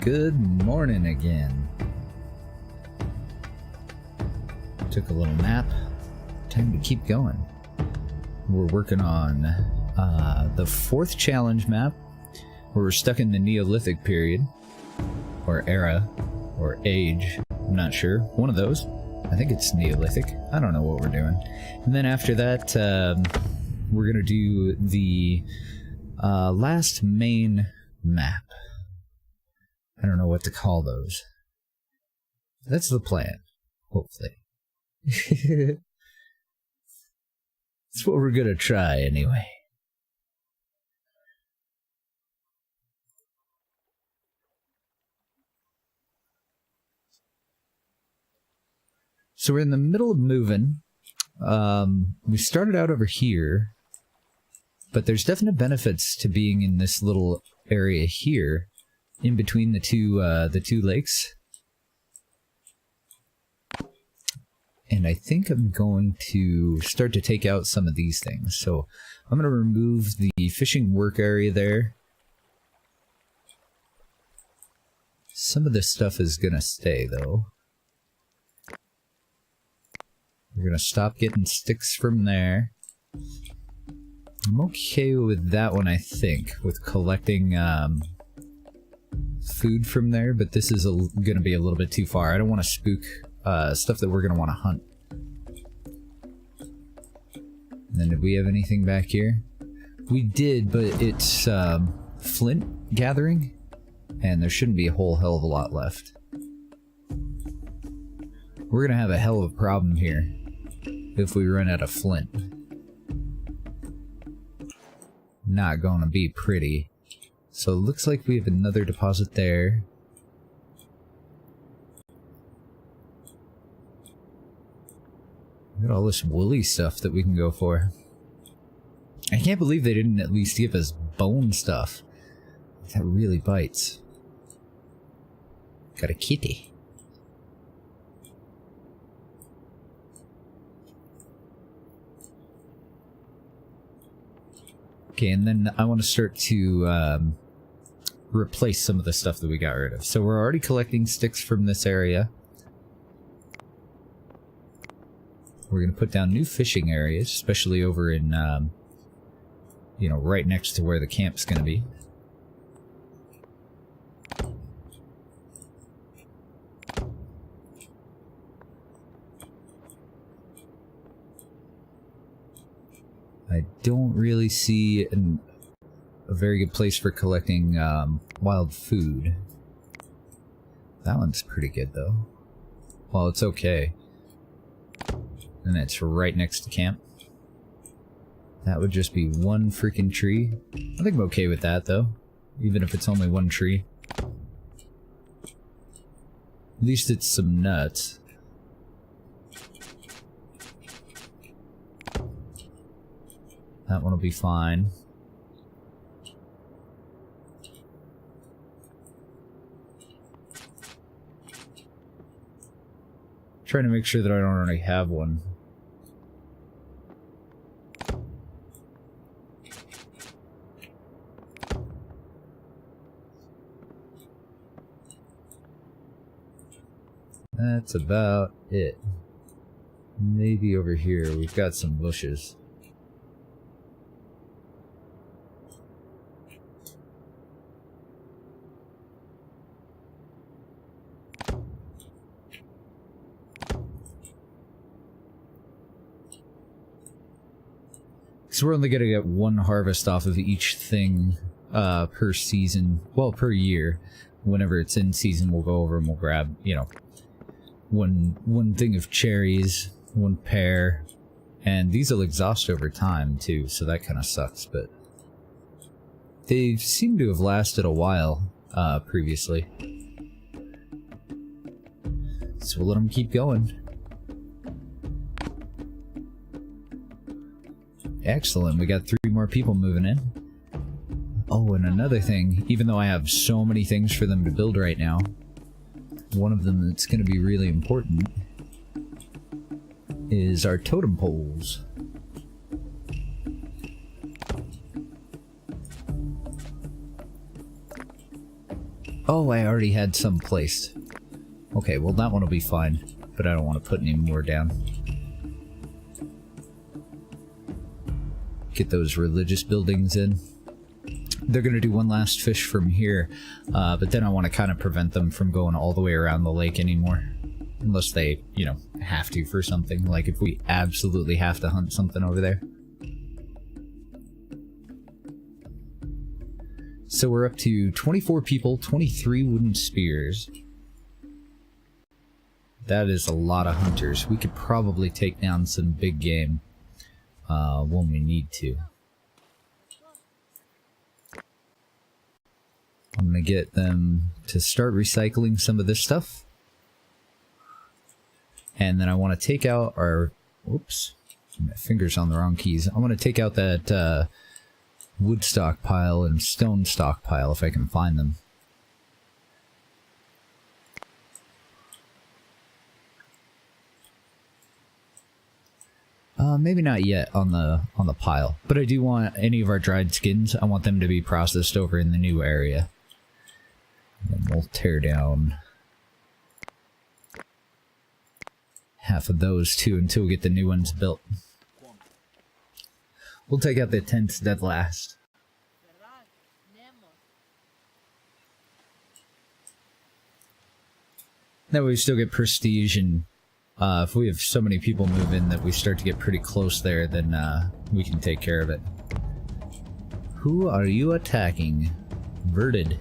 Good morning again. Took a little nap. Time to keep going. We're working on the 4th challenge map, where we're stuck in the Neolithic period, or era, or age. I'm not sure. One of those. I think it's Neolithic. I don't know what we're doing. And then after that, we're going to do the last main map. I don't know what to call those. That's the plan, hopefully. That's what we're going to try anyway. So we're in the middle of moving. We started out over here, but there's definite benefits to being in this little area here, in between the two lakes. And I think I'm going to start to take out some of these things. So I'm going to remove the fishing work area there. Some of this stuff is going to stay, though. We're going to stop getting sticks from there. I'm okay with that one, I think, with collecting food from there, but this is going to be a little bit too far. I don't want to spook stuff that we're going to want to hunt. And then did we have anything back here? We did, but it's flint gathering, and there shouldn't be a whole hell of a lot left. We're going to have a hell of a problem here if we run out of flint. Not going to be pretty. So it looks like we have another deposit there. We got all this woolly stuff that we can go for. I can't believe they didn't at least give us bone stuff. That really bites. Got a kitty. Okay, and then I want to start to replace some of the stuff that we got rid of. So we're already collecting sticks from this area. We're going to put down new fishing areas, especially over in, you know, right next to where the camp's going to be. I don't really see a very good place for collecting wild food. That one's pretty good, though. Well, it's okay. And it's right next to camp. That would just be one freaking tree. I think I'm okay with that, though. Even if it's only one tree. At least it's some nuts. That one will be fine. Trying to make sure that I don't already have one. That's about it. Maybe over here we've got some bushes. So we're only going to get one harvest off of each thing per season. Well, per year. Whenever it's in season, we'll go over and we'll grab, you know, one thing of cherries, one pear, and these will exhaust over time too, so that kind of sucks, but they seem to have lasted a while previously. So we'll let them keep going. Excellent, we got 3 more people moving in. Oh, and another thing, even though I have so many things for them to build right now, one of them that's going to be really important is our totem poles. Oh, I already had some placed. Okay, well that one will be fine, but I don't want to put any more down. Get those religious buildings in. They're going to do one last fish from here, but then I want to kind of prevent them from going all the way around the lake anymore. Unless they, you know, have to for something. Like if we absolutely have to hunt something over there. So we're up to 24 people, 23 wooden spears. That is a lot of hunters. We could probably take down some big game when we need to. I'm going to get them to start recycling some of this stuff. And then I want to take out our... Whoops. My finger's on the wrong keys. I want to take out that wood stockpile and stone stockpile if I can find them. Maybe not yet on the pile. But I do want any of our dried skins, I want them to be processed over in the new area. And then we'll tear down half of those too until we get the new ones built. We'll take out the tents dead last. That way we still get prestige, and if we have so many people move in that we start to get pretty close there, then we can take care of it. Who are you attacking? Verted.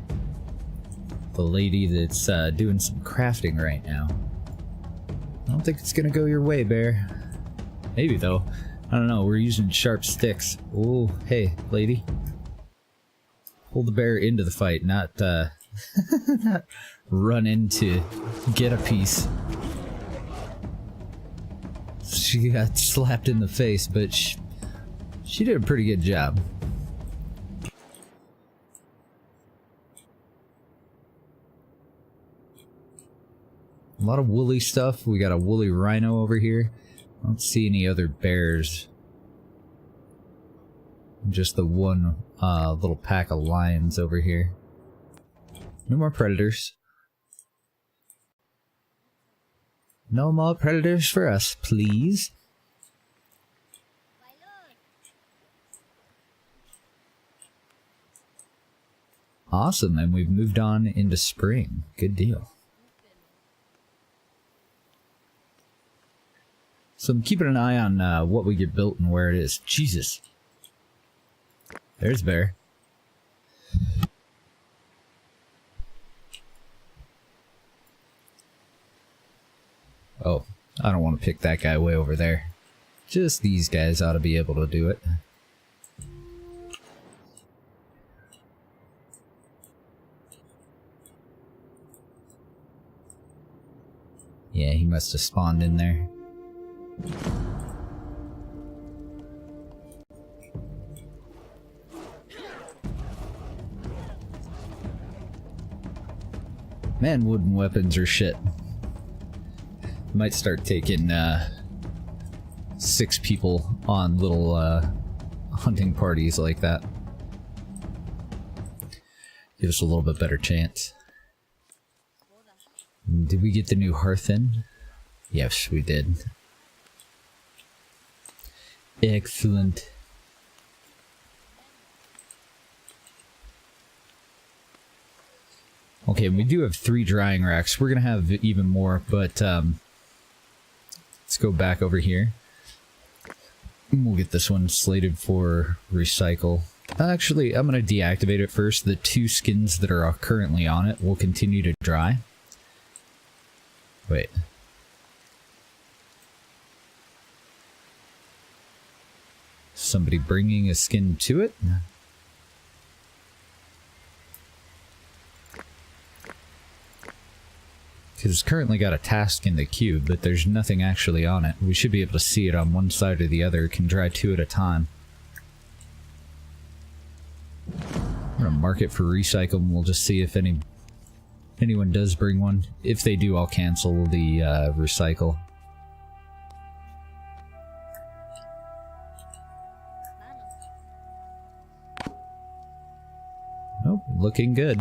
The lady that's doing some crafting right now. I don't think it's gonna go your way, bear. Maybe though. I don't know, we're using sharp sticks. Oh, hey, lady. Pull the bear into the fight, not not run in to get a piece. She got slapped in the face, but she did a pretty good job. A lot of woolly stuff. We got a woolly rhino over here. I don't see any other bears. Just the one little pack of lions over here. No more predators. No more predators for us, please. Awesome, and we've moved on into spring. Good deal. So I'm keeping an eye on what we get built and where it is. Jesus. There's bear. Oh, I don't want to pick that guy way over there. Just these guys ought to be able to do it. Yeah, he must have spawned in there. Man, wooden weapons are shit. Might start taking 6 people on little hunting parties like that. Give us a little bit better chance. Did we get the new hearth in? Yes, we did. Excellent. Okay, we do have 3 drying racks. We're gonna have even more, but let's go back over here. We'll get this one slated for recycle. Actually, I'm gonna deactivate it first. The 2 skins that are currently on it will continue to dry. Wait. Somebody bringing a skin to it? Because it's currently got a task in the queue, but there's nothing actually on it. We should be able to see it on one side or the other. It can dry 2 at a time. I'm gonna mark it for recycle, and we'll just see if anyone does bring one. If they do, I'll cancel the recycle. Nope, looking good.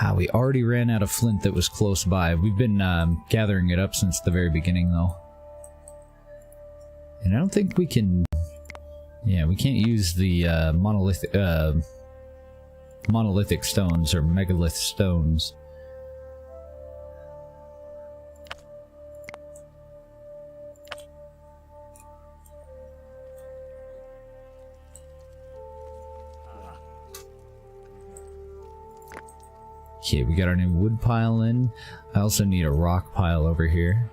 Wow, we already ran out of flint that was close by. We've been gathering it up since the very beginning, though. And I don't think we can... Yeah, we can't use the monolithic stones or megalith stones. Okay, we got our new wood pile in. I also need a rock pile over here.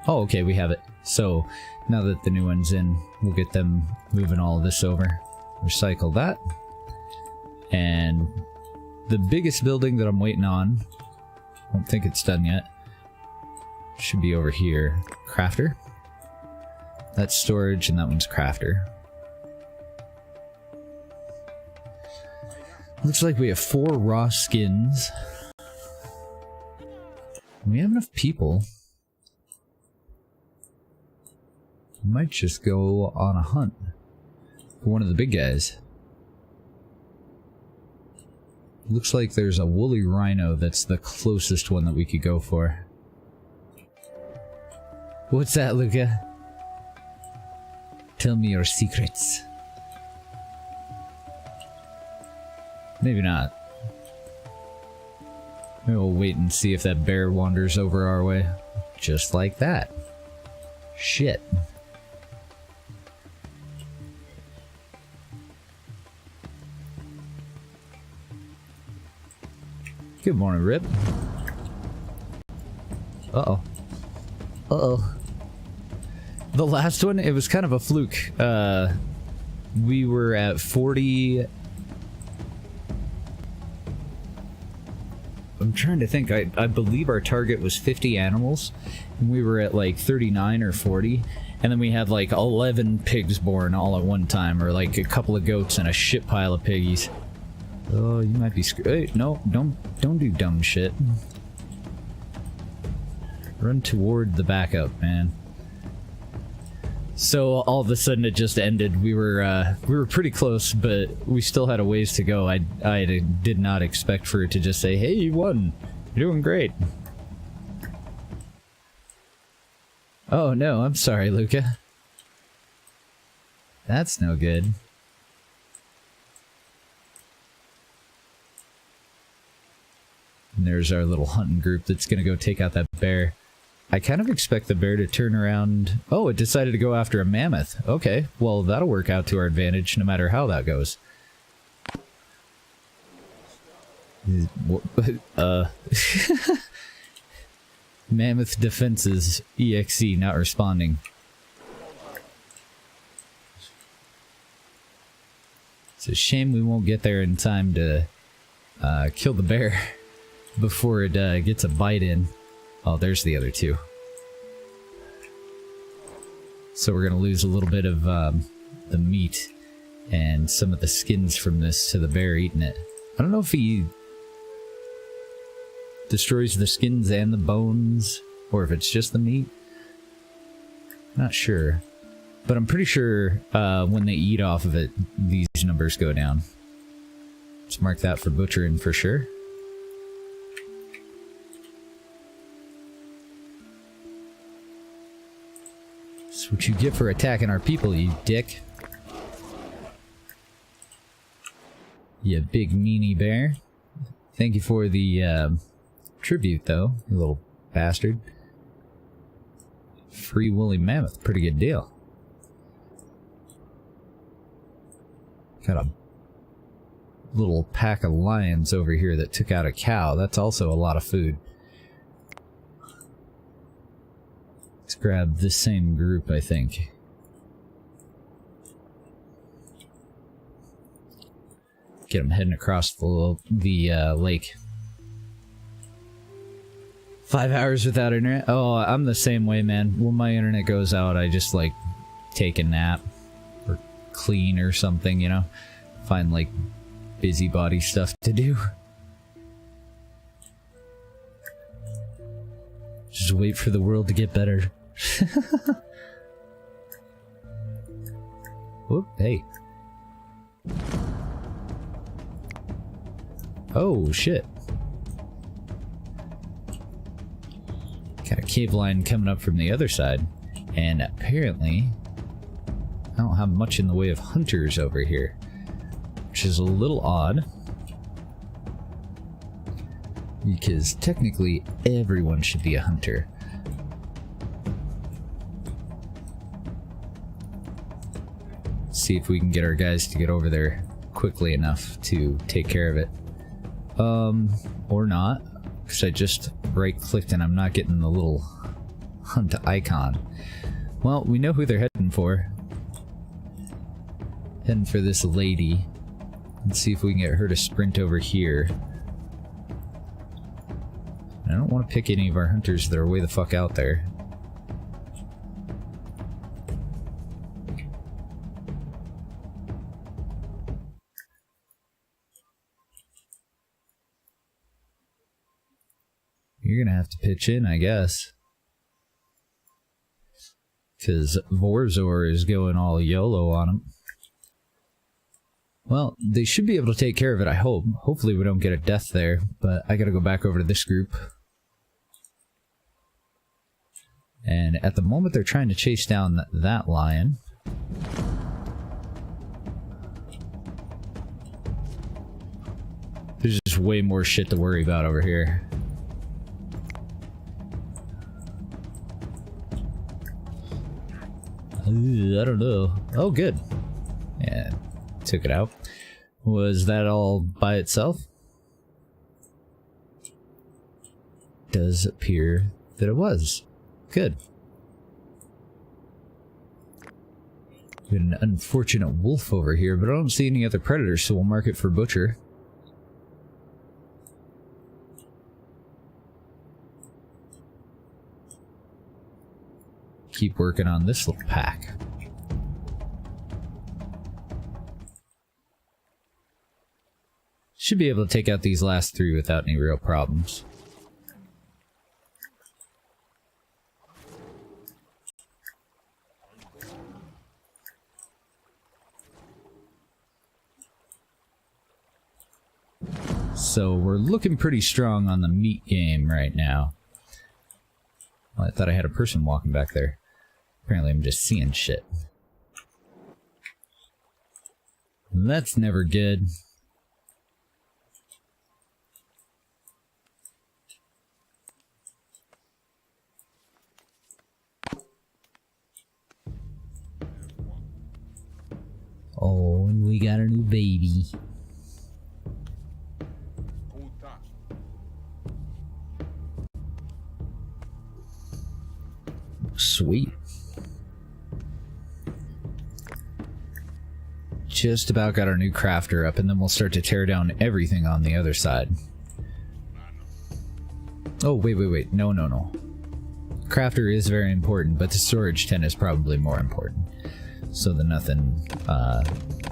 Oh, okay, we have it. So, now that the new one's in, we'll get them moving all of this over. Recycle that. And the biggest building that I'm waiting on, I don't think it's done yet, should be over here. Crafter. That's storage, and that one's crafter. Looks like we have 4 raw skins. We have enough people. We might just go on a hunt for one of the big guys. Looks like there's a woolly rhino that's the closest one that we could go for. What's that, Luca? Tell me your secrets. Maybe not. Maybe we'll wait and see if that bear wanders over our way. Just like that. Shit. Good morning, Rip. Uh-oh. Uh-oh. The last one, it was kind of a fluke. We were at 40... I'm trying to think. I believe our target was 50 animals, and we were at like 39 or 40, and then we had like 11 pigs born all at one time, or like a couple of goats and a shit pile of piggies. Oh, you might be hey, no, don't do dumb shit. Run toward the backup, man. So all of a sudden it just ended. We were pretty close, but we still had a ways to go. I did not expect for it to just say, "Hey, you won. You're doing great." Oh no, I'm sorry, Luca. That's no good. And there's our little hunting group that's gonna go take out that bear. I kind of expect the bear to turn around... Oh, it decided to go after a mammoth. Okay, well, that'll work out to our advantage no matter how that goes. Mammoth defenses EXE not responding. It's a shame we won't get there in time to kill the bear before it gets a bite in. Oh, there's the other two. So we're gonna lose a little bit of the meat and some of the skins from this to the bear eating it. I don't know if he destroys the skins and the bones, or if it's just the meat. Not sure. But I'm pretty sure when they eat off of it, these numbers go down. Let's mark that for butchering for sure. That's what you get for attacking our people, you dick. You big meanie bear. Thank you for the tribute, though, you little bastard. Free woolly mammoth, pretty good deal. Got a little pack of lions over here that took out a cow. That's also a lot of food. Let's grab this same group, I think. Get them heading across the lake. 5 hours without internet? Oh, I'm the same way, man. When my internet goes out, I just, like, take a nap. Or clean or something, you know? Find, like, busybody stuff to do. Just wait for the world to get better. Whoop, hey. Oh, shit. Got a cave line coming up from the other side. And apparently, I don't have much in the way of hunters over here, which is a little odd. Because technically, everyone should be a hunter. See if we can get our guys to get over there quickly enough to take care of it. Or not, because I just right-clicked and I'm not getting the little hunt icon. Well, we know who they're heading for. Heading for this lady. Let's see if we can get her to sprint over here. I don't want to pick any of our hunters that are way the fuck out there. You're gonna have to pitch in, I guess. Because Vorzor is going all YOLO on him. Well, they should be able to take care of it, I hope. Hopefully we don't get a death there, but I gotta go back over to this group. And at the moment they're trying to chase down that lion. There's just way more shit to worry about over here. I don't know. Oh, good. Yeah, took it out. Was that all by itself? Does appear that it was. Good. We had an unfortunate wolf over here, but I don't see any other predators, so we'll mark it for butcher. Keep working on this little pack. Should be able to take out these last three without any real problems. So we're looking pretty strong on the meat game right now. Well, I thought I had a person walking back there. Apparently I'm just seeing shit. That's never good. Oh, and we got a new baby. Sweet. Just about got our new crafter up, and then we'll start to tear down everything on the other side. Oh, wait. No. Crafter is very important, but the storage tent is probably more important. So that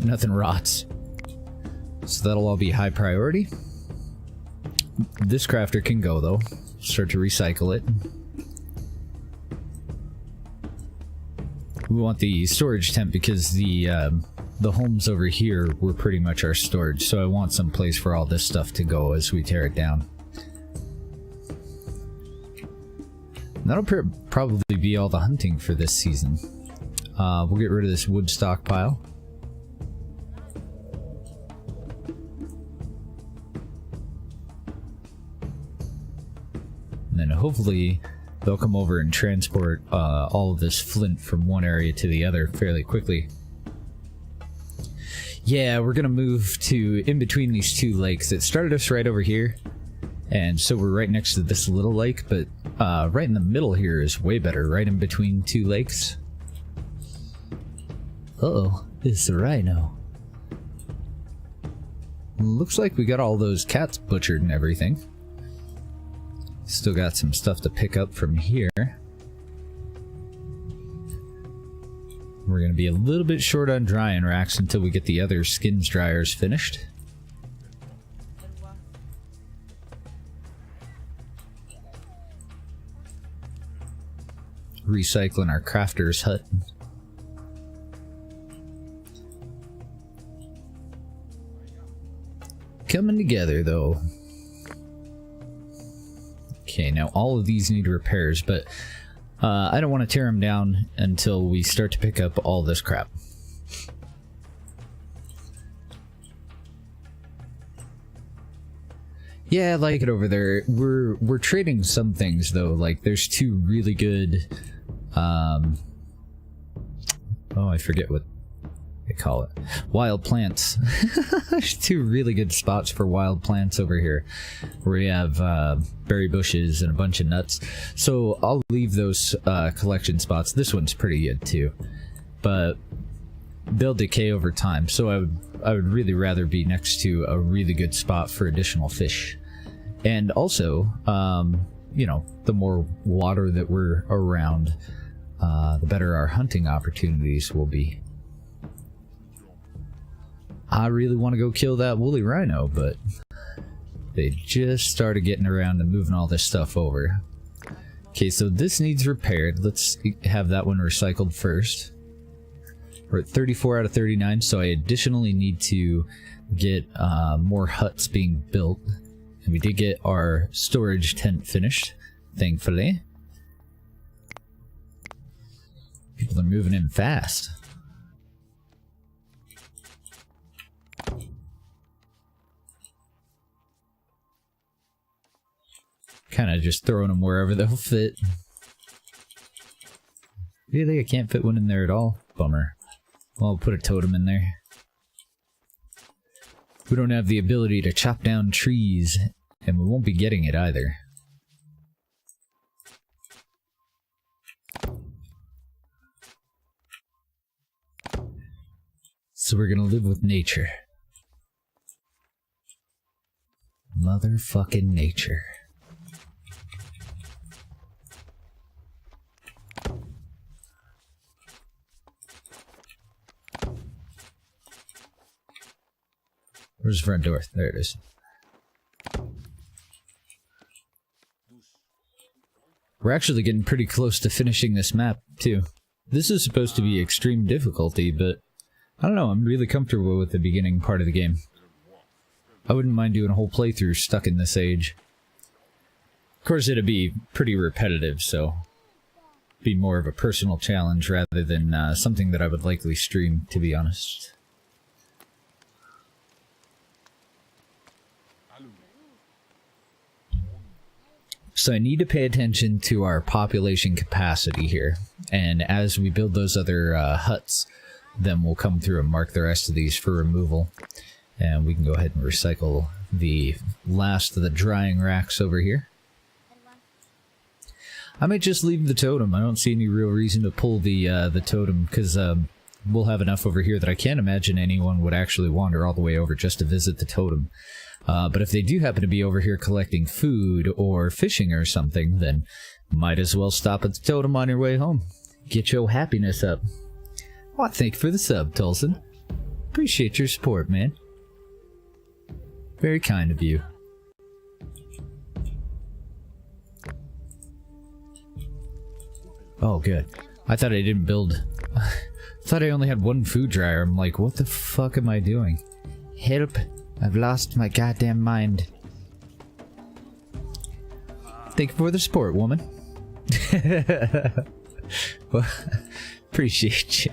nothing rots. So that'll all be high priority. This crafter can go, though. Start to recycle it. We want the storage tent because the homes over here were pretty much our storage, so I want some place for all this stuff to go as we tear it down. That'll probably be all the hunting for this season. We'll get rid of this wood stockpile. And then hopefully they'll come over and transport all of this flint from one area to the other fairly quickly. Yeah, we're gonna move to in between these two lakes. It started us right over here, and so we're right next to this little lake, but right in the middle here is way better, right in between two lakes. Uh-oh, it's a rhino. Looks like we got all those cats butchered and everything. Still got some stuff to pick up from here. We're going to be a little bit short on drying racks until we get the other skins dryers finished. Recycling our crafter's hut. coming together, though. Okay, now all of these need repairs, but I don't want to tear them down until we start to pick up all this crap. Yeah, I like it over there. We're trading some things though. Like there's two really good oh, I forget what they call it. Wild plants. There's two really good spots for wild plants over here, where we have berry bushes and a bunch of nuts. So I'll leave those collection spots. This one's pretty good too, but they'll decay over time. So I would really rather be next to a really good spot for additional fish. And also, you know, the more water that we're around, the better our hunting opportunities will be. I really want to go kill that woolly rhino, but they just started getting around and moving all this stuff over. Okay, so this needs repaired. Let's have that one recycled first. We're at 34 out of 39, so I additionally need to get more huts being built. And we did get our storage tent finished, thankfully. People are moving in fast. Kind of just throwing them wherever they'll fit. Really? I can't fit one in there at all? Bummer. Well, I'll put a totem in there. We don't have the ability to chop down trees, and we won't be getting it either. So we're gonna live with nature. Motherfucking nature. Where's the front door? There it is. We're actually getting pretty close to finishing this map, too. This is supposed to be extreme difficulty, but I don't know, I'm really comfortable with the beginning part of the game. I wouldn't mind doing a whole playthrough stuck in this age. Of course, it'd be pretty repetitive, so be more of a personal challenge rather than something that I would likely stream, to be honest. So I need to pay attention to our population capacity here, and as we build those other huts, then we'll come through and mark the rest of these for removal, and we can go ahead and recycle the last of the drying racks over here. I might just leave the totem. I don't see any real reason to pull the totem, because we'll have enough over here that I can't imagine anyone would actually wander all the way over just to visit the totem. But if they do happen to be over here collecting food or fishing or something, then might as well stop at the totem on your way home. Get your happiness up. Well, thank you for the sub, Tolson. Appreciate your support, man. Very kind of you. Oh, good. I thought I didn't build... I thought I only had one food dryer. I'm like, what the fuck am I doing? Help. I've lost my goddamn mind. Thank you for the support, woman. Well, appreciate you.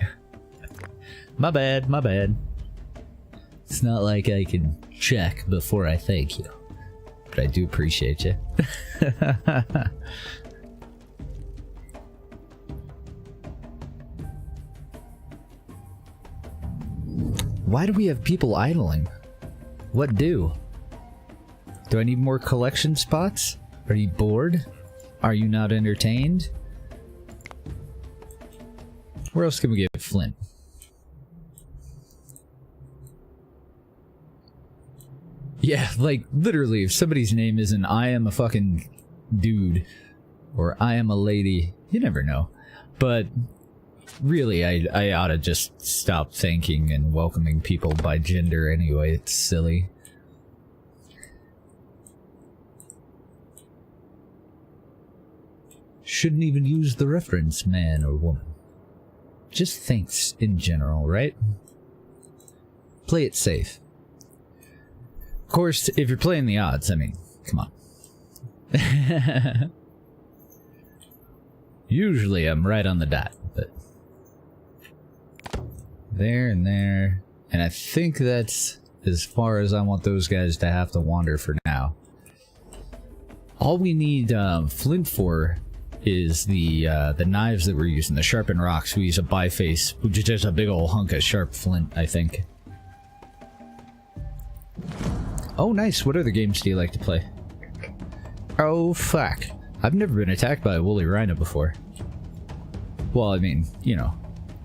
My bad, my bad. It's not like I can check before I thank you. But I do appreciate you. Why do we have people idling? What do? Do I need more collection spots? Are you bored? Are you not entertained? Where else can we get flint? Yeah, like, literally, if somebody's name isn't I am a fucking dude, or I am a lady, you never know. But really, I ought to just stop thanking and welcoming people by gender anyway. It's silly. Shouldn't even use the reference man or woman. Just thanks in general, right? Play it safe. course, if you're playing the odds, I mean, come on. Usually I'm right on the dot, but there and there. And I think that's as far as I want those guys to have to wander for now. All we need flint for is the knives that we're using, the sharpened rocks. We use a biface, which is just a big old hunk of sharp flint, I think. Oh, nice. What other games do you like to play? Oh, fuck. I've never been attacked by a woolly rhino before. Well, I mean, you know,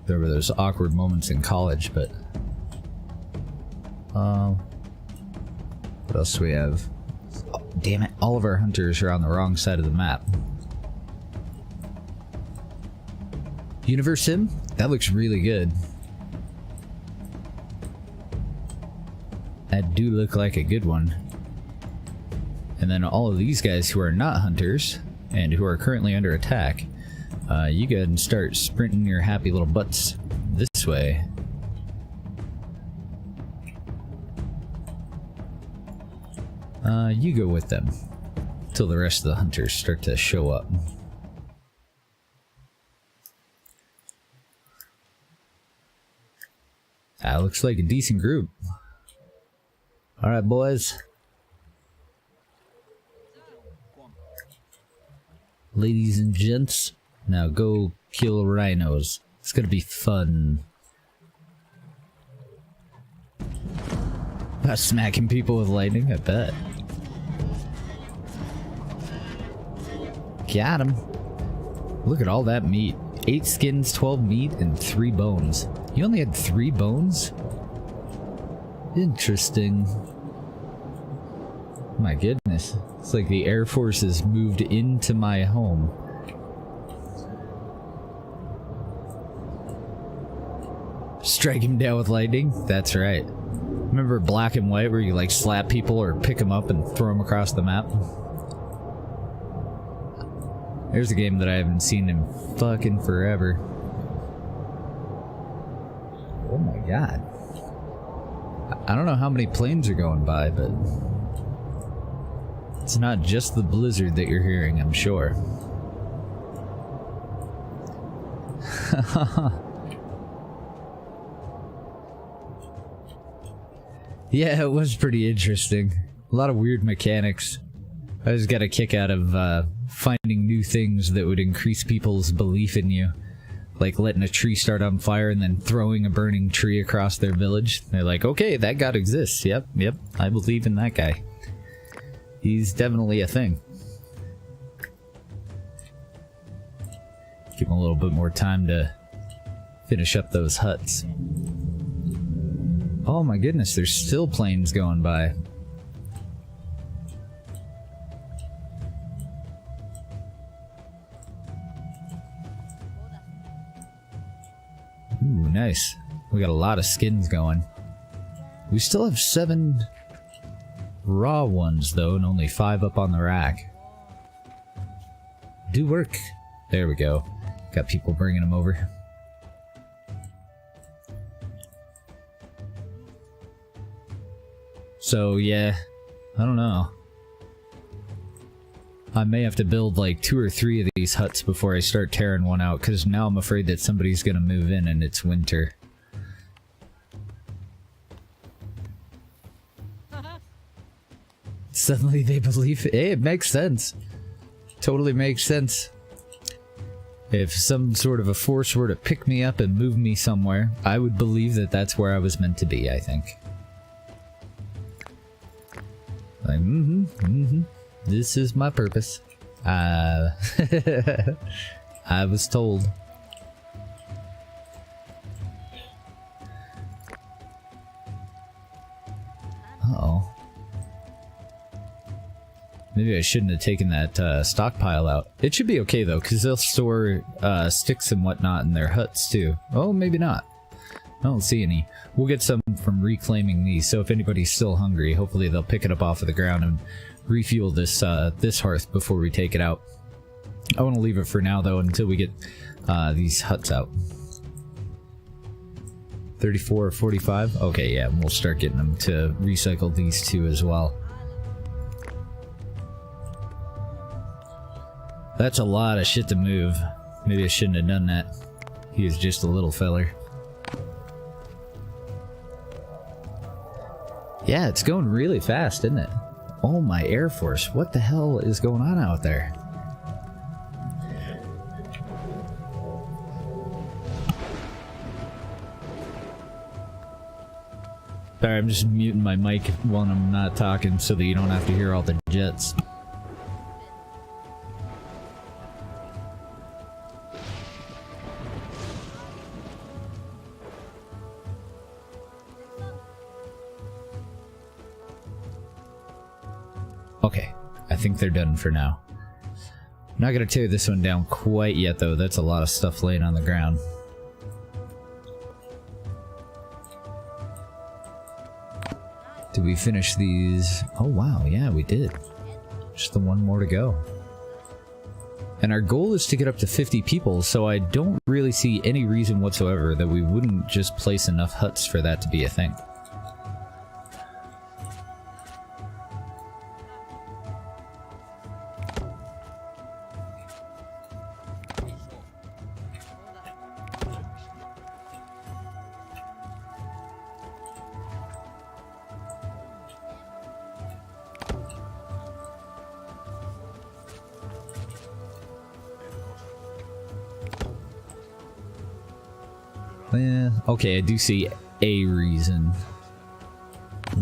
there were those awkward moments in college, but... what else do we have? Oh, damn it, all of our hunters are on the wrong side of the map. Universe Sim? That looks really good. That do look like a good one. And then all of these guys who are not hunters and who are currently under attack, you go ahead and start sprinting your happy little butts this way. You go with them till the rest of the hunters start to show up. That looks like a decent group. Alright, boys. Ladies and gents, now go kill rhinos. It's gonna be fun. About smacking people with lightning, I bet. Got him. Look at all that meat. 8 skins, 12 meat, and 3 bones. You only had 3 bones? Interesting. My goodness. It's like the Air Force has moved into my home. Strike him down with lightning? That's right. Remember Black and White where you like slap people or pick them up and throw them across the map? There's a game that I haven't seen in fucking forever. Oh my god. I don't know how many planes are going by, but it's not just the blizzard that you're hearing, I'm sure. Yeah, it was pretty interesting. A lot of weird mechanics. I just got a kick out of finding new things that would increase people's belief in you. Like letting a tree start on fire and then throwing a burning tree across their village. They're like, okay, that god exists. Yep, I believe in that guy. He's definitely a thing. Give him a little bit more time to finish up those huts. Oh my goodness, there's still planes going by. Ooh, nice. We got a lot of skins going. We still have 7 raw ones though, and only 5 up on the rack. Do work. There we go. Got people bringing them over. So yeah, I don't know. I may have to build like 2 or 3 of these huts before I start tearing one out, because now I'm afraid that somebody's gonna move in and it's winter. Suddenly they believe it. Hey, it makes sense. Totally makes sense. If some sort of a force were to pick me up and move me somewhere, I would believe that that's where I was meant to be, I think. Like, this is my purpose. I was told. Uh-oh. Maybe I shouldn't have taken that stockpile out. It should be okay though, because they'll store sticks and whatnot in their huts too. Oh, maybe not. I don't see any. We'll get some from reclaiming these, so if anybody's still hungry, hopefully they'll pick it up off of the ground and refuel this this hearth before we take it out. I want to leave it for now though until we get these huts out. 34 or 45? Okay, yeah, we'll start getting them to recycle these two as well. That's a lot of shit to move. Maybe I shouldn't have done that. He was just a little feller. Yeah, it's going really fast, isn't it? Oh my Air Force, what the hell is going on out there? Sorry, I'm just muting my mic when I'm not talking so that you don't have to hear all the jets. Okay, I think they're done for now. I'm not gonna tear this one down quite yet though, that's a lot of stuff laying on the ground. Did we finish these? Oh wow, yeah we did. Just the one more to go. And our goal is to get up to 50 people, so I don't really see any reason whatsoever that we wouldn't just place enough huts for that to be a thing. Okay, I do see a reason.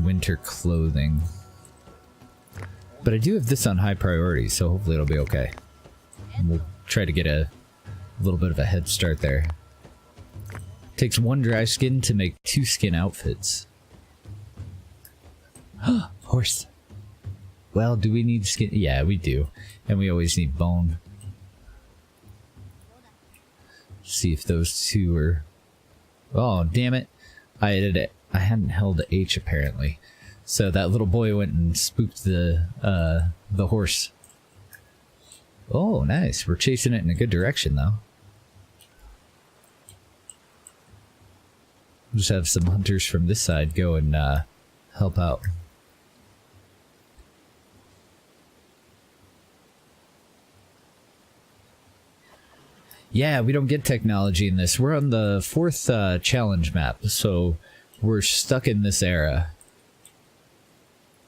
Winter clothing. But I do have this on high priority, so hopefully it'll be okay. And we'll try to get a little bit of a head start there. Takes 1 dry skin to make 2 skin outfits. Horse. Well, do we need skin? Yeah, we do. And we always need bone. See if those two are... Oh, damn it. I hadn't held H apparently. So that little boy went and spooked the horse. Oh, nice. We're chasing it in a good direction though. We'll just have some hunters from this side go and help out. Yeah, we don't get technology in this. We're on the 4th challenge map, so we're stuck in this era.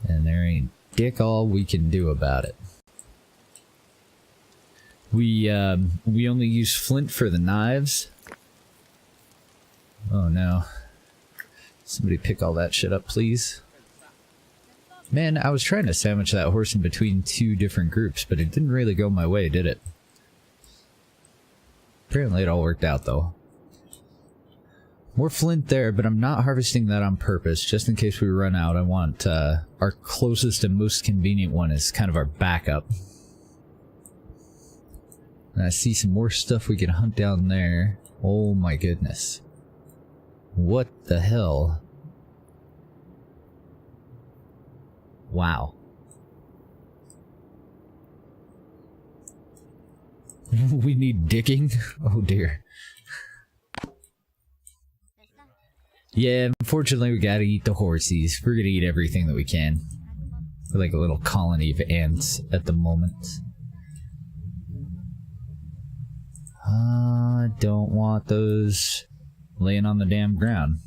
And there ain't dick all we can do about it. We only use flint for the knives. Oh no. Somebody pick all that shit up, please. Man, I was trying to sandwich that horse in between 2 different groups, but it didn't really go my way, did it? Apparently it all worked out though. More flint there, but I'm not harvesting that on purpose, just in case we run out. I want our closest and most convenient one as kind of our backup. And I see some more stuff we can hunt down there. Oh my goodness. What the hell? Wow. We need dicking? Oh dear. Yeah, unfortunately we gotta eat the horsies. We're gonna eat everything that we can. We're like a little colony of ants at the moment. I don't want those laying on the damn ground.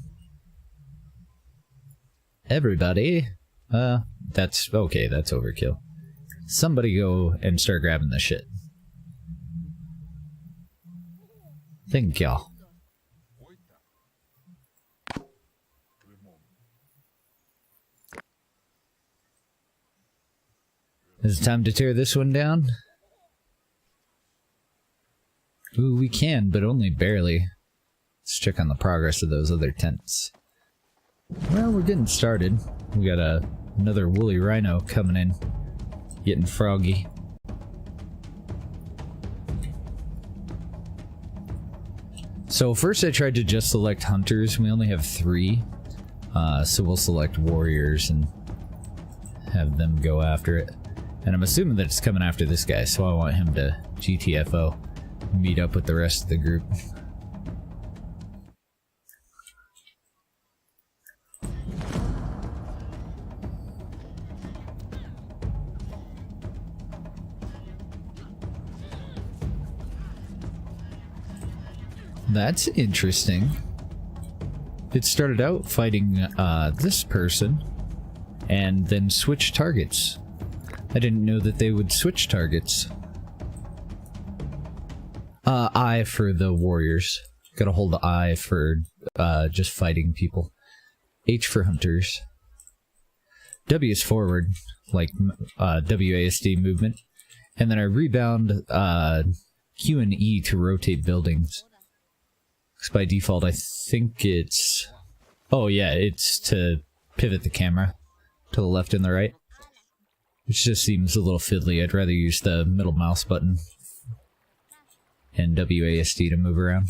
Everybody. That's okay, that's overkill. Somebody go and start grabbing the shit. Thank y'all. Is it time to tear this one down? Ooh, we can, but only barely. Let's check on the progress of those other tents. Well, we're getting started. We got another woolly rhino coming in. Getting froggy. So first I tried to just select hunters. We only have 3. So we'll select warriors and have them go after it. And I'm assuming that it's coming after this guy, so I want him to GTFO. Meet up with the rest of the group. That's interesting. It started out fighting this person and then switched targets. I didn't know that they would switch targets. I for the warriors. Gotta hold the I for just fighting people. H for hunters. W is forward, like WASD movement. And then I rebound Q and E to rotate buildings. Because by default I think it's... Oh yeah, it's to pivot the camera to the left and the right. Which just seems a little fiddly. I'd rather use the middle mouse button and WASD to move around.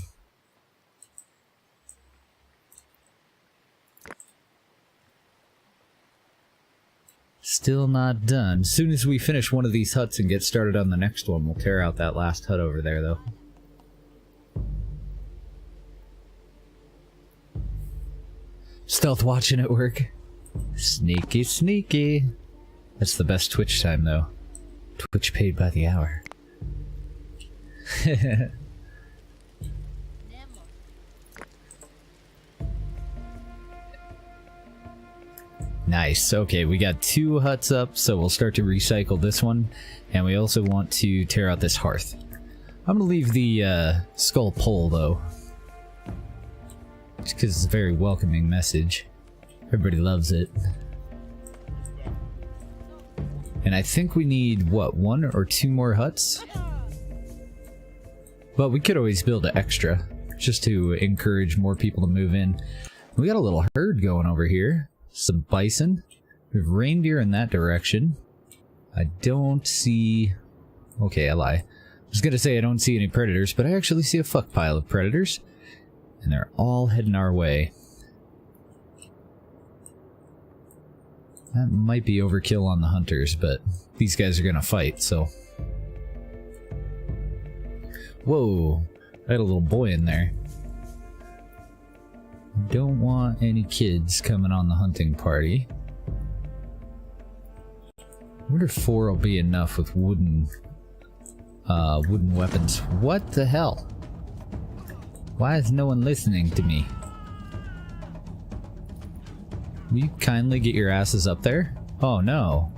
Still not done. As soon as we finish one of these huts and get started on the next one, we'll tear out that last hut over there, though. Stealth watching at work. Sneaky, sneaky. That's the best Twitch time, though. Twitch paid by the hour. Nice. Okay, we got 2 huts up, so we'll start to recycle this one. And we also want to tear out this hearth. I'm gonna leave the skull pole, though. Just because it's a very welcoming message. Everybody loves it. And I think we need, what, 1 or 2 more huts? But we could always build an extra, just to encourage more people to move in. We got a little herd going over here. Some bison. We have reindeer in that direction. I don't see... Okay, I lie. I was gonna say I don't see any predators, but I actually see a fuck pile of predators. And they're all heading our way. That might be overkill on the hunters, but these guys are gonna fight, so... Whoa! I had a little boy in there. Don't want any kids coming on the hunting party. I wonder if 4 will be enough with wooden weapons. What the hell? Why is no one listening to me? Will you kindly get your asses up there? Oh no.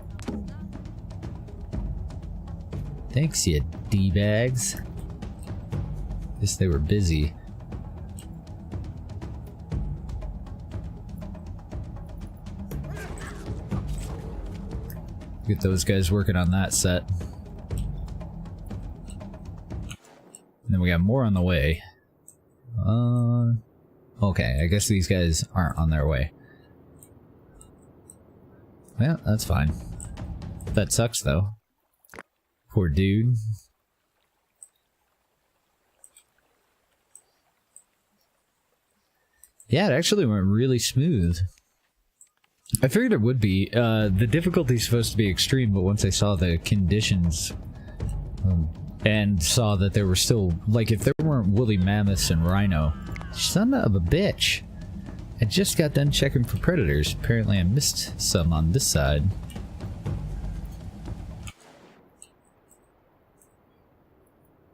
Thanks, you D-bags. Guess they were busy. Get those guys working on that set. And then we got more on the way. Okay, I guess these guys aren't on their way. Yeah, that's fine. That sucks, though. Poor dude. Yeah, it actually went really smooth. I figured it would be. The difficulty's supposed to be extreme, but once I saw the conditions and saw that there were still, like, if there weren't woolly mammoths and rhino, son of a bitch. I just got done checking for predators. Apparently I missed some on this side.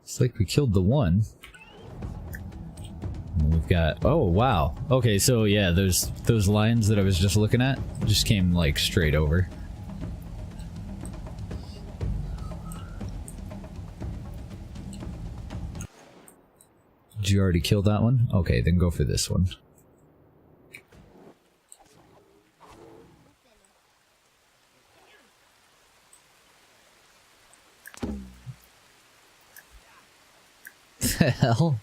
It's like we killed the one. And we've got... Oh, wow. Okay, so yeah, those lions that I was just looking at just came, like, straight over. Did you already kill that one? Okay, then go for this one. The hell?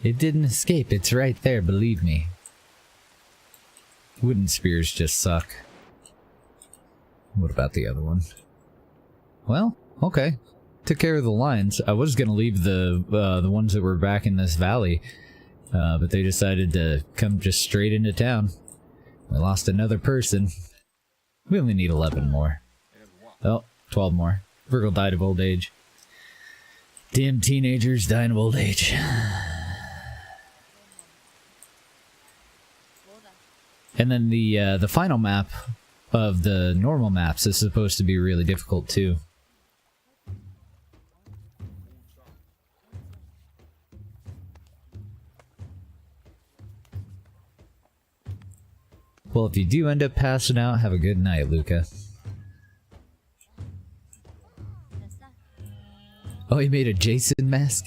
It didn't escape, it's right there, believe me. Wooden spears just suck. What about the other one? Well, okay. Took care of the lions. I was gonna leave the ones that were back in this valley, but they decided to come just straight into town. We lost another person. We only need 11 more. Oh, 12 more. Virgil died of old age. Damn teenagers dying of old age. And then the final map of the normal maps is supposed to be really difficult too. Well, if you do end up passing out, have a good night, Luca. Oh, he made a Jason mask?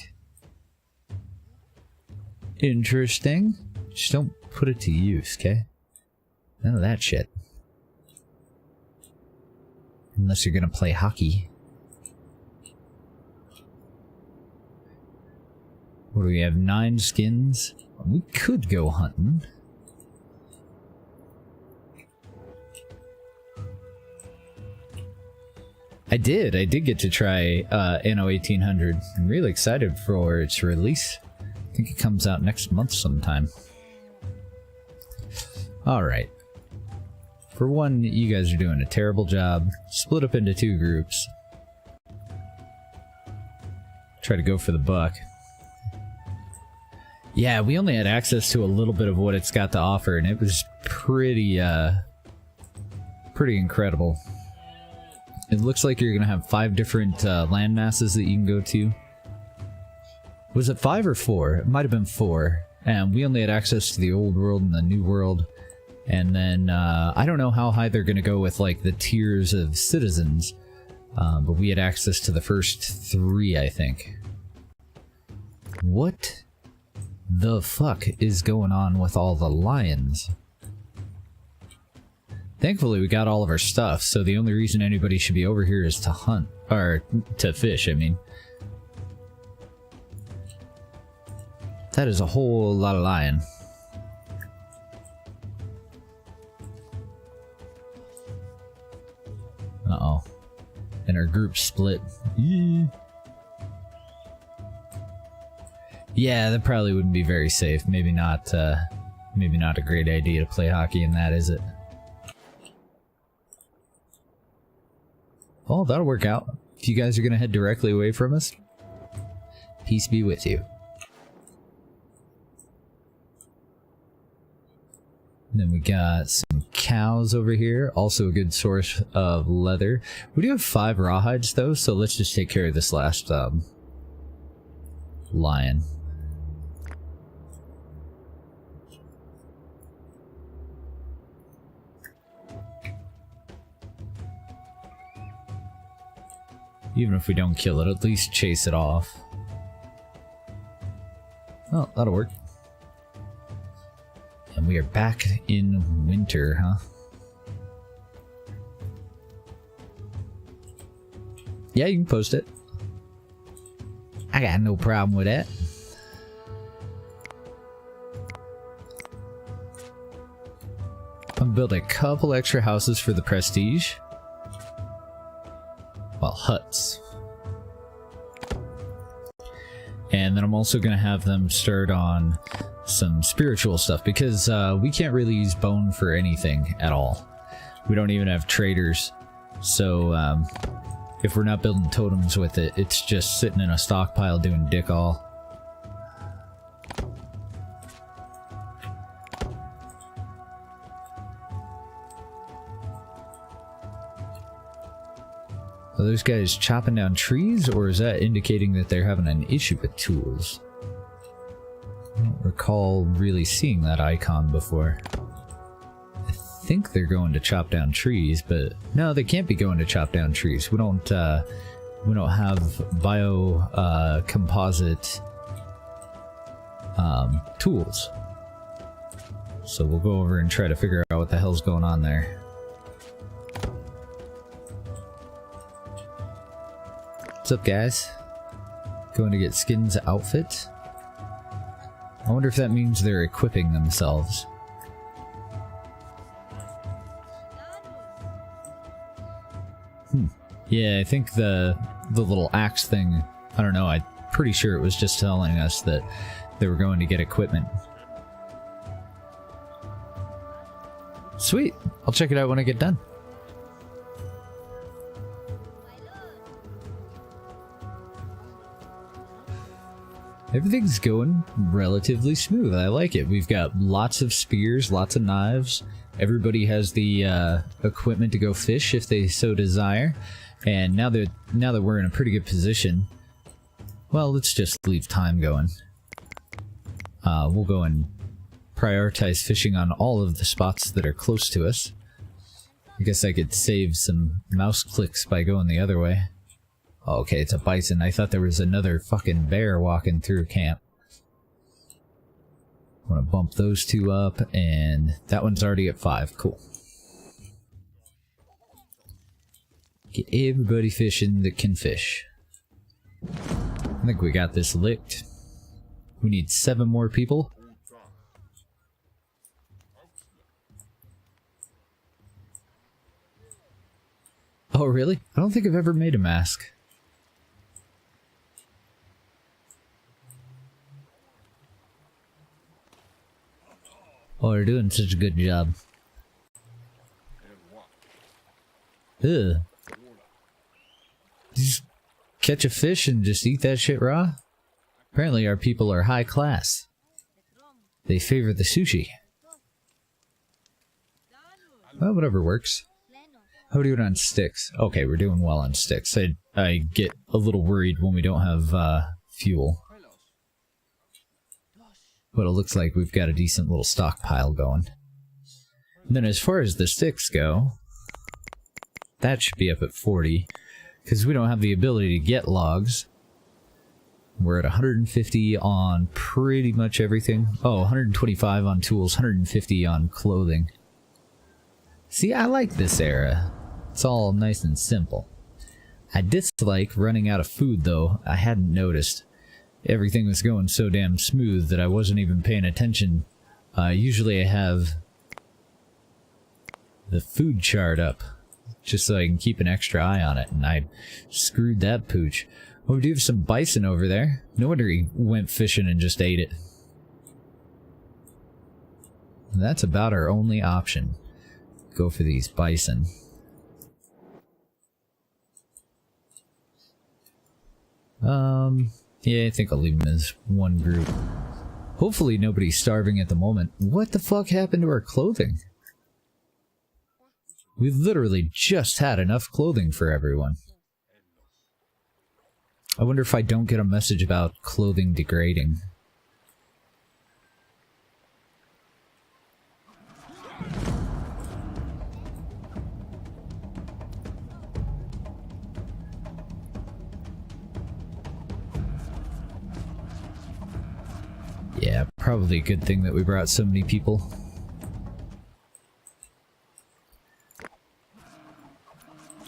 Interesting. Just don't put it to use, okay? None of that shit. Unless you're gonna play hockey. What do we have? 9 skins? We could go hunting. I did get to try Anno 1800. I'm really excited for its release. I think it comes out next month sometime. Alright. For one, you guys are doing a terrible job. Split up into 2 groups. Try to go for the buck. Yeah, we only had access to a little bit of what it's got to offer, and it was pretty incredible. It looks like you're gonna have 5 different land masses that you can go to. Was it 5 or 4? It might have been 4. And we only had access to the old world and the new world. And then, I don't know how high they're gonna go with, like, the tiers of citizens. But we had access to the first 3, I think. What the fuck is going on with all the lions? Thankfully, we got all of our stuff, so the only reason anybody should be over here is to hunt. Or, to fish, I mean. That is a whole lot of lion. Uh-oh. And our group split. Yeah, that probably wouldn't be very safe. Maybe not a great idea to play hockey in that, is it? Oh, that'll work out. If you guys are gonna head directly away from us, peace be with you. And then we got some cows over here, also a good source of leather. We do have 5 rawhides though, so let's just take care of this last lion. Even if we don't kill it, at least chase it off. Oh, that'll work. And we are back in winter, huh? Yeah, you can post it. I got no problem with that. I'm gonna build a couple extra houses for the prestige. Well, huts. And then I'm also going to have them start on some spiritual stuff, because we can't really use bone for anything at all. We don't even have traders. So if we're not building totems with it, it's just sitting in a stockpile doing dick all. Are those guys chopping down trees, or is that indicating that they're having an issue with tools? I don't recall really seeing that icon before. I think they're going to chop down trees, but no, they can't be going to chop down trees. We don't have bio composite tools. So we'll go over and try to figure out what the hell's going on there. What's up, guys? Going to get Skin's outfit. I wonder if that means they're equipping themselves. Yeah, I think the little axe thing, I don't know, I'm pretty sure it was just telling us that they were going to get equipment. Sweet! I'll check it out when I get done. Everything's going relatively smooth. I like it. We've got lots of spears, lots of knives. Everybody has the equipment to go fish if they so desire. And now that we're in a pretty good position, well, let's just leave time going. We'll go and prioritize fishing on all of the spots that are close to us. I guess I could save some mouse clicks by going the other way. Oh, okay, it's a bison. I thought there was another fucking bear walking through camp. I'm gonna bump those two up, and that one's already at 5. Cool. Get everybody fishing that can fish. I think we got this licked. We need 7 more people. Oh, really? I don't think I've ever made a mask. Oh, they're doing such a good job. Ugh. Just catch a fish and just eat that shit raw? Apparently our people are high class. They favor the sushi. Well, whatever works. How are we doing on sticks? Okay, we're doing well on sticks. I get a little worried when we don't have fuel. But it looks like we've got a decent little stockpile going. And then as far as the sticks go, that should be up at 40. Because we don't have the ability to get logs. We're at 150 on pretty much everything. Oh, 125 on tools, 150 on clothing. See, I like this era. It's all nice and simple. I dislike running out of food, though. I hadn't noticed. Everything was going so damn smooth that I wasn't even paying attention. Usually I have the food chart up, just so I can keep an extra eye on it, and I screwed that pooch. Oh, we do have some bison over there. No wonder he went fishing and just ate it. And that's about our only option. Go for these bison. Yeah, I think I'll leave them as one group. Hopefully nobody's starving at the moment. What the fuck happened to our clothing? We literally just had enough clothing for everyone. I wonder if I don't get a message about clothing degrading. Yeah, probably a good thing that we brought so many people.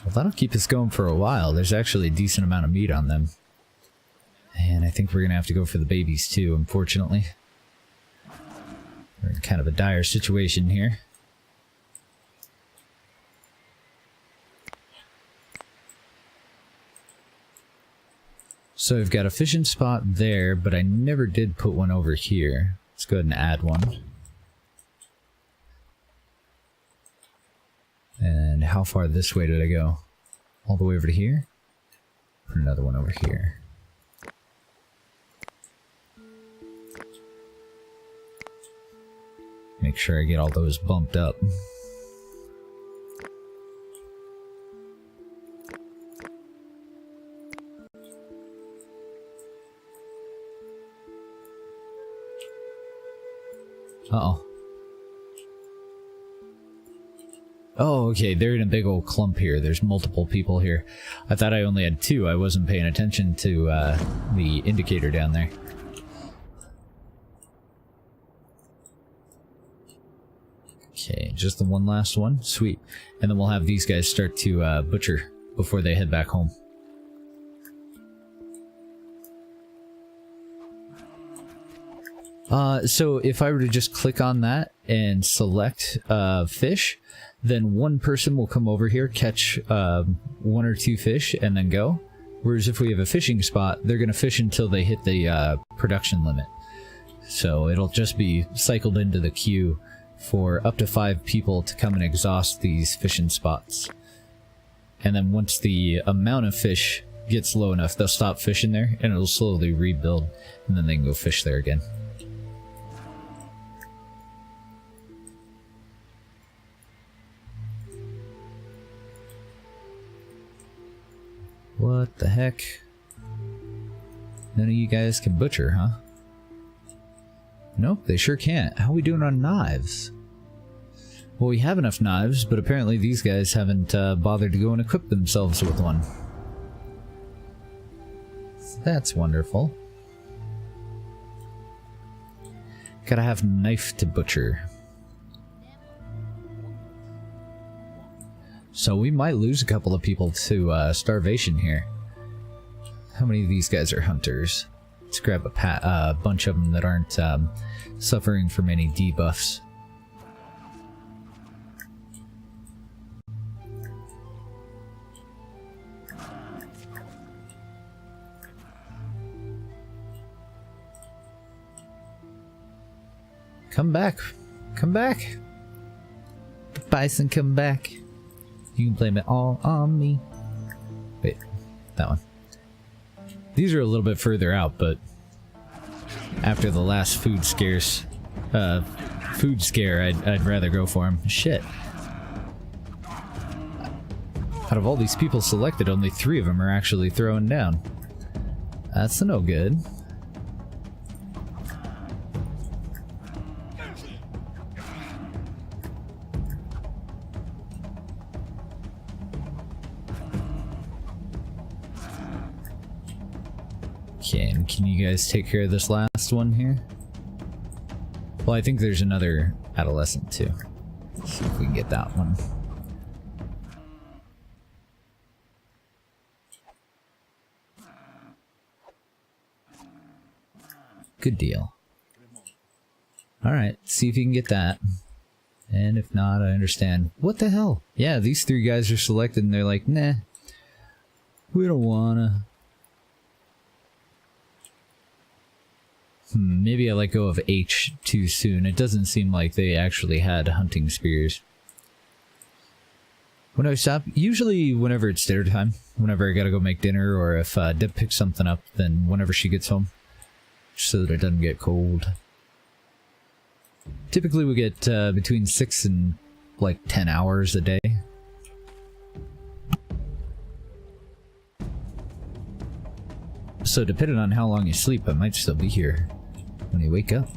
Well, that'll keep us going for a while. There's actually a decent amount of meat on them. And I think we're gonna have to go for the babies too, unfortunately. We're in kind of a dire situation here. So I've got a fishing spot there, but I never did put one over here. Let's go ahead and add one. And how far this way did I go? All the way over to here? Put another one over here. Make sure I get all those bumped up. Uh-oh. Oh, okay, they're in a big old clump here. There's multiple people here. I thought I only had 2. I wasn't paying attention to the indicator down there. Okay, just the one last one. Sweet. And then we'll have these guys start to butcher before they head back home. So if I were to just click on that and select fish, then one person will come over here, catch 1 or 2 fish, and then go. Whereas if we have a fishing spot, they're going to fish until they hit the production limit. So it'll just be cycled into the queue for up to 5 people to come and exhaust these fishing spots. And then once the amount of fish gets low enough, they'll stop fishing there, and it'll slowly rebuild, and then they can go fish there again. What the heck? None of you guys can butcher, huh? Nope, they sure can't. How are we doing on knives? Well, we have enough knives, but apparently these guys haven't bothered to go and equip themselves with one. So that's wonderful. Gotta have knife to butcher. So we might lose a couple of people to starvation here. How many of these guys are hunters? Let's grab a bunch of them that aren't suffering from any debuffs. Come back. Come back. Bison, come back. You can blame it all on me. Wait, that one. These are a little bit further out, but after the last food scare, I'd rather go for them. Shit. Out of all these people selected, only 3 of them are actually throwing down. That's no good. Okay, and can you guys take care of this last one here? Well, I think there's another adolescent too. Let's see if we can get that one. Good deal. Alright, see if you can get that. And if not, I understand. What the hell? Yeah, these 3 guys are selected and they're like, nah, we don't wanna. Maybe I let go of H too soon. It doesn't seem like they actually had hunting spears. When I stop, usually whenever it's dinner time, whenever I gotta go make dinner, or if Deb picks something up, then whenever she gets home, so that it doesn't get cold. Typically we get between 6 and like 10 hours a day. So depending on how long you sleep, I might still be here when you wake up.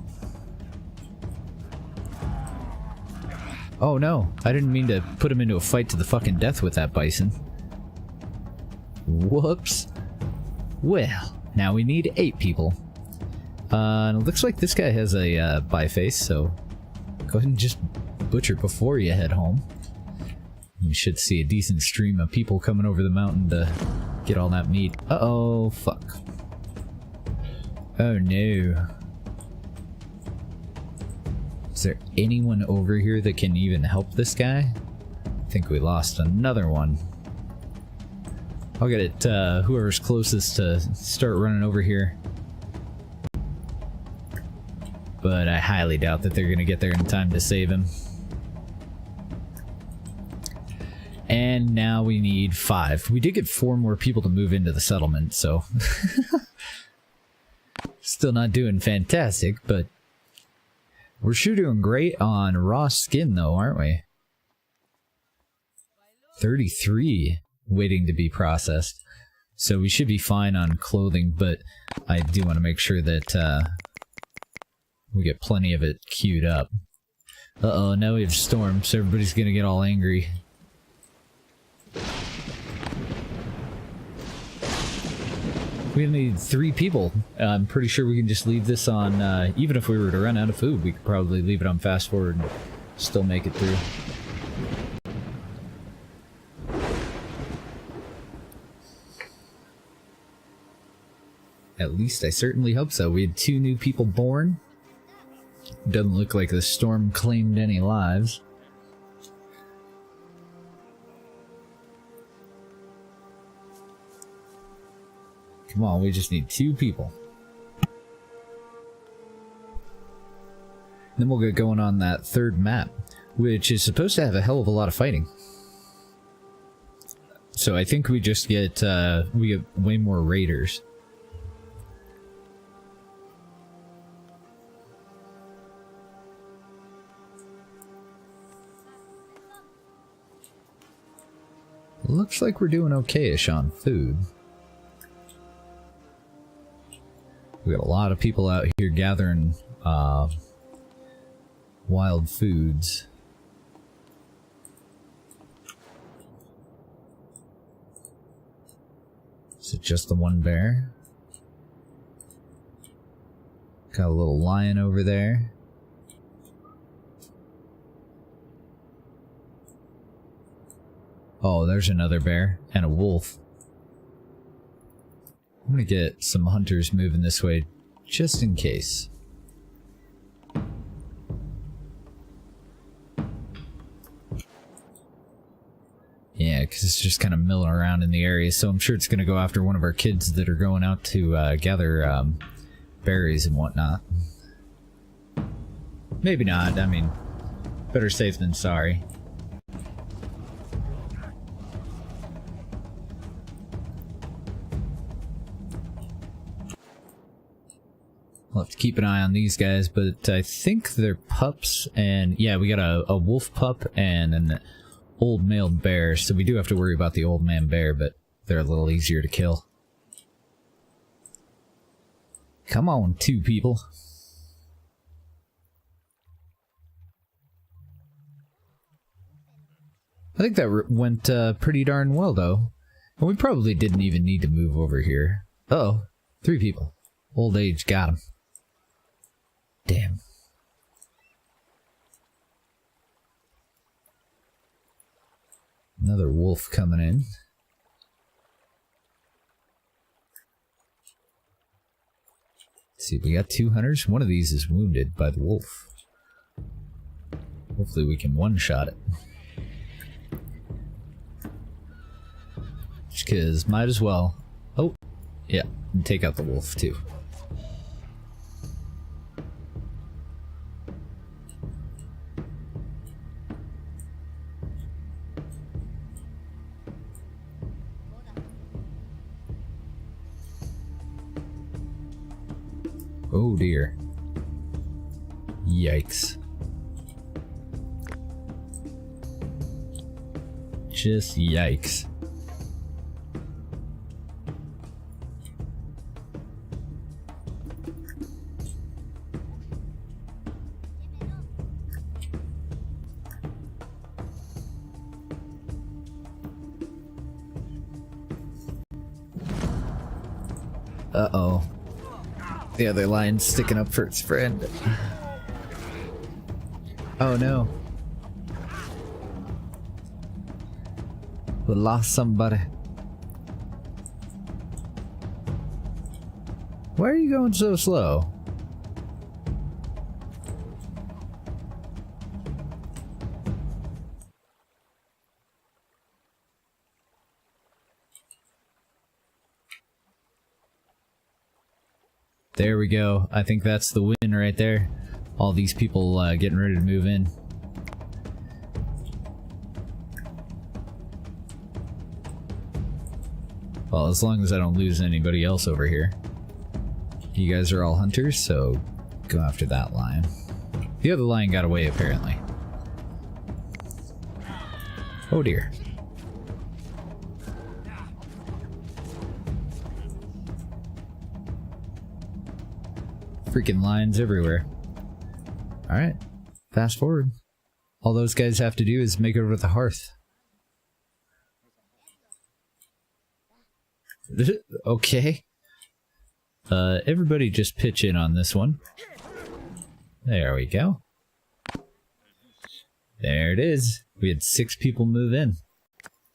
Oh no, I didn't mean to put him into a fight to the fucking death with that bison. Whoops. Well, now we need 8 people. And it looks like this guy has a biface, so go ahead and just butcher before you head home. You should see a decent stream of people coming over the mountain to get all that meat. Uh-oh, fuck. Oh no. Is there anyone over here that can even help this guy? I think we lost another one. I'll get it, whoever's closest to start running over here. But I highly doubt that they're gonna get there in time to save him. And now we need 5. We did get 4 more people to move into the settlement, so... Still not doing fantastic, but... We're sure doing great on raw skin, though, aren't we? 33 waiting to be processed. So we should be fine on clothing, but I do want to make sure that we get plenty of it queued up. Uh-oh, now we have storm, so everybody's gonna get all angry. We need 3 people. I'm pretty sure we can just leave this on, even if we were to run out of food, we could probably leave it on fast forward and still make it through. At least I certainly hope so. We had 2 new people born. Doesn't look like the storm claimed any lives. Come on, we just need 2 people. Then we'll get going on that 3rd map, which is supposed to have a hell of a lot of fighting. So I think we just get, way more raiders. Looks like we're doing okay-ish on food. We got a lot of people out here gathering wild foods. Is it just the one bear? Got a little lion over there. Oh, there's another bear and a wolf. I'm gonna get some hunters moving this way just in case. Yeah, because it's just kind of milling around in the area, so I'm sure it's going to go after one of our kids that are going out to gather berries and whatnot. Maybe not, I mean, better safe than sorry. We'll have to keep an eye on these guys, but I think they're pups, and yeah, we got a wolf pup and an old male bear, so we do have to worry about the old man bear, but they're a little easier to kill. Come on, two people. I think that went pretty darn well, though. And we probably didn't even need to move over here. Uh-oh, 3 people. Old age got him. Damn. Another wolf coming in. Let's see, we got 2 hunters. One of these is wounded by the wolf. Hopefully we can one-shot it. Just 'cause might as well. Oh, yeah, and take out the wolf too. Oh dear. Yikes. Just yikes. Uh-oh. The other lion's sticking up for its friend. Oh no. We lost somebody. Why are you going so slow? There we go. I think that's the win right there. All these people getting ready to move in. Well, as long as I don't lose anybody else over here. You guys are all hunters, so go after that lion. The other lion got away, apparently. Oh dear. Freaking lions everywhere. Alright, fast forward. All those guys have to do is make it over to the hearth. Okay. Everybody just pitch in on this one. There we go. There it is. We had 6 people move in.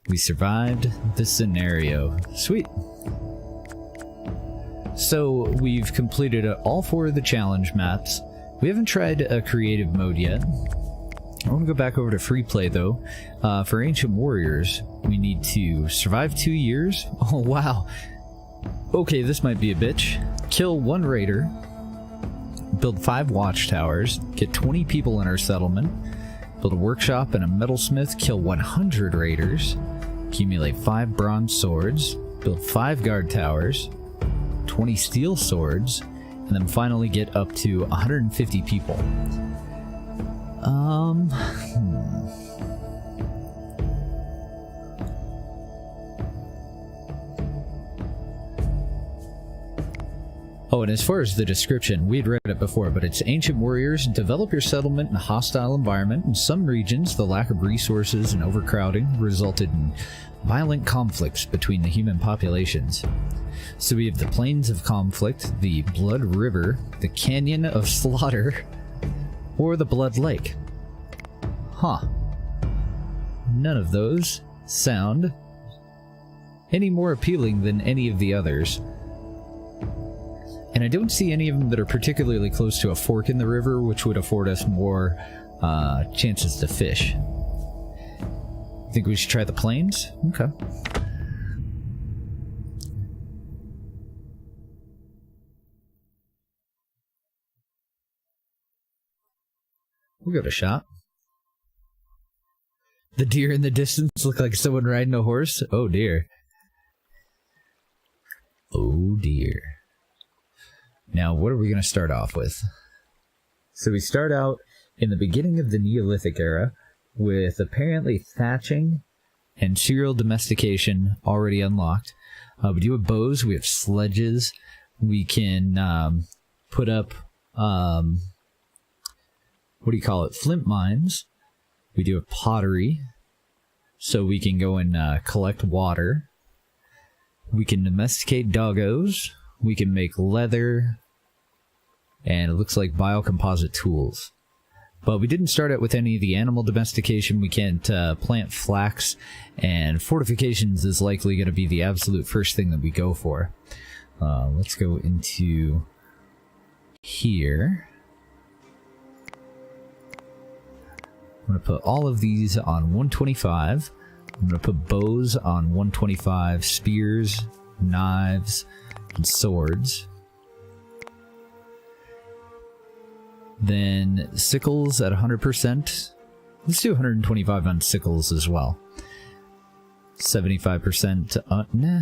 We survived the scenario. Sweet. So we've completed all 4 of the challenge maps. We haven't tried a creative mode yet. I want to go back over to free play though. For Ancient Warriors, we need to survive 2 years. Oh wow. Okay, this might be a bitch. Kill 1 raider. Build 5 watchtowers. Get 20 people in our settlement. Build a workshop and a metalsmith. Kill 100 raiders. Accumulate 5 bronze swords. Build 5 guard towers. 20 steel swords, and then finally get up to 150 people. Oh, and as far as the description, we'd read it before, but it's ancient warriors develop your settlement in a hostile environment. In some regions, the lack of resources and overcrowding resulted in violent conflicts between the human populations. So we have the Plains of Conflict, the Blood River, the Canyon of Slaughter, or the Blood Lake. Huh. None of those sound any more appealing than any of the others. And I don't see any of them that are particularly close to a fork in the river, which would afford us more chances to fish. Think we should try the plains? Okay. We'll give it a shot. The deer in the distance look like someone riding a horse. Oh dear. Oh dear. Now, what are we going to start off with? So we start out in the beginning of the Neolithic era with apparently thatching and serial domestication already unlocked. We do have bows, we have sledges, we can put up, what do you call it, flint mines. We do have pottery, so we can go and collect water. We can domesticate doggos. We can make leather, and it looks like biocomposite tools. But we didn't start out with any of the animal domestication. We can't plant flax, and fortifications is likely going to be the absolute first thing that we go for. Let's go into here. I'm going to put all of these on 125. I'm going to put bows on 125, spears, knives, and swords. Then sickles at 100%. Let's do 125 on sickles as well. 75%. Nah.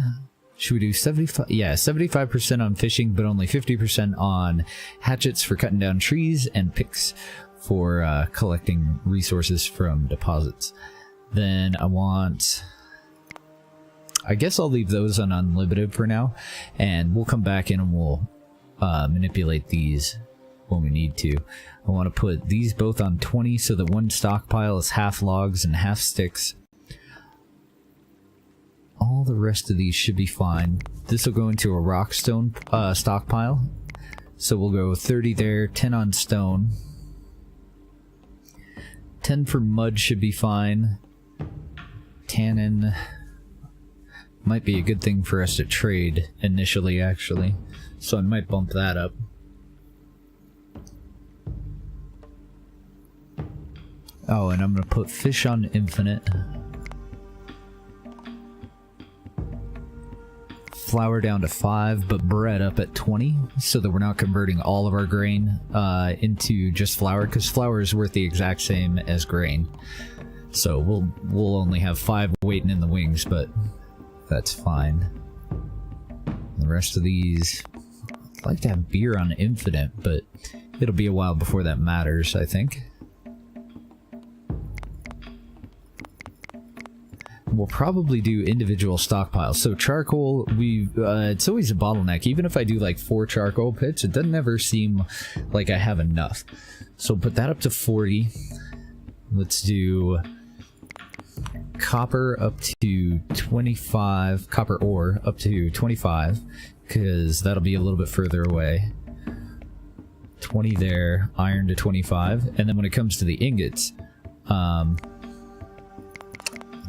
Should we do 75? Yeah, 75% on fishing, but only 50% on hatchets for cutting down trees and picks for collecting resources from deposits. Then I want... I guess I'll leave those on unlimited for now, and we'll come back in and we'll manipulate these when we need to. I want to put these both on 20 so that one stockpile is half logs and half sticks. All the rest of these should be fine. This will go into a rock stone stockpile. So we'll go 30 there, 10 on stone. 10 for mud should be fine. Tannin might be a good thing for us to trade initially, actually. So I might bump that up. Oh, and I'm going to put fish on infinite. Flour down to 5, but bread up at 20, so that we're not converting all of our grain into just flour, because flour is worth the exact same as grain. So we'll only have 5 waiting in the wings, but that's fine. The rest of these, I'd like to have beer on infinite, but it'll be a while before that matters, I think. We'll probably do individual stockpiles. So charcoal, it's always a bottleneck. Even if I do like 4 charcoal pits, it doesn't ever seem like I have enough. So put that up to 40. Let's do copper up to 25, copper ore up to 25, because that'll be a little bit further away. 20 there, iron to 25, and then when it comes to the ingots, I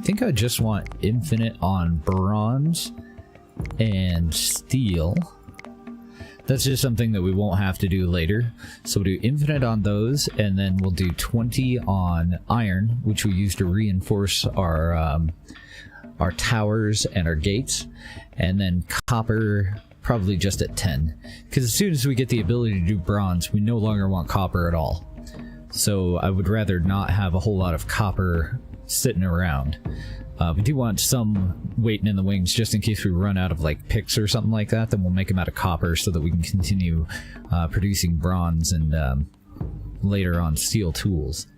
think I just want infinite on bronze and steel. That's just something that we won't have to do later. So we'll do infinite on those, and then we'll do 20 on iron, which we use to reinforce our towers and our gates. And then copper, probably just at 10. Because as soon as we get the ability to do bronze, we no longer want copper at all. So I would rather not have a whole lot of copper sitting around. We do want some waiting in the wings just in case we run out of like picks or something like that. Then we'll make them out of copper so that we can continue producing bronze and later on steel tools.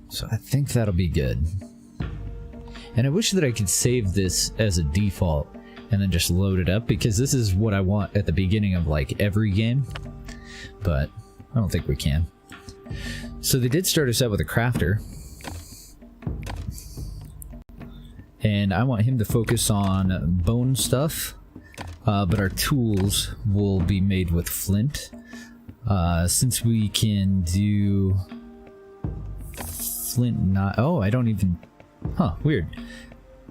So I think that'll be good. And I wish that I could save this as a default and then just load it up, because this is what I want at the beginning of like every game, but I don't think we can. So they did start us out with a crafter, and I want him to focus on bone stuff, but our tools will be made with flint. Since we can do flint, not, oh, I don't even, huh, weird.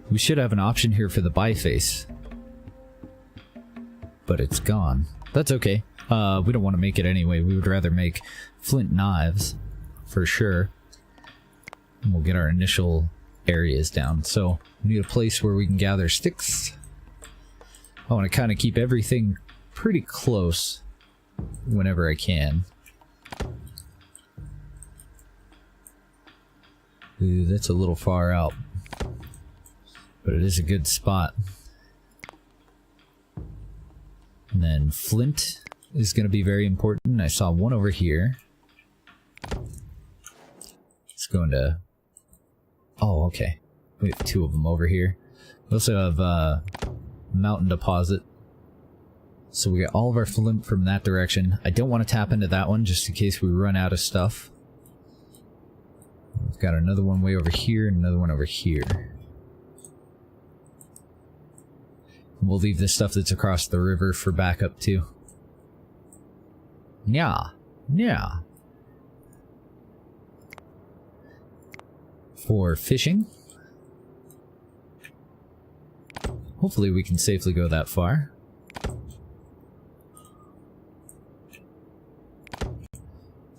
We should have an option here for the biface, but it's gone. That's okay. We don't want to make it anyway. We would rather make flint knives for sure. And we'll get our initial areas down. So we need a place where we can gather sticks. I want to kind of keep everything pretty close whenever I can. Ooh, that's a little far out, but it is a good spot. And then flint is going to be very important. I saw one over here. It's going to... oh, okay. We have two of them over here. We also have a mountain deposit. So we get all of our flint from that direction. I don't want to tap into that one just in case we run out of stuff. We've got another one way over here and another one over here. We'll leave this stuff that's across the river for backup too. Yeah, yeah. For fishing, hopefully we can safely go that far.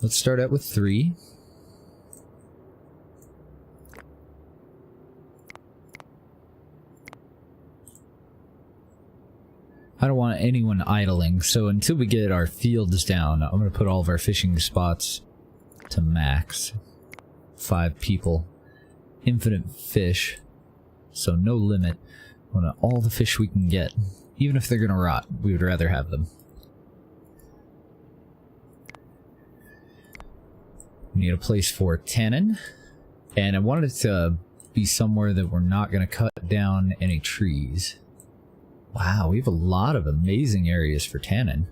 Let's start out with 3. I don't want anyone idling, so until we get our fields down, I'm going to put all of our fishing spots to max. 5 people. Infinite fish, so no limit. I want all the fish we can get. Even if they're going to rot, we would rather have them. We need a place for tannin, and I wanted it to be somewhere that we're not going to cut down any trees. Wow, we have a lot of amazing areas for tannin.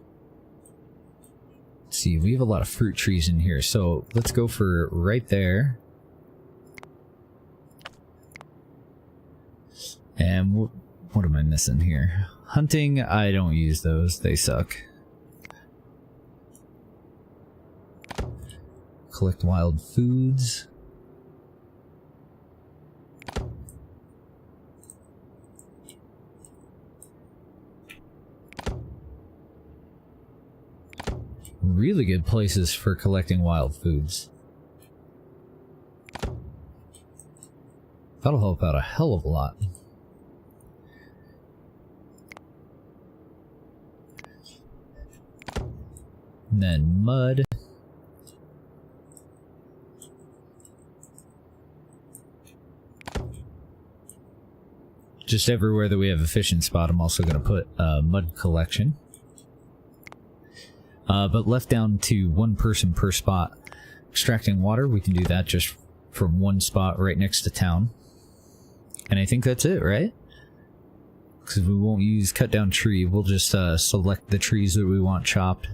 Let's see, we have a lot of fruit trees in here, so let's go for right there. And what am I missing here? Hunting, I don't use those, they suck. Collect wild foods. Really good places for collecting wild foods. That'll help out a hell of a lot. And then mud. Just everywhere that we have a fishing spot, I'm also going to put mud collection. But left down to 1 person per spot. Extracting water, we can do that just from 1 spot right next to town. And I think that's it, right? Because we won't use cut down tree, we'll just select the trees that we want chopped.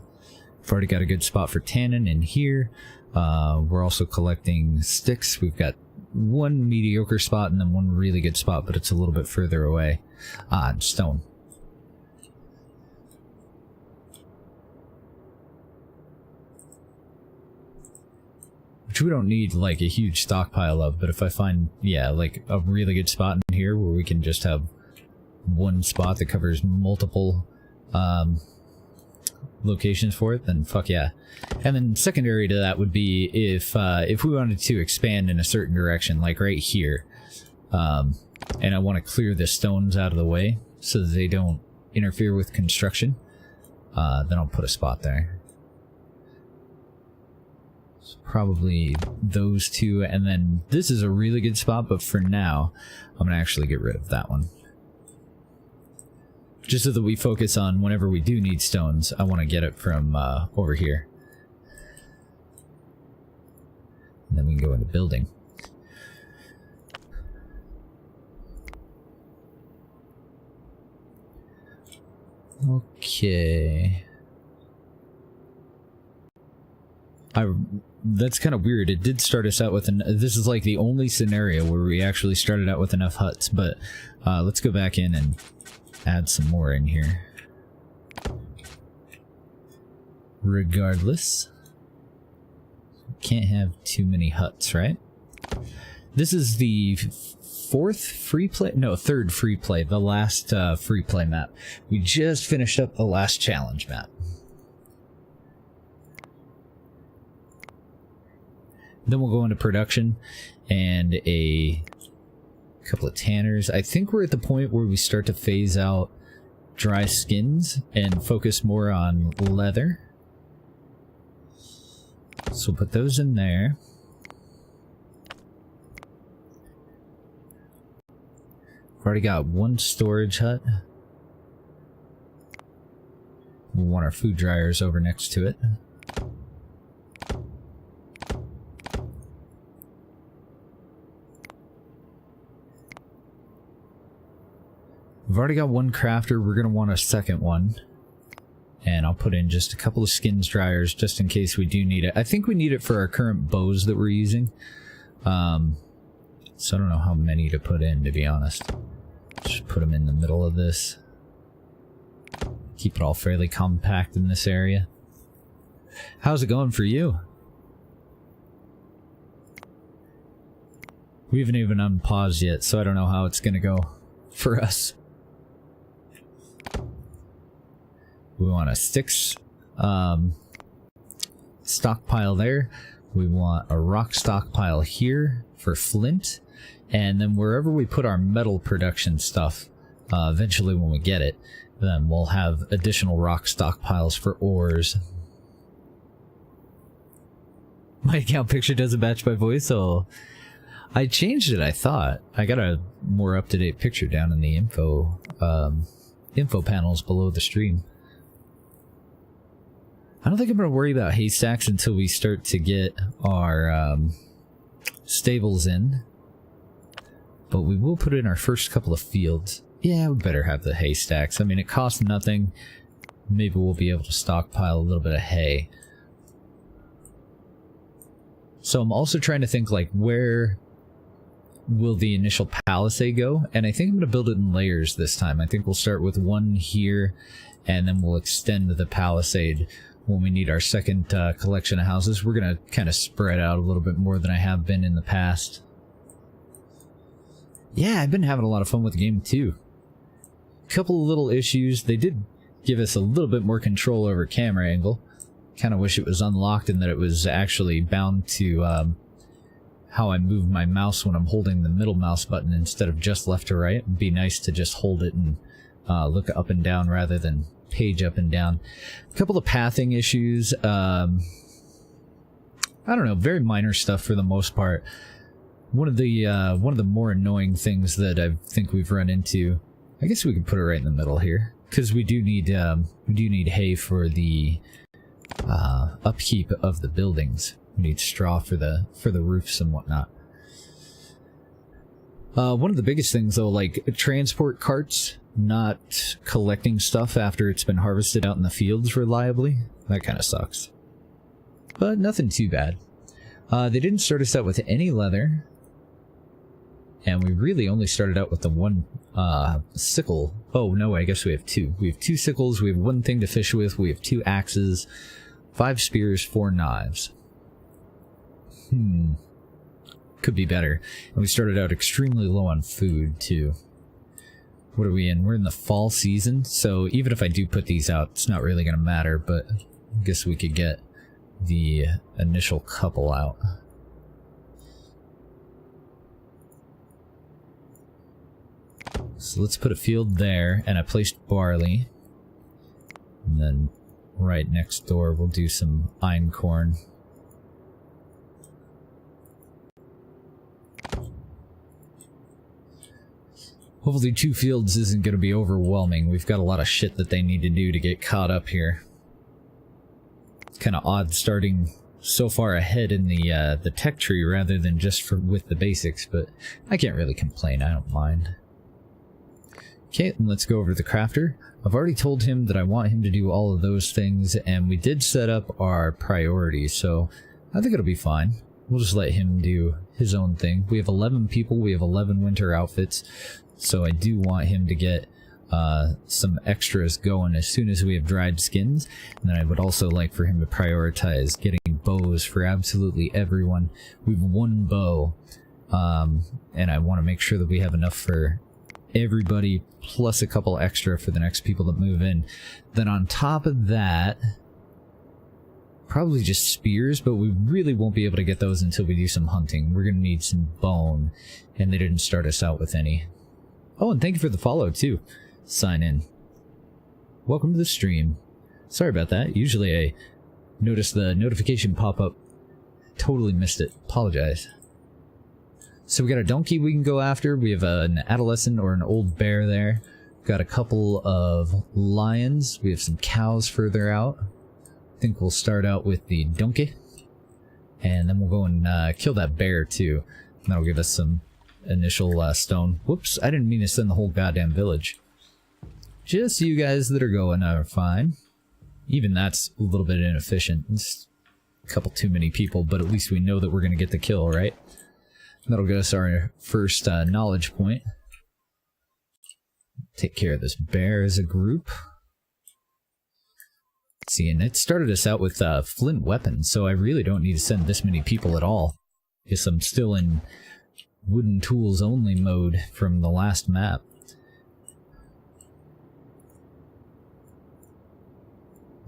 We've already got a good spot for tannin in here. We're also collecting sticks. We've got 1 mediocre spot and then 1 really good spot, but it's a little bit further away. Ah, stone. Which we don't need like a huge stockpile of, but if I find, yeah, like a really good spot in here where we can just have 1 spot that covers multiple locations for it, then fuck yeah. And then secondary to that would be if we wanted to expand in a certain direction, like right here, and I want to clear the stones out of the way so that they don't interfere with construction, then I'll put a spot there. So probably those 2, and then this is a really good spot, but for now, I'm gonna actually get rid of that one. Just so that we focus on whenever we do need stones, I want to get it from over here. And then we can go into building. Okay. That's kind of weird. It did start us out with this is like the only scenario where we actually started out with enough huts, but let's go back in and add some more in here. Regardless, can't have too many huts, right? This is the third free play, the last free play map. We just finished up the last challenge map. Then we'll go into production and a couple of tanners. I think we're at the point where we start to phase out dry skins and focus more on leather. So we'll put those in there. We've already got one storage hut. We'll want our food dryers over next to it. We've already got one crafter. We're going to want a second one. And I'll put in just a couple of skins dryers just in case we do need it. I think we need it for our current bows that we're using. So I don't know how many to put in, to be honest. Just put them in the middle of this. Keep it all fairly compact in this area. How's it going for you? We haven't even unpaused yet, so I don't know how it's going to go for us. We want a sticks stockpile there. We want a rock stockpile here for flint. And then wherever we put our metal production stuff, eventually when we get it, then we'll have additional rock stockpiles for ores. My account picture doesn't match my voice, so I changed it, I thought. I got a more up-to-date picture down in the info panels below the stream. I don't think I'm going to worry about haystacks until we start to get our stables in. But we will put in our first couple of fields. Yeah, we better have the haystacks. I mean, it costs nothing. Maybe we'll be able to stockpile a little bit of hay. So I'm also trying to think, like, where will the initial palisade go? And I think I'm going to build it in layers this time. I think we'll start with one here, and then we'll extend the palisade when we need our second collection of houses. We're going to kind of spread out a little bit more than I have been in the past. Yeah, I've been having a lot of fun with the game too. Couple of little issues. They did give us a little bit more control over camera angle. Kind of wish it was unlocked and that it was actually bound to how I move my mouse when I'm holding the middle mouse button instead of just left to right. It'd be nice to just hold it and look up and down rather than page up and down. A couple of pathing issues. I don't know, very minor stuff for the most part. One of the more annoying things that I think we've run into, I guess we could put it right in the middle here, because we do need hay for the upkeep of the buildings. We need straw for the roofs and whatnot. One of the biggest things though, like transport carts not collecting stuff after it's been harvested out in the fields reliably, that kind of sucks. But nothing too bad. They didn't start us out with any leather. And we really only started out with the one sickle. Oh, no, I guess we have two. We have two sickles, we have one thing to fish with, we have 2 axes, 5 spears, 4 knives. Could be better. And we started out extremely low on food, too. What are we in? We're in the fall season, so even if I do put these out, it's not really going to matter, but I guess we could get the initial couple out. So let's put a field there, and I placed barley. And then right next door we'll do some einkorn. Hopefully 2 fields isn't going to be overwhelming. We've got a lot of shit that they need to do to get caught up here. It's kind of odd starting so far ahead in the tech tree rather than just with the basics, but I can't really complain. I don't mind. Okay, let's go over to the crafter. I've already told him that I want him to do all of those things, and we did set up our priorities, so I think it'll be fine. We'll just let him do his own thing. We have 11 people, we have 11 winter outfits, so I do want him to get some extras going as soon as we have dried skins. And then I would also like for him to prioritize getting bows for absolutely everyone. We have 1 bow, and I want to make sure that we have enough for everybody, plus a couple extra for the next people that move in. Then on top of that, probably just spears, but we really won't be able to get those until we do some hunting. We're going to need some bone, and they didn't start us out with any. Oh, and thank you for the follow, too. Sign in. Welcome to the stream. Sorry about that. Usually I notice the notification pop up. Totally missed it. Apologize. So we got a donkey we can go after. We have an adolescent or an old bear there. Got a couple of lions. We have some cows further out. I think we'll start out with the donkey. And then we'll go and kill that bear too. And that'll give us some initial stone. Whoops, I didn't mean to send the whole goddamn village. Just you guys that are going are fine. Even that's a little bit inefficient. It's a couple too many people, but at least we know that we're going to get the kill, right? That'll give us our first knowledge point. Take care of this bear as a group. Let's see, and it started us out with flint weapons, so I really don't need to send this many people at all. Guess I'm still in wooden tools only mode from the last map.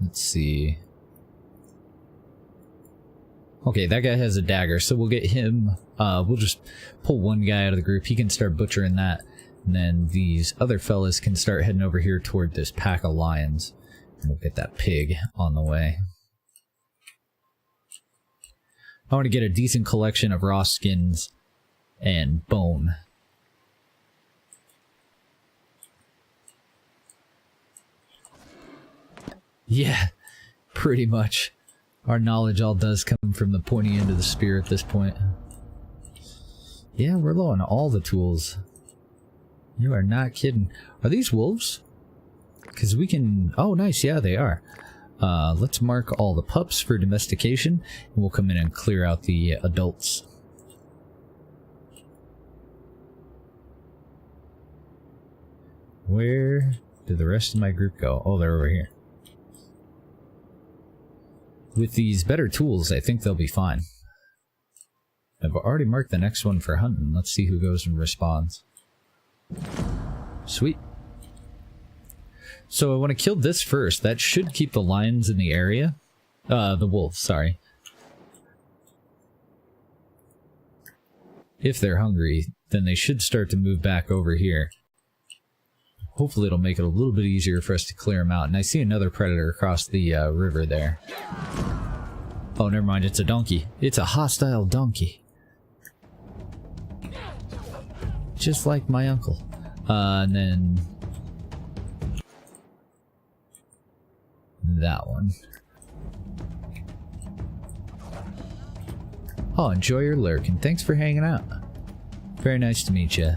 Let's see. Okay, that guy has a dagger, so we'll get him. We'll just pull one guy out of the group. He can start butchering that. And then these other fellas can start heading over here toward this pack of lions. And we'll get that pig on the way. I want to get a decent collection of raw skins and bone. Yeah, pretty much. Our knowledge all does come from the pointy end of the spear at this point. Yeah, we're low on all the tools. You are not kidding. Are these wolves? Because we can... Oh, nice. Yeah, they are. Let's mark all the pups for domestication, and we'll come in and clear out the adults. Where did the rest of my group go? Oh, they're over here. With these better tools, I think they'll be fine. I've already marked the next one for hunting. Let's see who goes and responds. Sweet. So I want to kill this first. That should keep the lions in the area. The wolves, sorry. If they're hungry, then they should start to move back over here. Hopefully it'll make it a little bit easier for us to clear them out. And I see another predator across the river there. Oh, never mind. It's a donkey. It's a hostile donkey. Just like my uncle. And then... that one. Oh, enjoy your lurk, and thanks for hanging out. Very nice to meet you.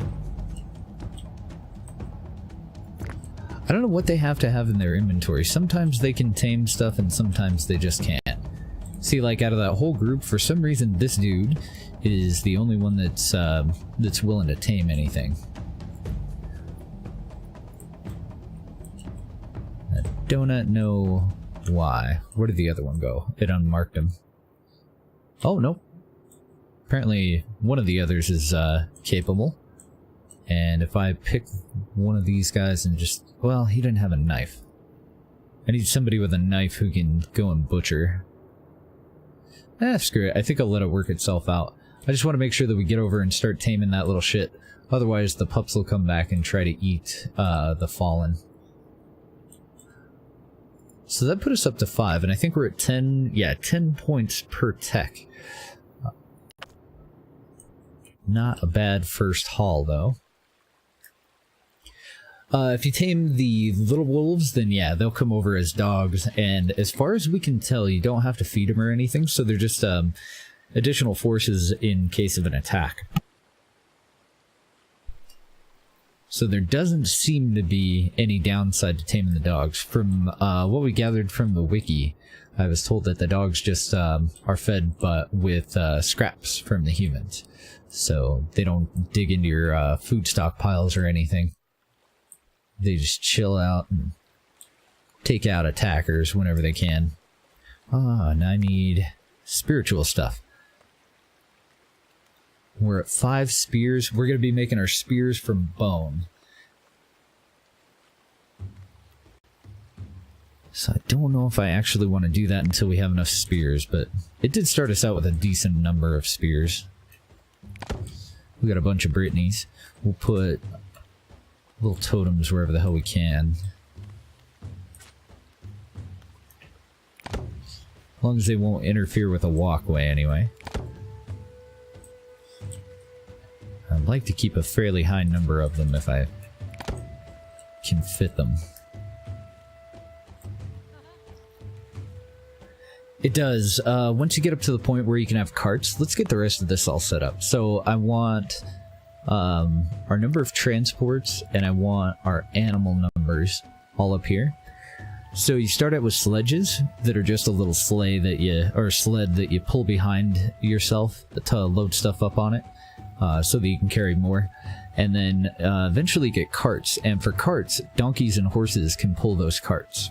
I don't know what they have to have in their inventory. Sometimes they can tame stuff, and sometimes they just can't. See, like, out of that whole group, for some reason, this dude is the only one that's willing to tame anything. I do not know why. Where did the other one go? It unmarked him. Oh, nope. Apparently, one of the others is capable. And if I pick one of these guys and just... well, he didn't have a knife. I need somebody with a knife who can go and butcher. Screw it. I think I'll let it work itself out. I just want to make sure that we get over and start taming that little shit. Otherwise, the pups will come back and try to eat the fallen. So that put us up to 5, and I think we're at 10... yeah, 10 points per tech. Not a bad first haul, though. If you tame the little wolves, then yeah, they'll come over as dogs, and as far as we can tell, you don't have to feed them or anything, so they're just additional forces in case of an attack. So there doesn't seem to be any downside to taming the dogs. From what we gathered from the wiki, I was told that the dogs just are fed but with scraps from the humans. So they don't dig into your food stockpiles or anything. They just chill out and take out attackers whenever they can. Ah, and I need spiritual stuff. We're at 5 spears. We're going to be making our spears from bone. So I don't know if I actually want to do that until we have enough spears, but it did start us out with a decent number of spears. We got a bunch of Brittany's. We'll put little totems wherever the hell we can. As long as they won't interfere with a walkway anyway. I'd like to keep a fairly high number of them if I can fit them. It does. Once you get up to the point where you can have carts, let's get the rest of this all set up. So I want our number of transports and I want our animal numbers all up here. So you start out with sledges that are just a little sleigh that you, or sled that you pull behind yourself to load stuff up on it, so that you can carry more. And then eventually get carts, and for carts, donkeys and horses can pull those carts.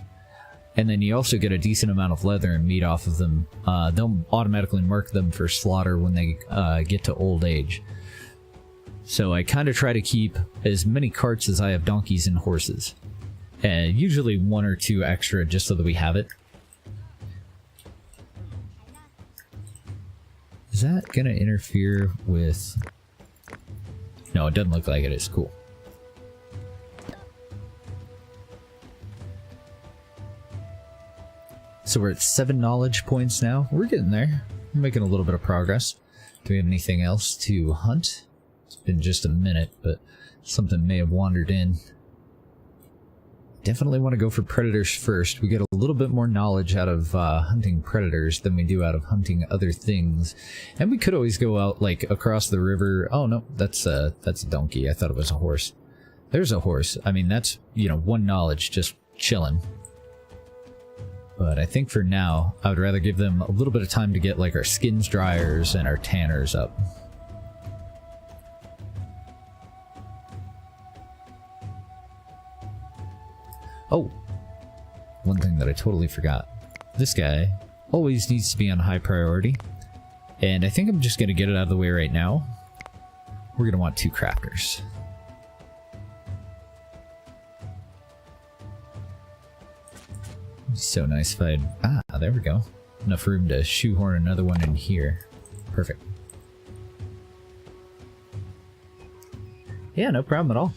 And then you also get a decent amount of leather and meat off of them. They'll automatically mark them for slaughter when they get to old age. So I kind of try to keep as many carts as I have donkeys and horses. And usually 1 or 2 extra just so that we have it. Is that going to interfere with... No, it doesn't look like it. It's cool. So we're at 7 knowledge points now. We're getting there. We're making a little bit of progress. Do we have anything else to hunt? It's been just a minute, but something may have wandered in. Definitely want to go for predators first. We get a little bit more knowledge out of hunting predators than we do out of hunting other things. And we could always go out, like, across the river. Oh, no, that's a donkey. I thought it was a horse. There's a horse. I mean, that's, you know, 1 knowledge just chilling. But I think for now, I would rather give them a little bit of time to get, like, our skins dryers and our tanners up. Oh, one thing that I totally forgot. This guy always needs to be on high priority. And I think I'm just going to get it out of the way right now. We're going to want 2 crafters. So nice if I'd... Ah, there we go. Enough room to shoehorn another one in here. Perfect. Yeah, no problem at all.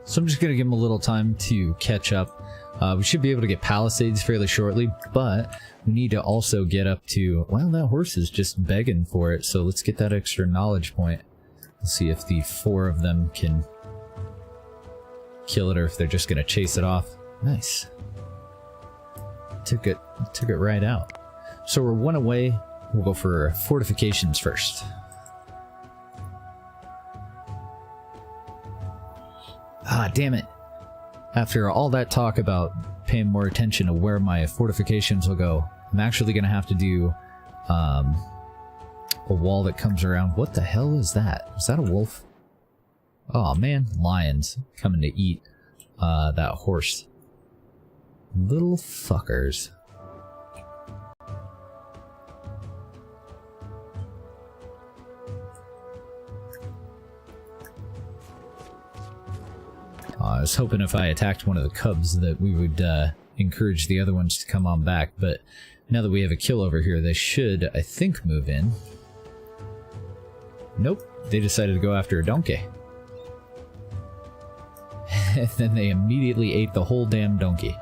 So I'm just going to give him a little time to catch up. We should be able to get Palisades fairly shortly, but we need to also get up to... Well, that horse is just begging for it, so let's get that extra knowledge point. Let's see if the 4 of them can kill it or if they're just going to chase it off. Nice. Took it right out. So we're 1 away. We'll go for fortifications first. Ah, damn it. After all that talk about paying more attention to where my fortifications will go, I'm actually going to have to do a wall that comes around. What the hell is that? Is that a wolf? Oh man, lions coming to eat that horse. Little fuckers. I was hoping if I attacked one of the cubs that we would encourage the other ones to come on back, but now that we have a kill over here, they should, I think, move in. Nope, they decided to go after a donkey. And then they immediately ate the whole damn donkey.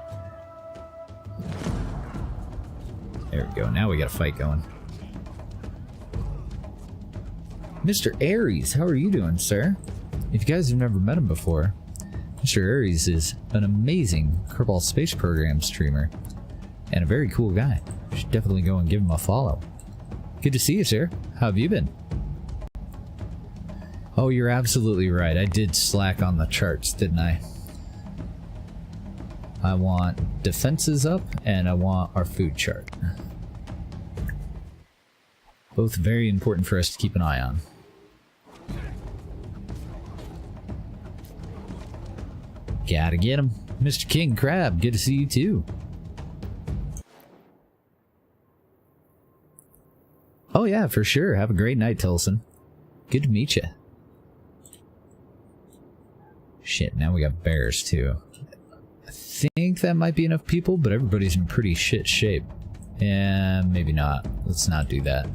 There we go, now we got a fight going. Mr. Aries, how are you doing, sir? If you guys have never met him before, Mr. Aries is an amazing Kerbal Space Program streamer and a very cool guy. You should definitely go and give him a follow. Good to see you, sir. How have you been? Oh, you're absolutely right. I did slack on the charts, didn't I? I want defenses up, and I want our food chart. Both very important for us to keep an eye on. Gotta get him. Mr. King Crab, good to see you too. Oh yeah, for sure. Have a great night, Tilson. Good to meet you. Shit, now we got bears too. I think that might be enough people, but everybody's in pretty shit shape. Yeah, maybe not. Let's not do that.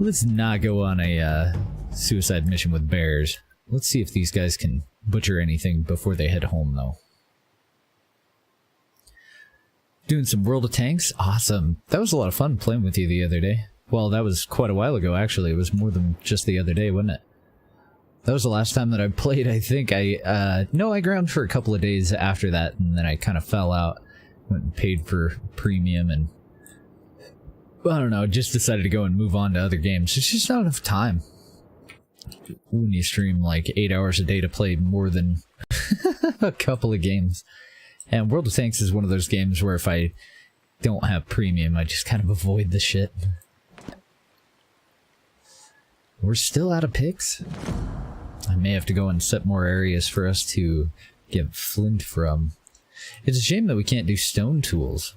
Let's not go on a suicide mission with bears. Let's see if these guys can butcher anything before they head home, though. Doing some World of Tanks? Awesome. That was a lot of fun playing with you the other day. Well, that was quite a while ago, actually. It was more than just the other day, wasn't it? That was the last time that I played, I think. No, I ground for a couple of days after that, and then I kind of fell out. Went and paid for premium, and I don't know, just decided to go and move on to other games. It's just not enough time when you stream like 8 hours a day to play more than a couple of games. And World of Tanks is one of those games where if I don't have premium, I just kind of avoid the shit. We're still out of picks. I may have to go and set more areas for us to get flint from. It's a shame that we can't do stone tools.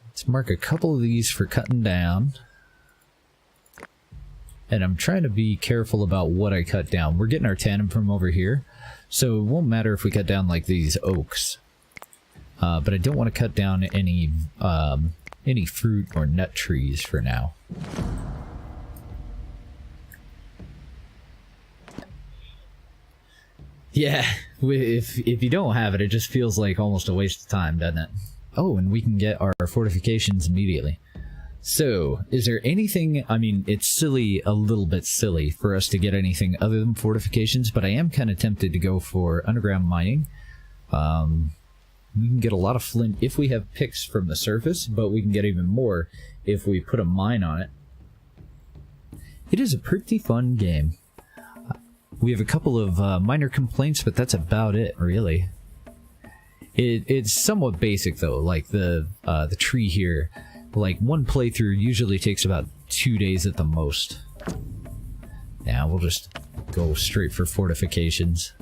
Let's mark a couple of these for cutting down. And I'm trying to be careful about what I cut down. We're getting our tandem from over here, so it won't matter if we cut down like these oaks. But I don't want to cut down any fruit or nut trees for now. Yeah, if you don't have it, it just feels like almost a waste of time, doesn't it? Oh, and we can get our fortifications immediately. So, is there anything, I mean, it's silly, a little bit silly for us to get anything other than fortifications, but I am kind of tempted to go for underground mining. We can get a lot of flint if we have picks from the surface, but we can get even more if we put a mine on it. It is a pretty fun game. We have a couple of minor complaints, but that's about it, really. It's somewhat basic, though, like the tree here. Like, one playthrough usually takes about 2 days at the most. Now, we'll just go straight for fortifications.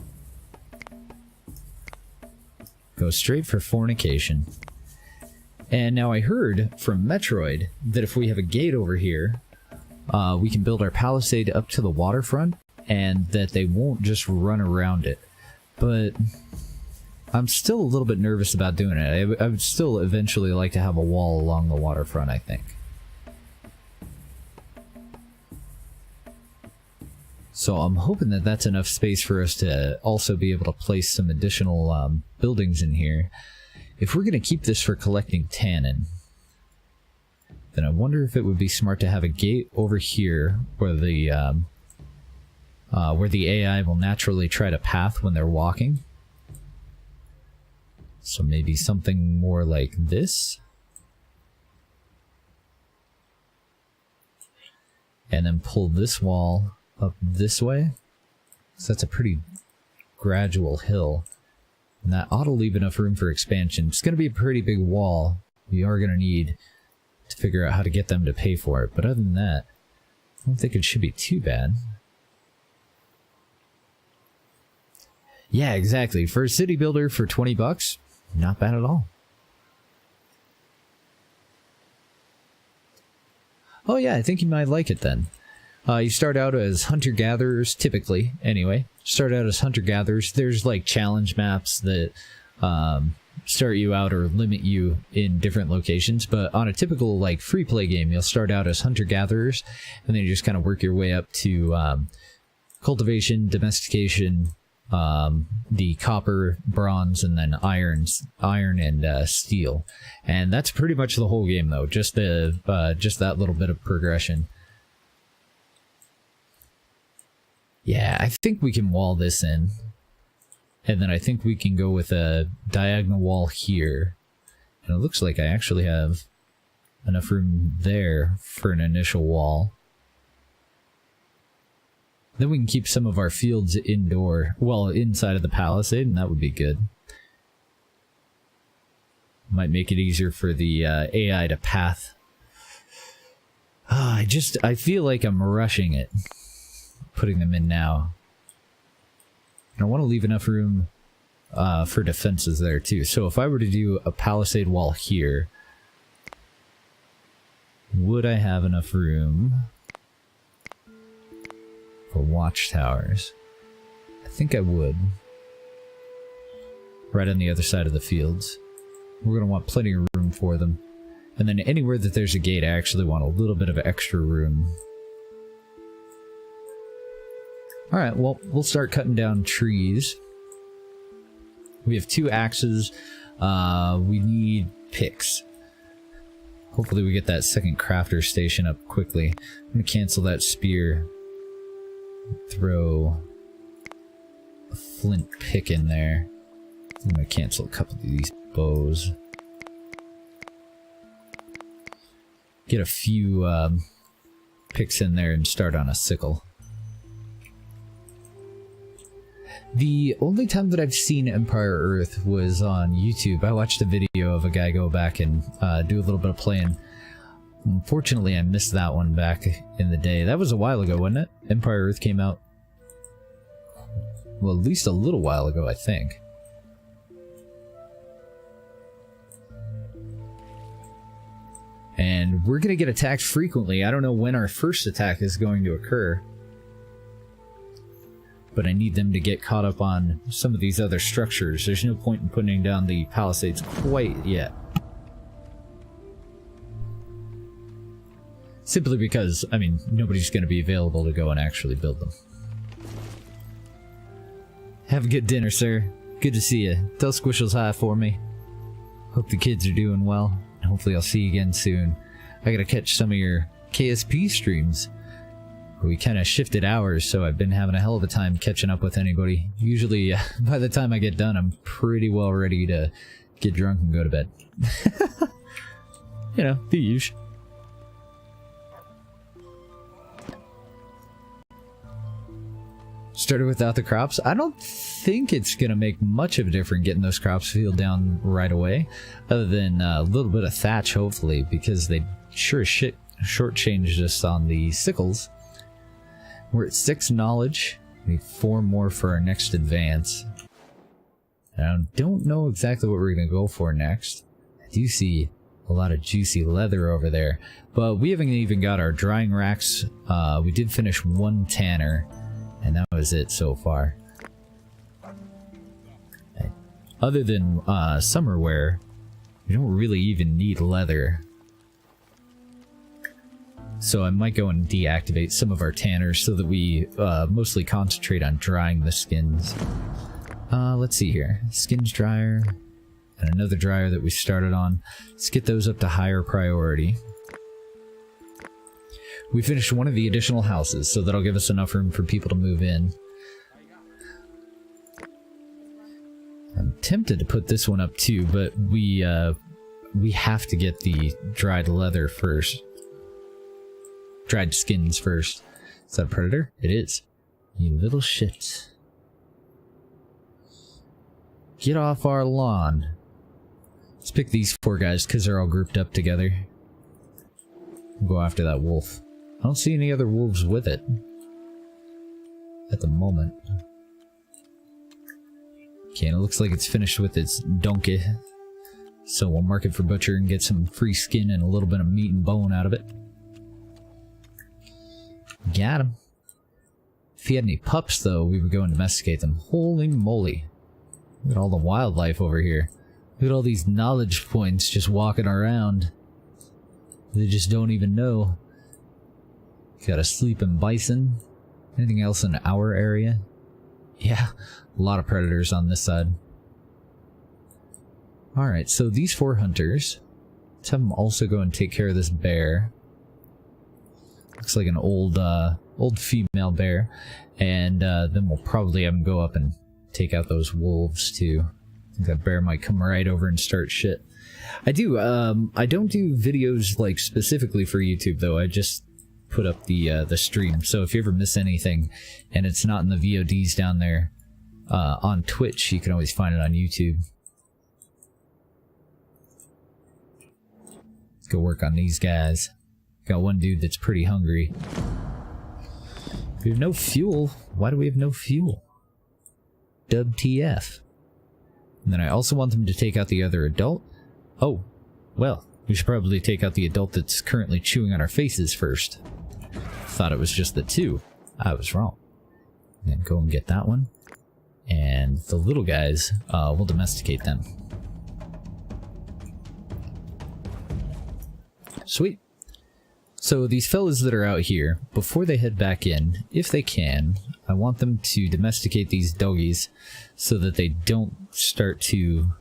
Go straight for fornication. And now I heard from Metroid that if we have a gate over here, we can build our palisade up to the waterfront, and that they won't just run around it. But I'm still a little bit nervous about doing it. I would still eventually like to have a wall along the waterfront, I think. So I'm hoping that that's enough space for us to also be able to place some additional buildings in here. If we're going to keep this for collecting tannin, then I wonder if it would be smart to have a gate over here where the AI will naturally try to path when they're walking. So maybe something more like this. And then pull this wall up this way. So that's a pretty gradual hill. And that ought to leave enough room for expansion. It's going to be a pretty big wall. We are going to need to figure out how to get them to pay for it. But other than that, I don't think it should be too bad. Yeah, exactly. For a city builder for 20 bucks, not bad at all. Oh yeah, I think you might like it then. You start out as hunter-gatherers, typically, anyway. Start out as hunter-gatherers. There's like challenge maps that start you out or limit you in different locations, but on a typical like free-play game, you'll start out as hunter-gatherers, and then you just kind of work your way up to cultivation, domestication, the copper, bronze, and then iron and steel. And that's pretty much the whole game, though. Just that little bit of progression. Yeah, I think we can wall this in. And then I think we can go with a diagonal wall here. And it looks like I actually have enough room there for an initial wall. Then we can keep some of our fields indoor, well, inside of the palisade, and that would be good. Might make it easier for the AI to path. I feel like I'm rushing it, putting them in now. And I want to leave enough room for defenses there too. So if I were to do a palisade wall here, would I have enough room for watchtowers? I think I would. Right on the other side of the fields. We're going to want plenty of room for them. And then anywhere that there's a gate, I actually want a little bit of extra room. Alright, well, we'll start cutting down trees. We have 2 axes. We need picks. Hopefully we get that second crafter station up quickly. I'm going to cancel that spear. Throw a flint pick in there. I'm going to cancel a couple of these bows. Get a few picks in there and start on a sickle. The only time that I've seen Empire Earth was on YouTube. I watched a video of a guy go back and do a little bit of playing. Unfortunately, I missed that one back in the day. That was a while ago, wasn't it? Empire Earth came out, well, at least a little while ago, I think. And we're going to get attacked frequently. I don't know when our first attack is going to occur. But I need them to get caught up on some of these other structures. There's no point in putting down the palisades quite yet. Simply because, I mean, nobody's going to be available to go and actually build them. Have a good dinner, sir. Good to see you. Tell Squishles hi for me. Hope the kids are doing well. Hopefully I'll see you again soon. I gotta catch some of your KSP streams. We kind of shifted hours, so I've been having a hell of a time catching up with anybody. Usually, by the time I get done, I'm pretty well ready to get drunk and go to bed. You know, the usual. Started without the crops. I don't think it's going to make much of a difference getting those crops field down right away, other than a little bit of thatch, hopefully, because they sure as shit shortchanged us on the sickles. We're at 6 knowledge. We need 4 more for our next advance. I don't know exactly what we're going to go for next. I do see a lot of juicy leather over there, but we haven't even got our drying racks. We did finish 1 tanner, and that was it so far. Other than summer wear, we don't really even need leather. So I might go and deactivate some of our tanners so that we mostly concentrate on drying the skins. Let's see here. Skins dryer, and another dryer that we started on. Let's get those up to higher priority. We finished one of the additional houses, so that'll give us enough room for people to move in. I'm tempted to put this one up too, but we have to get the dried leather first. Dried skins first. Is that a predator? It is. You little shit. Get off our lawn. Let's pick these 4 guys because they're all grouped up together. We'll go after that wolf. I don't see any other wolves with it at the moment. Okay, and it looks like it's finished with its donkey. So we'll mark it for butcher and get some free skin and a little bit of meat and bone out of it. Got him. If he had any pups, though, we would go and domesticate them. Holy moly. Look at all the wildlife over here. Look at all these knowledge points just walking around. They just don't even know. Got a sleeping bison. Anything else in our area? Yeah, a lot of predators on this side. Alright, so these 4 hunters. Let's have them also go and take care of this bear. Looks like an old female bear. And then we'll probably have them go up and take out those wolves too. I think that bear might come right over and start shit. I don't do videos like specifically for YouTube though. I just put up the stream. So if you ever miss anything and it's not in the VODs down there on Twitch, you can always find it on YouTube. Let's go work on these guys. Got one dude that's pretty hungry. We have no fuel. Why do we have no fuel? WTF. And then I also want them to take out the other adult. Oh, well, we should probably take out the adult that's currently chewing on our faces first. Thought it was just the two. I was wrong. And then go and get that one. And the little guys, we'll domesticate them. Sweet. So these fellas that are out here, before they head back in, if they can, I want them to domesticate these doggies so that they don't start to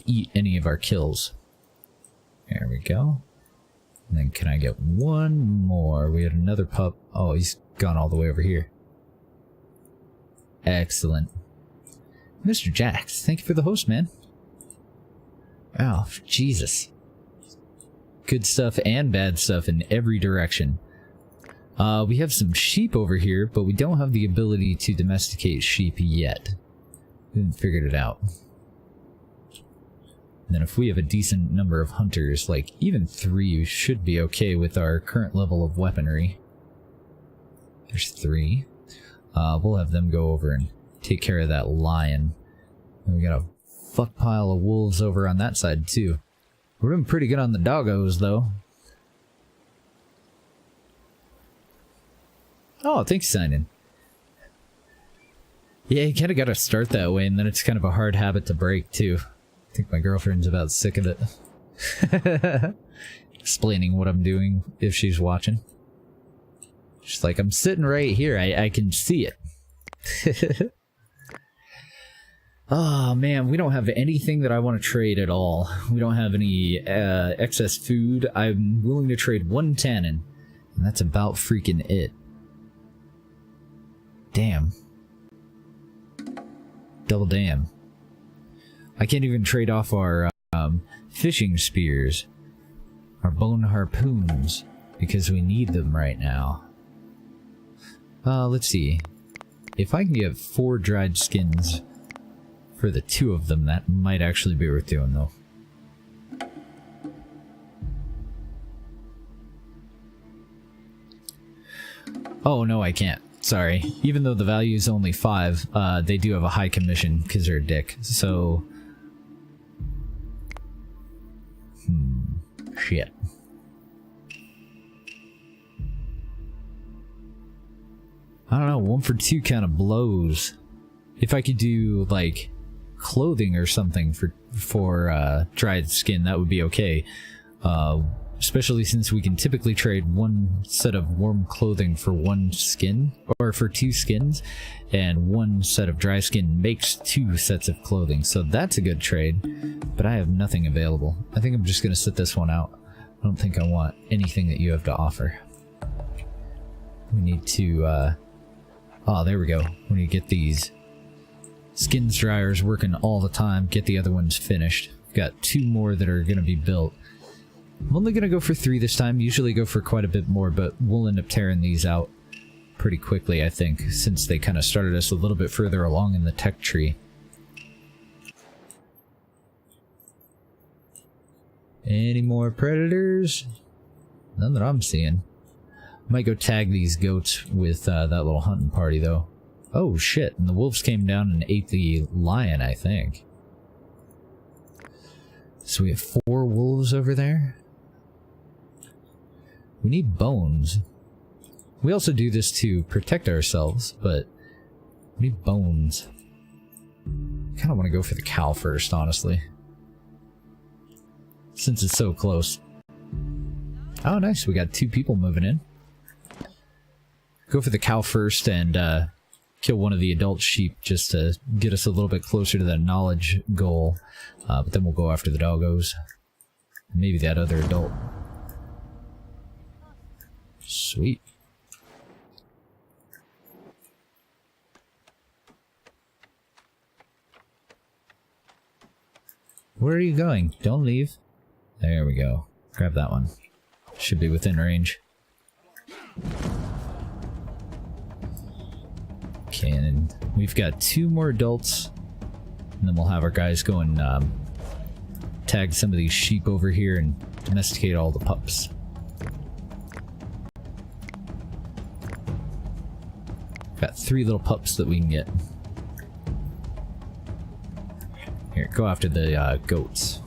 eat any of our kills. There we go. And then can I get one more? We had another pup. Oh, he's gone all the way over here. Excellent. Mr. Jax, thank you for the host, man. Oh, Jesus. Good stuff and bad stuff in every direction. We have some sheep over here, but we don't have the ability to domesticate sheep yet. We haven't figured it out. And then if we have a decent number of hunters, like even 3 should be okay with our current level of weaponry. There's 3. We'll have them go over and take care of that lion. And we got a fuck pile of wolves over on that side too. We're doing pretty good on the doggos, though. Oh, thanks, Simon. Yeah, you kind of got to start that way, and then it's kind of a hard habit to break, too. I think my girlfriend's about sick of it. Explaining what I'm doing if she's watching. She's like, I'm sitting right here. I can see it. Oh man, we don't have anything that I want to trade at all. We don't have any excess food. I'm willing to trade 1 tannin, and that's about freaking it. Damn. Double damn. I can't even trade off our fishing spears, our bone harpoons, because we need them right now. Let's see. If I can get 4 dried skins for the 2 of them, that might actually be worth doing, though. Oh, no, I can't. Sorry. Even though the value is only 5, they do have a high commission because they're a dick. So... shit. I don't know, 1 for 2 kind of blows. If I could do, like, clothing or something for dried skin, that would be okay. Especially since we can typically trade 1 set of warm clothing for 1 skin, or for 2 skins, and 1 set of dry skin makes 2 sets of clothing, so that's a good trade, but I have nothing available. I think I'm just going to sit this one out. I don't think I want anything that you have to offer. We need to, oh, there we go. We need to get these skins dryers working all the time, get the other ones finished. We've got 2 more that are going to be built. I'm only going to go for 3 this time, usually go for quite a bit more, but we'll end up tearing these out pretty quickly, I think, since they kind of started us a little bit further along in the tech tree. Any more predators? None that I'm seeing. Might go tag these goats with that little hunting party, though. Oh, shit, and the wolves came down and ate the lion, I think. So we have 4 wolves over there. We need bones. We also do this to protect ourselves, but we need bones. I kind of want to go for the cow first, honestly. Since it's so close. Oh, nice. We got 2 people moving in. Go for the cow first and kill one of the adult sheep just to get us a little bit closer to that knowledge goal. But then we'll go after the doggos. Maybe that other adult. Sweet. Where are you going? Don't leave. There we go. Grab that one. Should be within range. Okay, and we've got 2 more adults, and then we'll have our guys go and tag some of these sheep over here and domesticate all the pups. Got 3 little pups that we can get. Here, go after the goats.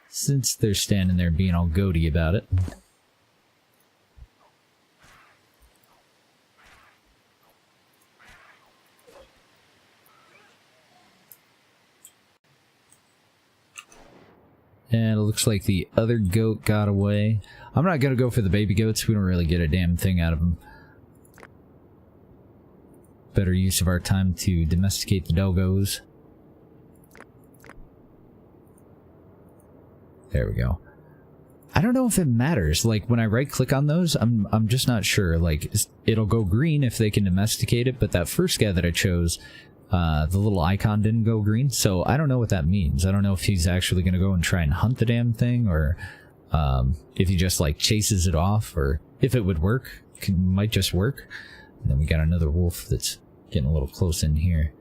Since they're standing there being all goaty about it. And it looks like the other goat got away. I'm not gonna go for the baby goats. We don't really get a damn thing out of them. Better use of our time to domesticate the doggos. There we go. I don't know if it matters. Like, when I right-click on those, I'm just not sure. Like, it'll go green if they can domesticate it, but that first guy that I chose, the little icon didn't go green, so I don't know what that means. I don't know if he's actually going to go and try and hunt the damn thing, or if he just, like, chases it off, or if it would work. Might just work. And then we got another wolf that's getting a little close in here.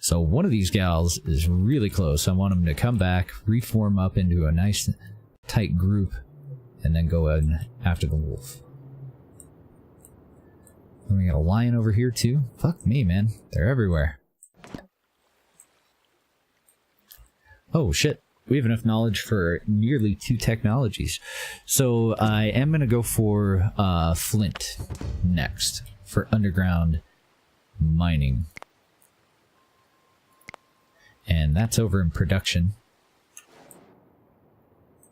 So one of these gals is really close. I want them to come back, reform up into a nice tight group, and then go in after the wolf. And we got a lion over here too. Fuck me, man. They're everywhere. Oh shit. We have enough knowledge for nearly 2 technologies. So I am going to go for flint next for underground mining. And that's over in production.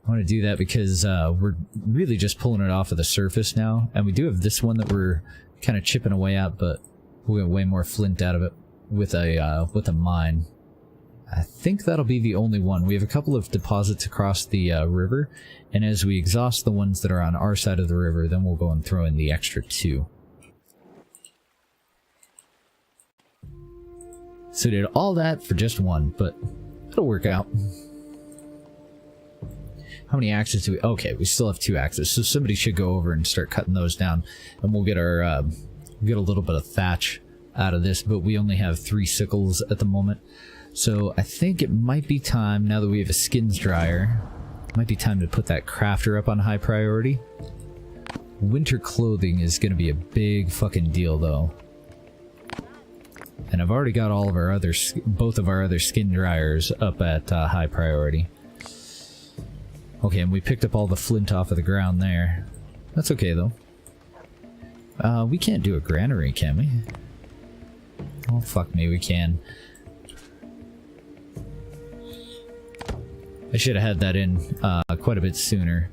I want to do that because we're really just pulling it off of the surface now. And we do have this one that we're kind of chipping away at, but we'll get way more flint out of it with a mine. I think that'll be the only one. We have a couple of deposits across the river, and as we exhaust the ones that are on our side of the river, then we'll go and throw in the extra 2. So we did all that for just 1, but it'll work out. How many axes do we... Okay, we still have 2 axes, so somebody should go over and start cutting those down, and we'll get our get a little bit of thatch out of this, but we only have 3 sickles at the moment. So I think it might be time, now that we have a skins dryer, it might be time to put that crafter up on high priority. Winter clothing is going to be a big fucking deal, though. And I've already got all of our other, both of our other skin dryers up at high priority. Okay, and we picked up all the flint off of the ground there. That's okay, though. We can't do a granary, can we? Oh, fuck me, we can. I should have had that in quite a bit sooner.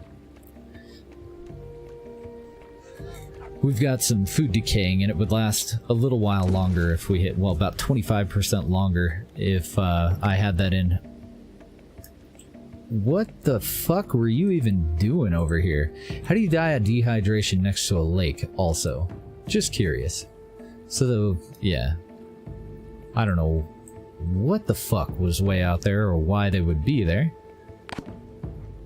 We've got some food decaying, and it would last a little while longer if we hit, well, about 25% longer if I had that in. What the fuck were you even doing over here? How do you die of dehydration next to a lake, also? Just curious. So, yeah. I don't know what the fuck was way out there or why they would be there.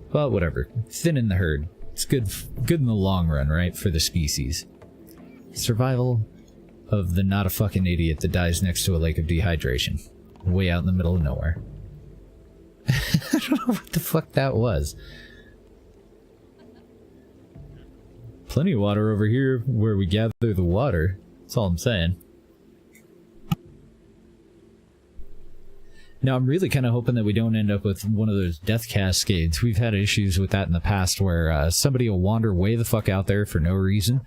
But whatever. Thinning the herd. It's good in the long run, right? For the species. Survival of the not a fucking idiot that dies next to a lake of dehydration. Way out in the middle of nowhere. I don't know what the fuck that was. Plenty of water over here where we gather the water. That's all I'm saying. Now, I'm really kind of hoping that we don't end up with one of those death cascades. We've had issues with that in the past where somebody will wander way the fuck out there for no reason.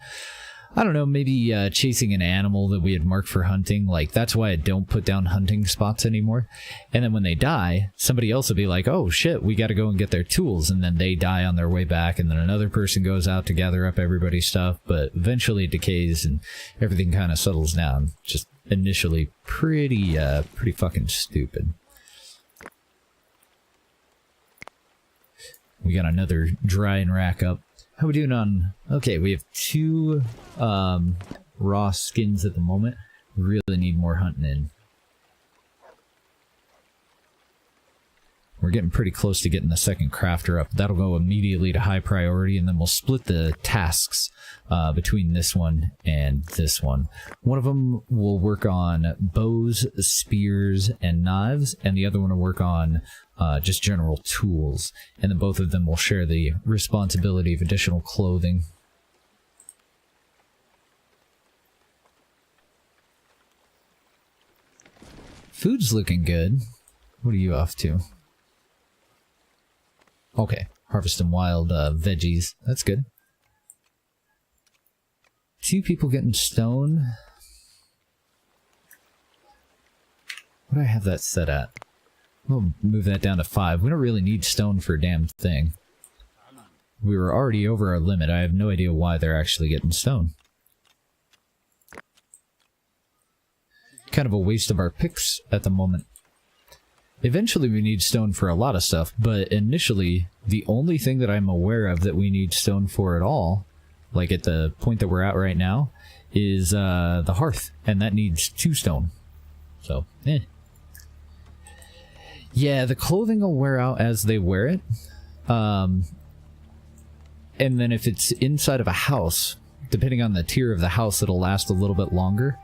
I don't know, maybe chasing an animal that we had marked for hunting. Like, that's why I don't put down hunting spots anymore. And then when they die, somebody else will be like, oh shit, we gotta go and get their tools. And then they die on their way back, and then another person goes out to gather up everybody's stuff. But eventually it decays and everything kind of settles down. Just initially pretty fucking stupid. We got another drying rack up. How we doing on... Okay, we have 2 raw skins at the moment. Really need more hunting in. We're getting pretty close to getting the second crafter up. That'll go immediately to high priority, and then we'll split the tasks between this one and this one. One of them will work on bows, spears, and knives, and the other one will work on just general tools. And then both of them will share the responsibility of additional clothing. Food's looking good. What are you off to? Okay, harvesting wild veggies. That's good. 2 people getting stone. What do I have that set at? We'll move that down to 5. We don't really need stone for a damn thing. We were already over our limit. I have no idea why they're actually getting stone. Kind of a waste of our picks at the moment. Eventually we need stone for a lot of stuff, but initially, the only thing that I'm aware of that we need stone for at all, like at the point that we're at right now, is the hearth, and that needs 2 stone. So, eh. Yeah, the clothing will wear out as they wear it. And then if it's inside of a house, depending on the tier of the house, it'll last a little bit longer.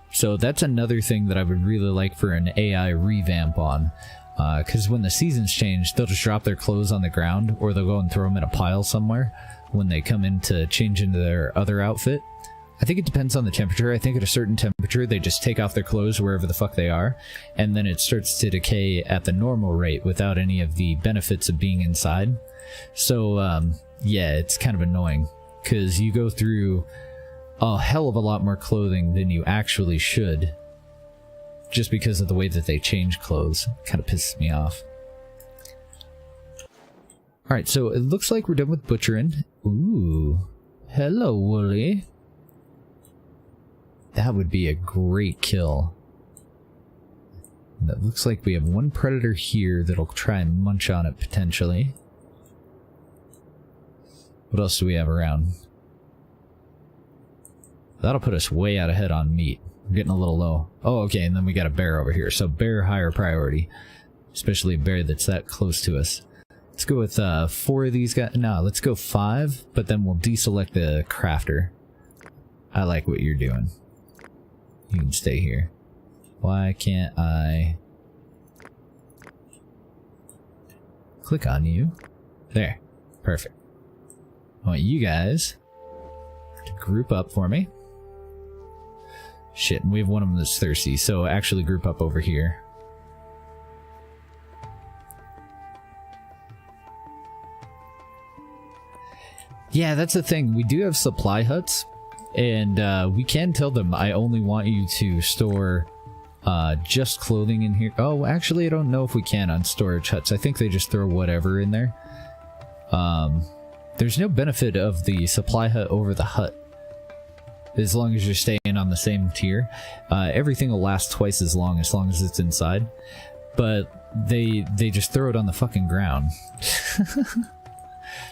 So that's another thing that I would really like for an AI revamp on. Because when the seasons change, they'll just drop their clothes on the ground, or they'll go and throw them in a pile somewhere when they come in to change into their other outfit. I think it depends on the temperature. I think at a certain temperature, they just take off their clothes wherever the fuck they are, and then it starts to decay at the normal rate without any of the benefits of being inside. So, yeah, it's kind of annoying, because you go through a hell of a lot more clothing than you actually should, just because of the way that they change clothes. Kind of pisses me off. Alright, so it looks like we're done with butchering. Ooh. Hello, Wooly. That would be a great kill. That looks like we have one predator here that'll try and munch on it, potentially. What else do we have around? That'll put us way out ahead on meat. We're getting a little low. Oh, okay, and then we got a bear over here. So bear higher priority. Especially a bear that's that close to us. Let's go with 4 of these guys. No, let's go 5, but then we'll deselect the crafter. I like what you're doing. You can stay here. Why can't I click on you? There. Perfect. I want you guys to group up for me. Shit, and we have one of them that's thirsty, so actually group up over here. Yeah, that's the thing. We do have supply huts, and we can tell them, I only want you to store just clothing in here. Oh, actually, I don't know if we can on storage huts. I think they just throw whatever in there. There's no benefit of the supply hut over the hut, as long as you're staying on the same tier. Everything will last twice as long as it's inside. But they just throw it on the fucking ground.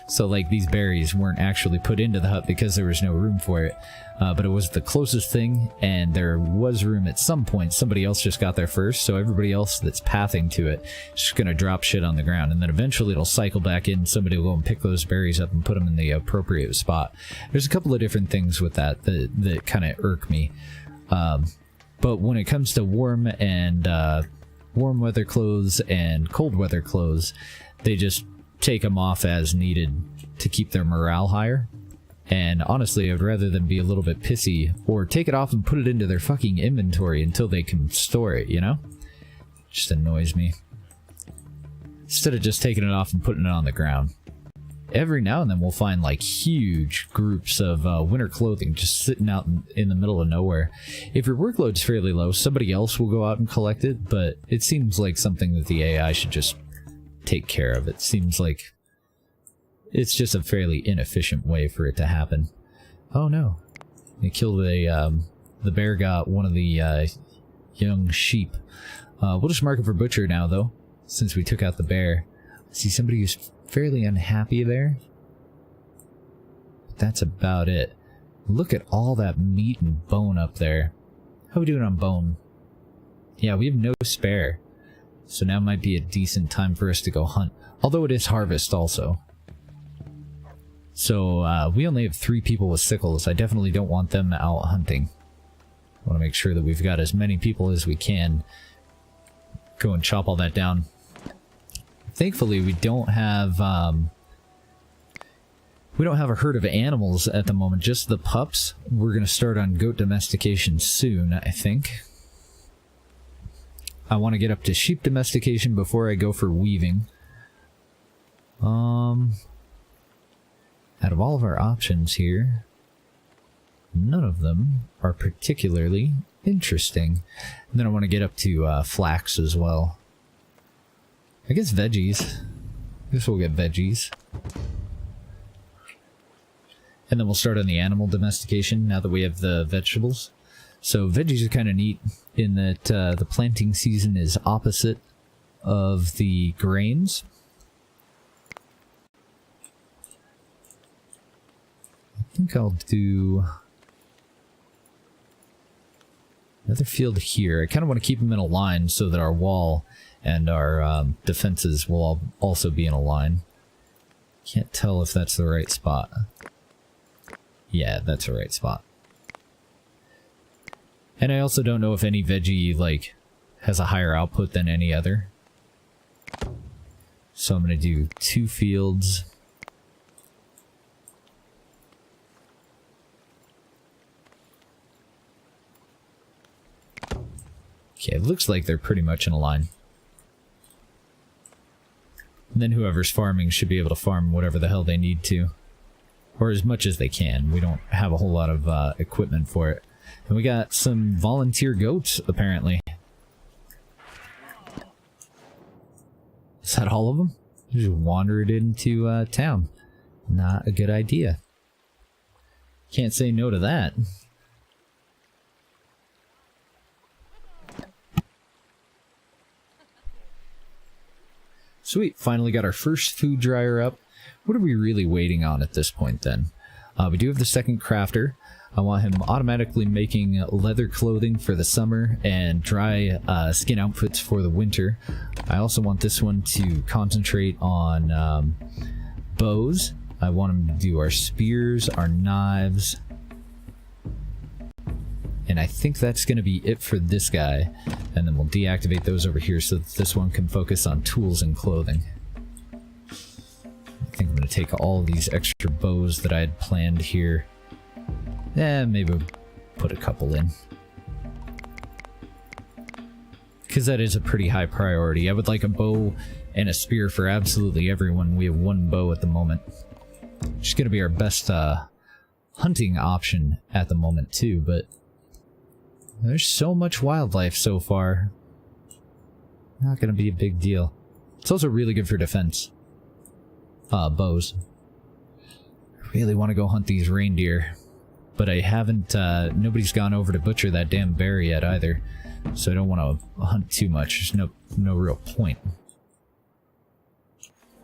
So like these berries weren't actually put into the hut because there was no room for it. But it was the closest thing, and there was room at some point. Somebody else just got there first, so everybody else that's pathing to it is just going to drop shit on the ground, and then eventually it'll cycle back in. Somebody will go and pick those berries up and put them in the appropriate spot. There's a couple of different things with that kind of irk me. But when it comes to warm weather clothes and cold weather clothes, they just take them off as needed to keep their morale higher. And honestly, I'd rather them be a little bit pissy, or take it off and put it into their fucking inventory until they can store it, you know? Just annoys me. Instead of just taking it off and putting it on the ground. Every now and then we'll find like huge groups of winter clothing just sitting out in the middle of nowhere. If your workload's fairly low, somebody else will go out and collect it, but it seems like something that the AI should just take care of. It seems like it's just a fairly inefficient way for it to happen. Oh no. They killed the bear got one of the young sheep. We'll just mark it for butcher now though, since we took out the bear. I see somebody who's fairly unhappy there. But that's about it. Look at all that meat and bone up there. How are we doing on bone? Yeah, we have no spare. So now might be a decent time for us to go hunt. Although it is harvest also. So we only have 3 people with sickles. I definitely don't want them out hunting. I want to make sure that we've got as many people as we can. Go and chop all that down. Thankfully, we don't have a herd of animals at the moment. Just the pups. We're going to start on goat domestication soon, I think. I want to get up to sheep domestication before I go for weaving. Out of all of our options here, none of them are particularly interesting. And then I want to get up to flax as well. I guess veggies. I guess we'll get veggies. And then we'll start on the animal domestication now that we have the vegetables. So veggies are kind of neat in that the planting season is opposite of the grains. I think I'll do another field here. I kind of want to keep them in a line so that our wall and our defenses will also be in a line. Can't tell if that's the right spot. Yeah, that's the right spot. And I also don't know if any veggie, like, has a higher output than any other. So I'm going to do 2 fields. Okay, it looks like they're pretty much in a line. And then whoever's farming should be able to farm whatever the hell they need to. Or as much as they can. We don't have a whole lot of equipment for it. And we got some volunteer goats, apparently. Is that all of them? Just wandered into town. Not a good idea. Can't say no to that. Sweet, finally got our first food dryer up. What are we really waiting on at this point then? We do have the second crafter. I want him automatically making leather clothing for the summer and dry skin outfits for the winter. I also want this one to concentrate on bows. I want him to do our spears, our knives. And I think that's going to be it for this guy. And then we'll deactivate those over here so that this one can focus on tools and clothing. I think I'm going to take all of these extra bows that I had planned here. Maybe we'll put a couple in. Because that is a pretty high priority. I would like a bow and a spear for absolutely everyone. We have 1 bow at the moment. Which is going to be our best hunting option at the moment too, but there's so much wildlife so far. Not going to be a big deal. It's also really good for defense. Bows. I really want to go hunt these reindeer. But I haven't, nobody's gone over to butcher that damn bear yet either. So I don't want to hunt too much. There's no real point.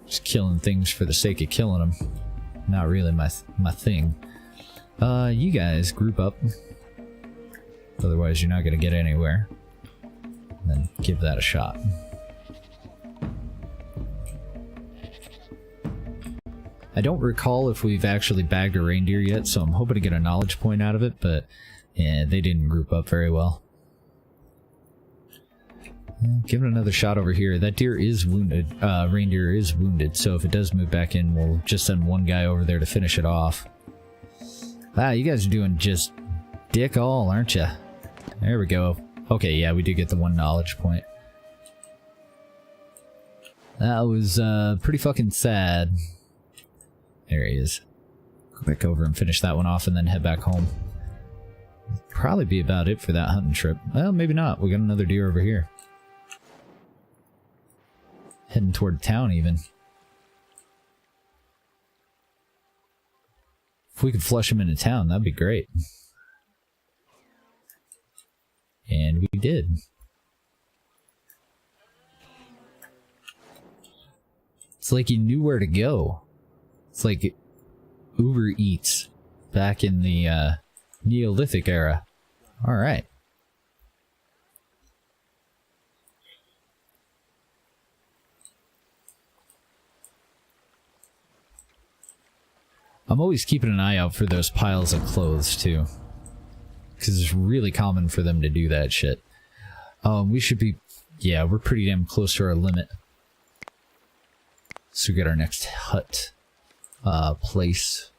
Just killing things for the sake of killing them. Not really my thing. You guys group up. Otherwise you're not going to get anywhere. And then give that a shot. I don't recall if we've actually bagged a reindeer yet, so I'm hoping to get a knowledge point out of it, but yeah, they didn't group up very well. Give it another shot over here. That deer is wounded. Reindeer is wounded, so if it does move back in, we'll just send one guy over there to finish it off. Wow, you guys are doing just dick all, aren't you? There we go. Okay, yeah, we did get the 1 knowledge point. That was pretty fucking sad. There he is. Go back over and finish that one off and then head back home. Probably be about it for that hunting trip. Well, maybe not. We got another deer over here. Heading toward town even. If we could flush him into town, that'd be great. And we did. It's like he knew where to go. It's like Uber Eats back in the Neolithic era. Alright. I'm always keeping an eye out for those piles of clothes, too. Because it's really common for them to do that shit. We should be... Yeah, we're pretty damn close to our limit. So we get our next hut place.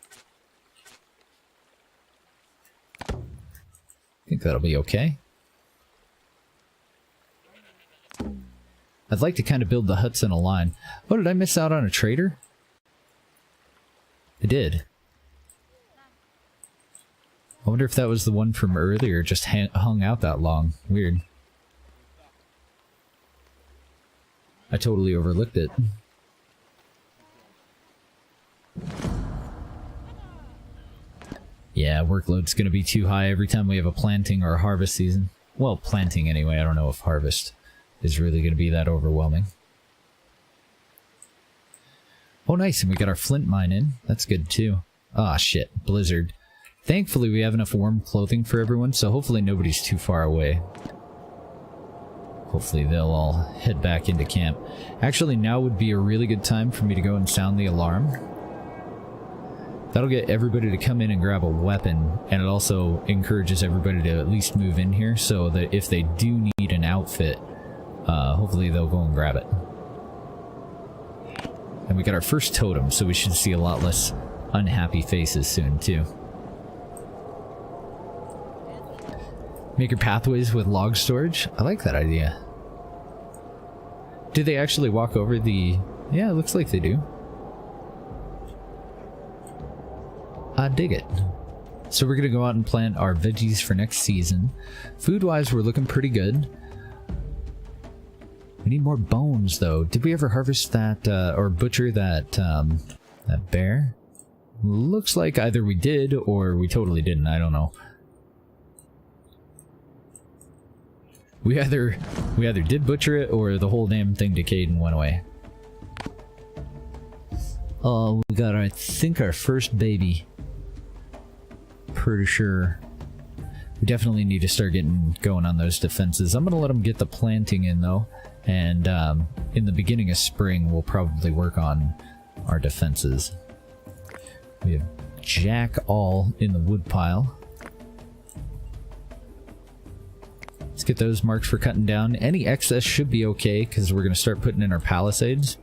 I think that'll be okay. I'd like to kind of build the huts in a line. Oh, did I miss out on a trader? I did. I wonder if that was the one from earlier, just hung out that long. Weird. I totally overlooked it. Yeah, workload's gonna be too high every time we have a planting or a harvest season. Well, planting anyway. I don't know if harvest is really gonna be that overwhelming. Oh, nice, and we got our flint mine in. That's good, too. Ah, shit. Blizzard. Thankfully, we have enough warm clothing for everyone, so hopefully nobody's too far away. Hopefully they'll all head back into camp. Actually, now would be a really good time for me to go and sound the alarm. That'll get everybody to come in and grab a weapon, and it also encourages everybody to at least move in here, so that if they do need an outfit, hopefully they'll go and grab it. And we got our first totem, so we should see a lot less unhappy faces soon, too. Make your pathways with log storage? I like that idea. Do they actually walk over the... Yeah, it looks like they do. I dig it. So we're going to go out and plant our veggies for next season. Food-wise, we're looking pretty good. We need more bones, though. Did we ever harvest that, or butcher that, that bear? Looks like either we did, or we totally didn't. I don't know. We either did butcher it, or the whole damn thing decayed and went away. Oh, we got, I think, our first baby. Pretty sure. We definitely need to start getting going on those defenses. I'm gonna let them get the planting in, though. And in the beginning of spring, we'll probably work on our defenses. We have jack all in the wood pile. Let's get those marked for cutting down. Any excess should be okay, because we're going to start putting in our palisades.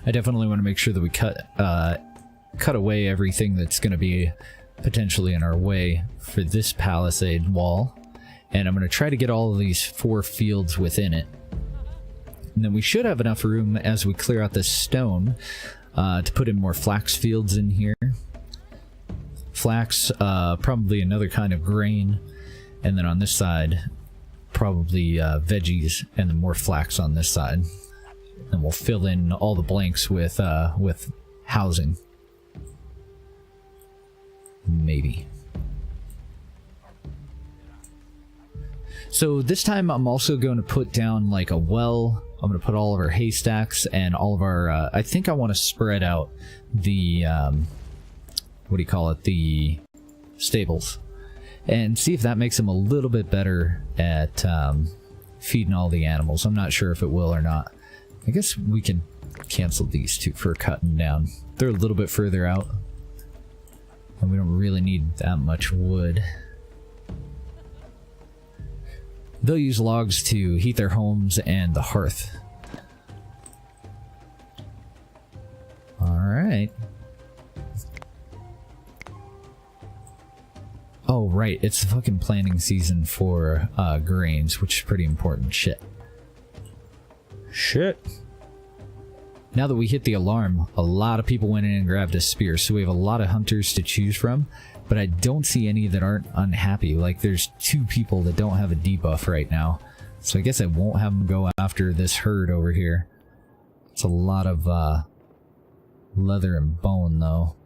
I definitely want to make sure that we cut away everything that's going to be potentially in our way for this palisade wall. And I'm going to try to get all of these 4 fields within it. And then we should have enough room as we clear out this stone to put in more flax fields in here. Flax, probably another kind of grain. And then on this side, probably veggies, and then more flax on this side. And we'll fill in all the blanks with housing. Maybe. So this time I'm also going to put down like a well. I'm going to put all of our haystacks and all of our... I think I want to spread out the... what do you call it? The stables. And see if that makes them a little bit better at feeding all the animals. I'm not sure if it will or not. I guess we can cancel these two for cutting down. They're a little bit further out. And we don't really need that much wood. They'll use logs to heat their homes and the hearth. Alright. Oh, right. It's the fucking planting season for grains, which is pretty important. Shit. Shit. Now that we hit the alarm, a lot of people went in and grabbed a spear, so we have a lot of hunters to choose from, but I don't see any that aren't unhappy. Like, there's 2 people that don't have a debuff right now, so I guess I won't have them go after this herd over here. It's a lot of leather and bone, though.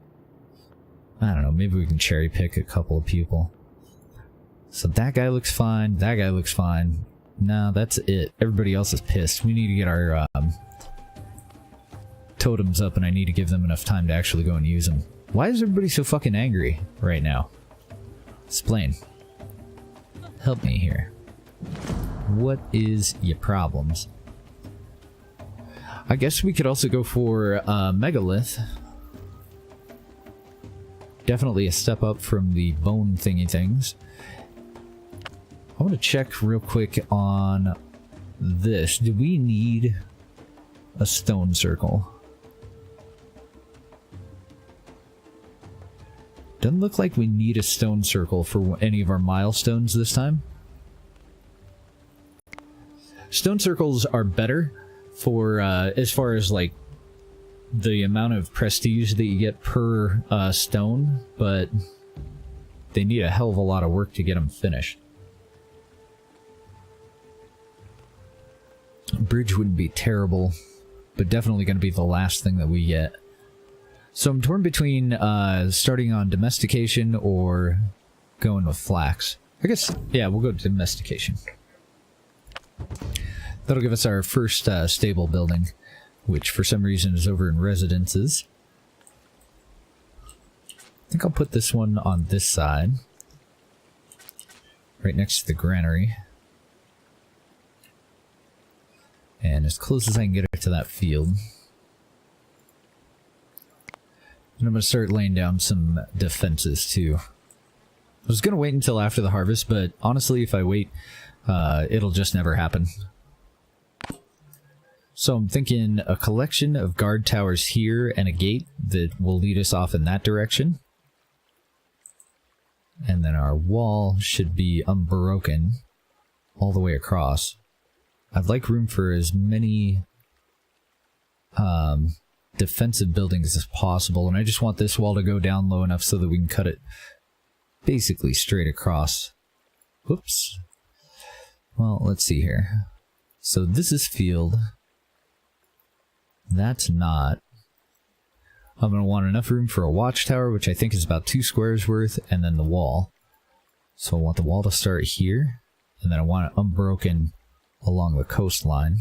I don't know, maybe we can cherry pick a couple of people. So that guy looks fine, that guy looks fine. No, that's it. Everybody else is pissed. We need to get our totems up, and I need to give them enough time to actually go and use them. Why is everybody so fucking angry right now? Explain. Help me here. What is your problems? I guess we could also go for megalith. Definitely a step up from the bone thingy things. I want to check real quick on this. Do we need a stone circle? Doesn't look like we need a stone circle for any of our milestones this time. Stone circles are better for as far as like the amount of prestige that you get per stone, but they need a hell of a lot of work to get them finished. Bridge wouldn't be terrible, but definitely going to be the last thing that we get. So I'm torn between starting on domestication or going with flax. I guess, yeah, we'll go to domestication. That'll give us our first stable building, which for some reason is over in residences. I think I'll put this one on this side, right next to the granary. And as close as I can get it to that field. And I'm going to start laying down some defenses too. I was going to wait until after the harvest, but honestly, if I wait, it'll just never happen. So I'm thinking a collection of guard towers here and a gate that will lead us off in that direction. And then our wall should be unbroken all the way across. I'd like room for as many defensive buildings as possible, and I just want this wall to go down low enough so that we can cut it basically straight across. Whoops. Well, let's see here. So this is field. That's not. I'm going to want enough room for a watchtower, which I think is about 2 squares worth, and then the wall. So I want the wall to start here, and then I want it unbroken along the coastline.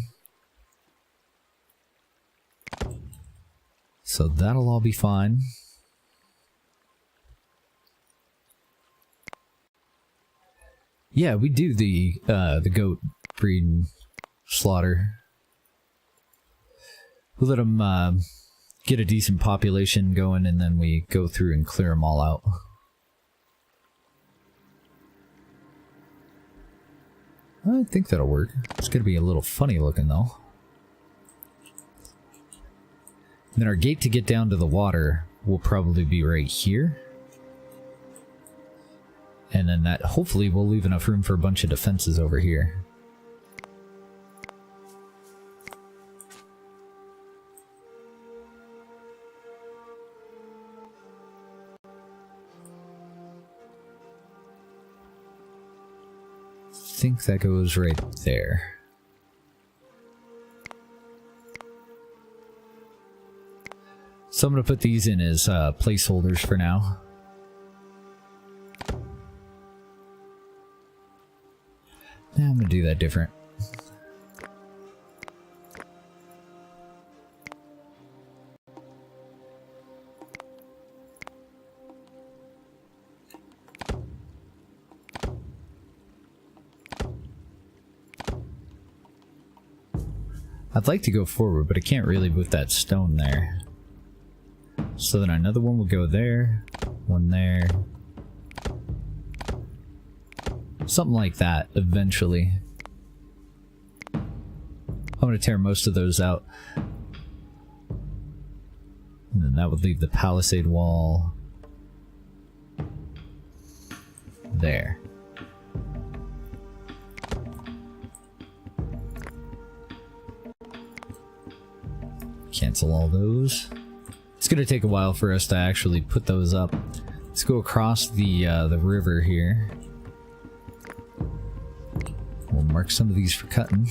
So that'll all be fine. Yeah, we do the goat breed and slaughter. We let them get a decent population going, and then we go through and clear them all out. I think that'll work. It's going to be a little funny looking though. And then our gate to get down to the water will probably be right here. And then that hopefully will leave enough room for a bunch of defenses over here. I think that goes right there. So I'm going to put these in as placeholders for now. Now I'm going to do that different. I'd like to go forward, but I can't really with that stone there. So then another one will go there, one there. Something like that, eventually. I'm going to tear most of those out. And then that would leave the palisade wall there. Cancel all those. It's going to take a while for us to actually put those up. Let's go across the river here. We'll mark some of these for cutting.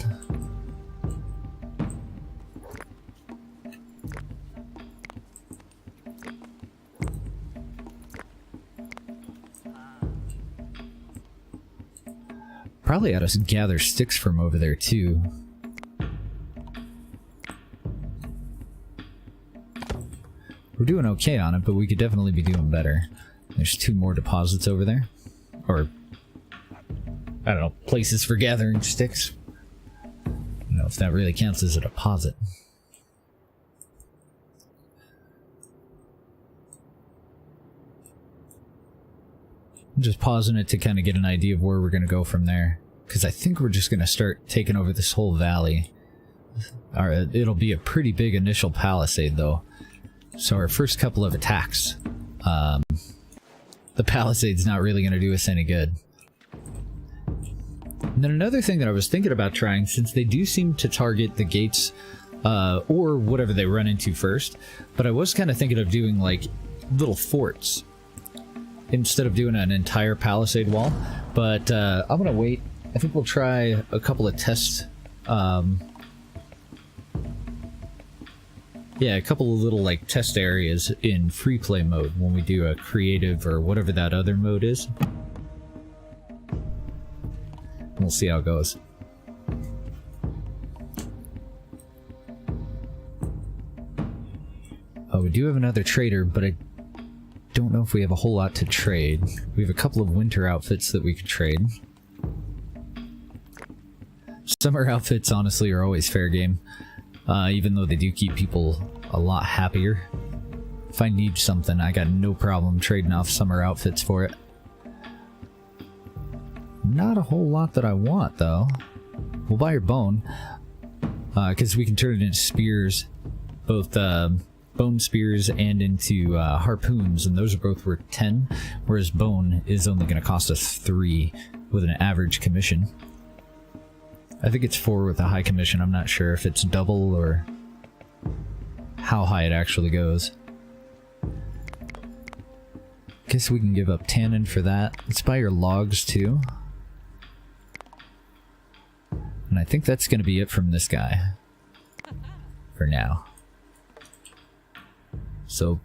Probably ought to gather sticks from over there too. We're doing okay on it, but we could definitely be doing better. There's 2 more deposits over there. Or, I don't know, places for gathering sticks. I don't know if that really counts as a deposit. just pausing it to kind of get an idea of where we're going to go from there. Because I think we're just going to start taking over this whole valley. It'll be a pretty big initial palisade, though. So our first couple of attacks, the palisade's not really going to do us any good. And then another thing that I was thinking about trying, since they do seem to target the gates, or whatever they run into first, but I was kind of thinking of doing, like, little forts instead of doing an entire palisade wall. But I'm going to wait. I think we'll try a couple of tests. Yeah, a couple of little, like, test areas in free play mode when we do a creative or whatever that other mode is. We'll see how it goes. Oh, we do have another trader, but I don't know if we have a whole lot to trade. We have a couple of winter outfits that we could trade. Summer outfits, honestly, are always fair game. Even though they do keep people a lot happier. If I need something, I got no problem trading off summer outfits for it. Not a whole lot that I want, though. We'll buy your bone, because we can turn it into spears, both bone spears and into harpoons, and those are both worth 10, whereas bone is only going to cost us 3 with an average commission. I think it's 4 with a high commission. I'm not sure if it's double or how high it actually goes. Guess we can give up tannin for that. Let's buy your logs too. And I think that's going to be it from this guy. For now. So,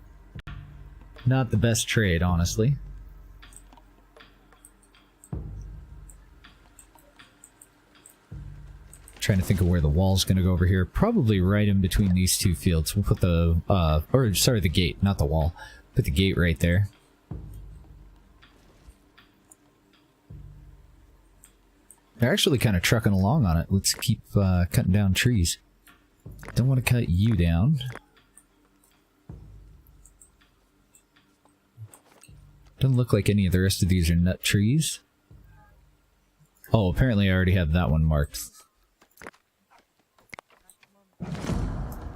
not the best trade, honestly. Trying to think of where the wall's going to go over here. Probably right in between these two fields. We'll put the, the gate, not the wall. Put the gate right there. They're actually kind of trucking along on it. Let's keep cutting down trees. Don't want to cut you down. Doesn't look like any of the rest of these are nut trees. Oh, apparently I already have that one marked.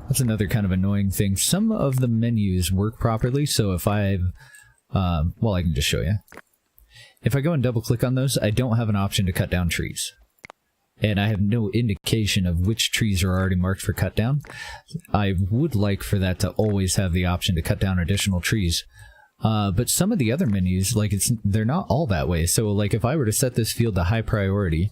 That's another kind of annoying thing. Some of the menus work properly, so if I can just show you. If I go and double click on those, I don't have an option to cut down trees. And I have no indication of which trees are already marked for cut down. I would like for that to always have the option to cut down additional trees. But some of the other menus, like they're not all that way. So like if I were to set this field to high priority,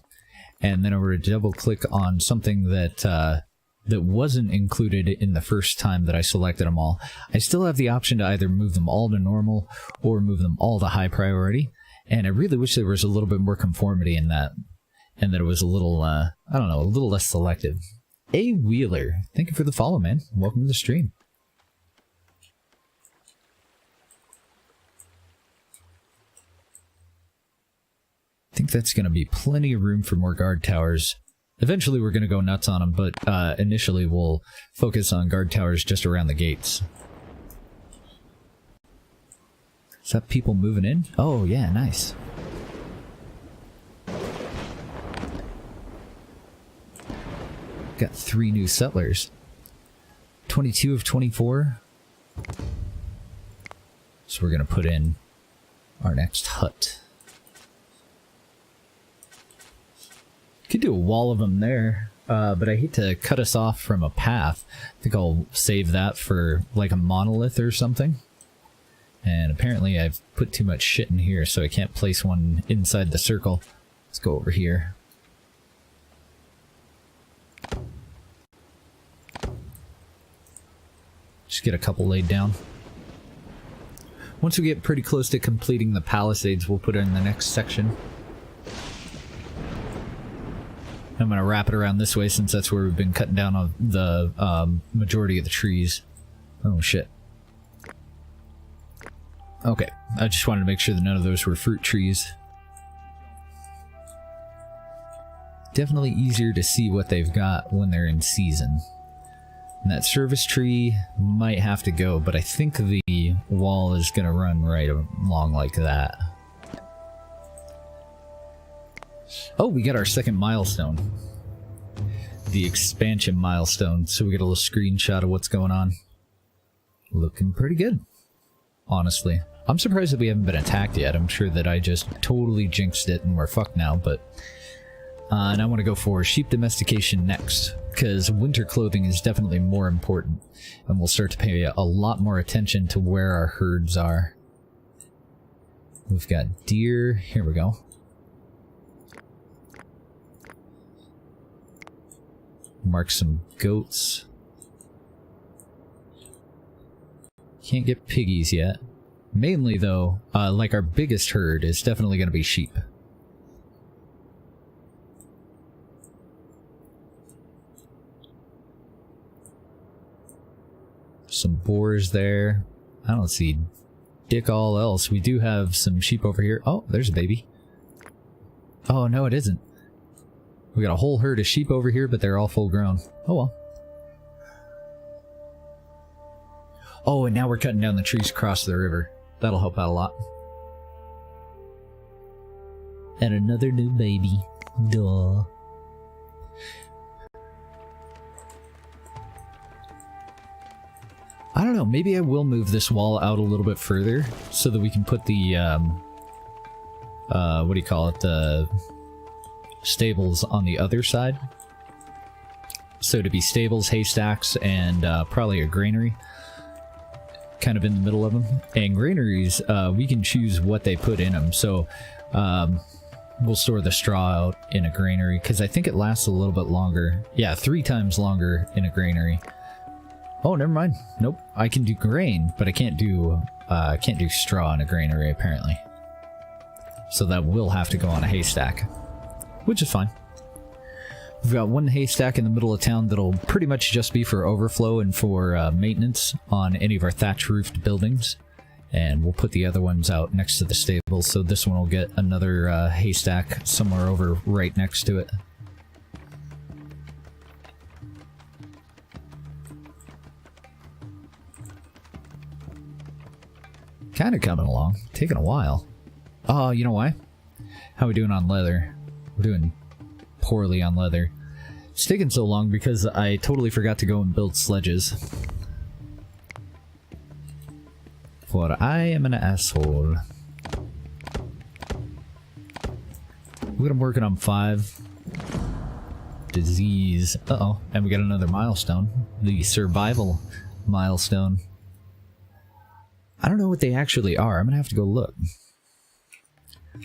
and then I were to double click on something that wasn't included in the first time that I selected them all, I still have the option to either move them all to normal or move them all to high priority. And I really wish there was a little bit more conformity in that, and that it was a little, I don't know, a little less selective. A Wheeler, thank you for the follow, man. Welcome to the stream. I think that's going to be plenty of room for more guard towers. Eventually we're going to go nuts on them, but initially we'll focus on guard towers just around the gates. Is that people moving in? Oh yeah, nice. Got 3 new settlers. 22 of 24. So we're going to put in our next hut. Could do a wall of them there, but I hate to cut us off from a path. I think I'll save that for like a monolith or something. And apparently I've put too much shit in here, so I can't place one inside the circle. Let's go over here. Just get a couple laid down. Once we get pretty close to completing the palisades, we'll put it in the next section. I'm going to wrap it around this way since that's where we've been cutting down on the majority of the trees. Oh shit. Okay, I just wanted to make sure that none of those were fruit trees. Definitely easier to see what they've got when they're in season. And that service tree might have to go, but I think the wall is going to run right along like that. Oh, we got our second milestone. The expansion milestone. So we get a little screenshot of what's going on. Looking pretty good, honestly. I'm surprised that we haven't been attacked yet. I'm sure that I just totally jinxed it and we're fucked now, but... and I want to go for sheep domestication next, because winter clothing is definitely more important, and we'll start to pay a lot more attention to where our herds are. We've got deer. Here we go. Mark some goats. Can't get piggies yet. Mainly, though, like our biggest herd is definitely going to be sheep. Some boars there. I don't see dick all else. We do have some sheep over here. Oh, there's a baby. Oh, no, it isn't. We got a whole herd of sheep over here, but they're all full grown. Oh, well. Oh, and now we're cutting down the trees across the river. That'll help out a lot. And another new baby. Duh. I don't know, maybe I will move this wall out a little bit further so that we can put the, what do you call it, the stables on the other side. So to be stables, haystacks, and probably a granary. Kind of in the middle of them. And granaries, we can choose what they put in them. So we'll store the straw out in a granary because I think it lasts a little bit longer. Yeah, 3 times longer in a granary. Oh, never mind. Nope. I can do grain, but I can't do straw in a granary apparently. So that will have to go on a haystack, which is fine. We've got one haystack in the middle of town that'll pretty much just be for overflow and for maintenance on any of our thatch roofed buildings. And we'll put the other ones out next to the stables, so this one will get another haystack somewhere over right next to it. Kind of coming along. Taking a while. Oh, you know why? How are we doing on leather? We're doing poorly on leather. It's taking so long because I totally forgot to go and build sledges. For I am an asshole. I'm working on 5. Disease. Uh-oh. And we got another milestone. The survival milestone. I don't know what they actually are. I'm gonna have to go look.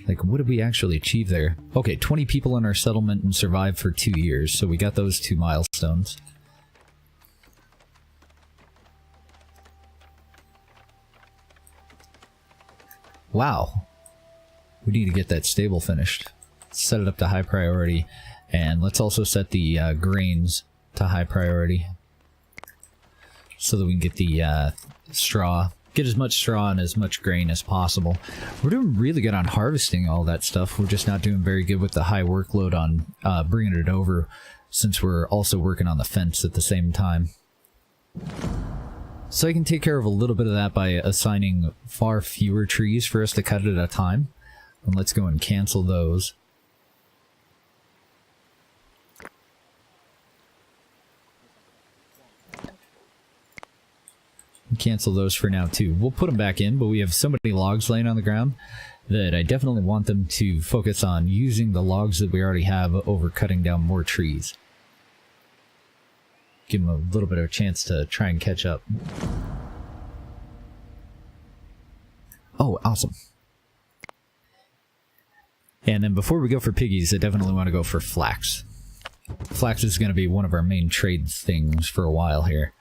Like, what did we actually achieve there? Okay, 20 people in our settlement and survived for 2 years, so we got those 2 milestones. Wow. We need to get that stable finished. Set it up to high priority, and let's also set the grains to high priority. So that we can get the straw. Get as much straw and as much grain as possible. We're doing really good on harvesting all that stuff. We're just not doing very good with the high workload on bringing it over, since we're also working on the fence at the same time. So I can take care of a little bit of that by assigning far fewer trees for us to cut at a time. And let's go and cancel those. Cancel those for now too. We'll put them back in, but we have so many logs laying on the ground that I definitely want them to focus on using the logs that we already have over cutting down more trees. Give them a little bit of a chance to try and catch up. Oh, awesome. And then before we go for piggies, I definitely want to go for flax. Flax is going to be one of our main trade things for a while here.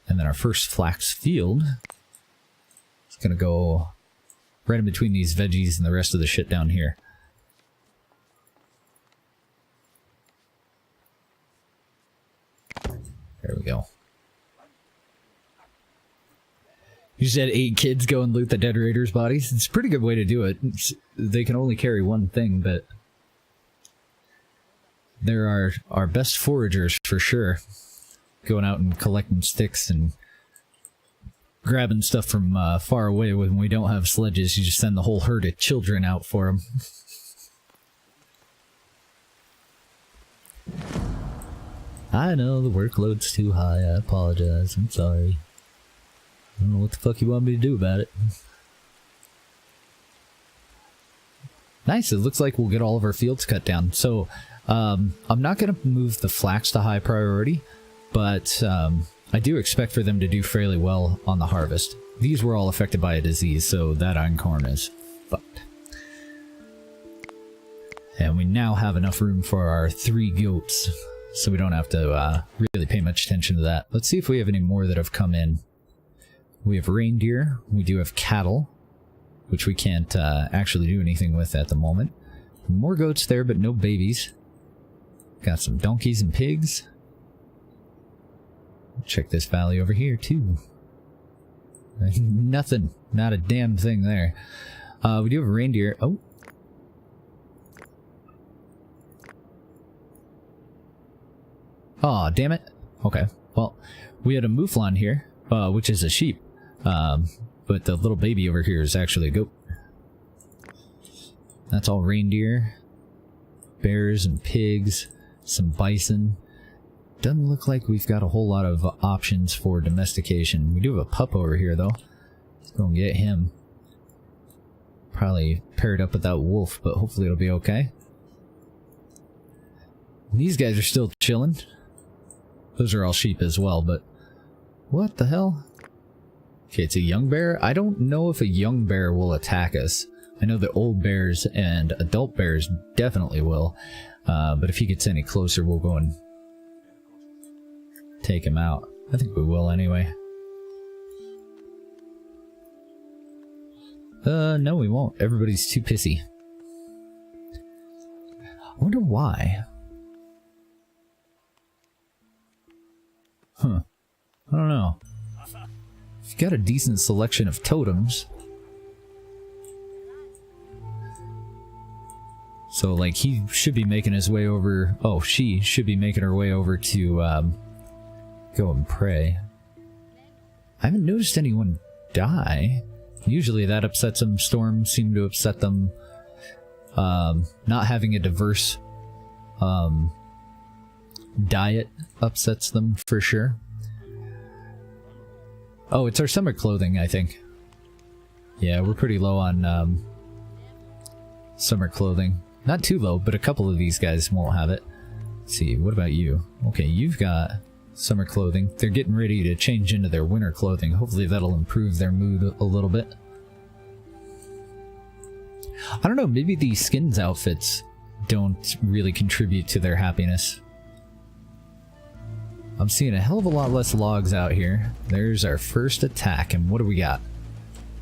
And then our first flax field is going to go right in between these veggies and the rest of the shit down here. There we go. You just had 8 kids go and loot the dead raiders' bodies. It's a pretty good way to do it. They can only carry one thing, but they're our best foragers for sure. Going out and collecting sticks and grabbing stuff from far away when we don't have sledges. You just send the whole herd of children out for them. I know the workload's too high. I apologize. I'm sorry. I don't know what the fuck you want me to do about it. Nice. It looks like we'll get all of our fields cut down. So, I'm not going to move the flax to high priority, but I do expect for them to do fairly well on the harvest. These were all affected by a disease, so that einkorn is fucked. And we now have enough room for our 3 goats, so we don't have to really pay much attention to that. Let's see if we have any more that have come in. We have reindeer, we do have cattle, which we can't actually do anything with at the moment. More goats there, but no babies. Got some donkeys and pigs. Check this valley over here, too. Nothing. Not a damn thing there. We do have a reindeer. Oh. Aw, damn it. Okay. Well, we had a mouflon here, which is a sheep. But the little baby over here is actually a goat. That's all reindeer. Bears and pigs. Some bison. Doesn't look like we've got a whole lot of options for domestication. We do have a pup over here, though. Let's go and get him. Probably paired up with that wolf, but hopefully it'll be okay. These guys are still chilling. Those are all sheep as well, but... What the hell? Okay, it's a young bear. I don't know if a young bear will attack us. I know that old bears and adult bears definitely will. But if he gets any closer, we'll go and take him out. I think we will anyway. No we won't. Everybody's too pissy. I wonder why. Huh. I don't know. If you've got a decent selection of totems. So, like, he should be making his way over... Oh, she should be making her way over to, go and pray. I haven't noticed anyone die. Usually that upsets them. Storms seem to upset them. Not having a diverse, diet upsets them, for sure. Oh, it's our summer clothing, I think. Yeah, we're pretty low on, summer clothing. Not too low, but a couple of these guys won't have it. Let's see, what about you? Okay, you've got summer clothing. They're getting ready to change into their winter clothing. Hopefully that'll improve their mood a little bit. I don't know, maybe the skins outfits don't really contribute to their happiness. I'm seeing a hell of a lot less logs out here. There's our first attack, and what do we got?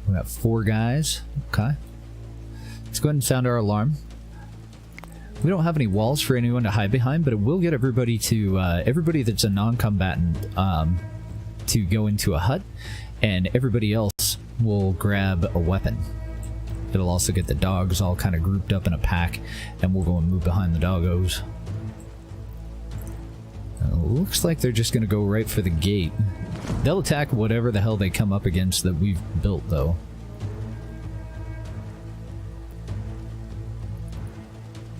We got 4 guys. Okay. Let's go ahead and sound our alarm. We don't have any walls for anyone to hide behind, but it will get everybody to, everybody that's a non-combatant, to go into a hut, and everybody else will grab a weapon. It'll also get the dogs all kind of grouped up in a pack, and we'll go and move behind the doggos. Looks like they're just going to go right for the gate. They'll attack whatever the hell they come up against that we've built, though.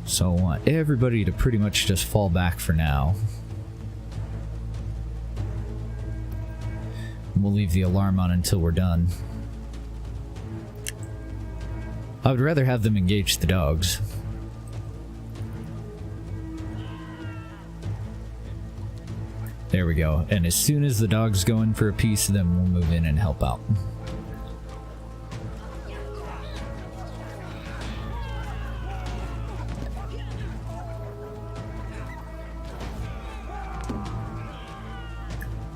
So I want everybody to pretty much just fall back for now. We'll leave the alarm on until we're done. I would rather have them engage the dogs. There we go. And as soon as the dogs go in for a piece, then we'll move in and help out.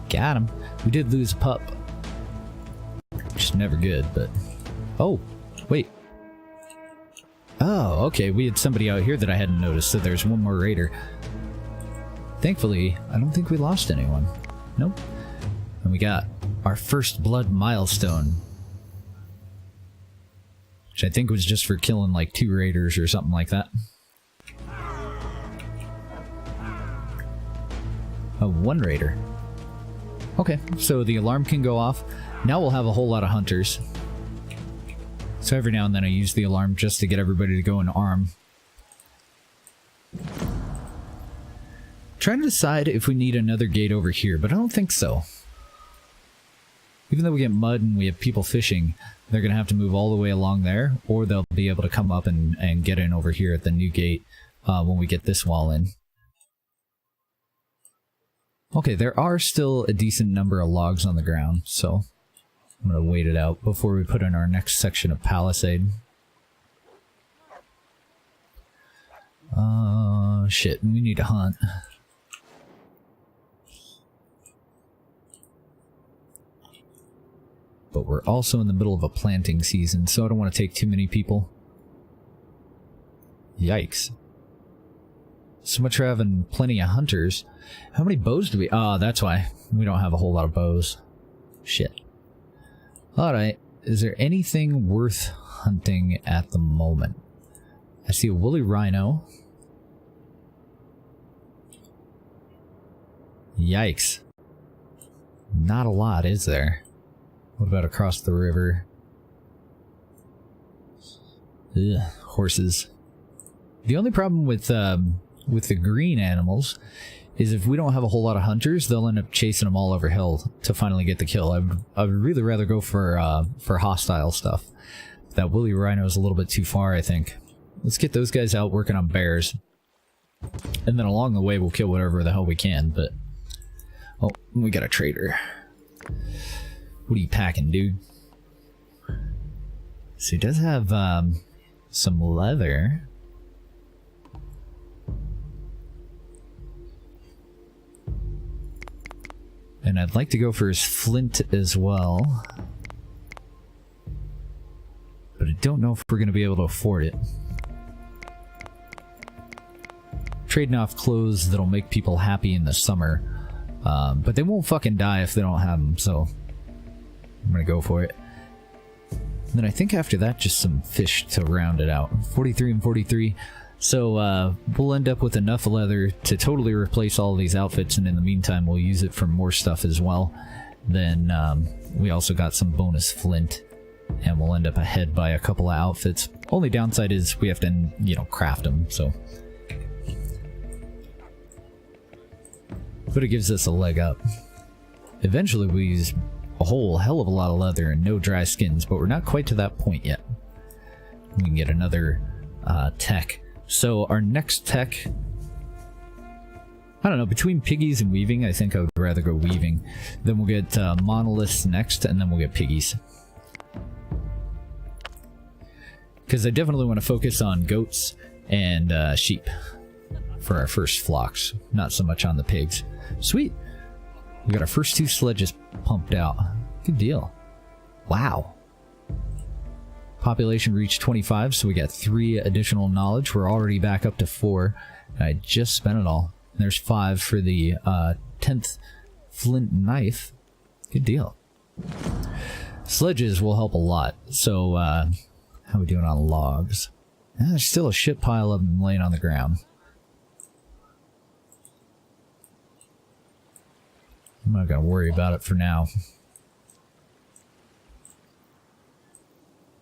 Got him. We did lose a pup. Which is never good, but... Oh, wait. Oh, okay. We had somebody out here that I hadn't noticed, so there's one more raider. Thankfully, I don't think we lost anyone. Nope. And we got our first blood milestone. Which I think was just for killing like 2 raiders or something like that. Oh, 1 raider. Okay, so the alarm can go off. Now we'll have a whole lot of hunters. So every now and then I use the alarm just to get everybody to go and arm. Trying to decide if we need another gate over here, but I don't think so. Even though we get mud and we have people fishing, they're going to have to move all the way along there, or they'll be able to come up and get in over here at the new gate when we get this wall in. Okay, there are still a decent number of logs on the ground, so I'm going to wait it out before we put in our next section of palisade. Shit, we need to hunt. But we're also in the middle of a planting season, so I don't want to take too many people. Yikes. So much for having plenty of hunters. How many bows do we... Ah, that's why. We don't have a whole lot of bows. Shit. Alright. Is there anything worth hunting at the moment? I see a woolly rhino. Yikes. Not a lot, is there? What about across the river? Ugh, horses. The only problem with the green animals is if we don't have a whole lot of hunters, they'll end up chasing them all over hill to finally get the kill. I would really rather go for hostile stuff. That woolly rhino is a little bit too far, I think. Let's get those guys out working on bears. And then along the way, we'll kill whatever the hell we can, but... Oh, we got a trader. What are you packing, dude? So he does have some leather. And I'd like to go for his flint as well. But I don't know if we're going to be able to afford it. Trading off clothes that'll make people happy in the summer. But they won't fucking die if they don't have them, so I'm going to go for it. And then I think after that, just some fish to round it out. 43 and 43. So we'll end up with enough leather to totally replace all of these outfits, and in the meantime we'll use it for more stuff as well. Then we also got some bonus flint, and we'll end up ahead by a couple of outfits. Only downside is we have to, you know, craft them, so... But it gives us a leg up. Eventually we use a whole hell of a lot of leather and no dry skins, but we're not quite to that point yet. We can get another tech. So our next tech, I don't know, between piggies and weaving, I think I would rather go weaving. Then we'll get monoliths next, and then we'll get piggies. Because I definitely want to focus on goats and sheep for our first flocks, not so much on the pigs. Sweet! We got our first 2 sledges pumped out. Good deal. Wow. Population reached 25, so we got 3 additional knowledge. We're already back up to 4. And I just spent it all. And there's 5 for the 10th flint knife. Good deal. Sledges will help a lot. So, how are we doing on logs? There's still a shit pile of them laying on the ground. I'm not gonna worry about it for now.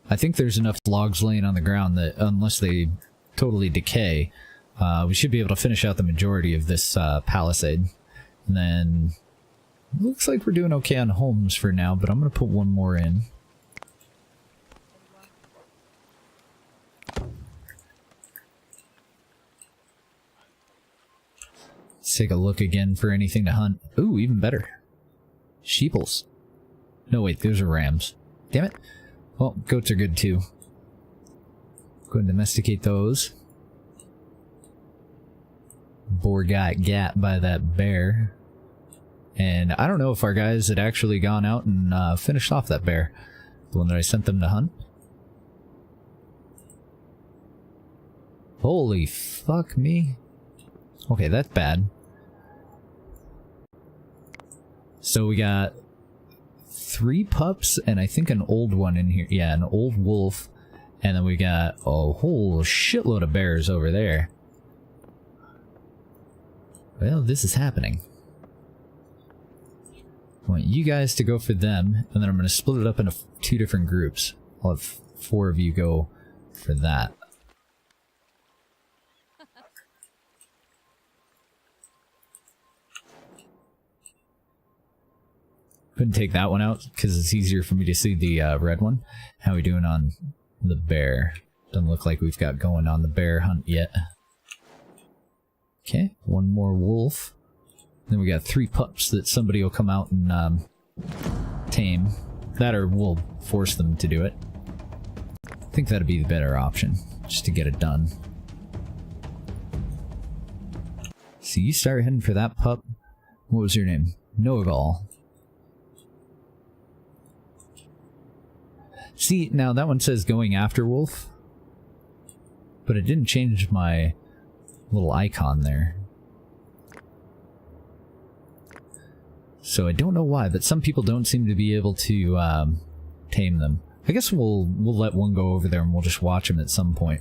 I think there's enough logs laying on the ground that, unless they totally decay, we should be able to finish out the majority of this palisade. And then, looks like we're doing okay on homes for now, but I'm gonna put 1 more in. Let's take a look again for anything to hunt. Ooh, even better. Sheeples. No, wait, those are rams. Damn it. Well, goats are good too. Go ahead and domesticate those. Boar got gat by that bear. And I don't know if our guys had actually gone out and finished off that bear. The one that I sent them to hunt. Holy fuck me. Okay, that's bad. So we got 3 pups and I think an old one in here. Yeah, an old wolf. And then we got a whole shitload of bears over there. Well, this is happening. I want you guys to go for them, and then I'm going to split it up into 2 different groups. I'll have 4 of you go for that. Couldn't take that one out because it's easier for me to see the red one. How are we doing on the bear? Doesn't look like we've got going on the bear hunt yet. Okay, one more wolf. Then we got 3 pups that somebody will come out and tame. That or we'll force them to do it. I think that'd be the better option, just to get it done. So you start heading for that pup. What was your name? Nogal. See, now that one says going after wolf, but it didn't change my little icon there. So I don't know why, but some people don't seem to be able to tame them. I guess we'll let one go over there and we'll just watch them at some point.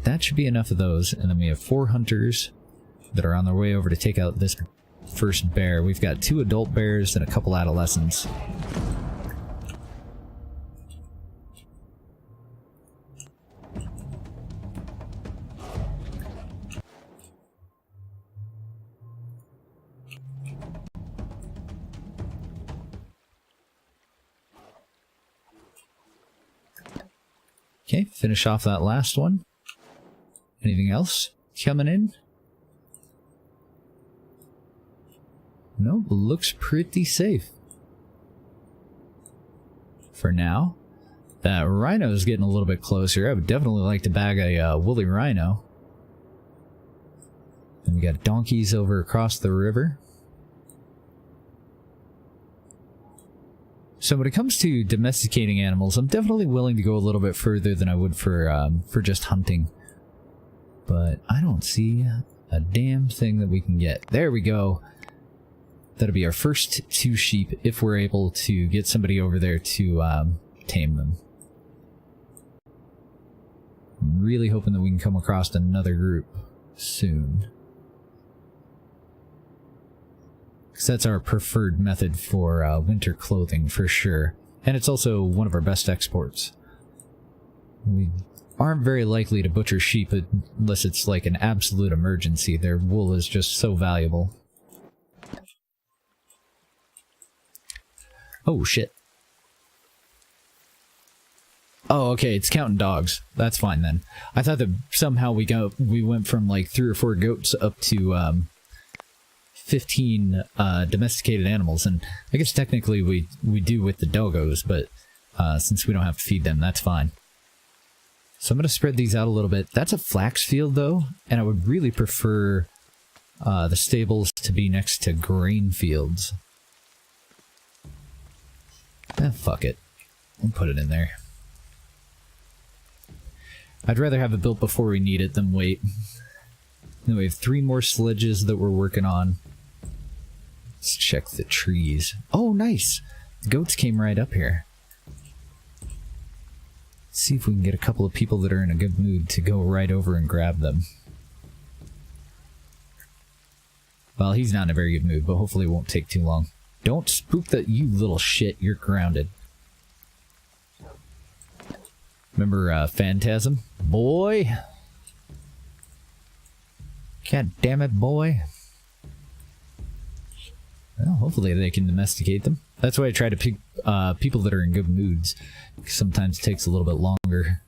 That should be enough of those, and then we have 4 hunters that are on their way over to take out this first bear. We've got 2 adult bears and a couple adolescents. Okay, finish off that last one. Anything else coming in? No, looks pretty safe. For now. That rhino's getting a little bit closer. I would definitely like to bag a woolly rhino. And we got donkeys over across the river. So when it comes to domesticating animals, I'm definitely willing to go a little bit further than I would for just hunting. But I don't see a damn thing that we can get. There we go. That'll be our first 2 sheep if we're able to get somebody over there to tame them. I'm really hoping that we can come across another group soon. Because that's our preferred method for winter clothing for sure. And it's also one of our best exports. We aren't very likely to butcher sheep unless it's like an absolute emergency. Their wool is just so valuable. Oh shit. Oh, okay, it's counting dogs. That's fine then. I thought that somehow we went from like 3 or 4 goats up to 15 domesticated animals, and I guess technically we do with the doggos, but since we don't have to feed them, that's fine. So I'm going to spread these out a little bit. That's a flax field though, and I would really prefer the stables to be next to grain fields. Fuck it. We'll put it in there. I'd rather have it built before we need it than wait. Then we have 3 more sledges that we're working on. Let's check the trees. Oh, nice! The goats came right up here. Let's see if we can get a couple of people that are in a good mood to go right over and grab them. Well, he's not in a very good mood, but hopefully it won't take too long. Don't spook the... You little shit, you're grounded. Remember Phantasm? Boy! God damn it, boy. Well, hopefully they can domesticate them. That's why I try to pick people that are in good moods. Sometimes it takes a little bit longer.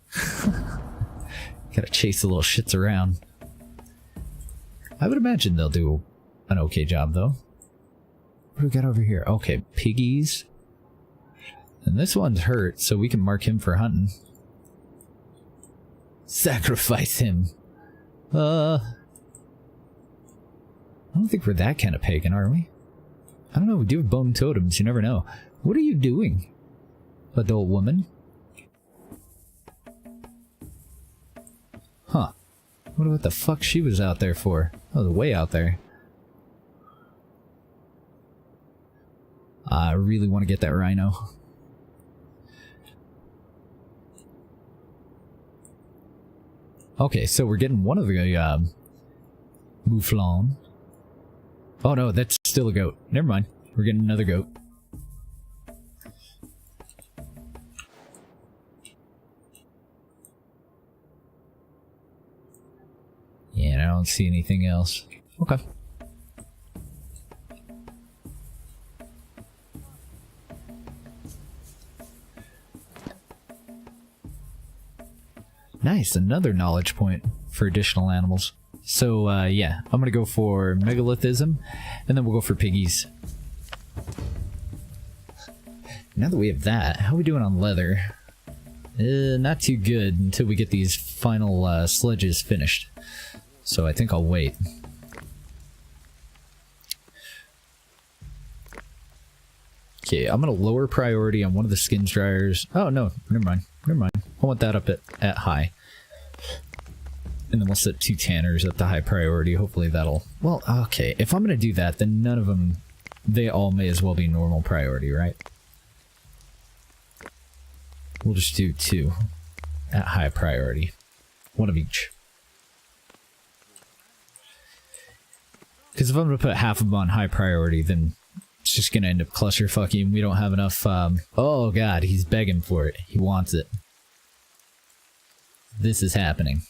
Gotta chase the little shits around. I would imagine they'll do an okay job, though. What do we got over here? Okay, piggies. And this one's hurt, so we can mark him for hunting. Sacrifice him. I don't think we're that kind of pagan, are we? I don't know, we do have bone totems, you never know. What are you doing, adult woman? Huh. Wonder what the fuck she was out there for. Oh, the way out there. I really want to get that rhino. Okay, so we're getting one of the mouflon. Oh no, that's still a goat. Never mind. We're getting another goat. Yeah, and I don't see anything else. Okay. Nice, another knowledge point for additional animals. So, yeah, I'm gonna go for megalithism, and then we'll go for piggies. Now that we have that, how are we doing on leather? Not too good until we get these final sledges finished. So I think I'll wait. Okay, I'm gonna lower priority on one of the skins dryers. Oh no, never mind. I want that up at high. And then we'll set 2 tanners at the high priority. Hopefully that'll... Well, okay, if I'm gonna do that, then none of them... They all may as well be normal priority, right? We'll just do 2 at high priority. 1 of each. Because if I'm gonna put half of them on high priority, then it's just gonna end up clusterfucking. We don't have enough, Oh god, he's begging for it. He wants it. This is happening.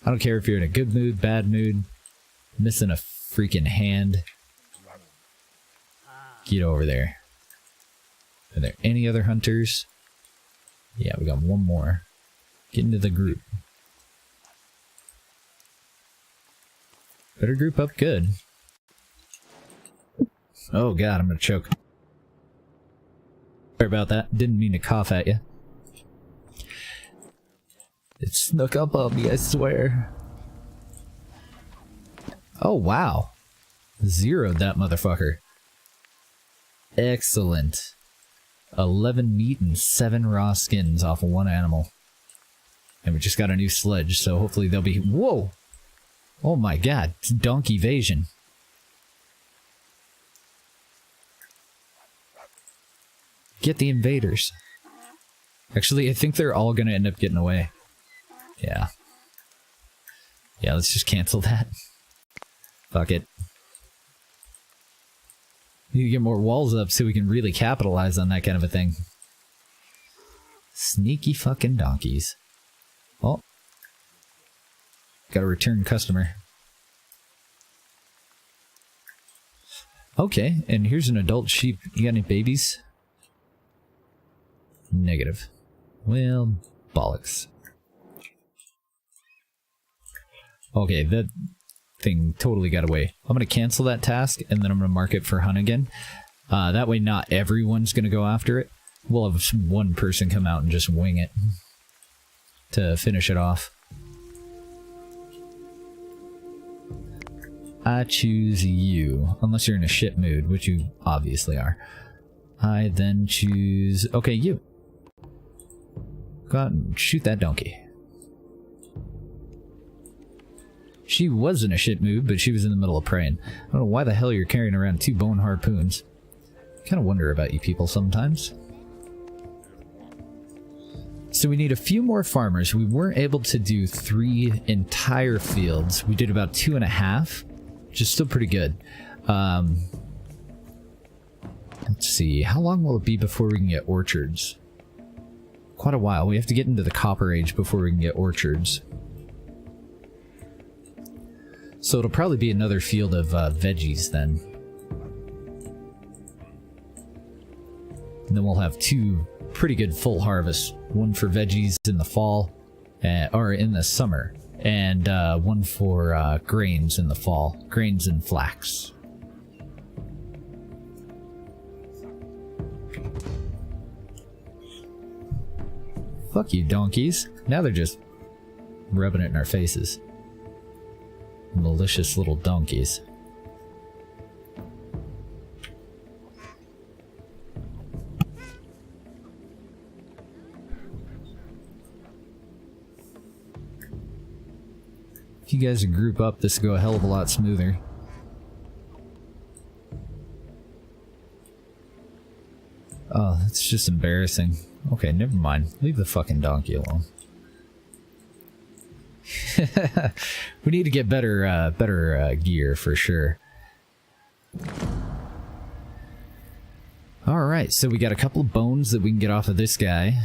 I don't care if you're in a good mood, bad mood, missing a freaking hand. Get over there. Are there any other hunters? Yeah, we got one more. Get into the group. Better group up good. Oh god, I'm gonna choke. Sorry about that. Didn't mean to cough at you. It snuck up on me, I swear. Oh, wow. Zeroed that motherfucker. Excellent. 11 meat and 7 raw skins off of 1 animal. And we just got a new sledge, so hopefully they'll be... Whoa! Oh my god, it's donkey evasion. Get the invaders. Actually, I think they're all gonna end up getting away. Yeah. Yeah, let's just cancel that. Fuck it. Need to get more walls up so we can really capitalize on that kind of a thing. Sneaky fucking donkeys. Oh. Got a return customer. Okay, and here's an adult sheep. You got any babies? Negative. Well, bollocks. Okay, that thing totally got away. I'm going to cancel that task, and then I'm going to mark it for hunt again. That way not everyone's going to go after it. We'll have one person come out and just wing it to finish it off. I choose you, unless you're in a shit mood, which you obviously are. I then choose... Okay, you. Go out and shoot that donkey. She was in a shit mood, but she was in the middle of praying. I don't know why the hell you're carrying around 2 bone harpoons. Kind of wonder about you people sometimes. So we need a few more farmers. We weren't able to do 3 entire fields. We did about 2.5, which is still pretty good. Let's see, how long will it be before we can get orchards? Quite a while. We have to get into the Copper Age before we can get orchards. So it'll probably be another field of veggies then. And then we'll have 2 pretty good full harvests. One for veggies in the fall, or in the summer, and one for grains in the fall. Grains and flax. Fuck you, donkeys. Now they're just rubbing it in our faces. Malicious little donkeys. If you guys group up, this will go a hell of a lot smoother. Oh, that's just embarrassing. Okay, never mind. Leave the fucking donkey alone. We need to get better gear for sure. Alright, so we got a couple of bones that we can get off of this guy.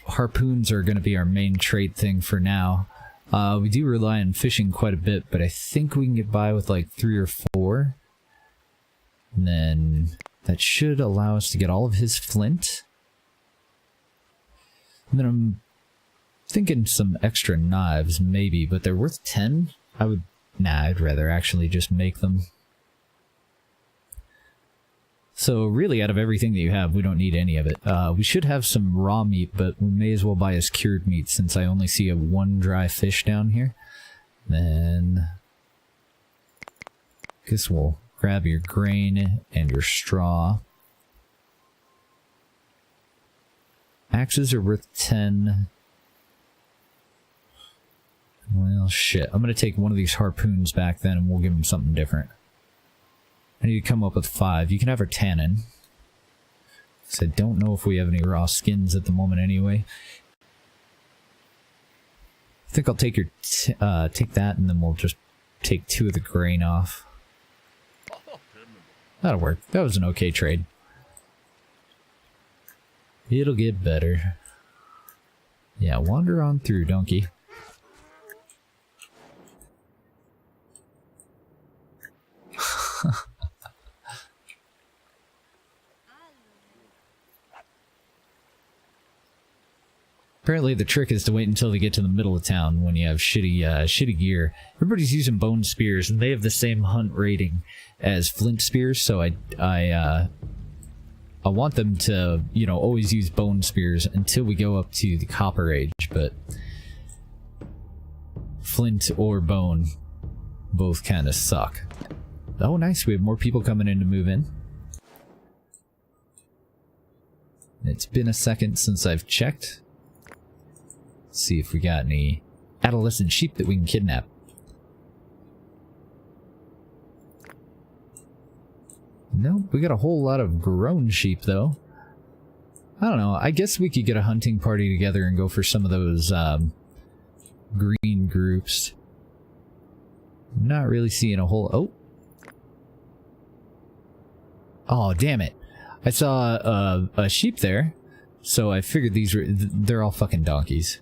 Harpoons are going to be our main trade thing for now. We do rely on fishing quite a bit, but I think we can get by with like 3 or 4. And then that should allow us to get all of his flint. And then I'm Thinking some extra knives, maybe, but they're worth 10? Nah, I'd rather actually just make them. So really, out of everything that you have, we don't need any of it. We should have some raw meat, but we may as well buy as cured meat since I only see one dry fish down here. Then... guess we'll grab your grain and your straw. Axes are worth 10. Well, shit. I'm gonna take one of these harpoons back then and we'll give him something different. I need to come up with 5. You can have our tannin. So I don't know if we have any raw skins at the moment anyway. I think I'll take your take that and then we'll just take 2 of the grain off. That'll work. That was an okay trade. It'll get better. Yeah, wander on through, donkey. Apparently the trick is to wait until they get to the middle of town when you have shitty gear. Everybody's using bone spears and they have the same hunt rating as flint spears, so I want them to, you know, always use bone spears until we go up to the Copper Age, but flint or bone both kind of suck. Oh nice, we have more people coming in to move in. It's been a second since I've checked. Let's see if we got any adolescent sheep that we can kidnap. Nope, we got a whole lot of grown sheep though. I don't know, I guess we could get a hunting party together and go for some of those green groups. Not really seeing a whole... Oh, damn it. I saw a sheep there, so I figured they're all fucking donkeys.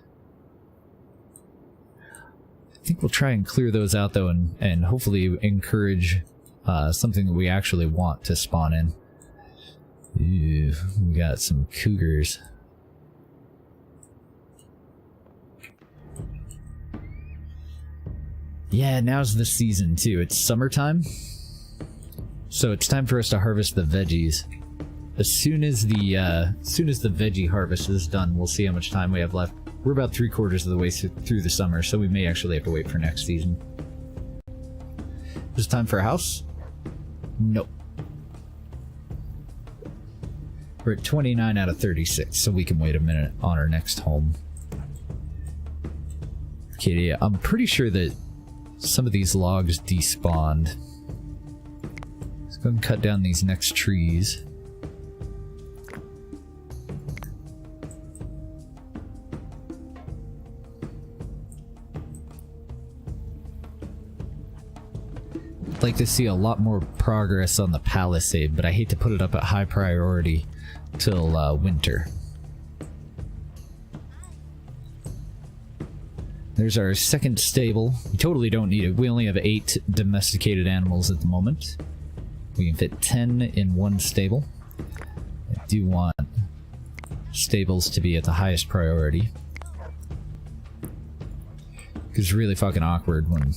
I think we'll try and clear those out though and hopefully encourage something that we actually want to spawn in. Ew, we got some cougars. Yeah, now's the season too. It's summertime. So it's time for us to harvest the veggies. As soon as the veggie harvest is done, we'll see how much time we have left. We're about 3/4 of the way through the summer, so we may actually have to wait for next season. Is it time for a house? Nope. We're at 29 out of 36, so we can wait a minute on our next home. Okay, yeah, I'm pretty sure that some of these logs despawned. Let's go and cut down these next trees. I'd like to see a lot more progress on the palisade, but I hate to put it up at high priority till winter. There's our second stable. We totally don't need it. We only have 8 domesticated animals at the moment. We can fit 10 in one stable. I do want stables to be at the highest priority. It's really fucking awkward when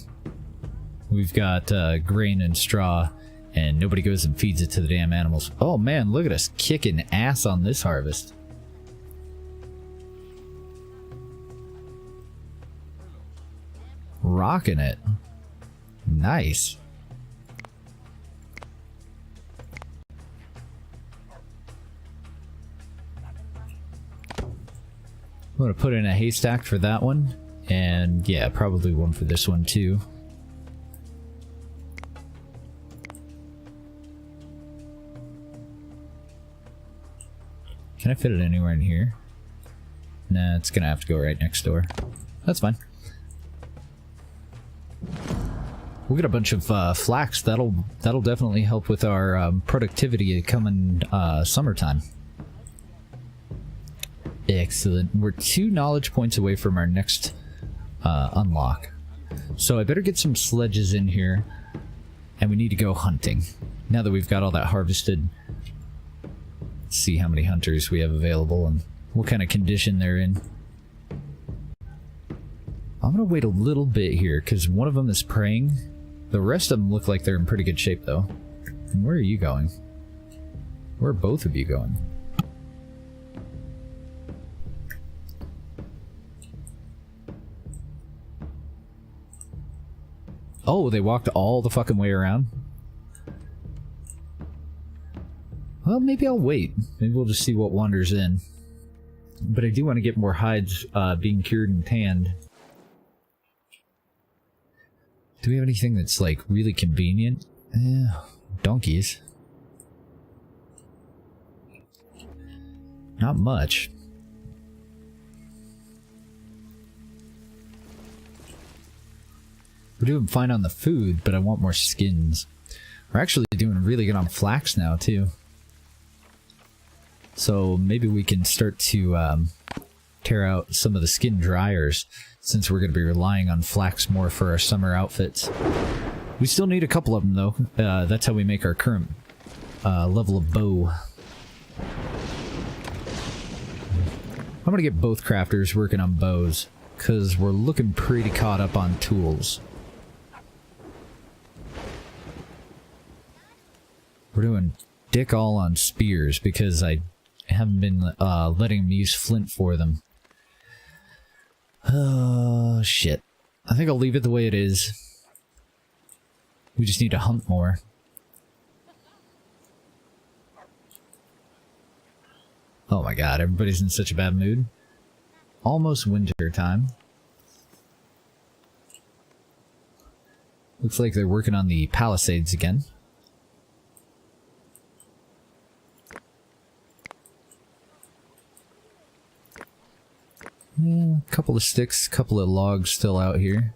we've got grain and straw and nobody goes and feeds it to the damn animals. Oh man, look at us kicking ass on this harvest. Rocking it. Nice. I'm gonna put in a haystack for that one, and yeah, probably one for this one too. Can I fit it anywhere in here? Nah, it's gonna have to go right next door. That's fine. We'll get a bunch of flax. That'll definitely help with our productivity coming summertime. Excellent. We're 2 knowledge points away from our next unlock. So I better get some sledges in here, and we need to go hunting. Now that we've got all that harvested, let's see how many hunters we have available and what kind of condition they're in. I'm gonna wait a little bit here, because one of them is praying. The rest of them look like they're in pretty good shape, though. And where are you going? Where are both of you going? Oh, they walked all the fucking way around? Well, maybe I'll wait. Maybe we'll just see what wanders in. But I do want to get more hides being cured and tanned. Do we have anything that's, like, really convenient? Donkeys. Not much. We're doing fine on the food, but I want more skins. We're actually doing really good on flax now, too. So maybe we can start to tear out some of the skin dryers, since we're going to be relying on flax more for our summer outfits. We still need a couple of them, though. That's how we make our current level of bow. I'm going to get both crafters working on bows, because we're looking pretty caught up on tools. We're doing dick all on spears, because I haven't been letting them use flint for them. Oh, shit. I think I'll leave it the way it is. We just need to hunt more. Oh my god, everybody's in such a bad mood. Almost winter time. Looks like they're working on the palisades again. Yeah, a couple of sticks, a couple of logs still out here.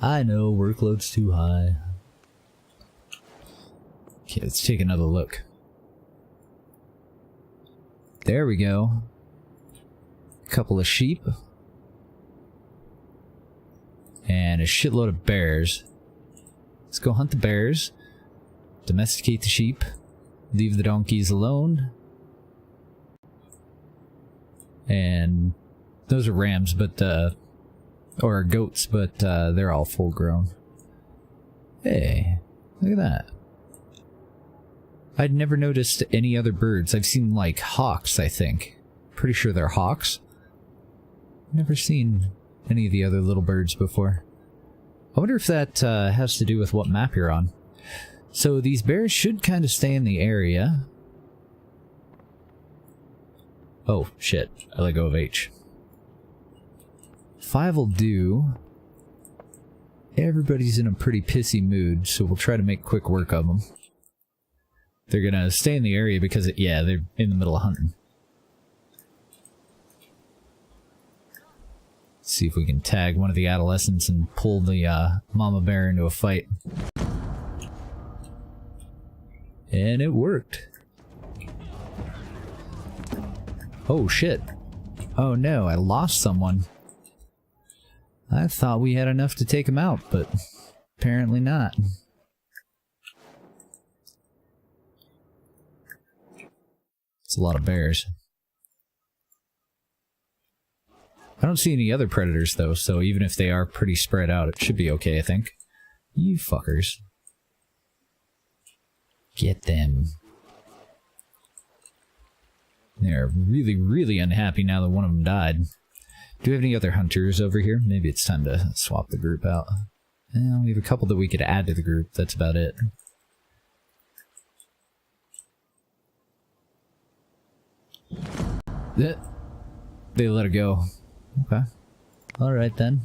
I know, workload's too high. Okay, let's take another look. There we go. A couple of sheep. And a shitload of bears. Let's go hunt the bears. Domesticate the sheep. Leave the donkeys alone. And those are rams, but or goats, but they're all full grown. Hey, look at that. I'd never noticed any other birds. I've seen, like, hawks, I think. Pretty sure they're hawks. Never seen any of the other little birds before. I wonder if that has to do with what map you're on. So these bears should kind of stay in the area. Oh, shit. I let go of H. 5 will do. Everybody's in a pretty pissy mood, so we'll try to make quick work of them. They're gonna stay in the area because, yeah, they're in the middle of hunting. Let's see if we can tag one of the adolescents and pull the mama bear into a fight. And it worked. Oh shit. Oh no, I lost someone. I thought we had enough to take him out, but apparently not. It's a lot of bears. I don't see any other predators though, so even if they are pretty spread out, it should be okay, I think. You fuckers. Get them. They're really, really unhappy now that one of them died. Do we have any other hunters over here? Maybe it's time to swap the group out. Yeah, we have a couple that we could add to the group. That's about it. They let it go. Okay. Alright then.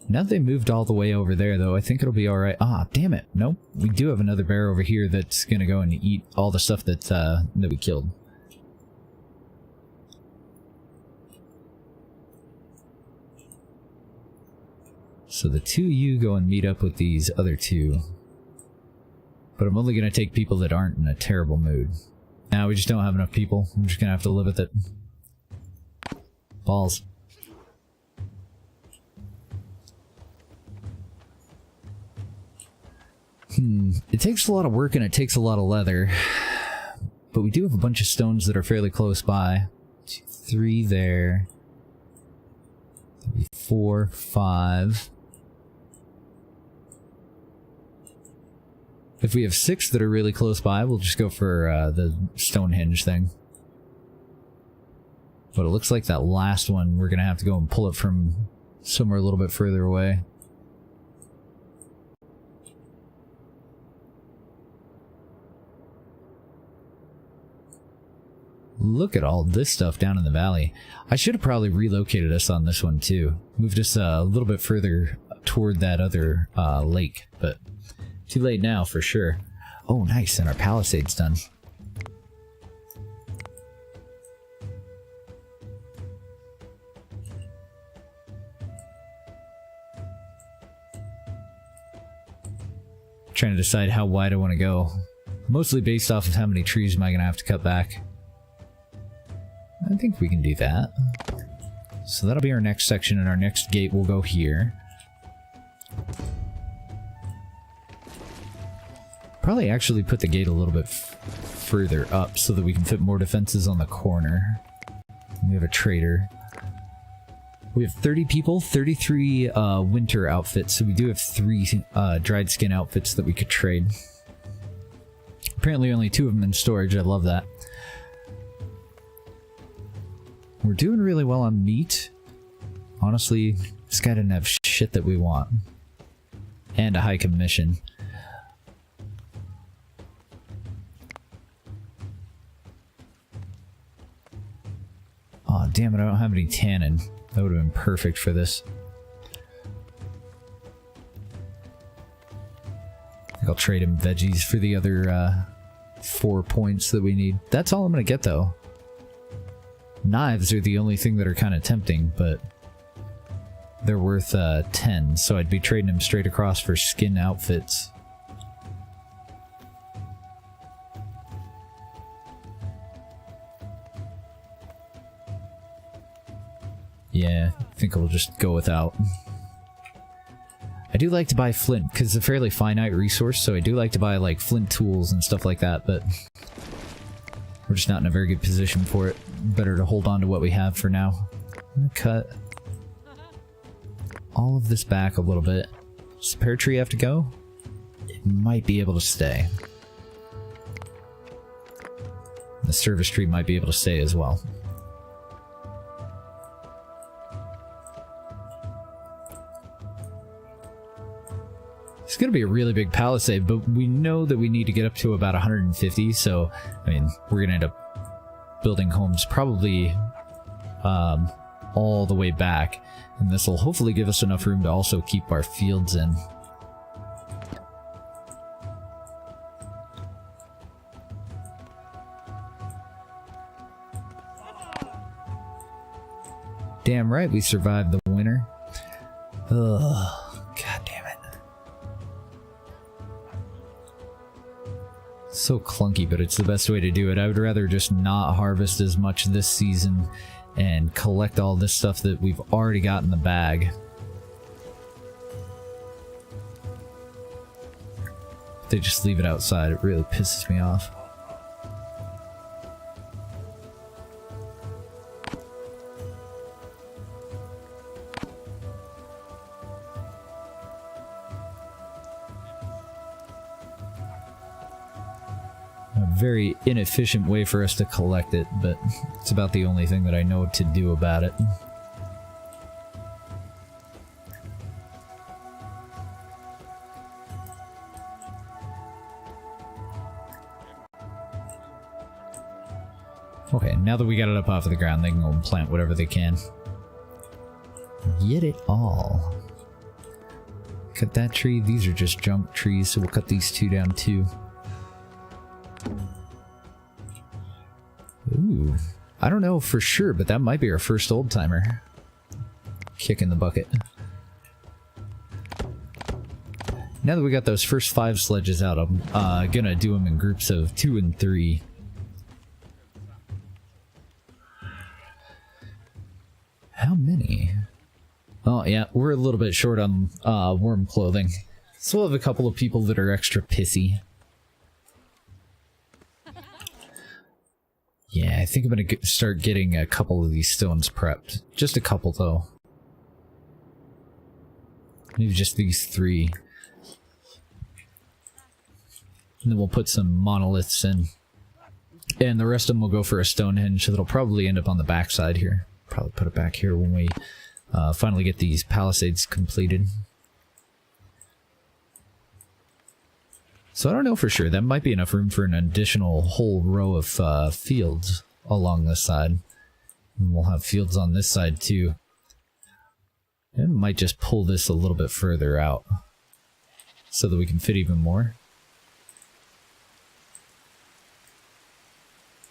Now that they moved all the way over there, though, I think it'll be alright. Ah, damn it. Nope. We do have another bear over here that's gonna go and eat all the stuff that we killed. So the two of you go and meet up with these other two. But I'm only gonna take people that aren't in a terrible mood. Now we just don't have enough people. I'm just gonna have to live with it. Balls. It takes a lot of work and it takes a lot of leather. But we do have a bunch of stones that are fairly close by. 2, 3 there. 3, 4, 5. If we have 6 that are really close by, we'll just go for the Stonehenge thing. But it looks like that last one, we're going to have to go and pull it from somewhere a little bit further away. Look at all this stuff down in the valley. I should have probably relocated us on this one too. Moved us a little bit further toward that other lake, but too late now for sure. Oh, nice, and our palisade's done. Trying to decide how wide I want to go. Mostly based off of how many trees am I going to have to cut back. I think we can do that. So that'll be our next section, and our next gate will go here. Probably actually put the gate a little bit further up so that we can fit more defenses on the corner. We have a trader. We have 30 people, 33 winter outfits, so we do have 3 dried skin outfits that we could trade. Apparently only 2 of them in storage, I love that. We're doing really well on meat. Honestly, this guy didn't have shit that we want. And a high commission. Aw, oh, damn it, I don't have any tannin. That would have been perfect for this. I think I'll trade him veggies for the other 4 points that we need. That's all I'm gonna get though. Knives are the only thing that are kind of tempting, but they're worth 10, so I'd be trading them straight across for skin outfits. Yeah, I think I'll just go without. I do like to buy flint, because it's a fairly finite resource, so I do like to buy like flint tools and stuff like that, but we're just not in a very good position for it. Better to hold on to what we have for now. I'm gonna cut all of this back a little bit. Does the pear tree have to go? It might be able to stay. The service tree might be able to stay as well. It's going to be a really big palisade, but we know that we need to get up to about 150, so, I mean, we're going to end up building homes probably all the way back, and this will hopefully give us enough room to also keep our fields in. Damn right we survived the winter. Ugh, god damn it. So clunky, but it's the best way to do it. I would rather just not harvest as much this season and collect all this stuff that we've already got in the bag. If they just leave it outside, it really pisses me off. Very inefficient way for us to collect it, but it's about the only thing that I know to do about it. Okay, now that we got it up off of the ground, they can go and plant whatever they can. Get it all. Cut that tree. These are just junk trees, so we'll cut these 2 down too. Ooh, I don't know for sure, but that might be our first old timer. Kick in the bucket. Now that we got those first 5 sledges out, I'm gonna do them in groups of 2 and 3. How many? Oh yeah, we're a little bit short on worm clothing. So we'll have a couple of people that are extra pissy. Yeah, I think I'm gonna start getting a couple of these stones prepped. Just a couple, though. Maybe just these 3. And then we'll put some monoliths in. And the rest of them will go for a Stonehenge, so that'll probably end up on the backside here. Probably put it back here when we finally get these palisades completed. So I don't know for sure. That might be enough room for an additional whole row of fields along this side. And we'll have fields on this side too. It might just pull this a little bit further out so that we can fit even more.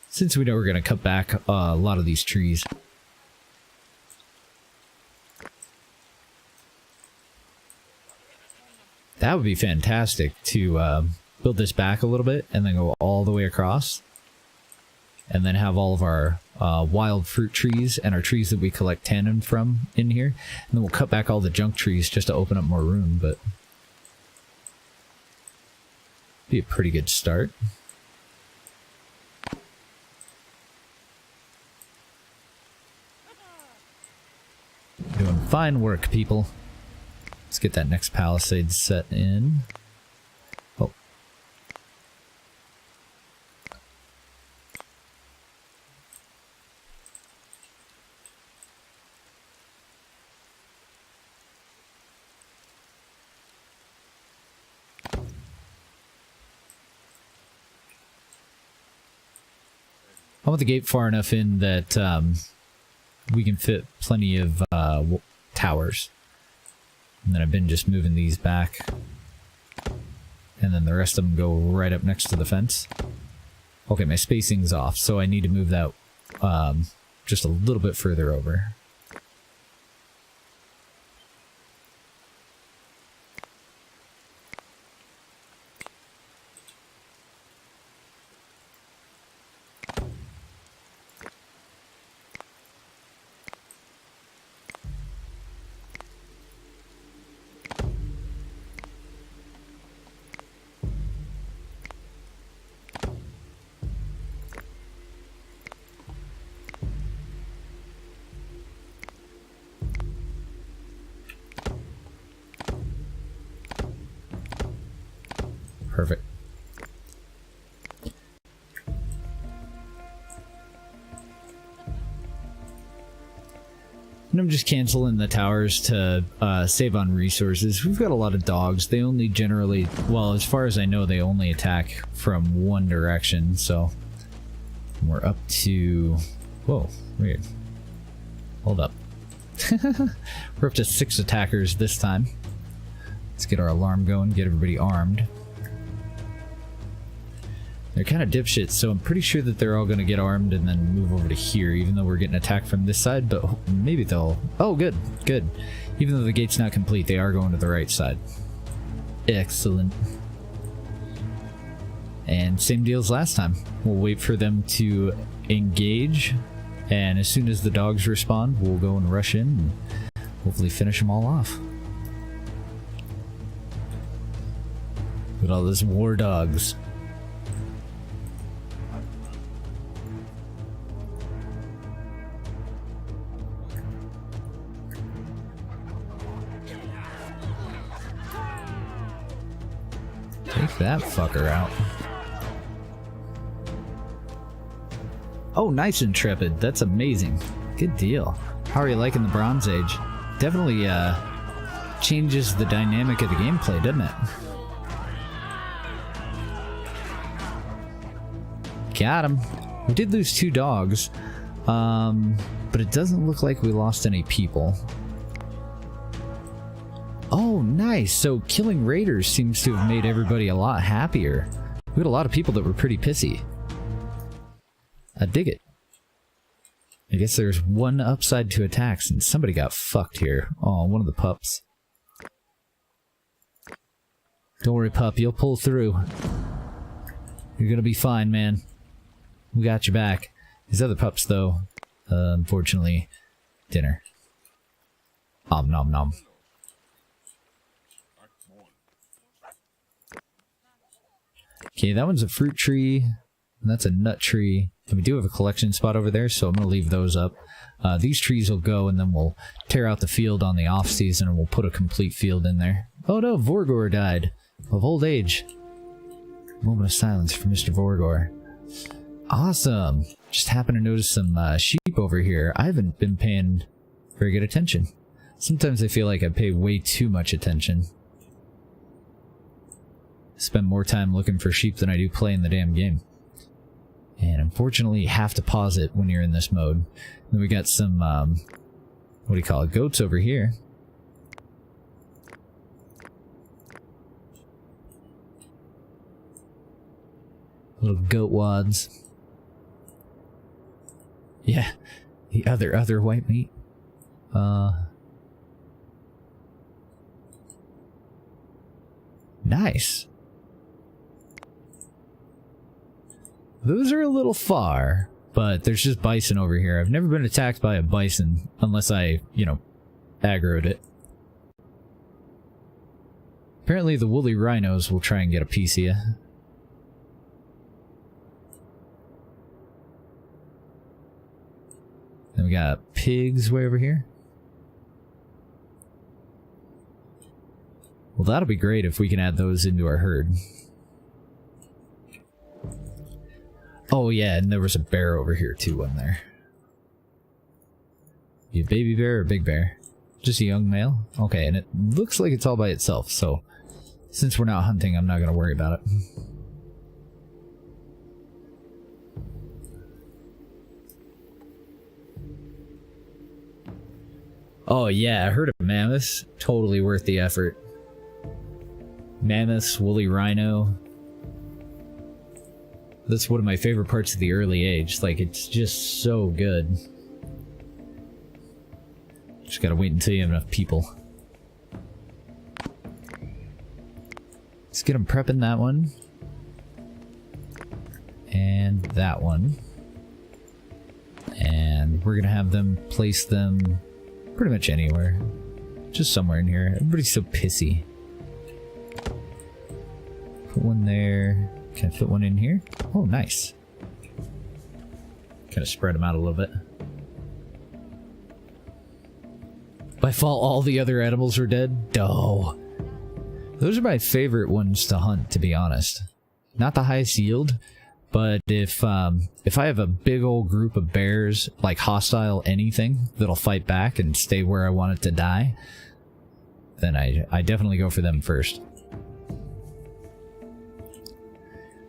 Since we know we're going to cut back a lot of these trees. That would be fantastic to build this back a little bit and then go all the way across. And then have all of our wild fruit trees and our trees that we collect tannin from in here. And then we'll cut back all the junk trees just to open up more room, but be a pretty good start. Doing fine work, people. Let's get that next palisade set in. Oh. I want the gate far enough in that we can fit plenty of towers. And then I've been just moving these back. And then the rest of them go right up next to the fence. Okay, my spacing's off, so I need to move that just a little bit further over. Perfect. And I'm just canceling the towers to save on resources. We've got a lot of dogs. They only generally, well, as far as I know, they only attack from one direction, so we're up to, whoa, weird. Hold up. We're up to 6 attackers this time. Let's get our alarm going, get everybody armed. They're kind of dipshits, so I'm pretty sure that they're all going to get armed and then move over to here, even though we're getting attacked from this side, but maybe they'll... Oh, good, good. Even though the gate's not complete, they are going to the right side. Excellent. And same deal as last time. We'll wait for them to engage, and as soon as the dogs respond, we'll go and rush in and hopefully finish them all off. Look at all those war dogs. Take that fucker out. Oh, nice Intrepid. That's amazing. Good deal. How are you liking the Bronze Age? Definitely changes the dynamic of the gameplay, doesn't it? Got him. We did lose 2 dogs, but it doesn't look like we lost any people. Oh, nice. So killing raiders seems to have made everybody a lot happier. We had a lot of people that were pretty pissy. I dig it. I guess there's one upside to attacks, and somebody got fucked here. Oh, one of the pups. Don't worry, pup. You'll pull through. You're gonna be fine, man. We got your back. These other pups, though, unfortunately, dinner. Om nom nom. Okay, that one's a fruit tree, and that's a nut tree. And we do have a collection spot over there, so I'm going to leave those up. These trees will go, and then we'll tear out the field on the off-season, and we'll put a complete field in there. Oh no, Vorgor died of old age. Moment of silence for Mr. Vorgor. Awesome. Just happened to notice some sheep over here. I haven't been paying very good attention. Sometimes I feel like I pay way too much attention. Spend more time looking for sheep than I do playing the damn game. And unfortunately, you have to pause it when you're in this mode. Then we got some, what do you call it, goats over here. Little goat wads. Yeah, the other white meat. Nice. Those are a little far, but there's just bison over here. I've never been attacked by a bison unless I, you know, aggroed it. Apparently the woolly rhinos will try and get a piece of you. Then we got pigs way over here. Well, that'll be great if we can add those into our herd. Oh yeah, and there was a bear over here too, wasn't there? You a baby bear or a big bear? Just a young male? Okay, and it looks like it's all by itself, so since we're not hunting, I'm not going to worry about it. Oh yeah, I heard of mammoths. Totally worth the effort. Mammoths, woolly rhino. That's one of my favorite parts of the early age. Like, it's just so good. Just gotta wait until you have enough people. Let's get them prepping that one. And that one. And we're gonna have them place them pretty much anywhere. Just somewhere in here. Everybody's so pissy. Put one there. Can I fit one in here? Oh, nice. Kind of spread them out a little bit. By fall, all the other animals are dead? No. Those are my favorite ones to hunt, to be honest. Not the highest yield, but if I have a big old group of bears, like hostile anything, that'll fight back and stay where I want it to die, then I definitely go for them first.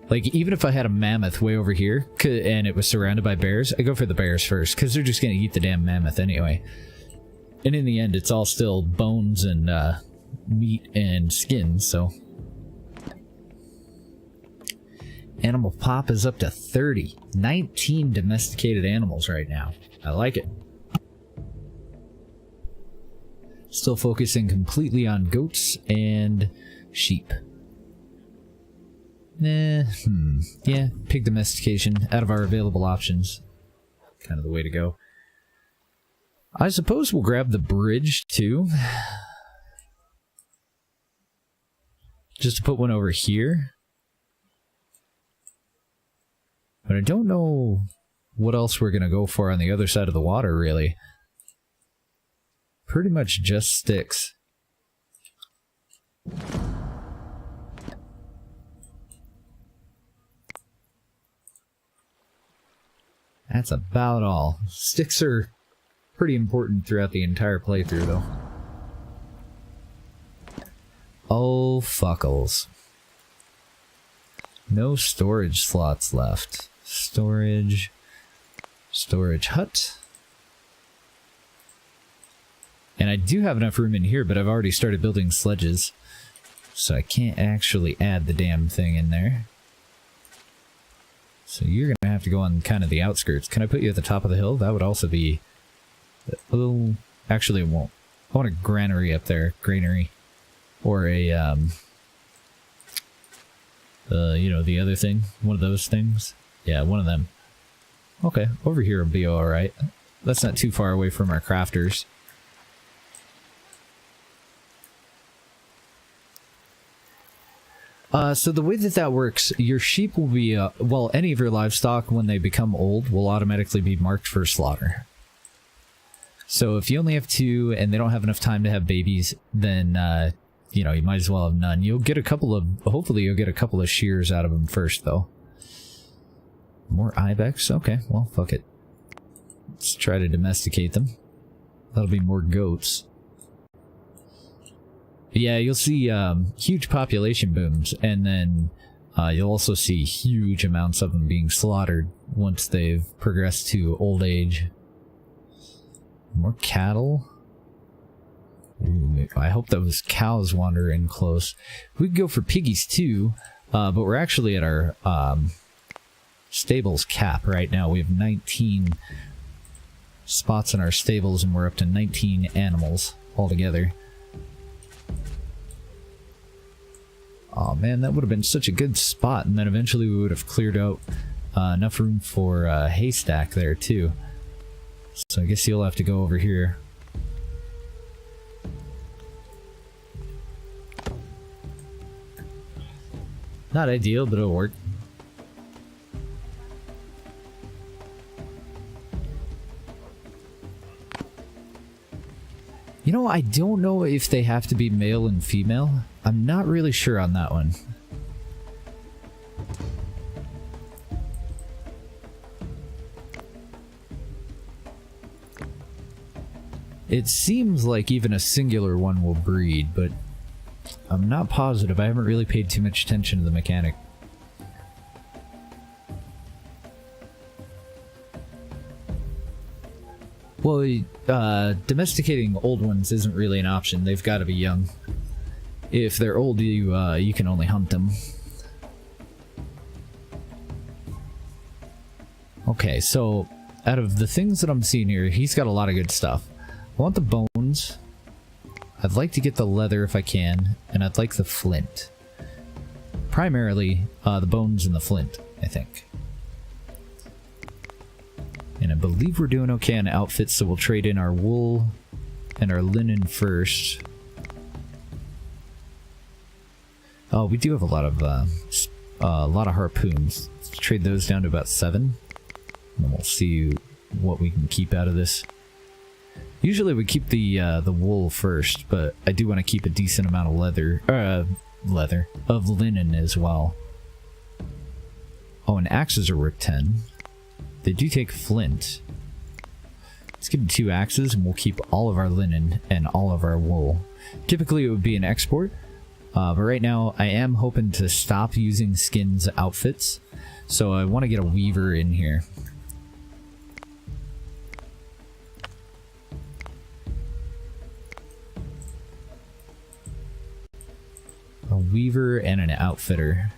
Like, even if I had a mammoth way over here, and it was surrounded by bears, I go for the bears first, because they're just going to eat the damn mammoth anyway. And in the end, it's all still bones and meat and skin, so... Animal pop is up to 30. 19 domesticated animals right now. I like it. Still focusing completely on goats and sheep. Yeah, pig domestication out of our available options. Kind of the way to go. I suppose we'll grab the bridge too. Just to put one over here. But I don't know what else we're going to go for on the other side of the water, really. Pretty much just sticks. That's about all. Sticks are pretty important throughout the entire playthrough, though. Oh, fuckles. No storage slots left. Storage hut. And I do have enough room in here, but I've already started building sledges. So I can't actually add the damn thing in there. So you're going to have to go on kind of the outskirts. Can I put you at the top of the hill? That would also be... Oh, actually it won't. I want a granary up there. Granary. Or a, you know, the other thing. One of those things. Yeah, one of them. Okay, over here will be alright. That's not too far away from our crafters. So the way that that works, your sheep will be, well, any of your livestock, when they become old, will automatically be marked for slaughter. So if you only have 2 and they don't have enough time to have babies, then, you know, you might as well have none. You'll get a couple of, hopefully you'll get a couple of shears out of them first, though. More ibex? Okay, well, fuck it. Let's try to domesticate them. That'll be more goats. But yeah, you'll see huge population booms, and then you'll also see huge amounts of them being slaughtered once they've progressed to old age. More cattle. Ooh, I hope those cows wander in close. We could go for piggies too, but we're actually at our stables cap right now. We have 19 spots in our stables, and we're up to 19 animals altogether. Oh man, that would have been such a good spot, and then eventually we would have cleared out enough room for a haystack there too. So I guess you'll have to go over here. Not ideal, but it'll work. You know, I don't know if they have to be male and female. I'm not really sure on that one. It seems like even a singular one will breed, but I'm not positive. I haven't really paid too much attention to the mechanic. Well, domesticating old ones isn't really an option. They've got to be young. If they're old, you can only hunt them. Okay, so out of the things that I'm seeing here, he's got a lot of good stuff. I want the bones. I'd like to get the leather if I can, and I'd like the flint. Primarily, the bones and the flint, I think. And I believe we're doing okay on outfits, so we'll trade in our wool and our linen first. Oh, we do have a lot of harpoons. Let's trade those down to about 7. And we'll see what we can keep out of this. Usually we keep the wool first, but I do want to keep a decent amount of of linen as well. Oh, and axes are worth 10. They do take flint. Let's give them 2 axes, and we'll keep all of our linen and all of our wool. Typically it would be an export, but right now I am hoping to stop using skins outfits, so I want to get a weaver in here. A weaver and an outfitter.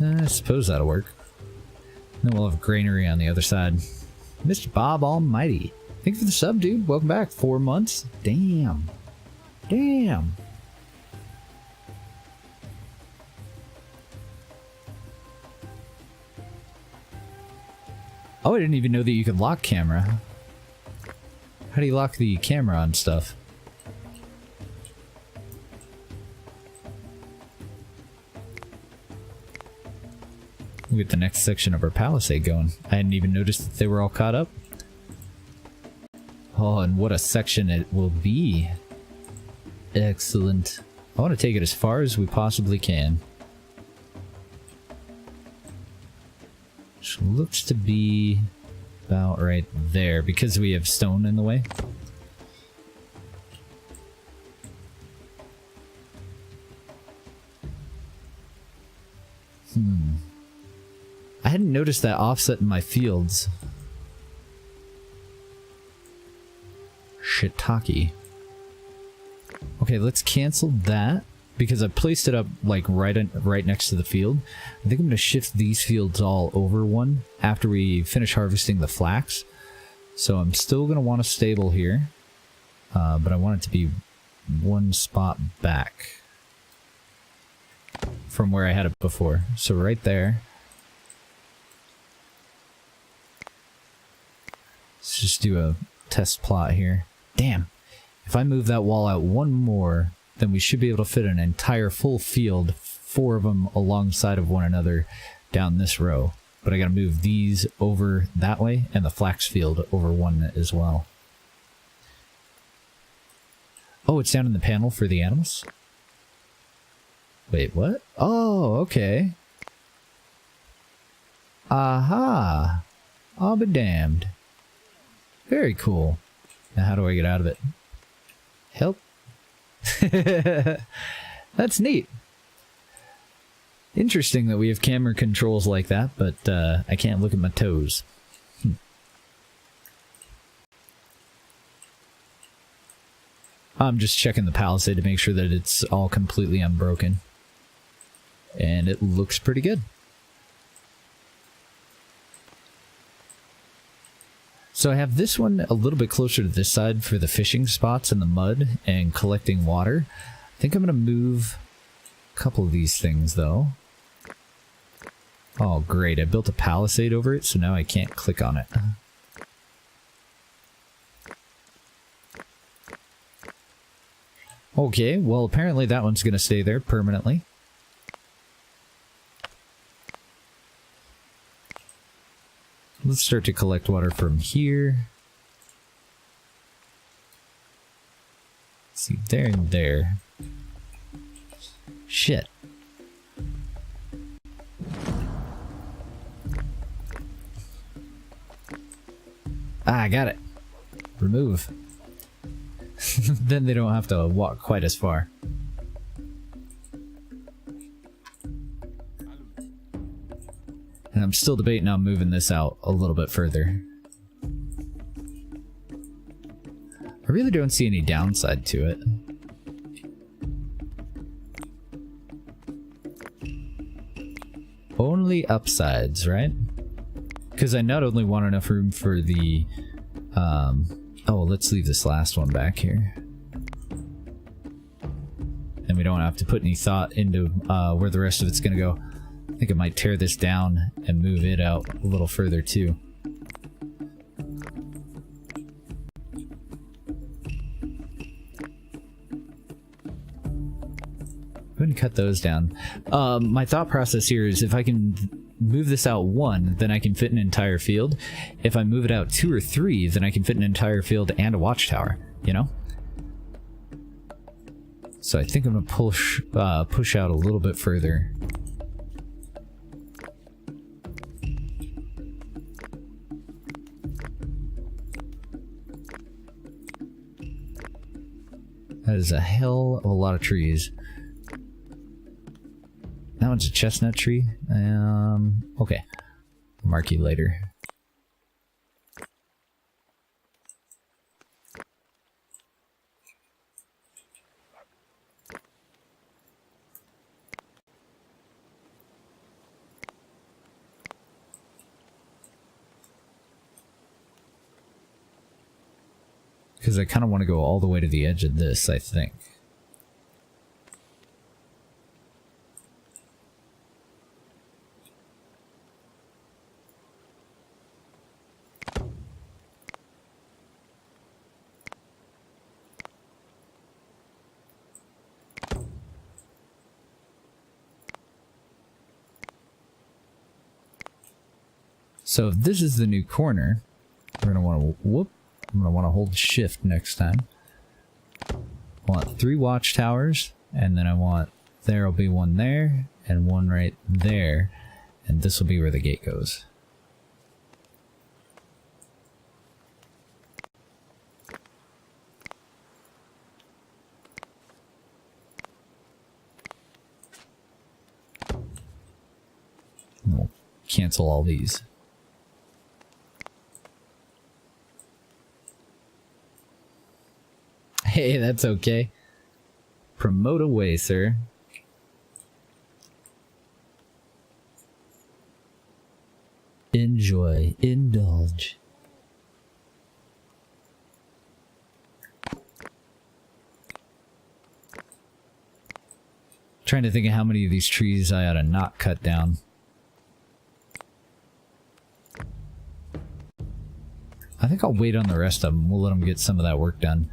I suppose that'll work. Then we'll have granary on the other side. Mr. Bob Almighty. Thank you for the sub, dude. Welcome back. 4 months? Damn. Damn. Oh, I didn't even know that you could lock camera. How do you lock the camera on stuff? We'll get the next section of our palisade going. I hadn't even noticed that they were all caught up. Oh, and what a section it will be. Excellent. I want to take it as far as we possibly can. Which looks to be about right there, because we have stone in the way. I hadn't noticed that offset in my fields. Shiitake. Okay, let's cancel that, because I placed it up like right next to the field. I think I'm gonna shift these fields all over one after we finish harvesting the flax. So I'm still gonna want a stable here, but I want it to be one spot back from where I had it before. So right there. Let's just do a test plot here. Damn. If I move that wall out one more, then we should be able to fit an entire full field, 4 of them alongside of one another down this row. But I gotta move these over that way and the flax field over one as well. Oh, it's down in the panel for the animals? Wait, what? Oh, okay. Aha! I'll be damned. Very cool. Now how do I get out of it? Help. That's neat. Interesting that we have camera controls like that, but I can't look at my toes. I'm just checking the palisade to make sure that it's all completely unbroken. And it looks pretty good. So I have this one a little bit closer to this side for the fishing spots in the mud and collecting water. I think I'm going to move a couple of these things though. Oh great, I built a palisade over it, so now I can't click on it. Okay, well apparently that one's going to stay there permanently. Let's start to collect water from here. Let's see, there and there. Shit. Ah, I got it. Remove. Then they don't have to walk quite as far. And I'm still debating on moving this out a little bit further. I really don't see any downside to it. Only upsides, right? Because I not only want enough room for the... oh, let's leave this last one back here. And we don't have to put any thought into where the rest of it's going to go. I think I might tear this down and move it out a little further too. Go ahead and cut those down. My thought process here is if I can move this out 1, then I can fit an entire field. If I move it out 2 or 3, then I can fit an entire field and a watchtower, you know? So I think I'm gonna push out a little bit further. That is a hell of a lot of trees. That one's a chestnut tree. Okay. Mark you later. Because I kind of want to go all the way to the edge of this, I think. So if this is the new corner, we're going to want to whoop. I'm going to want to hold shift next time. I want 3 watchtowers, and then I want, there will be one there, and one right there, and this will be where the gate goes. And we'll cancel all these. Hey, that's okay. Promote away, sir. Enjoy. Indulge. Trying to think of how many of these trees I ought to not cut down. I think I'll wait on the rest of them. We'll let them get some of that work done.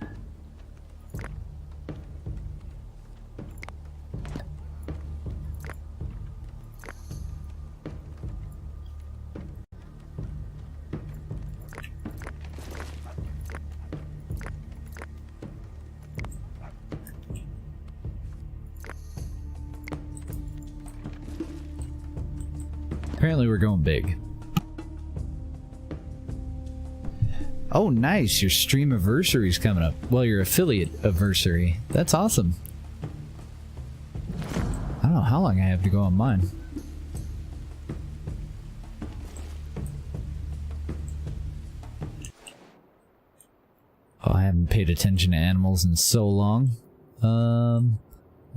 Apparently we're going big. Oh, nice. Your stream anniversary's coming up. Well, your affiliate anniversary. That's awesome. I don't know how long I have to go on mine. Oh, I haven't paid attention to animals in so long. I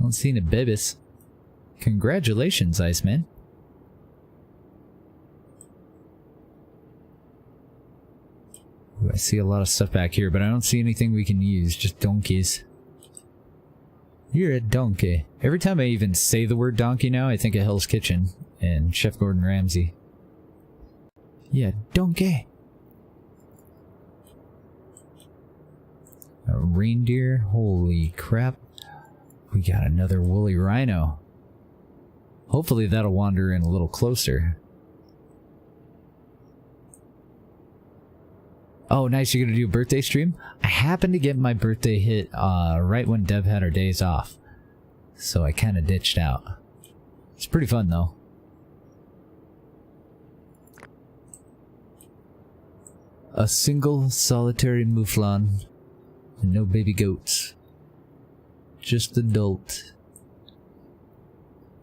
don't see any babies. Congratulations, Iceman. I see a lot of stuff back here, but I don't see anything we can use, just donkeys. You're a donkey. Every time I even say the word donkey now, I think of Hell's Kitchen and Chef Gordon Ramsay. Yeah, donkey. A reindeer? Holy crap. We got another woolly rhino. Hopefully that'll wander in a little closer. Oh, nice, you're gonna do a birthday stream? I happened to get my birthday hit right when Deb had her days off. So I kinda ditched out. It's pretty fun though. A single solitary mouflon and no baby goats. Just adult.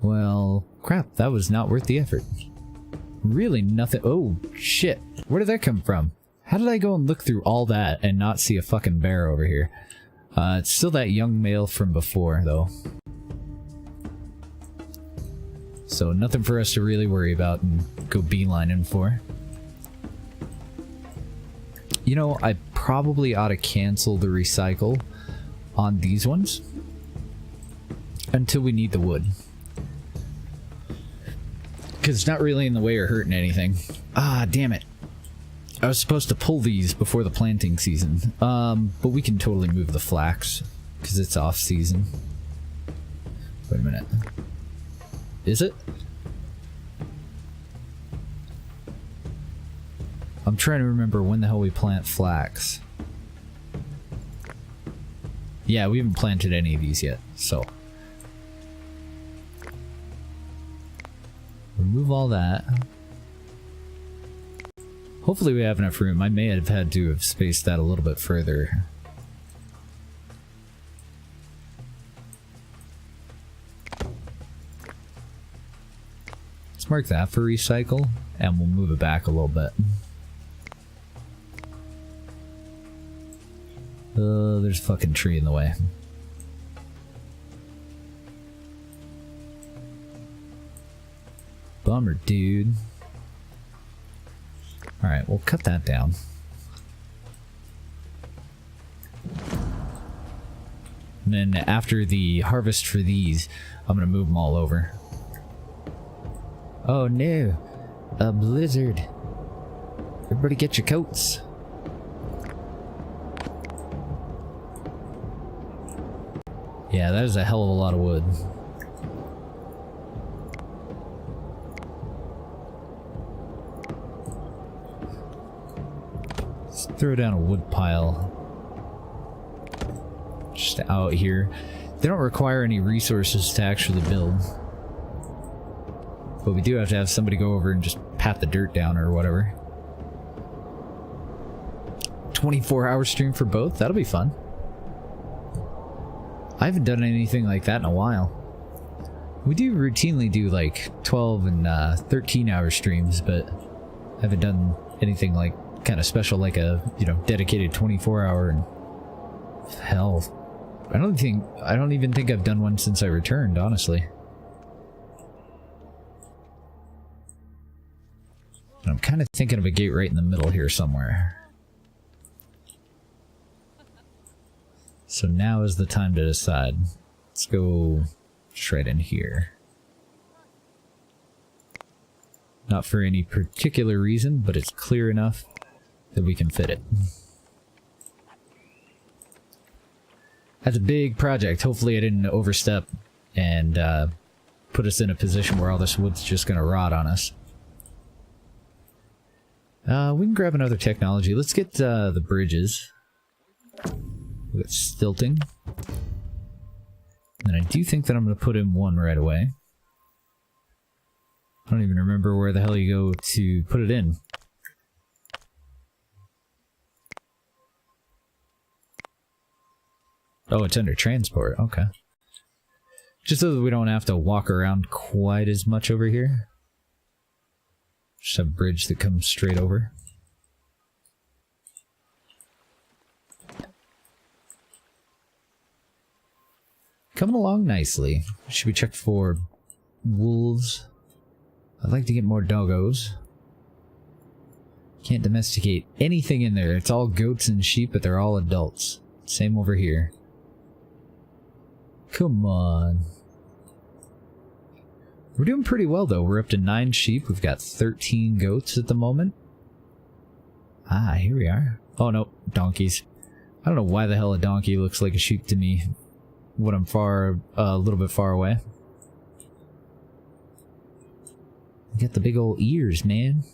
Well, crap, that was not worth the effort. Really nothing. Oh, shit. Where did that come from? How did I go and look through all that and not see a fucking bear over here? It's still that young male from before, though. So nothing for us to really worry about and go beelining for. You know, I probably ought to cancel the recycle on these ones until we need the wood. Because it's not really in the way or hurting anything. Ah, damn it. I was supposed to pull these before the planting season, but we can totally move the flax, because it's off season. Wait a minute. Is it? I'm trying to remember when the hell we plant flax. Yeah, we haven't planted any of these yet, so. Remove all that. Hopefully we have enough room. I may have had to have spaced that a little bit further. Let's mark that for recycle, and we'll move it back a little bit. There's a fucking tree in the way. Bummer, dude. Alright, we'll cut that down. And then after the harvest for these, I'm gonna move them all over. Oh no! A blizzard! Everybody get your coats! Yeah, that is a hell of a lot of wood. Let's throw down a wood pile. Just out here. They don't require any resources to actually build. But we do have to have somebody go over and just pat the dirt down or whatever. 24-hour stream for both? That'll be fun. I haven't done anything like that in a while. We do routinely do like 12 and 13-hour streams, but I haven't done anything like kind of special like a, you know, dedicated 24-hour and hell. I don't even think I've done one since I returned, honestly. I'm kind of thinking of a gate right in the middle here somewhere. So now is the time to decide. Let's go just right in here. Not for any particular reason, but it's clear enough that we can fit it. That's a big project. Hopefully I didn't overstep and put us in a position where all this wood's just gonna rot on us. We can grab another technology. Let's get the bridges. We got stilting. And I do think that I'm gonna put in one right away. I don't even remember where the hell you go to put it in. Oh, it's under transport. Okay. Just so that we don't have to walk around quite as much over here. Just have a bridge that comes straight over. Coming along nicely. Should we check for wolves? I'd like to get more doggos. Can't domesticate anything in there. It's all goats and sheep, but they're all adults. Same over here. Come on. We're doing pretty well, though. We're up to 9 sheep. We've got 13 goats at the moment. Ah, here we are. Oh, no. Donkeys. I don't know why the hell a donkey looks like a sheep to me when I'm a little bit far away. Get the big old ears, man.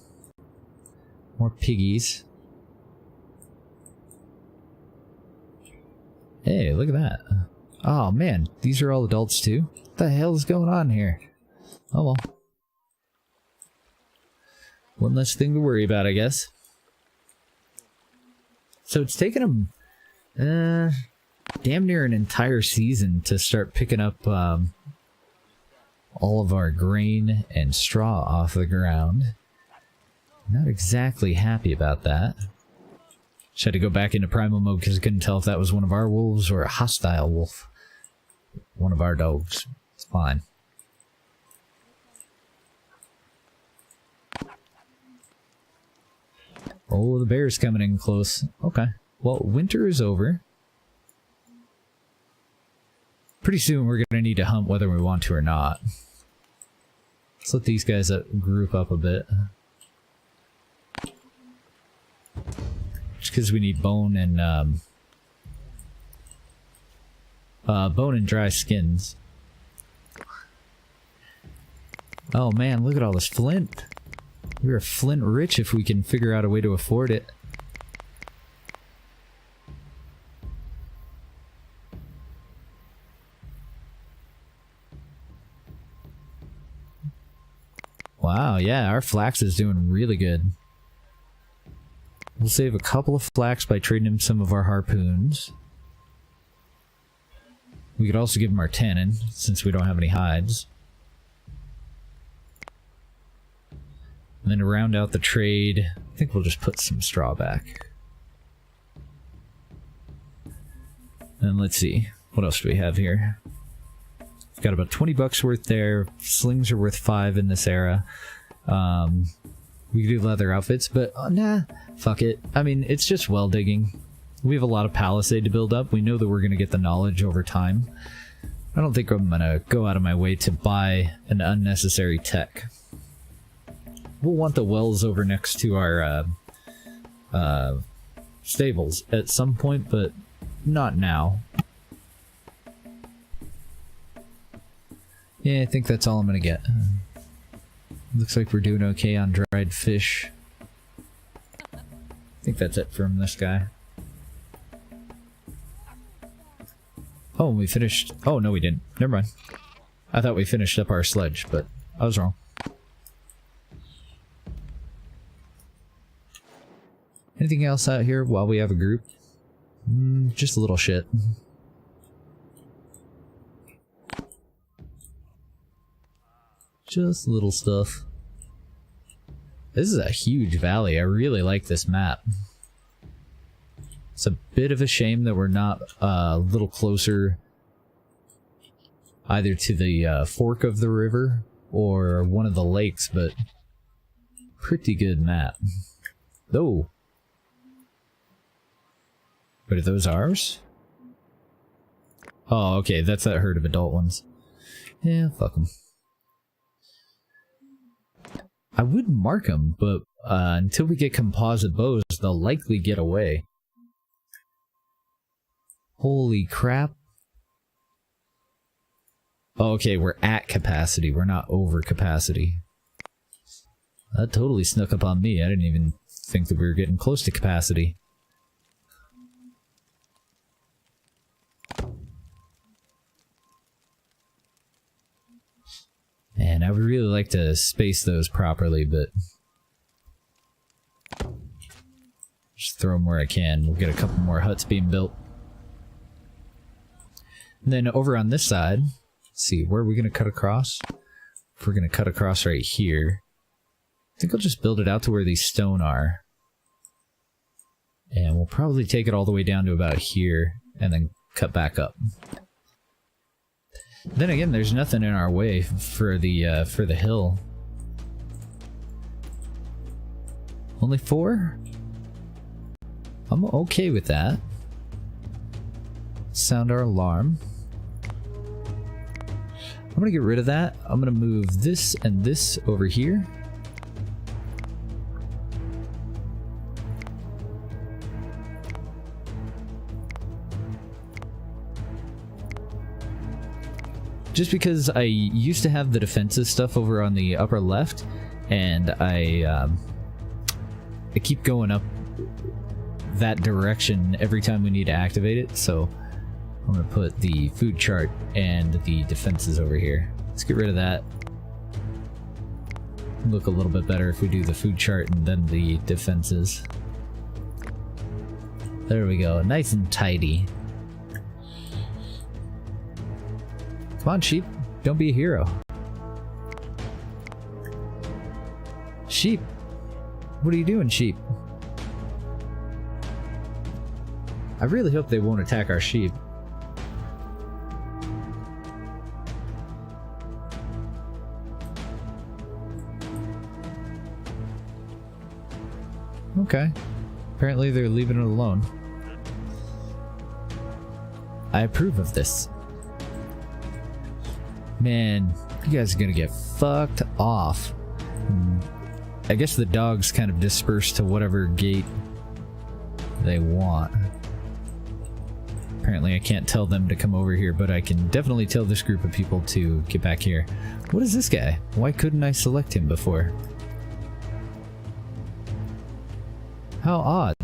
More piggies. Hey, look at that. Oh man, these are all adults too? What the hell is going on here? Oh well. One less thing to worry about, I guess. So it's taken them damn near an entire season to start picking up all of our grain and straw off the ground. Not exactly happy about that. Just had to go back into primal mode because I couldn't tell if that was one of our wolves or a hostile wolf. One of our dogs. It's fine. Oh, the bear's coming in close. Okay. Well, winter is over. Pretty soon we're going to need to hunt whether we want to or not. Let's let these guys group up a bit. Just because we need bone and dry skins. Oh man, look at all this flint. We're flint rich if we can figure out a way to afford it. Wow, yeah, our flax is doing really good. We'll save a couple of flax by trading him some of our harpoons. We could also give him our tannin, since we don't have any hides. And then to round out the trade, I think we'll just put some straw back. And let's see, what else do we have here? We've got about 20 bucks worth there. Slings are worth 5 in this era. We could do leather outfits, but nah, fuck it. I mean, it's just well digging. We have a lot of palisade to build up. We know that we're going to get the knowledge over time. I don't think I'm going to go out of my way to buy an unnecessary tech. We'll want the wells over next to our stables at some point, but not now. Yeah, I think that's all I'm going to get. Looks like we're doing okay on dried fish. I think that's it from this guy. Oh, we finished... Oh, no we didn't. Never mind. I thought we finished up our sledge, but I was wrong. Anything else out here while we have a group? Just a little shit. Just little stuff. This is a huge valley. I really like this map. It's a bit of a shame that we're not a little closer either to the fork of the river or one of the lakes, but pretty good map. Oh. But are those ours? Oh, okay, that's that herd of adult ones. Yeah, fuck them. I would mark them, but until we get composite bows, they'll likely get away. Holy crap. Oh, okay, we're at capacity. We're not over capacity. That totally snuck up on me. I didn't even think that we were getting close to capacity. Man, I would really like to space those properly, but just throw them where I can. We'll get a couple more huts being built. And then over on this side, let's see, where are we going to cut across? If we're going to cut across right here, I think I'll just build it out to where these stone are. And we'll probably take it all the way down to about here, and then cut back up. Then again, there's nothing in our way for the hill. Only 4? I'm okay with that. Sound our alarm. I'm gonna get rid of that. I'm gonna move this and this over here. Just because I used to have the defensive stuff over on the upper left, and I keep going up that direction every time we need to activate it, so I'm going to put the food chart and the defenses over here. Let's get rid of that. Look a little bit better if we do the food chart and then the defenses. There we go, nice and tidy. Come on, sheep. Don't be a hero. Sheep. What are you doing, sheep? I really hope they won't attack our sheep. Okay. Apparently they're leaving it alone. I approve of this. Man, you guys are gonna get fucked off. I guess the dogs kind of disperse to whatever gate they want. Apparently I can't tell them to come over here, but I can definitely tell this group of people to get back here. What is this guy? Why couldn't I select him before? How odd.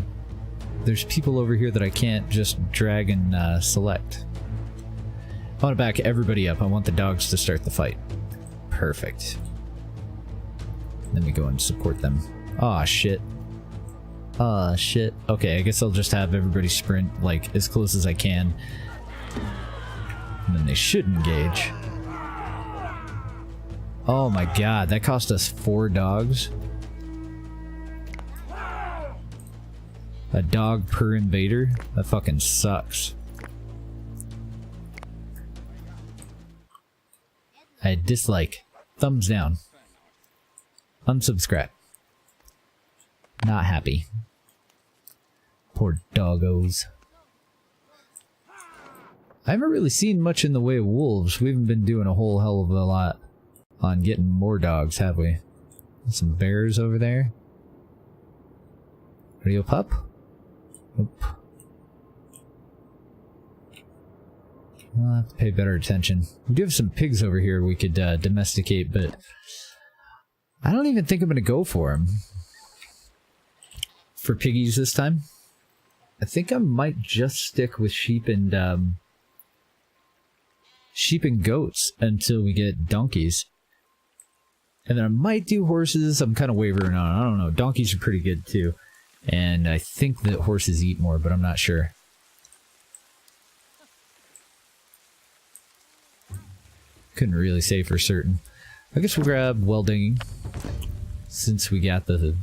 There's people over here that I can't just drag and select. I want to back everybody up. I want the dogs to start the fight. Perfect. Then we go and support them. Aw, shit. Aw, shit. Okay, I guess I'll just have everybody sprint, like, as close as I can. And then they should engage. Oh my god, that cost us 4 dogs. A dog per invader? That fucking sucks. I dislike. Thumbs down. Unsubscribe. Not happy. Poor doggos. I haven't really seen much in the way of wolves. We haven't been doing a whole hell of a lot on getting more dogs, have we? Some bears over there. Are you a pup? Nope. I'll have to pay better attention. We do have some pigs over here we could domesticate, but I don't even think I'm going to go for them. For piggies this time. I think I might just stick with sheep and goats until we get donkeys. And then I might do horses. I'm kind of wavering on. I don't know. Donkeys are pretty good too. And I think that horses eat more, but I'm not sure. Couldn't really say for certain. I guess we'll grab well digging, since we got the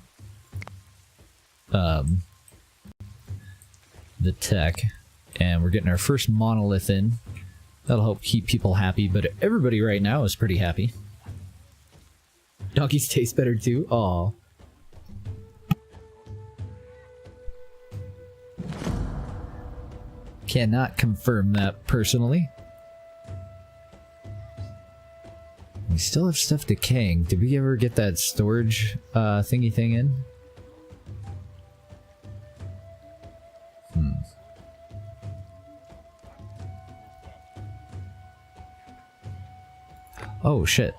tech, and we're getting our first monolith in. That'll help keep people happy, but everybody right now is pretty happy. Donkeys taste better too? Aw. Cannot confirm that personally. still have stuff decaying. Did we ever get that storage thingy thing in? Oh shit.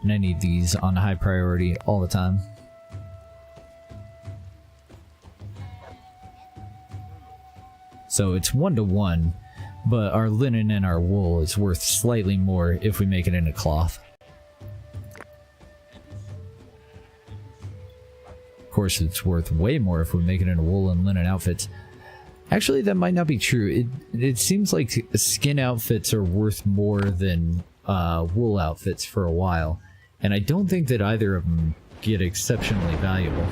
And I need these on high priority all the time. So it's 1-to-1, but our linen and our wool is worth slightly more if we make it into cloth. Of course, it's worth way more if we make it into wool and linen outfits. Actually, that might not be true. It seems like skin outfits are worth more than wool outfits for a while, and I don't think that either of them get exceptionally valuable.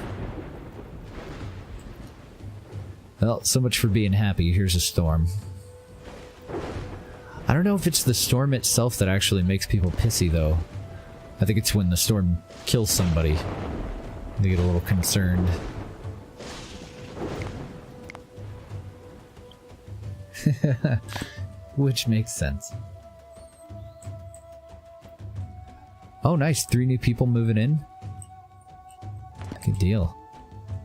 Well, so much for being happy. Here's a storm. I don't know if it's the storm itself that actually makes people pissy, though. I think it's when the storm kills somebody. They get a little concerned. Which makes sense. Oh, nice. 3 new people moving in. Good deal.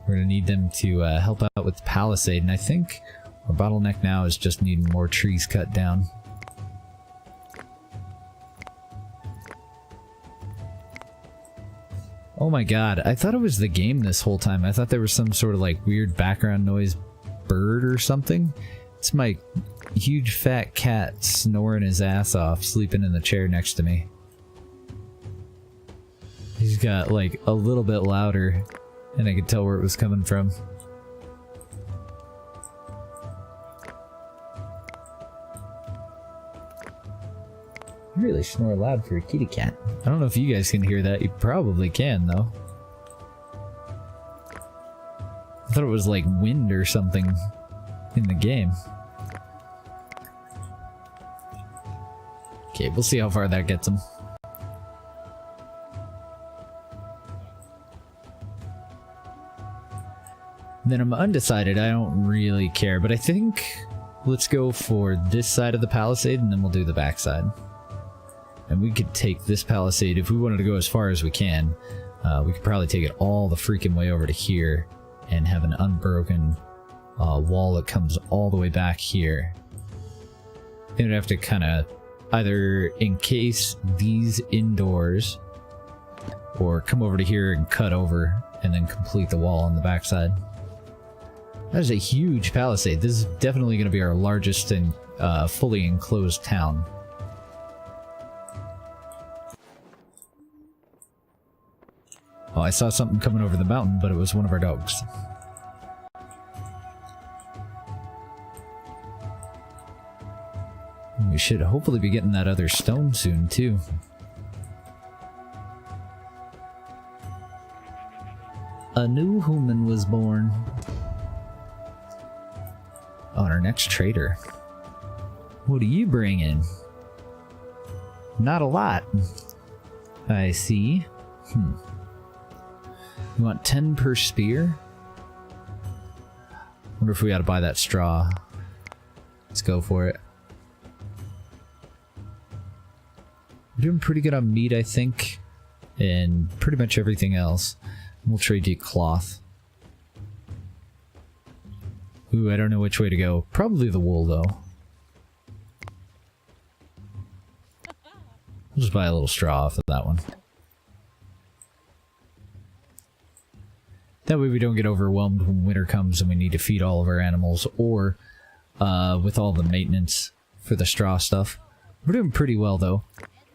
We're gonna need them to help out with the palisade, and I think our bottleneck now is just needing more trees cut down. Oh my god, I thought it was the game this whole time. I thought there was some sort of like weird background noise bird or something. It's my huge fat cat snoring his ass off, sleeping in the chair next to me. He's got like a little bit louder, and I could tell where it was coming from. You really snore loud for a kitty cat. I don't know if you guys can hear that. You probably can, though. I thought it was like wind or something in the game. Okay, we'll see how far that gets him. Then I'm undecided. I don't really care, but I think let's go for this side of the palisade and then we'll do the back side. And we could take this palisade if we wanted to go as far as we can. We could probably take it all the freaking way over to here and have an unbroken wall that comes all the way back here. I think we'd have to kind of either encase these indoors or come over to here and cut over and then complete the wall on the backside. That is a huge palisade. This is definitely going to be our largest and fully enclosed town. Oh, I saw something coming over the mountain, but it was one of our dogs. We should hopefully be getting that other stone soon, too. A new human was born. Oh, and our next trader. What do you bring in? Not a lot. I see. You want 10 per spear? Wonder if we ought to buy that straw. Let's go for it. We're doing pretty good on meat, I think, and pretty much everything else. We'll trade you cloth. Ooh, I don't know which way to go. Probably the wool, though. We'll just buy a little straw off of that one. That way we don't get overwhelmed when winter comes and we need to feed all of our animals, or with all the maintenance for the straw stuff. We're doing pretty well, though,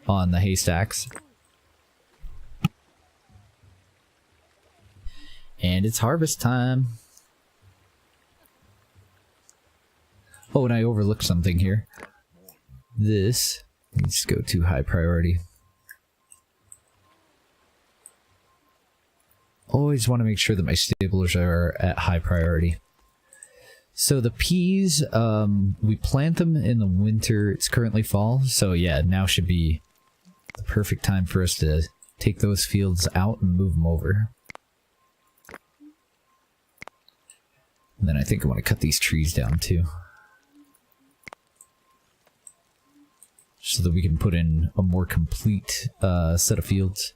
on the haystacks. And it's harvest time. Oh, and I overlooked something here. This needs to go to high priority. Always want to make sure that my stablers are at high priority. So the peas, we plant them in the winter. It's currently fall, so yeah, now should be the perfect time for us to take those fields out and move them over. And then I think I want to cut these trees down too. so that we can put in a more complete set of fields.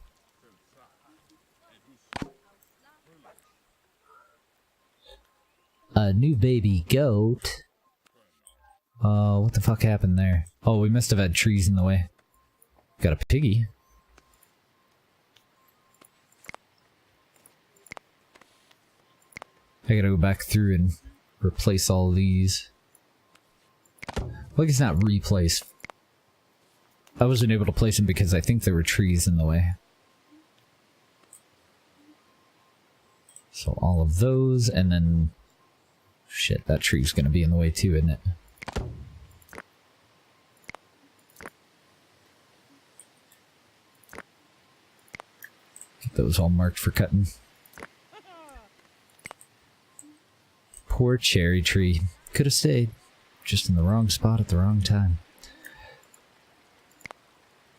A new baby goat. What the fuck happened there? Oh, we must have had trees in the way. Got a piggy. I gotta go back through and replace all these. Like, it's not replace. I wasn't able to place them because I think there were trees in the way. So all of those, and then... Shit, that tree's gonna be in the way too, isn't it? Get those all marked for cutting. Poor cherry tree. Could have stayed. Just in the wrong spot at the wrong time.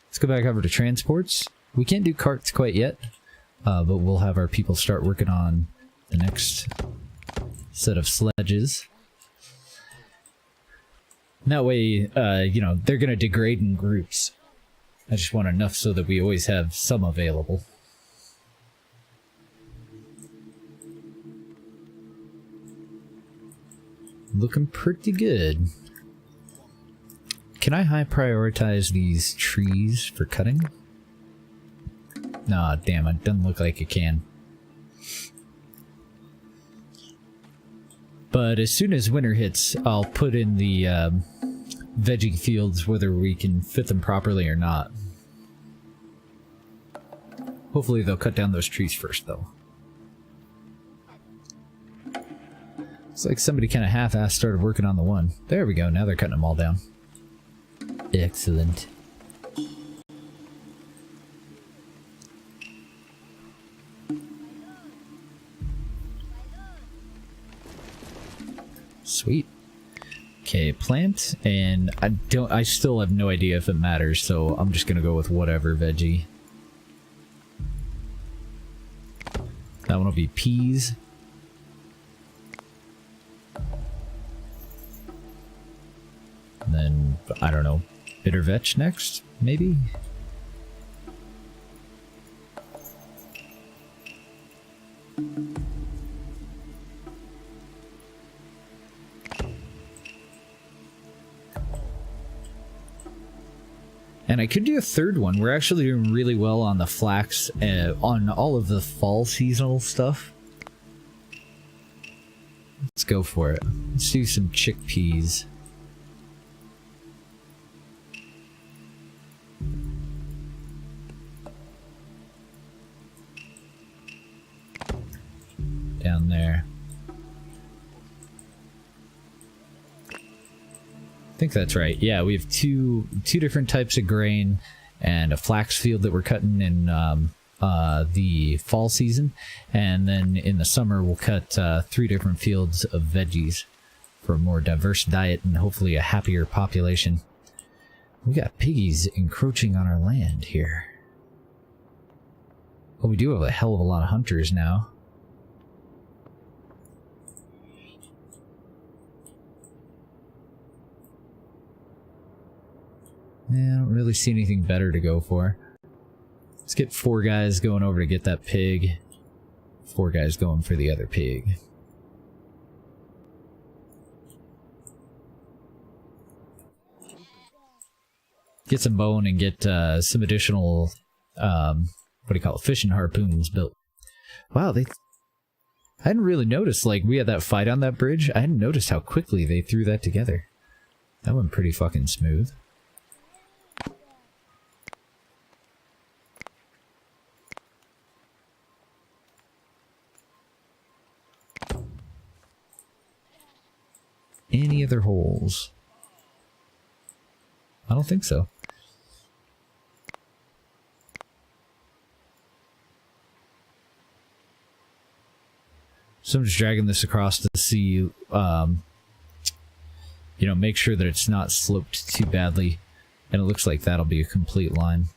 Let's go back over to transports. We can't do carts quite yet, but we'll have our people start working on the next set of sledges. And that way, you know, they're going to degrade in groups. I just want enough so that we always have some available. Looking pretty good. Can I high prioritize these trees for cutting? Nah, damn, it doesn't look like it can. But as soon as winter hits, I'll put in the veggie fields, whether we can fit them properly or not. Hopefully they'll cut down those trees first, though. It's like somebody kind of half-assed started working on the one. There we go, now they're cutting them all down. Excellent. Sweet. Okay, plant, and I still have no idea if it matters, so I'm just gonna go with whatever veggie. That one will be peas. And then, I don't know, bitter vetch next, maybe? And I could do a third one. We're actually doing really well on the flax, on all of the fall seasonal stuff. Let's go for it. Let's do some chickpeas. Down there. I think that's right. Yeah, we have two different types of grain and a flax field that we're cutting in the fall season, and then in the summer we'll cut 3 different fields of veggies for a more diverse diet and hopefully a happier population. We got piggies encroaching on our land here. Oh, we do have a hell of a lot of hunters now. Yeah, I don't really see anything better to go for. Let's get 4 guys going over to get that pig. 4 guys going for the other pig. Get some bone and get some additional, what do you call it, fishing harpoons built. Wow, I hadn't really noticed, like, we had that fight on that bridge. I hadn't noticed how quickly they threw that together. That went pretty fucking smooth. Any other holes? I don't think so. So I'm just dragging this across to see, you know, make sure that it's not sloped too badly. And it looks like that'll be a complete line.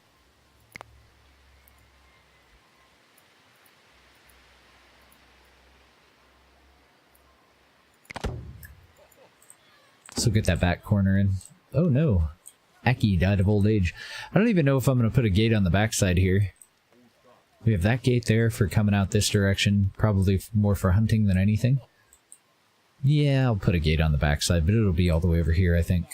So get that back corner in. Oh no. Aki died of old age. I don't even know if I'm going to put a gate on the backside here. We have that gate there for coming out this direction. Probably more for hunting than anything. Yeah, I'll put a gate on the backside, but it'll be all the way over here, I think.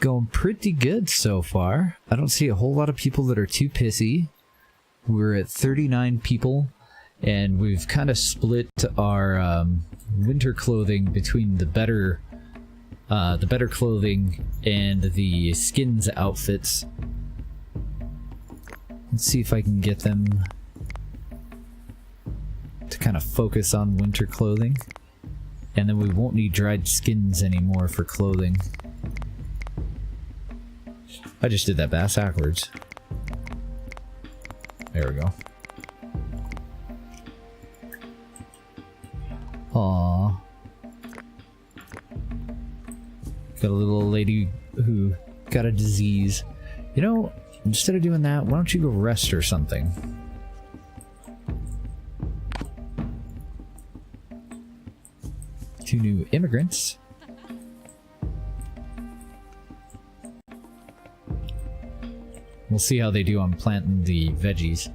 Going pretty good so far. I don't see a whole lot of people that are too pissy. We're at 39 people, and we've kind of split our winter clothing between the better clothing and the skins outfits. Let's see if I can get them to kind of focus on winter clothing, and then we won't need dried skins anymore for clothing. I just did that backwards. There we go. Aww. Got a little lady who got a disease. You know, instead of doing that, why don't you go rest or something? Two new immigrants. We'll see how they do on planting the veggies.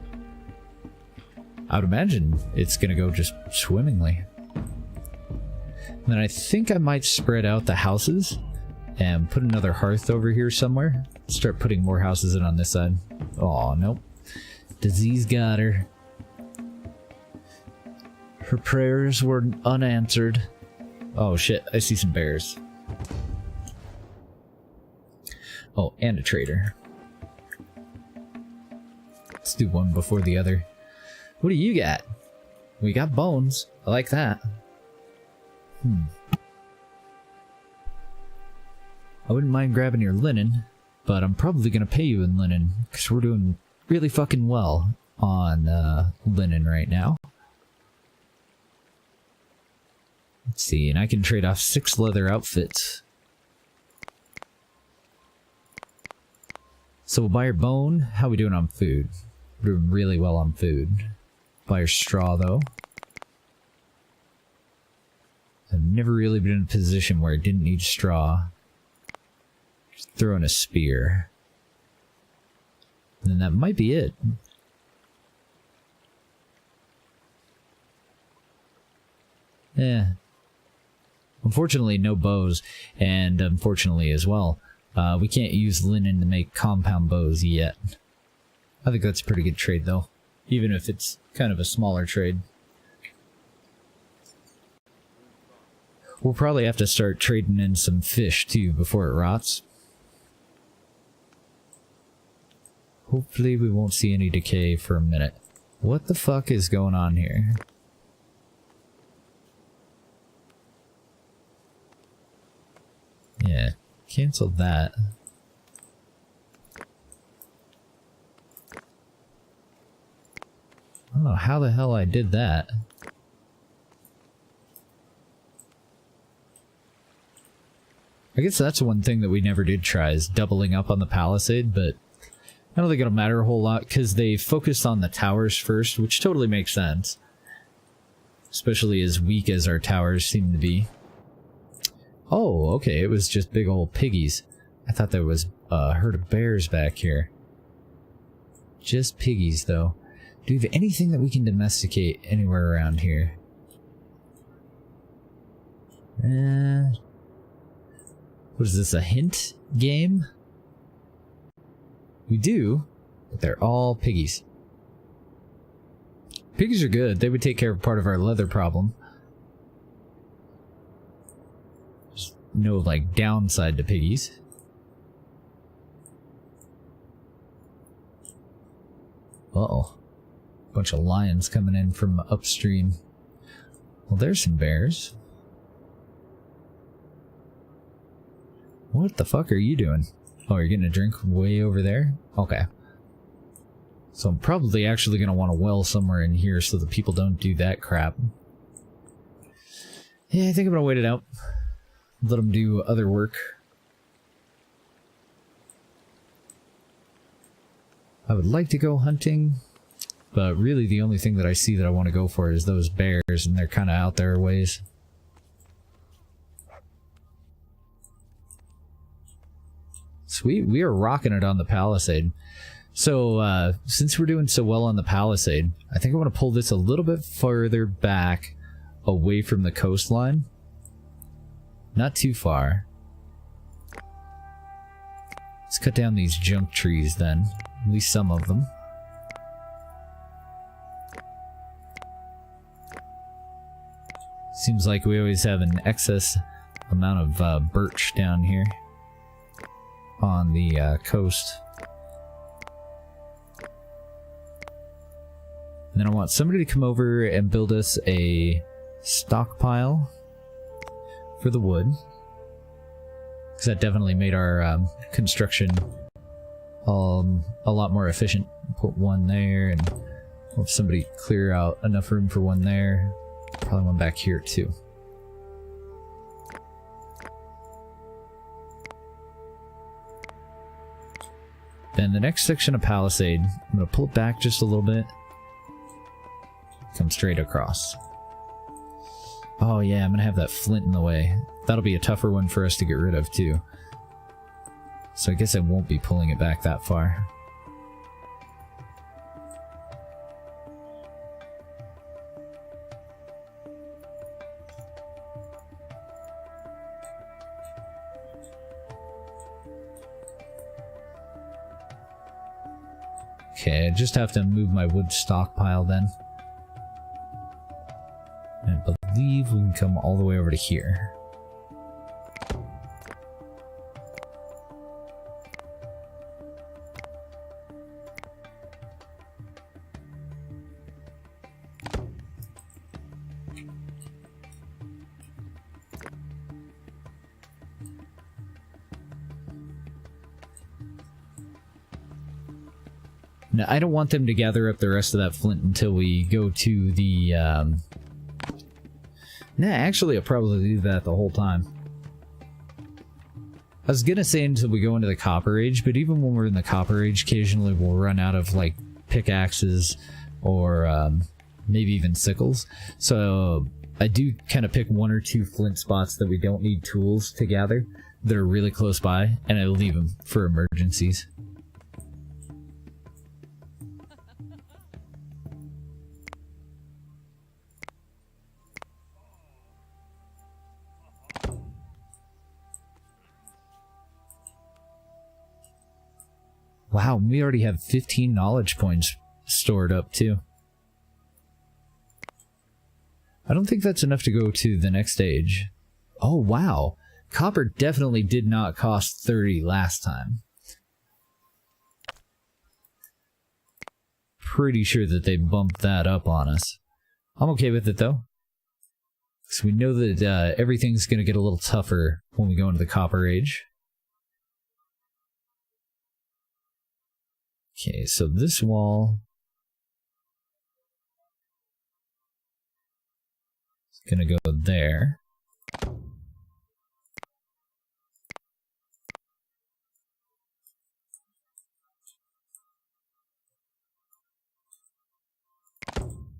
I would imagine it's gonna go just swimmingly. And then I think I might spread out the houses and put another hearth over here somewhere. Start putting more houses in on this side. Oh, nope. Disease got her. Her prayers were unanswered. Oh shit, I see some bears. Oh, and a trader. Let's do one before the other. What do you got? We got bones. I like that. I wouldn't mind grabbing your linen, but I'm probably gonna pay you in linen, because we're doing really fucking well on linen right now. Let's see, and I can trade off 6 leather outfits. So we'll buy your bone. How are we doing on food? We're doing really well on food. Buy your straw, though. I've never really been in a position where I didn't need straw. Just throw in a spear. And then that might be it. Yeah. Unfortunately, no bows, and unfortunately as well, we can't use linen to make compound bows yet. I think that's a pretty good trade, though, even if it's kind of a smaller trade. We'll probably have to start trading in some fish, too, before it rots. Hopefully we won't see any decay for a minute. What the fuck is going on here? Yeah, cancel that. I don't know how the hell I did that. I guess that's one thing that we never did try, is doubling up on the palisade, but I don't think it'll matter a whole lot, because they focused on the towers first, which totally makes sense. Especially as weak as our towers seem to be. Oh, okay, it was just big old piggies. I thought there was a herd of bears back here. Just piggies, though. Do we have anything that we can domesticate anywhere around here? What is this, a hint game? We do, but they're all piggies. Piggies are good. They would take care of part of our leather problem. There's no, like, downside to piggies. Uh-oh. Bunch of lions coming in from upstream. Well, there's some bears. What the fuck are you doing? Oh, you're getting a drink way over there? Okay. So I'm probably actually going to want a well somewhere in here so that people don't do that crap. Yeah, I think I'm going to wait it out. Let them do other work. I would like to go hunting. But really the only thing that I see that I want to go for is those bears, and they're kind of out there a ways. Sweet, we are rocking it on the Palisade. So, since we're doing so well on the Palisade, I think I want to pull this a little bit further back away from the coastline. Not too far. Let's cut down these junk trees then, at least some of them. Seems like we always have an excess amount of birch down here on the coast. And then I want somebody to come over and build us a stockpile for the wood. Because that definitely made our construction a lot more efficient. Put one there, and we'll have somebody clear out enough room for one there. Probably one back here too. Then the next section of Palisade, I'm going to pull it back just a little bit. Come straight across. Oh yeah, I'm going to have that flint in the way. That'll be a tougher one for us to get rid of too. So I guess I won't be pulling it back that far. Okay, I just have to move my wood stockpile then. And I believe we can come all the way over to here. Now, I don't want them to gather up the rest of that flint until we go to the, Nah, actually, I'll probably do that the whole time. I was gonna say until we go into the Copper Age, but even when we're in the Copper Age, occasionally we'll run out of, like, pickaxes or, maybe even sickles. So, I do kind of pick one or two flint spots that we don't need tools to gather, that are really close by, and I leave them for emergencies. Wow, we already have 15 knowledge points stored up, too. I don't think that's enough to go to the next stage. Oh, wow. Copper definitely did not cost 30 last time. Pretty sure that they bumped that up on us. I'm okay with it, though. Because we know that everything's going to get a little tougher when we go into the Copper Age. Okay, so this wall is gonna go there.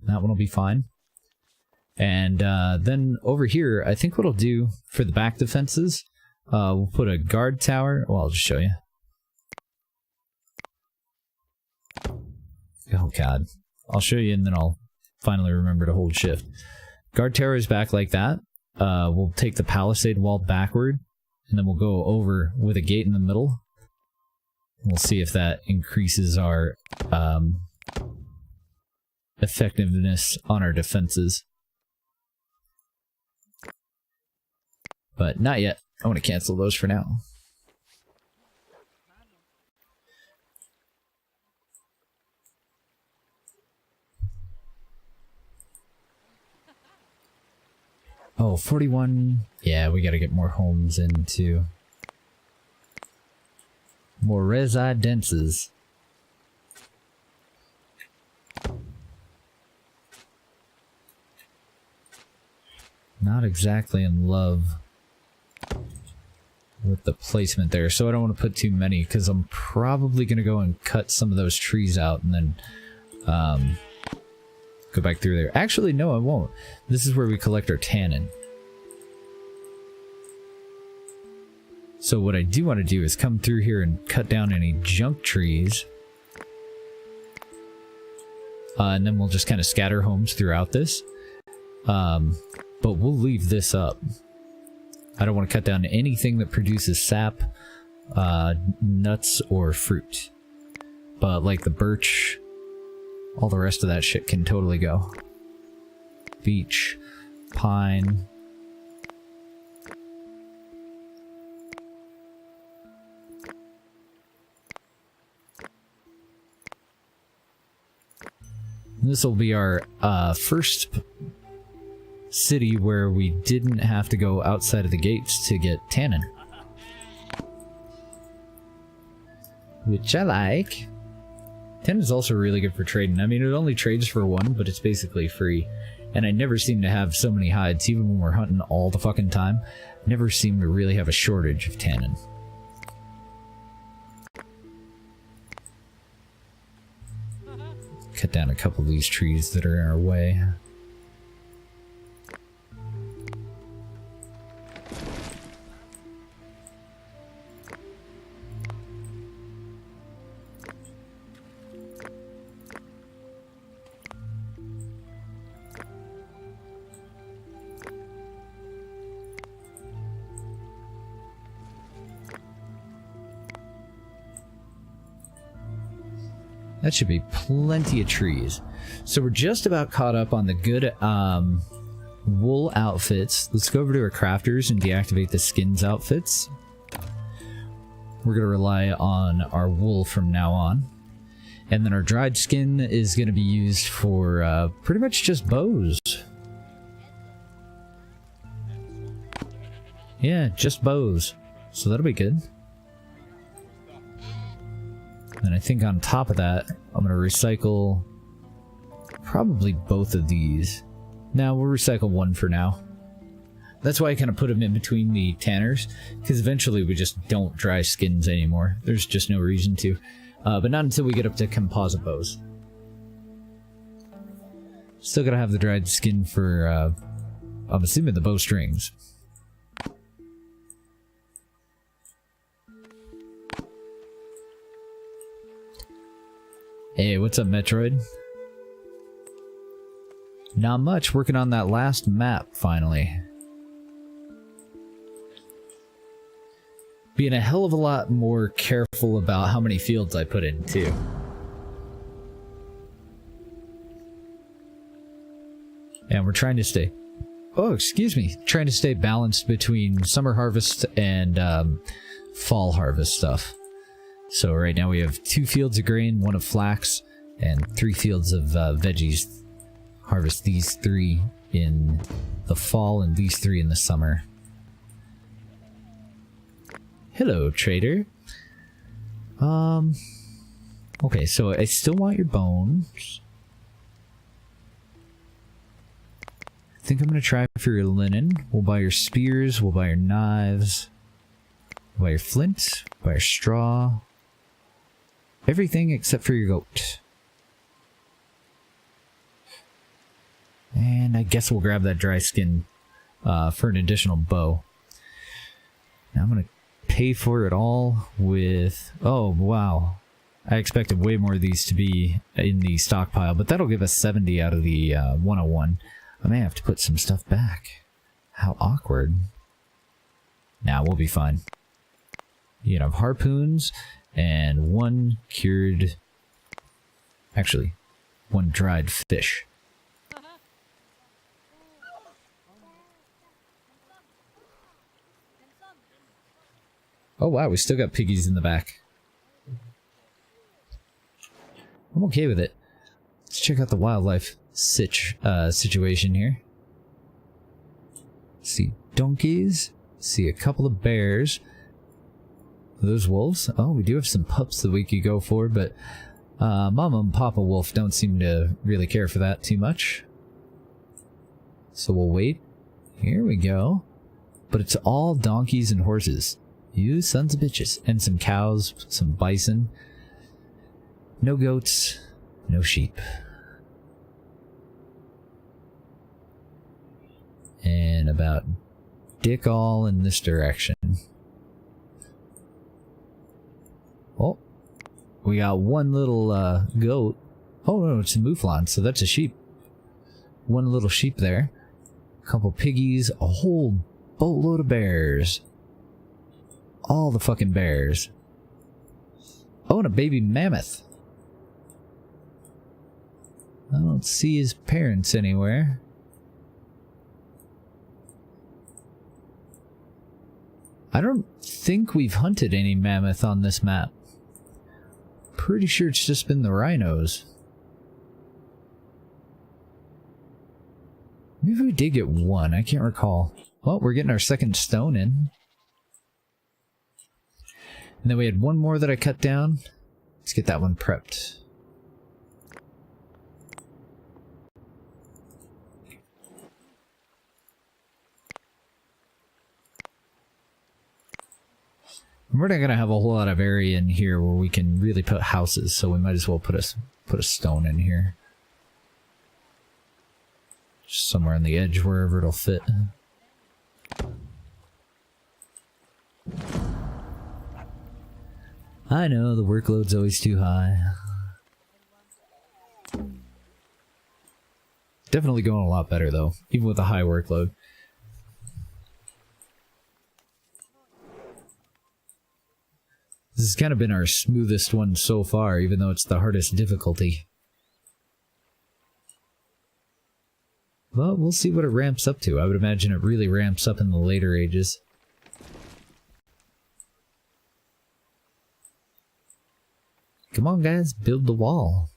That one will be fine. And then over here, I think what I'll do for the back defenses, we'll put a guard tower. Well, I'll just show you. Oh god. I'll show you and then I'll finally remember to hold shift. Guard tower is back like that. We'll take the palisade wall backward, and then we'll go over with a gate in the middle. We'll see if that increases our effectiveness on our defenses. But not yet. I want to cancel those for now. Oh, 41. Yeah, we gotta get more homes into. More residences. Not exactly in love with the placement there, so I don't want to put too many, because I'm probably going to go and cut some of those trees out and then Go back through there. Actually, no, I won't. This is where we collect our tannin. So what I do want to do is come through here and cut down any junk trees. And then we'll just kind of scatter homes throughout this. But we'll leave this up. I don't want to cut down anything that produces sap, nuts, or fruit. But like the birch, all the rest of that shit can totally go. Beech, pine. This will be our first city where we didn't have to go outside of the gates to get tannin. Which I like. Tannin is also really good for trading. I mean, it only trades for one, but it's basically free. And I never seem to have so many hides, even when we're hunting all the fucking time. Never seem to really have a shortage of tannin. Cut down a couple of these trees that are in our way. That should be plenty of trees. So we're just about caught up on the good wool outfits. Let's go over to our crafters and deactivate the skins outfits. We're going to rely on our wool from now on. And then our dried skin is going to be used for pretty much just bows. Yeah, just bows. So that'll be good. And I think on top of that, I'm going to recycle probably both of these. Now, we'll recycle one for now. That's why I kind of put them in between the tanners, because eventually we just don't dry skins anymore. There's just no reason to. But not until we get up to composite bows. Still gotta have the dried skin for, I'm assuming the bowstrings. Hey, what's up, Metroid? Not much. Working on that last map, finally. Being a hell of a lot more careful about how many fields I put in, too. And we're trying to stay... Oh, excuse me. Trying to stay balanced between summer harvest and fall harvest stuff. So right now we have 2 fields of grain, 1 of flax, and 3 fields of veggies. Harvest these 3 in the fall and these 3 in the summer. Hello, trader. Okay, so I still want your bones. I think I'm gonna try for your linen. We'll buy your spears, we'll buy your knives, we'll buy your flint, buy your straw. Everything except for your goat. And I guess we'll grab that dry skin for an additional bow. Now I'm going to pay for it all with... Oh, wow. I expected way more of these to be in the stockpile, but that'll give us 70 out of the 101. I may have to put some stuff back. How awkward. Nah, we'll be fine. You can have harpoons... and 1 cured... Actually, 1 dried fish. Oh wow, we still got piggies in the back. I'm okay with it. Let's check out the wildlife situation here. See donkeys. See a couple of bears. Those wolves? Oh, we do have some pups that we could go for, but Mama and Papa Wolf don't seem to really care for that too much. So we'll wait. Here we go. But it's all donkeys and horses. You sons of bitches. And some cows, some bison. No goats. No sheep. And about dick all in this direction. Oh, we got one little goat. Oh no, it's a mouflon, so that's a sheep. One little sheep there. A couple piggies, a whole boatload of bears. All the fucking bears. Oh, and a baby mammoth. I don't see his parents anywhere. I don't think we've hunted any mammoth on this map. Pretty sure it's just been the rhinos. Maybe we did get one, I can't recall. Well, we're getting our second stone in. And then we had one more that I cut down. Let's get that one prepped. We're not gonna have a whole lot of area in here where we can really put houses, so we might as well put a stone in here. Just somewhere on the edge, wherever it'll fit. I know, the workload's always too high. Definitely going a lot better though, even with a high workload. This has kind of been our smoothest one so far, even though it's the hardest difficulty. But we'll see what it ramps up to. I would imagine it really ramps up in the later ages. Come on guys, build the wall.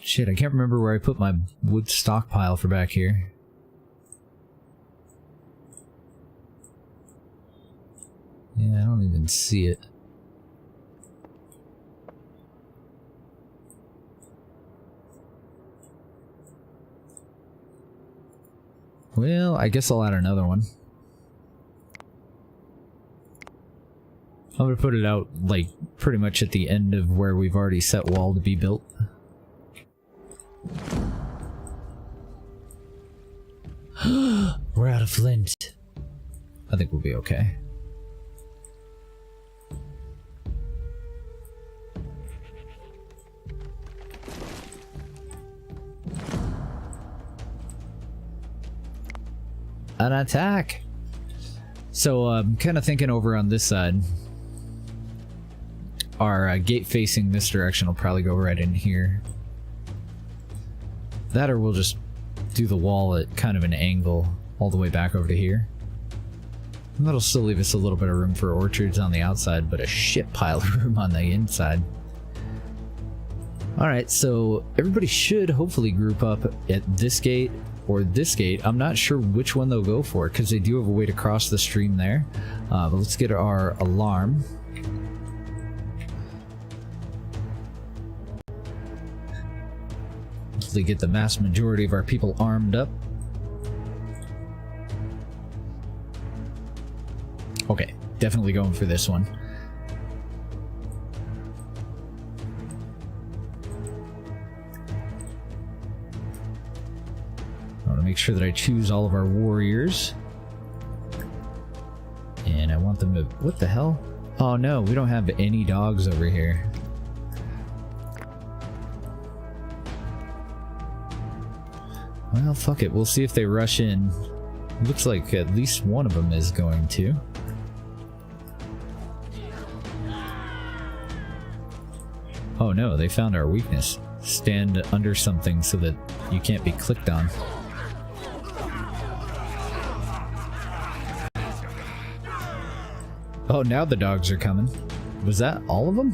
Shit, I can't remember where I put my wood stockpile for back here. Yeah, I don't even see it. Well, I guess I'll add another one. I'm gonna put it out, like, pretty much at the end of where we've already set wall to be built. We're out of flint. I think we'll be okay. An attack! So, I'm kind of thinking over on this side. Our gate facing this direction will probably go right in here. That or we'll just do the wall at kind of an angle all the way back over to here. And that'll still leave us a little bit of room for orchards on the outside, but a shit pile of room on the inside. Alright, so everybody should hopefully group up at this gate or this gate. I'm not sure which one they'll go for, because they do have a way to cross the stream there. But let's get our alarm. Hopefully get the vast majority of our people armed up. Okay, definitely going for this one. I want to make sure that I choose all of our warriors. And I want them to... What the hell? Oh no, we don't have any dogs over here. Well, fuck it. We'll see if they rush in. Looks like at least one of them is going to. Oh no, they found our weakness. Stand under something so that you can't be clicked on. Oh, now the dogs are coming. Was that all of them?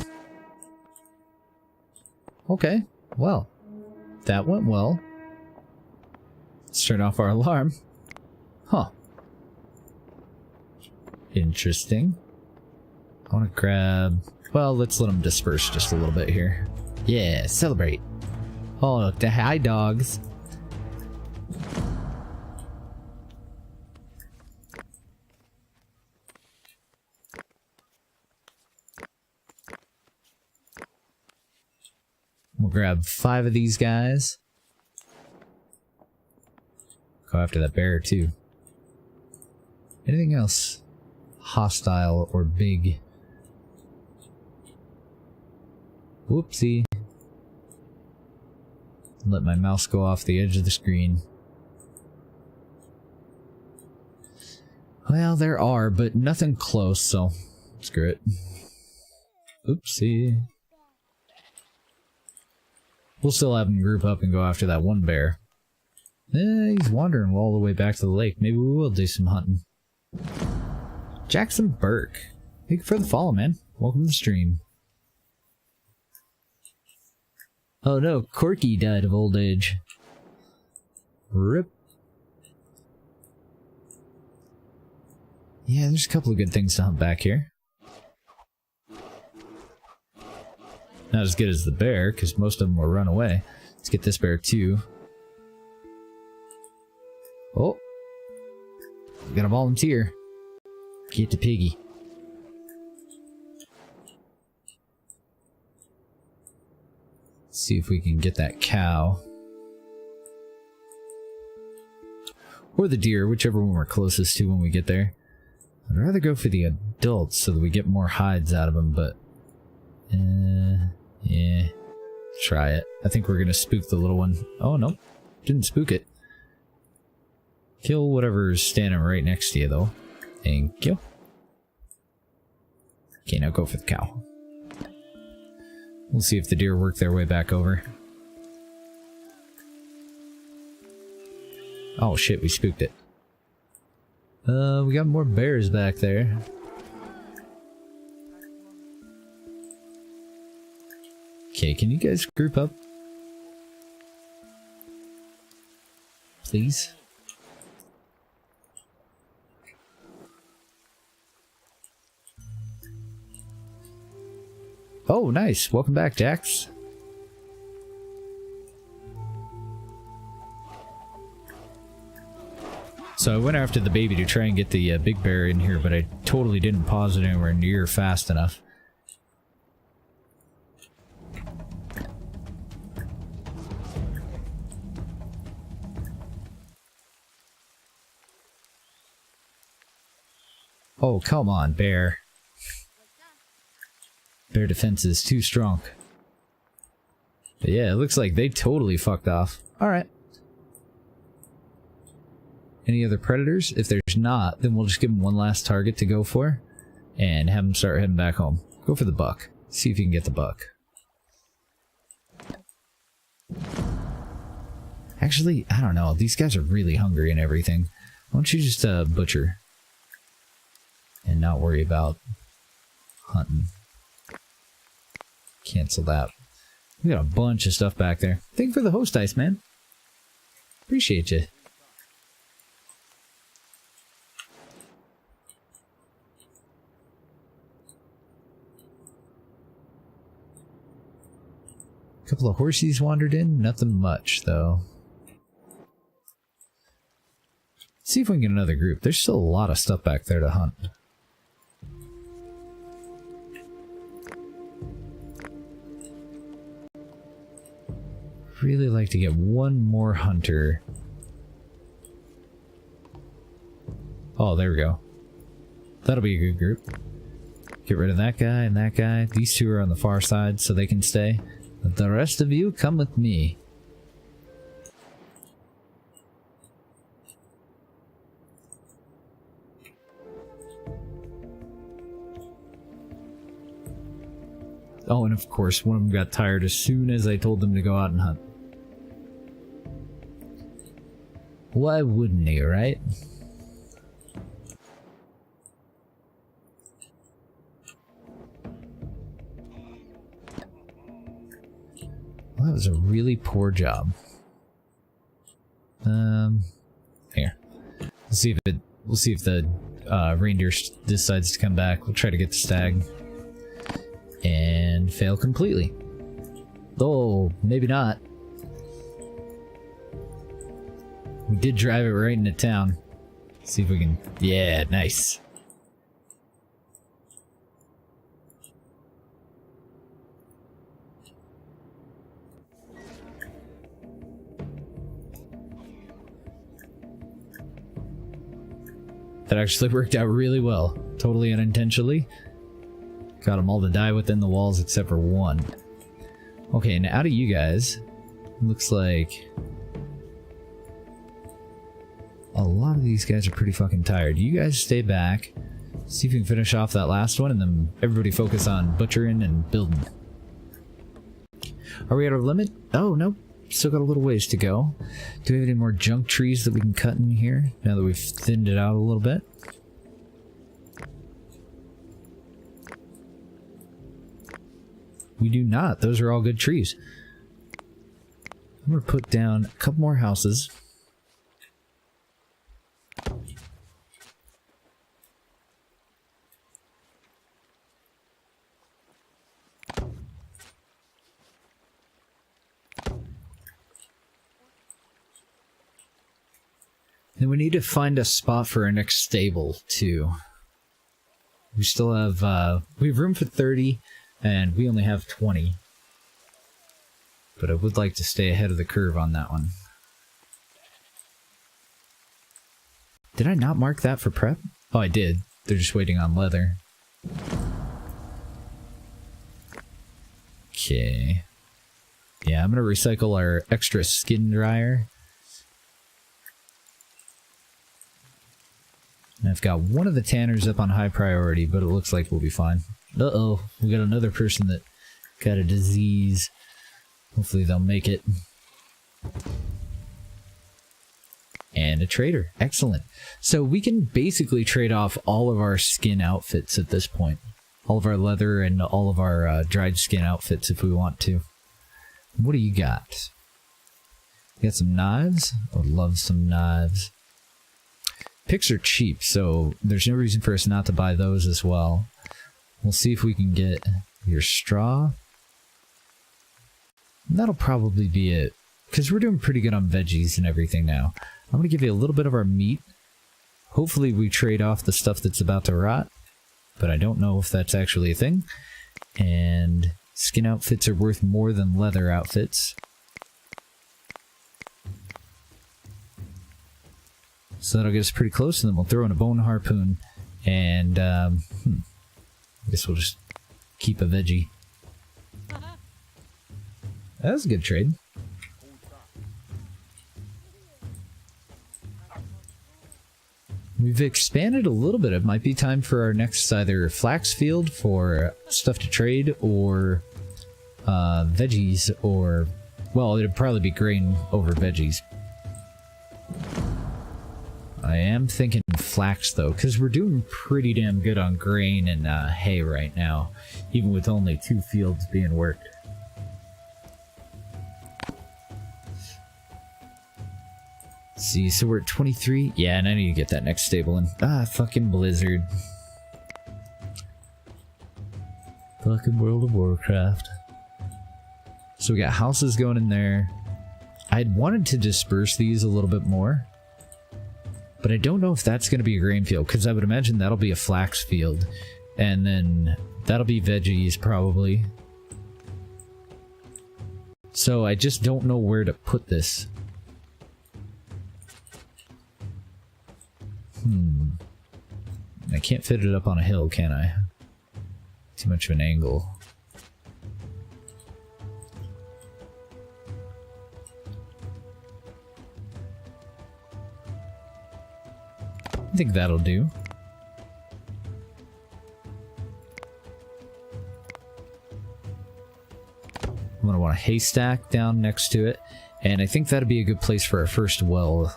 Okay, well, that went well. Let's turn off our alarm. Huh. Interesting. I want to grab... Well, let's let them disperse just a little bit here. Yeah, celebrate. Oh, the hi dogs. grab 5 of these guys. Go after that bear too. Anything else hostile or big? Whoopsie. Let my mouse go off the edge of the screen. Well, there are, but nothing close, so screw it. Oopsie. We'll still have them group up and go after that one bear. He's wandering all the way back to the lake. Maybe we will do some hunting. Jackson Burke. Thank you for the follow, man. Welcome to the stream. Oh no, Corky died of old age. RIP. Yeah, there's a couple of good things to hunt back here. Not as good as the bear, because most of them will run away. Let's get this bear too. Oh! We got a volunteer. Get the piggy. Let's see if we can get that cow. Or the deer, whichever one we're closest to when we get there. I'd rather go for the adults so that we get more hides out of them, but... yeah. Try it. I think we're gonna spook the little one. Oh, no. Didn't spook it. Kill whatever's standing right next to you, though. Thank you. Okay, now go for the cow. We'll see if the deer work their way back over. Oh shit, we spooked it. We got more bears back there. Okay, can you guys group up? Please? Oh, nice. Welcome back, Jax. So I went after the baby to try and get the big bear in here, but I totally didn't pause it anywhere near fast enough. Oh, come on, bear. Bear defense is too strong. But yeah, it looks like they totally fucked off. Alright. Any other predators? If there's not, then we'll just give them one last target to go for. And have them start heading back home. Go for the buck. See if you can get the buck. Actually, I don't know. These guys are really hungry and everything. Why don't you just butcher? And not worry about hunting. Cancel that. We got a bunch of stuff back there. Thank you for the host dice, man. Appreciate you. A couple of horsies wandered in. Nothing much, though. Let's see if we can get another group. There's still a lot of stuff back there to hunt. Really like to get one more hunter. Oh, there we go. That'll be a good group. Get rid of that guy and that guy. These two are on the far side, so they can stay. But the rest of you, come with me. Oh, and of course, one of them got tired as soon as I told them to go out and hunt. Why wouldn't he, right? Well, that was a really poor job. Here. We'll see if the reindeer decides to come back. We'll try to get the stag. And fail completely. Though, maybe not. We did drive it right into town. See if we can... Yeah, nice. That actually worked out really well. Totally unintentionally. Got them all to die within the walls except for one. Okay, and out of you guys, looks like a lot of these guys are pretty fucking tired. You guys stay back, see if you can finish off that last one, and then everybody focus on butchering and building. Are we at our limit? Oh, nope. Still got a little ways to go. Do we have any more junk trees that we can cut in here, now that we've thinned it out a little bit? We do not. Those are all good trees. I'm going to put down a couple more houses. And we need to find a spot for our next stable, too. We still have, we have room for 30, and we only have 20. But I would like to stay ahead of the curve on that one. Did I not mark that for prep? Oh, I did. They're just waiting on leather. Okay. Yeah, I'm gonna recycle our extra skin dryer. And I've got one of the tanners up on high priority, but it looks like we'll be fine. Uh-oh, we got another person that got a disease. Hopefully they'll make it. And a trader. Excellent. So we can basically trade off all of our skin outfits at this point. All of our leather and all of our dried skin outfits if we want to. What do you got? You got some knives? I would love some knives. Picks are cheap, so there's no reason for us not to buy those as well. We'll see if we can get your straw. And that'll probably be it, because we're doing pretty good on veggies and everything now. I'm going to give you a little bit of our meat. Hopefully we trade off the stuff that's about to rot, but I don't know if that's actually a thing. And skin outfits are worth more than leather outfits. So that'll get us pretty close, and then we'll throw in a bone harpoon, and I guess we'll just keep a veggie. That was a good trade. We've expanded a little bit. It might be time for our next either flax field for stuff to trade, or veggies, or, well, it'd probably be grain over veggies. I am thinking flax, though, because we're doing pretty damn good on grain and hay right now, even with only 2 fields being worked. Let's see, so we're at 23? Yeah, and I need to get that next stable in. Ah, fucking Blizzard. Fucking World of Warcraft. So we got houses going in there. I'd wanted to disperse these a little bit more, but I don't know if that's going to be a grain field, because I would imagine that'll be a flax field. And then that'll be veggies, probably. So I just don't know where to put this. I can't fit it up on a hill, can I? Too much of an angle. I think that'll do. I'm gonna want a haystack down next to it, and I think that'd be a good place for our first well.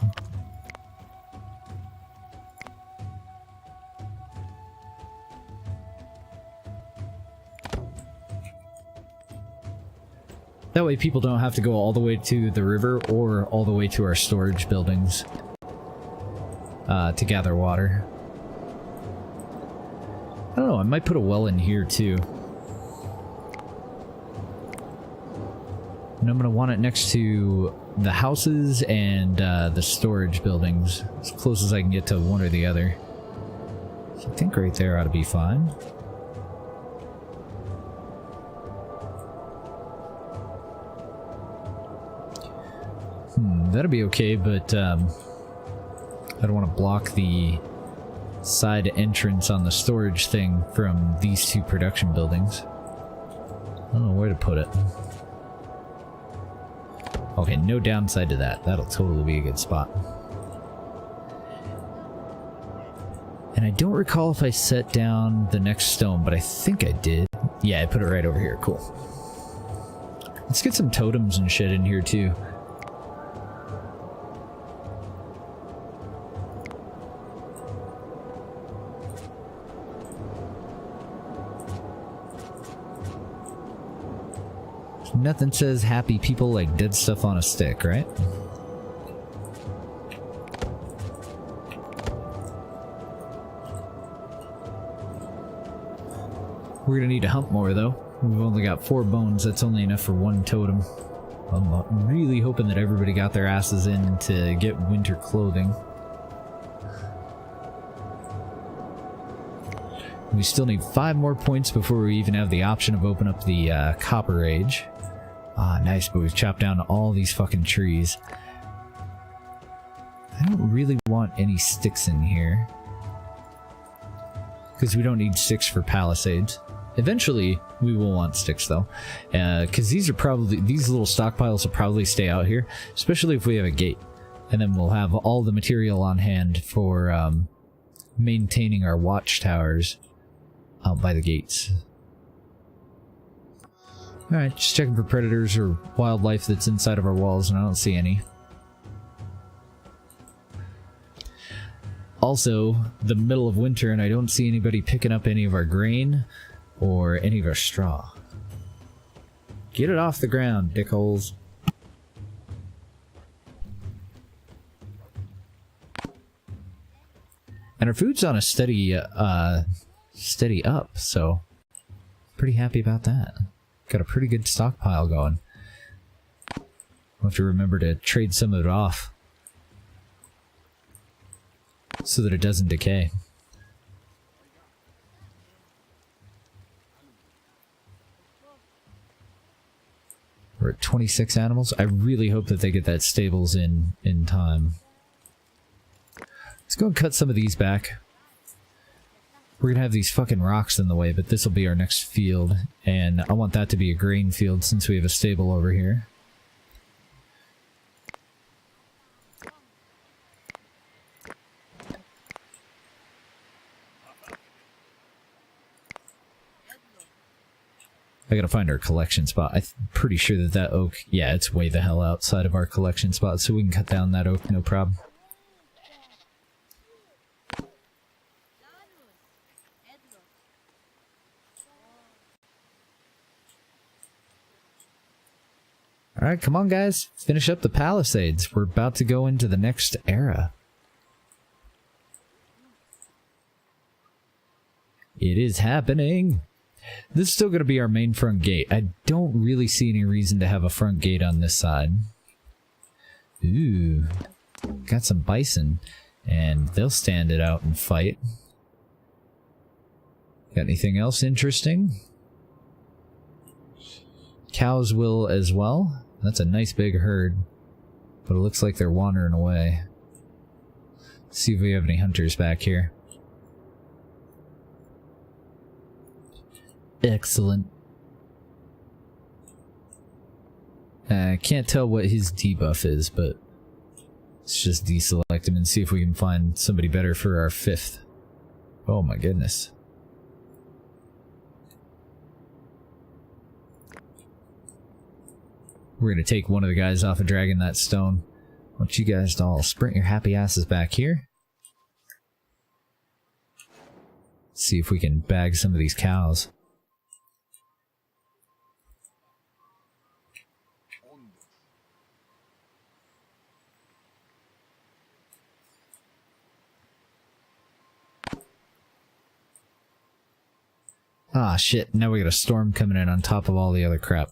That way people don't have to go all the way to the river or all the way to our storage buildings to gather water. I don't know, I might put a well in here too. And I'm going to want it next to the houses and the storage buildings, as close as I can get to one or the other. So I think right there ought to be fine. That'll be okay, but I don't want to block the side entrance on the storage thing from these two production buildings. I don't know where to put it. Okay, no downside to that. That'll totally be a good spot. And I don't recall if I set down the next stone, but I think I did. Yeah, I put it right over here. Cool. Let's get some totems and shit in here too. Nothing says happy people like dead stuff on a stick, right? We're gonna need to hunt more though. We've only got 4 bones, that's only enough for 1 totem. I'm really hoping that everybody got their asses in to get winter clothing. We still need 5 more points before we even have the option of opening up the Copper Age. Ah, nice, but we've chopped down all these fucking trees. I don't really want any sticks in here, because we don't need sticks for palisades. Eventually, we will want sticks though, because these little stockpiles will probably stay out here, especially if we have a gate, and then we'll have all the material on hand for maintaining our watchtowers out by the gates. Alright, just checking for predators or wildlife that's inside of our walls, and I don't see any. Also, the middle of winter, and I don't see anybody picking up any of our grain or any of our straw. Get it off the ground, dickholes. And our food's on a steady up, so pretty happy about that. Got a pretty good stockpile going. We'll have to remember to trade some of it off so that it doesn't decay. We're at 26 animals. I really hope that they get that stables in time. Let's go and cut some of these back. We're gonna have these fucking rocks in the way, but this will be our next field, and I want that to be a grain field since we have a stable over here. I gotta find our collection spot. I'm pretty sure that that oak, yeah, it's way the hell outside of our collection spot, so we can cut down that oak, no problem. Alright, come on guys, finish up the palisades. We're about to go into the next era. It is happening! This is still going to be our main front gate. I don't really see any reason to have a front gate on this side. Ooh, got some bison, and they'll stand it out and fight. Got anything else interesting? Cows will as well. That's a nice big herd, but it looks like they're wandering away. Let's see if we have any hunters back here. Excellent. I can't tell what his debuff is, but let's just deselect him and see if we can find somebody better for our 5th. Oh my goodness. We're gonna take one of the guys off of dragging that stone. I want you guys to all sprint your happy asses back here. See if we can bag some of these cows. Ah, shit. Now we got a storm coming in on top of all the other crap.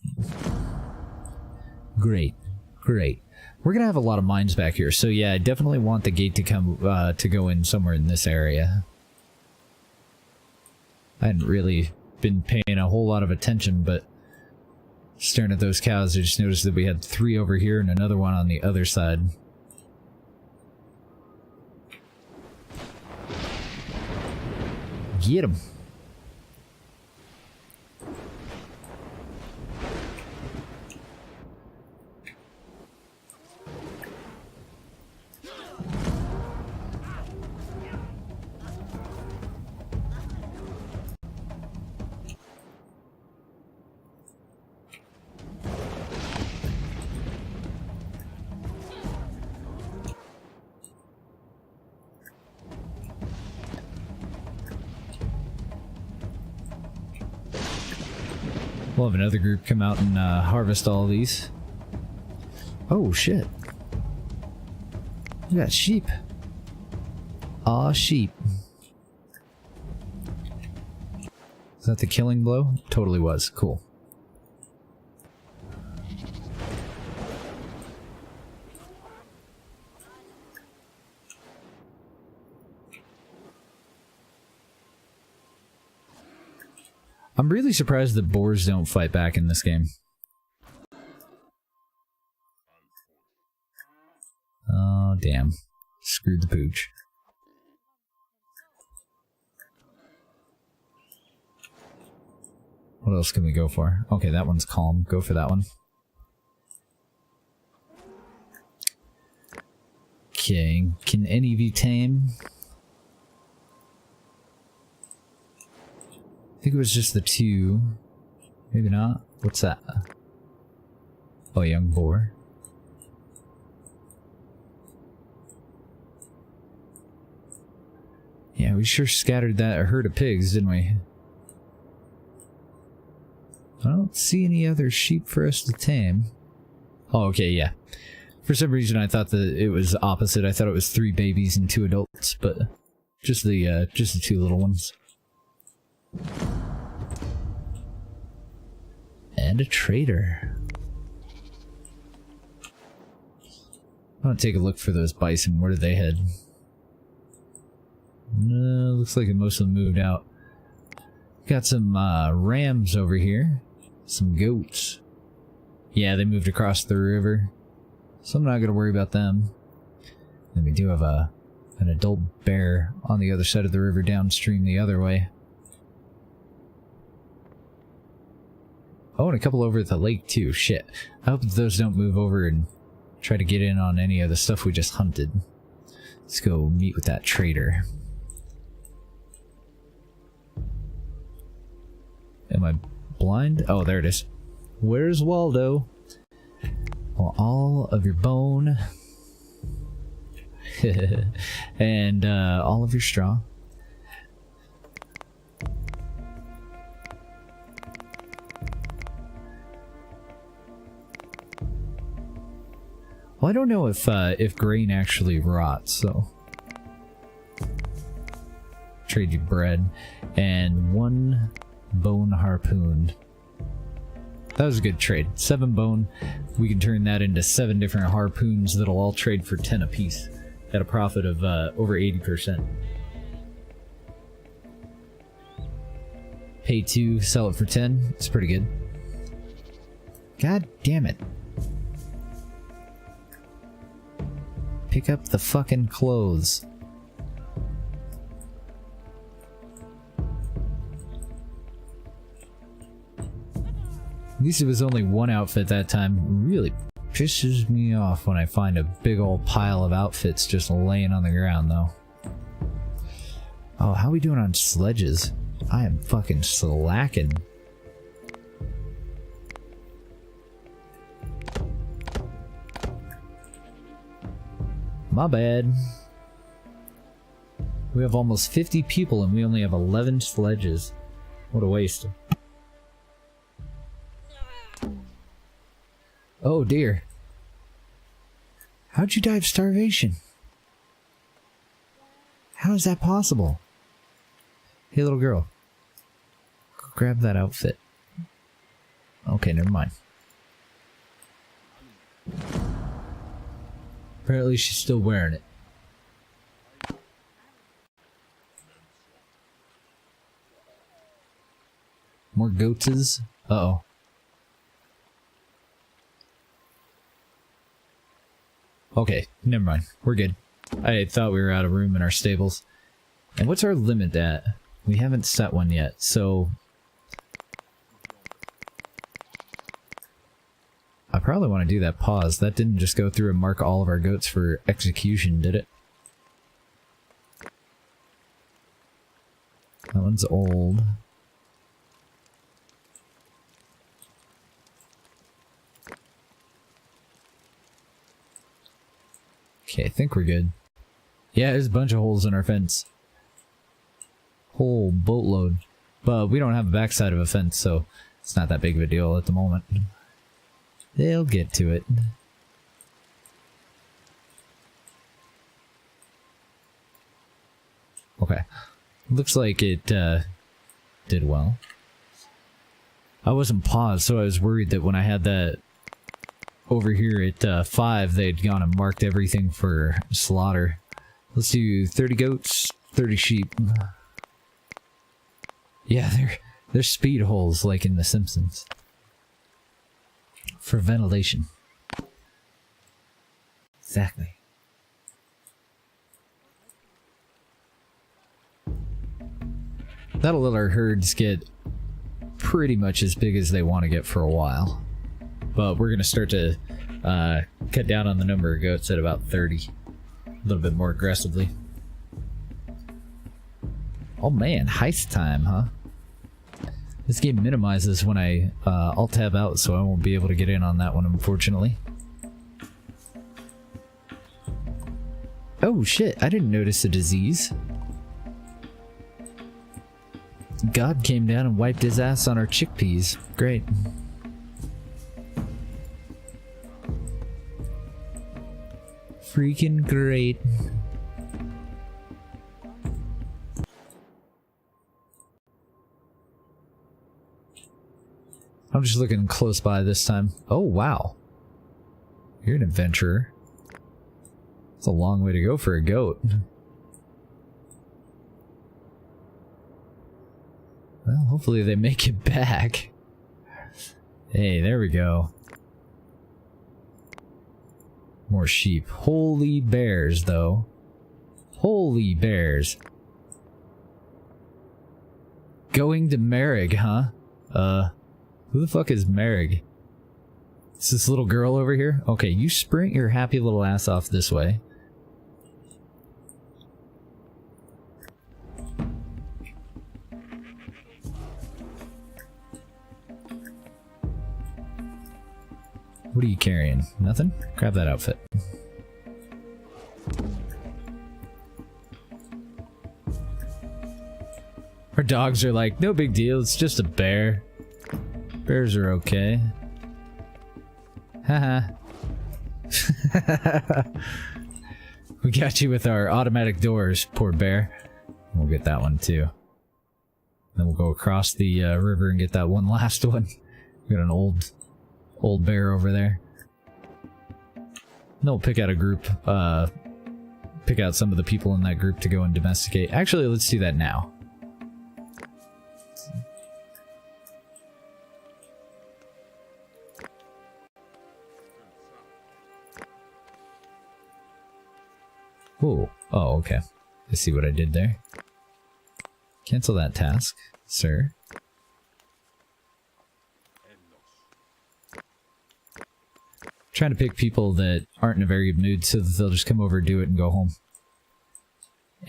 Great. Great. We're gonna have a lot of mines back here, so yeah, I definitely want the gate to come, to go in somewhere in this area. I hadn't really been paying a whole lot of attention, but staring at those cows, I just noticed that we had 3 over here and another one on the other side. Get him. We'll have another group come out and harvest all these. Oh shit. We got sheep. Aw, sheep. Is that the killing blow? Totally was. Cool. I'm really surprised that boars don't fight back in this game. Oh, damn. Screwed the pooch. What else can we go for? Okay, that one's calm. Go for that one. Okay, can any of you tame? I think it was just the two. Maybe not. What's that? Oh, young boar. Yeah, we sure scattered that herd of pigs, didn't we? I don't see any other sheep for us to tame. Oh, okay, yeah. For some reason I thought that it was opposite. I thought it was 3 babies and 2 adults, but just the 2 little ones. And a trader. I want to take a look for those bison. Where did they head? No, looks like most of them moved out. Got some rams over here. Some goats. Yeah, they moved across the river. So I'm not going to worry about them. Then we do have an adult bear on the other side of the river downstream the other way. Oh, and a couple over at the lake too. Shit. I hope that those don't move over and try to get in on any of the stuff we just hunted. Let's go meet with that trader. Am I blind? Oh, there it is. Where's Waldo? Well, all of your bone. And all of your straw. Well, I don't know if grain actually rots, so trade you bread and 1 bone harpoon. That was a good trade. 7 bone. We can turn that into 7 different harpoons that'll all trade for 10 apiece at a profit of over 80%. Pay 2, sell it for 10. It's pretty good. God damn it. Pick up the fucking clothes. At least it was only 1 outfit that time. It really pisses me off when I find a big old pile of outfits just laying on the ground, though. Oh, how are we doing on sledges? I am fucking slacking. My bad. We have almost 50 people and we only have 11 sledges. What a waste. Oh dear. How'd you die of starvation? How is that possible? Hey little girl. Go grab that outfit. Okay, never mind. Apparently she's still wearing it. More goatses? Uh-oh. Okay, never mind. We're good. I thought we were out of room in our stables. And what's our limit at? We haven't set one yet, so... I probably want to do that pause. That didn't just go through and mark all of our goats for execution, did it? That one's old. Okay, I think we're good. Yeah, there's a bunch of holes in our fence. Whole boatload. But we don't have a backside of a fence, so it's not that big of a deal at the moment. They'll get to it. Okay. Looks like it did well. I wasn't paused, so I was worried that when I had that over here at 5, they'd gone and marked everything for slaughter. Let's do 30 goats, 30 sheep. Yeah, they're speed holes like in The Simpsons. For ventilation. Exactly. That'll let our herds get pretty much as big as they want to get for a while. But we're going to start to cut down on the number of goats at about 30. A little bit more aggressively. Oh man, heist time, huh? This game minimizes when I alt-tab out, so I won't be able to get in on that one, unfortunately. Oh shit, I didn't notice a disease. God came down and wiped his ass on our chickpeas. Great. Freaking great. I'm just looking close by this time. Oh, wow. You're an adventurer. It's a long way to go for a goat. Well, hopefully they make it back. Hey, there we go. More sheep. Holy bears, though. Holy bears. Going to Merrig, huh? Who the fuck is Merrig? Is this little girl over here? Okay, you sprint your happy little ass off this way. What are you carrying? Nothing? Grab that outfit. Our dogs are like, no big deal, it's just a bear. Bears are okay. Haha. We got you with our automatic doors, poor bear. We'll get that one too. Then we'll go across the river and get that one last one. We got an old bear over there. Then we'll pick out a group, pick out some of the people in that group to go and domesticate. Actually, let's do that now. Ooh. Oh, okay. I see what I did there. Cancel that task, sir. Trying to pick people that aren't in a very good mood so that they'll just come over, do it, and go home.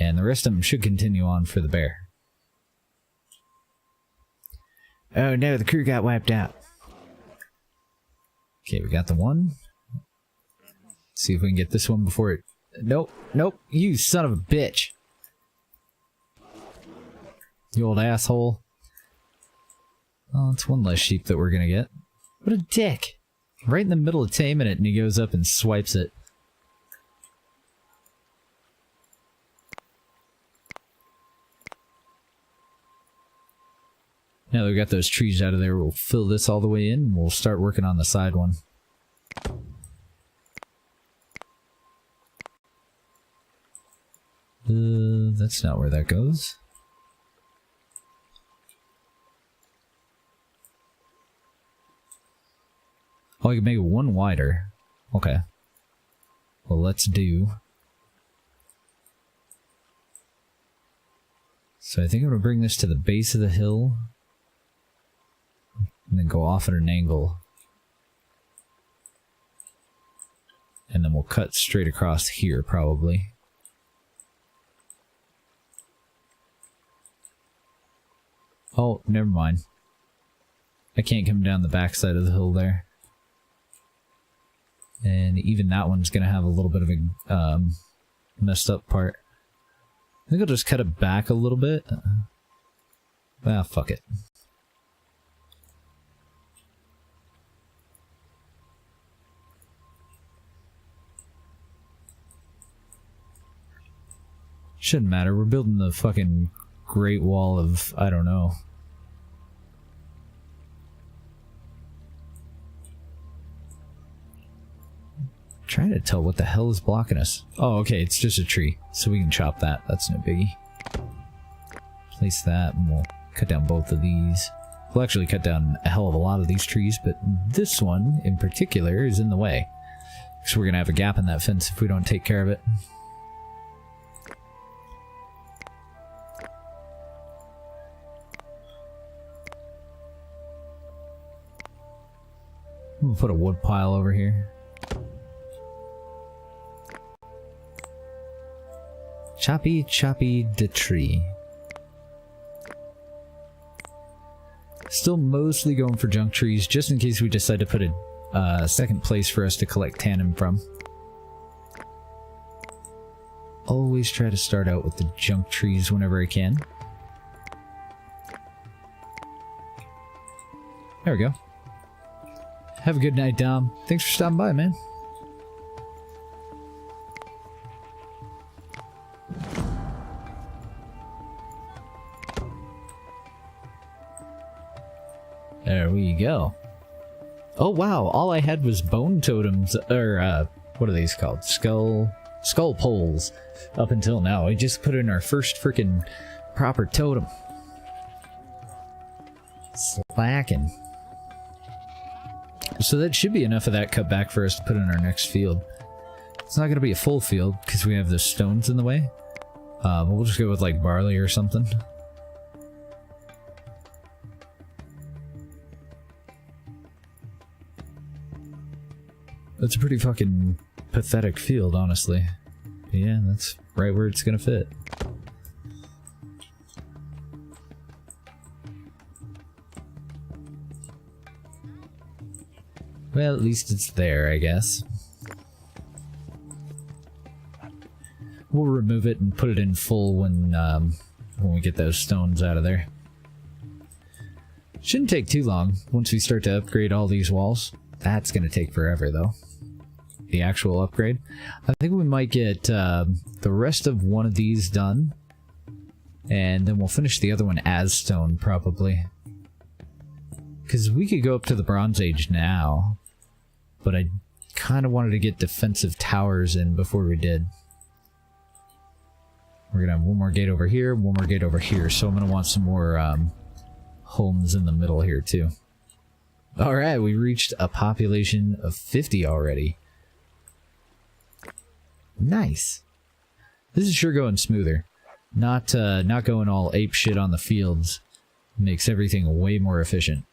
And the rest of them should continue on for the bear. Oh no, the crew got wiped out. Okay, we got the one. Let's see if we can get this one before it... Nope, nope, you son of a bitch. You old asshole. Oh, it's one less sheep that we're gonna get. What a dick. Right in the middle of taming it, and he goes up and swipes it. Now that we got those trees out of there, we'll fill this all the way in, and we'll start working on the side one. That's not where that goes. Oh, I can make it one wider. Okay. Well, let's do So I think I'm going to bring this to the base of the hill and then go off at an angle. And then we'll cut straight across here, probably. Oh, never mind. I can't come down the backside of the hill there. And even that one's going to have a little bit of a messed up part. I think I'll just cut it back a little bit. Ah, fuck it. Shouldn't matter. We're building the fucking Great Wall of, I don't know. Trying to tell what the hell is blocking us. Oh, okay, it's just a tree, so we can chop that. That's no biggie. Place that, and we'll cut down both of these. We'll actually cut down a hell of a lot of these trees, but this one in particular is in the way. So we're gonna have a gap in that fence if we don't take care of it. We'll put a wood pile over here. Choppy the tree. Still mostly going for junk trees, just in case we decide to put a second place for us to collect tannin from. Always try to start out with the junk trees whenever I can. There we go. Have a good night, Dom. Thanks for stopping by, man. There we go. Oh wow, all I had was bone totems, or what are these called? Skull poles up until now. I just put in our first freaking proper totem. Slacking. So that should be enough of that cut back for us to put in our next field. It's not going to be a full field because we have the stones in the way. But we'll just go with like barley or something. That's a pretty fucking pathetic field, honestly. But yeah, that's right where it's going to fit. Well, at least it's there, I guess. We'll remove it and put it in full when we get those stones out of there. Shouldn't take too long once we start to upgrade all these walls. That's going to take forever, though. The actual upgrade. I think we might get the rest of one of these done. And then we'll finish the other one as stone, probably. Because we could go up to the Bronze Age now. But I kind of wanted to get defensive towers in before we did. We're going to have one more gate over here, one more gate over here. So I'm going to want some more homes in the middle here, too. Alright, we reached a population of 50 already. Nice. This is sure going smoother. Not going all ape shit on the fields. Makes everything way more efficient.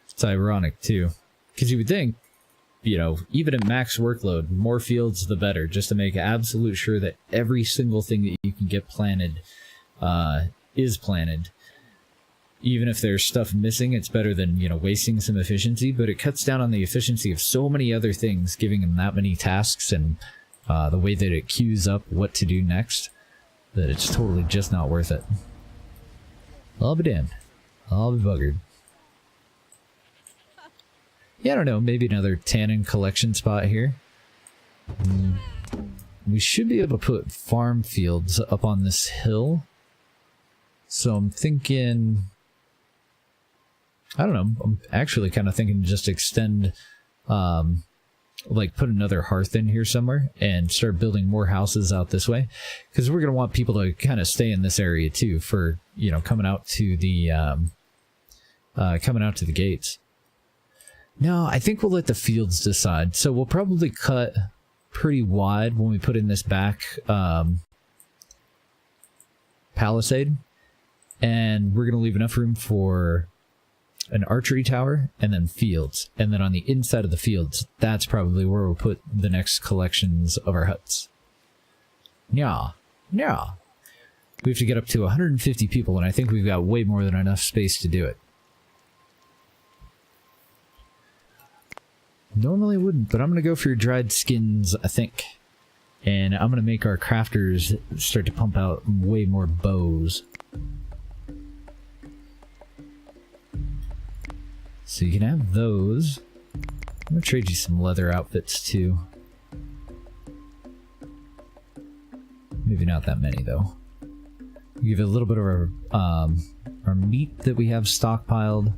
It's ironic, too. Because you would think, you know, even at max workload, more fields the better, just to make absolute sure that every single thing that you can get planted is planted. Even if there's stuff missing, it's better than, you know, wasting some efficiency, but it cuts down on the efficiency of so many other things, giving them that many tasks and the way that it queues up what to do next, that it's totally just not worth it. I'll be damned. I'll be buggered. Yeah, I don't know, maybe another tannin collection spot here. We should be able to put farm fields up on this hill. So I'm thinking... I don't know, I'm actually kind of thinking just extend, like put another hearth in here somewhere and start building more houses out this way. Because we're going to want people to kind of stay in this area too for, you know, coming out to the gates. No, I think we'll let the fields decide. So we'll probably cut pretty wide when we put in this back palisade, and we're going to leave enough room for an archery tower and then fields, and then on the inside of the fields, that's probably where we'll put the next collections of our huts. Yeah. We have to get up to 150 people, and I think we've got way more than enough space to do it. Normally wouldn't, but I'm going to go for your dried skins, I think. And I'm going to make our crafters start to pump out way more bows. So you can have those. I'm going to trade you some leather outfits too. Maybe not that many though. Give it a little bit of our meat that we have stockpiled.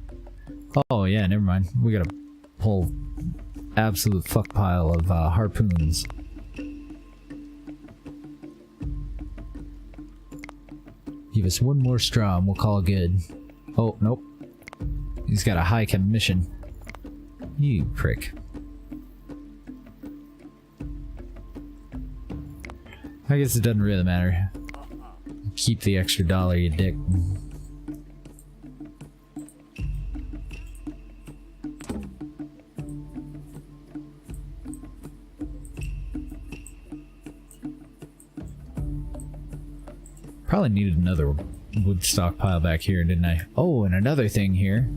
Oh yeah, never mind. We got a whole absolute fuck pile of harpoons. Give us one more straw and we'll call it good. Oh, nope. He's got a high commission. You prick. I guess it doesn't really matter. Keep the extra dollar, you dick. Probably needed another wood stockpile back here, didn't I? Oh, and another thing here.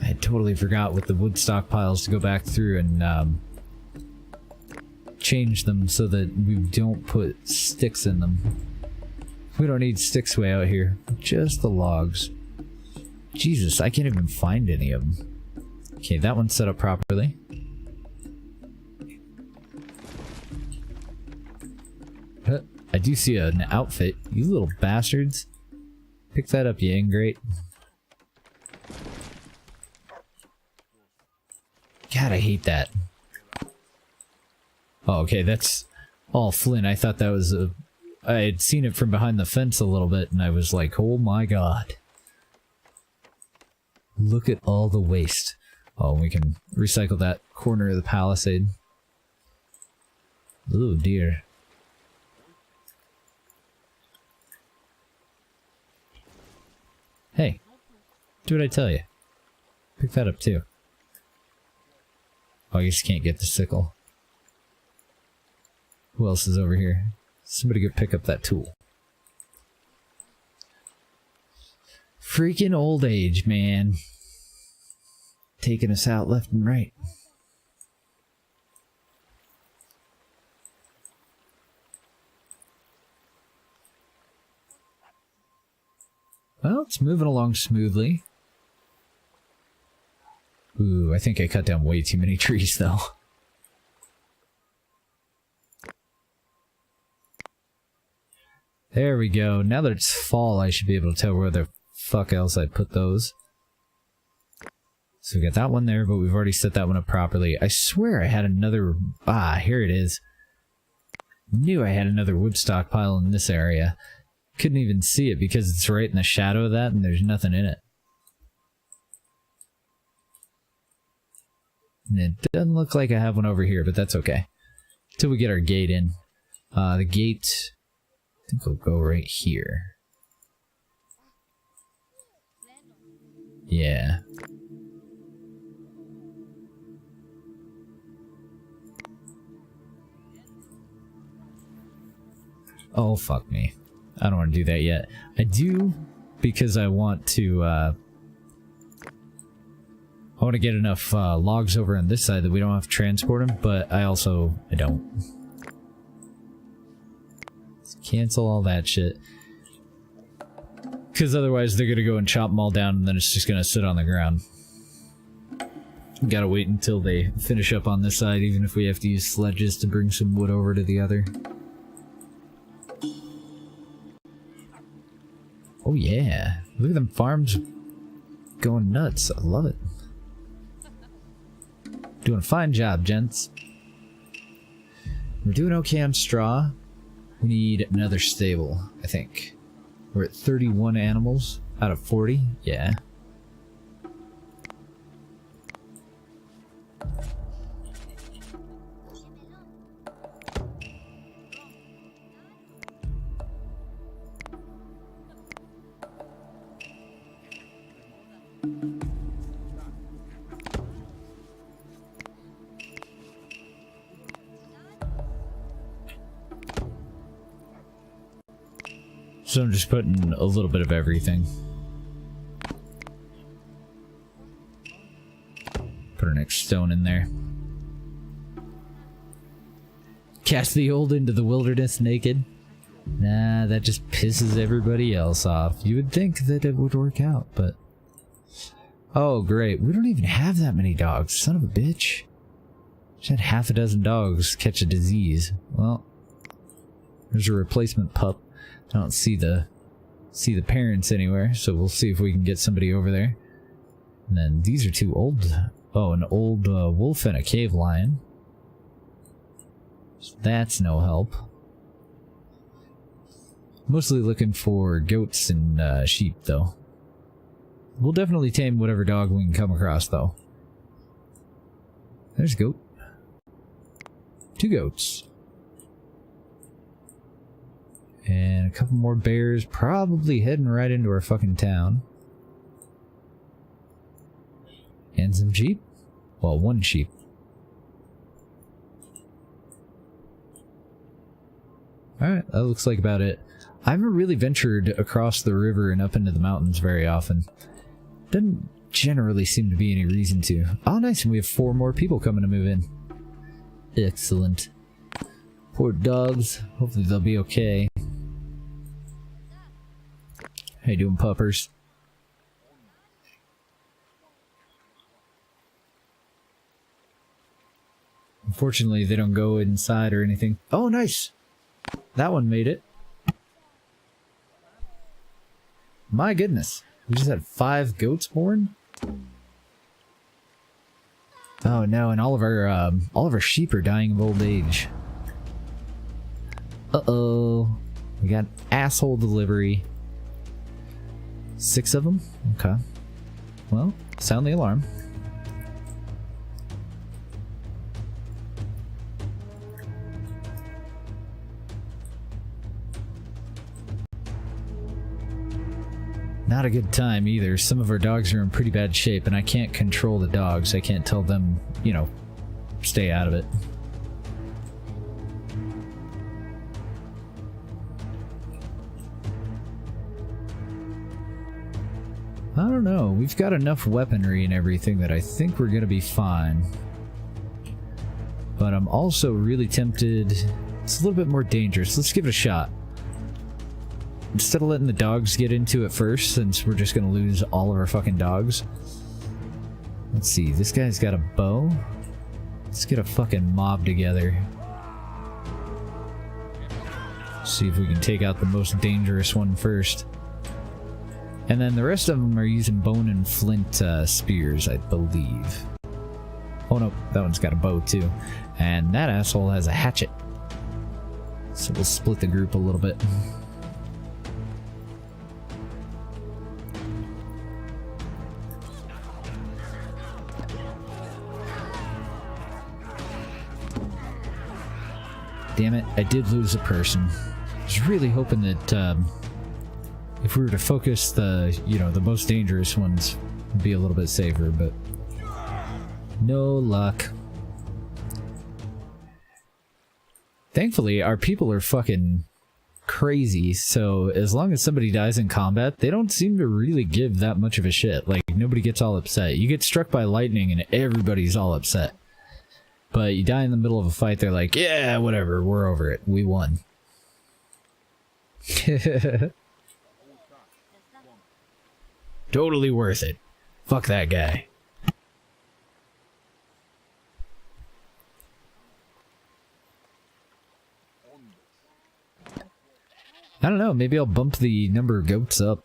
I had totally forgot with the wood stockpiles to go back through and change them so that we don't put sticks in them. We don't need sticks way out here. Just the logs. Jesus, I can't even find any of them. Okay, that one's set up properly. I do see an outfit. You little bastards. Pick that up, you ingrate. God, I hate that. Oh, okay, that's all Flint. I thought that was a... I had seen it from behind the fence a little bit, and I was like, oh my god. Look at all the waste. Oh, we can recycle that corner of the palisade. Oh dear. Hey, do what I tell you. Pick that up too. Oh, I guess you can't get the sickle. Who else is over here? Somebody go pick up that tool. Freaking old age, man. Taking us out left and right. Well, it's moving along smoothly. Ooh, I think I cut down way too many trees, though. There we go. Now that it's fall, I should be able to tell where the fuck else I put those. So we got that one there, but we've already set that one up properly. I swear I had another... Ah, here it is. Knew I had another wood stockpile in this area. Couldn't even see it because it's right in the shadow of that and there's nothing in it. And it doesn't look like I have one over here, but that's okay. Till we get our gate in. The gate, I think will go right here. Yeah. Oh, fuck me. I don't want to do that yet. I do because I want to, I want to get enough logs over on this side that we don't have to transport them, but I don't. Let's cancel all that shit. Because otherwise they're going to go and chop them all down and then it's just going to sit on the ground. Gotta wait until they finish up on this side, even if we have to use sledges to bring some wood over to the other. Oh yeah, look at them farms going nuts. I love it. Doing a fine job, gents. We're doing okay on straw. We need another stable, I think. We're at 31 animals out of 40. Yeah. So I'm just putting a little bit of everything. Put our next stone in there. Cast the old into the wilderness naked. Nah, that just pisses everybody else off. You would think that it would work out, but... Oh, great. We don't even have that many dogs. Son of a bitch. Just had half a dozen dogs catch a disease. Well, there's a replacement pup. I don't see the parents anywhere, so we'll see if we can get somebody over there. And then these are two old... Oh, an old wolf and a cave lion. So that's no help. Mostly looking for goats and sheep, though. We'll definitely tame whatever dog we can come across, though. There's a goat. 2 goats. And a couple more bears, probably heading right into our fucking town. And some sheep. Well, 1 sheep. Alright, that looks like about it. I haven't really ventured across the river and up into the mountains very often. Doesn't generally seem to be any reason to. Oh, nice, and we have 4 more people coming to move in. Excellent. Poor dogs. Hopefully they'll be okay. How you doing, puppers? Unfortunately, they don't go inside or anything. Oh, nice! That one made it. My goodness. We just had 5 goats born? Oh no, and all of our sheep are dying of old age. Uh-oh. We got asshole delivery. 6 of them? Okay. Well, sound the alarm. Not a good time either. Some of our dogs are in pretty bad shape, and I can't control the dogs. I can't tell them, you know, stay out of it. I don't know. We've got enough weaponry and everything that I think we're gonna be fine. But I'm also really tempted. It's a little bit more dangerous. Let's give it a shot. Instead of letting the dogs get into it first, since we're just gonna lose all of our fucking dogs. Let's see, this guy's got a bow. Let's get a fucking mob together. See if we can take out the most dangerous one first. And then the rest of them are using bone and flint spears, I believe. Oh no, that one's got a bow too. And that asshole has a hatchet. So we'll split the group a little bit. Damn it, I did lose a person. I was really hoping that if we were to focus the, you know, the most dangerous ones, it'd be a little bit safer, but no luck. Thankfully, our people are fucking crazy, so as long as somebody dies in combat, they don't seem to really give that much of a shit. Like, nobody gets all upset. You get struck by lightning and everybody's all upset. But you die in the middle of a fight, they're like, yeah, whatever, we're over it. We won. Totally worth it. Fuck that guy. I don't know, maybe I'll bump the number of goats up.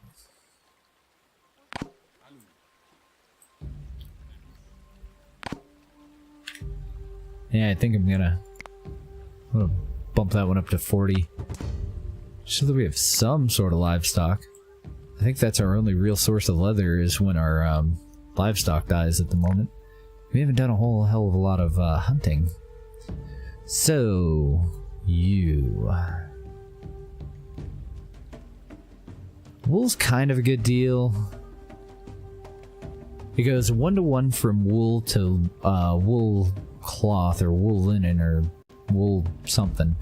Yeah, I think I'm gonna bump that one up to 40. So that we have some sort of livestock. I think that's our only real source of leather is when our livestock dies at the moment. We haven't done a whole hell of a lot of hunting. So, you... Wool's kind of a good deal. It goes 1-to-1 from wool to wool cloth or wool linen or wool something.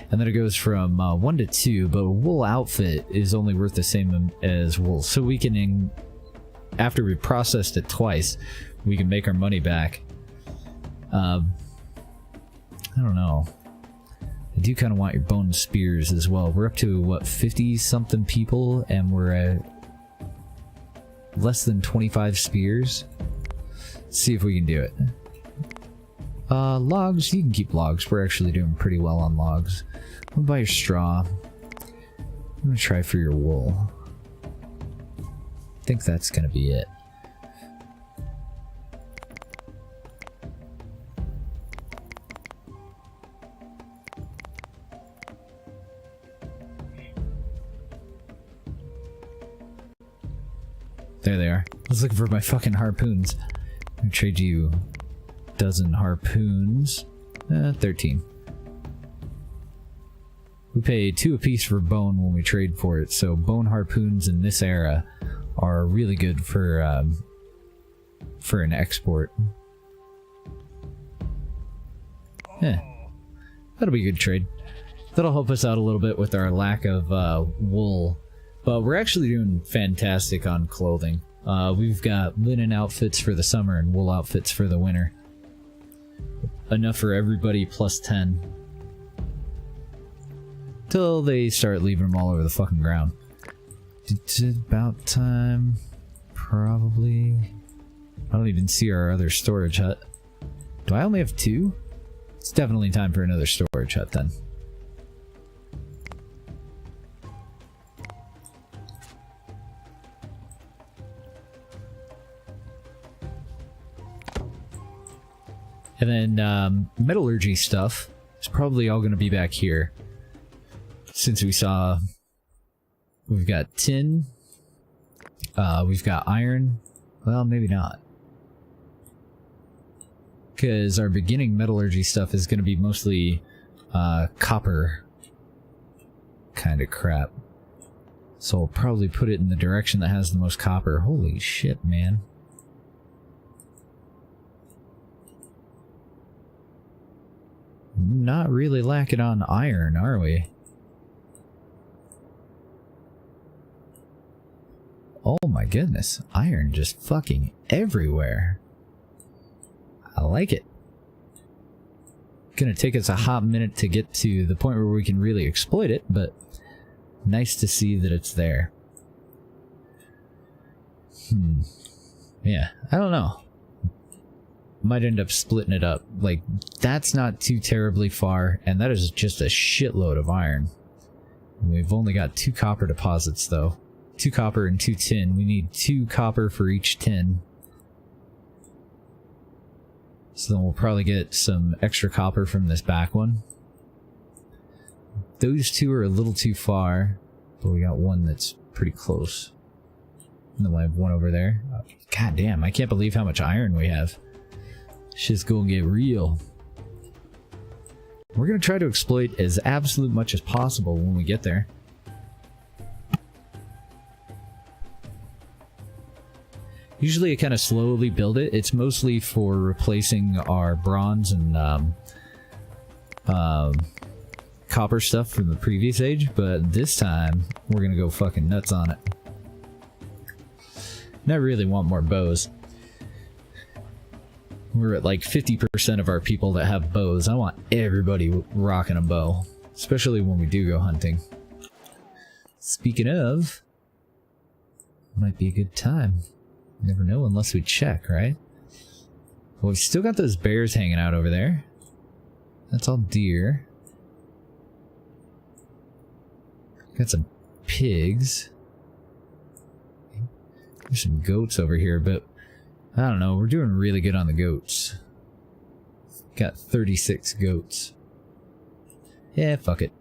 And then it goes from 1 to 2, but a wool outfit is only worth the same as wool. So we can, after we processed it twice, we can make our money back. I don't know. I do kind of want your bone spears as well. We're up to, what, 50-something people, and we're at less than 25 spears. Let's see if we can do it. Logs, you can keep logs. We're actually doing pretty well on logs. What about your straw? I'm gonna try for your wool. I think that's gonna be it. There they are. I was looking for my fucking harpoons. I'm gonna trade you a dozen harpoons. 13. We pay 2 apiece for bone when we trade for it, so bone harpoons in this era are really good for an export. That'll be a good trade. That'll help us out a little bit with our lack of wool. But we're actually doing fantastic on clothing. We've got linen outfits for the summer and wool outfits for the winter. Enough for everybody plus 10. Till they start leaving them all over the fucking ground. It's about time. Probably. I don't even see our other storage hut. Do I only have 2? It's definitely time for another storage hut then. And then metallurgy stuff is probably all going to be back here. Since we saw we've got tin, we've got iron. Well, maybe not. Because our beginning metallurgy stuff is going to be mostly copper kind of crap. So I'll probably put it in the direction that has the most copper. Holy shit, man. Not really lacking on iron, are we? Oh my goodness, iron just fucking everywhere. I like it. Gonna take us a hot minute to get to the point where we can really exploit it, but nice to see that it's there. Yeah, I don't know. Might end up splitting it up. Like, that's not too terribly far, and that is just a shitload of iron. We've only got 2 copper deposits, though. 2 copper and 2 tin. We need 2 copper for each tin. So then we'll probably get some extra copper from this back one. Those 2 are a little too far, but we got one that's pretty close. And then we have one over there. Oh, God damn, I can't believe how much iron we have. Shit's gonna get real. We're gonna try to exploit as absolute much as possible when we get there. Usually I kind of slowly build it. It's mostly for replacing our bronze and copper stuff from the previous age, but this time we're gonna go fucking nuts on it. And I really want more bows. We're at like 50% of our people that have bows. I want everybody rocking a bow, especially when we do go hunting. Speaking of, might be a good time. You never know unless we check, right? Well, we've still got those bears hanging out over there. That's all deer. Got some pigs. There's some goats over here, but I don't know, we're doing really good on the goats. Got 36 goats. Yeah, fuck it.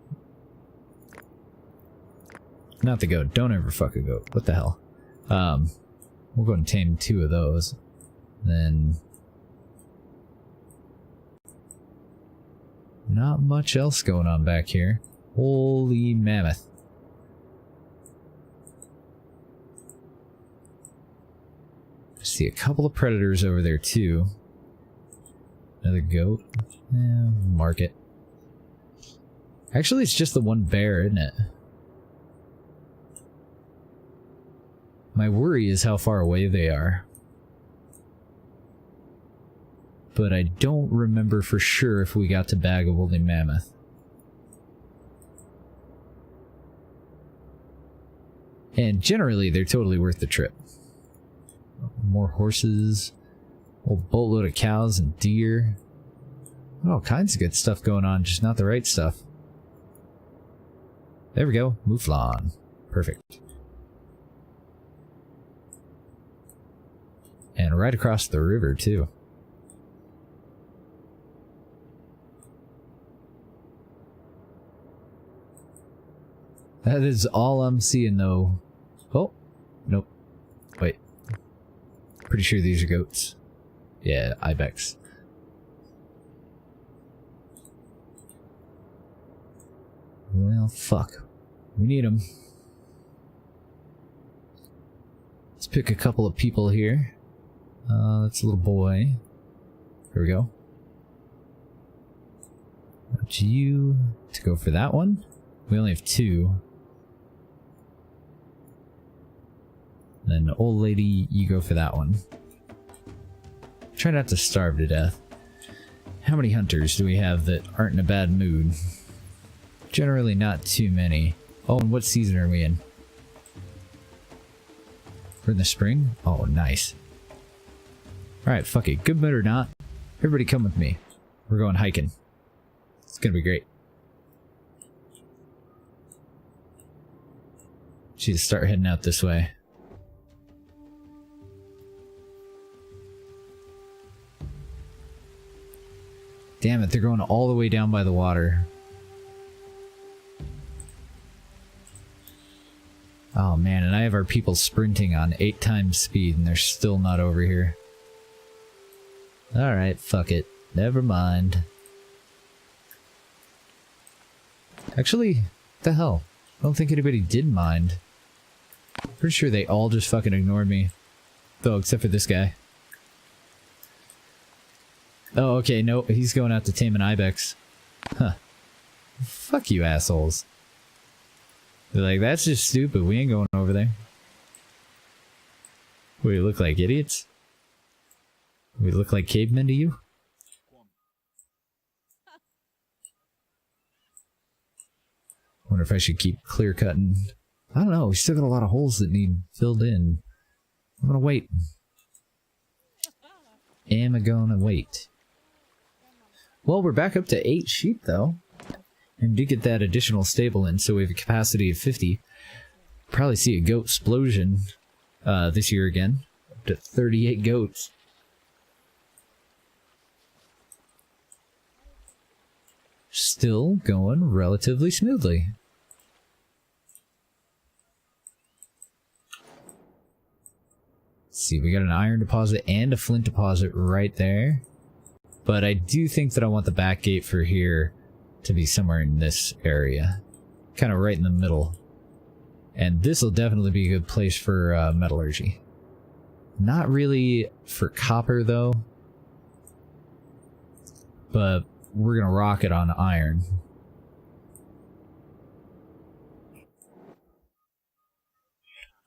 Not the goat. Don't ever fuck a goat. What the hell? We'll go and tame 2 of those. Then not much else going on back here. Holy mammoth. I see a couple of predators over there too. Another goat. Yeah, mark it. Actually, it's just the one bear, isn't it? My worry is how far away they are. But I don't remember for sure if we got to Bag of Woolly Mammoth. And generally, they're totally worth the trip. More horses, a whole boatload of cows and deer. All kinds of good stuff going on, just not the right stuff. There we go, Mouflon. Perfect. And right across the river, too. That is all I'm seeing, though. Oh, nope. Wait. Pretty sure these are goats. Yeah, ibex. Well, fuck. We need them. Let's pick a couple of people here. That's a little boy. Here we go. Want you to go for that one. We only have 2. Then old lady, you go for that one. Try not to starve to death. How many hunters do we have that aren't in a bad mood? Generally not too many. Oh, and what season are we in? We're in the spring? Oh, nice. Alright, fuck it. Good mood or not, everybody come with me. We're going hiking. It's gonna be great. Should start heading out this way. Damn it, they're going all the way down by the water. Oh man, and I have our people sprinting on 8 times speed and they're still not over here. Alright, fuck it. Never mind. Actually, what the hell? I don't think anybody did mind. Pretty sure they all just fucking ignored me. Though, except for this guy. Oh, okay, no, he's going out to tame an ibex. Huh. Fuck you assholes. They're like, that's just stupid, we ain't going over there. We look like idiots? We look like cavemen to you? Wonder if I should keep clear cutting. I don't know, we still got a lot of holes that need filled in. I'm gonna wait. Am I gonna wait? Well, we're back up to 8 sheep though. And did get that additional stable in, so we have a capacity of 50. Probably see a goat explosion this year again. Up to 38 goats. Still going relatively smoothly. Let's see, we got an iron deposit and a flint deposit right there. But I do think that I want the back gate for here to be somewhere in this area. Kind of right in the middle. And this will definitely be a good place for metallurgy. Not really for copper though. But we're gonna rock it on iron.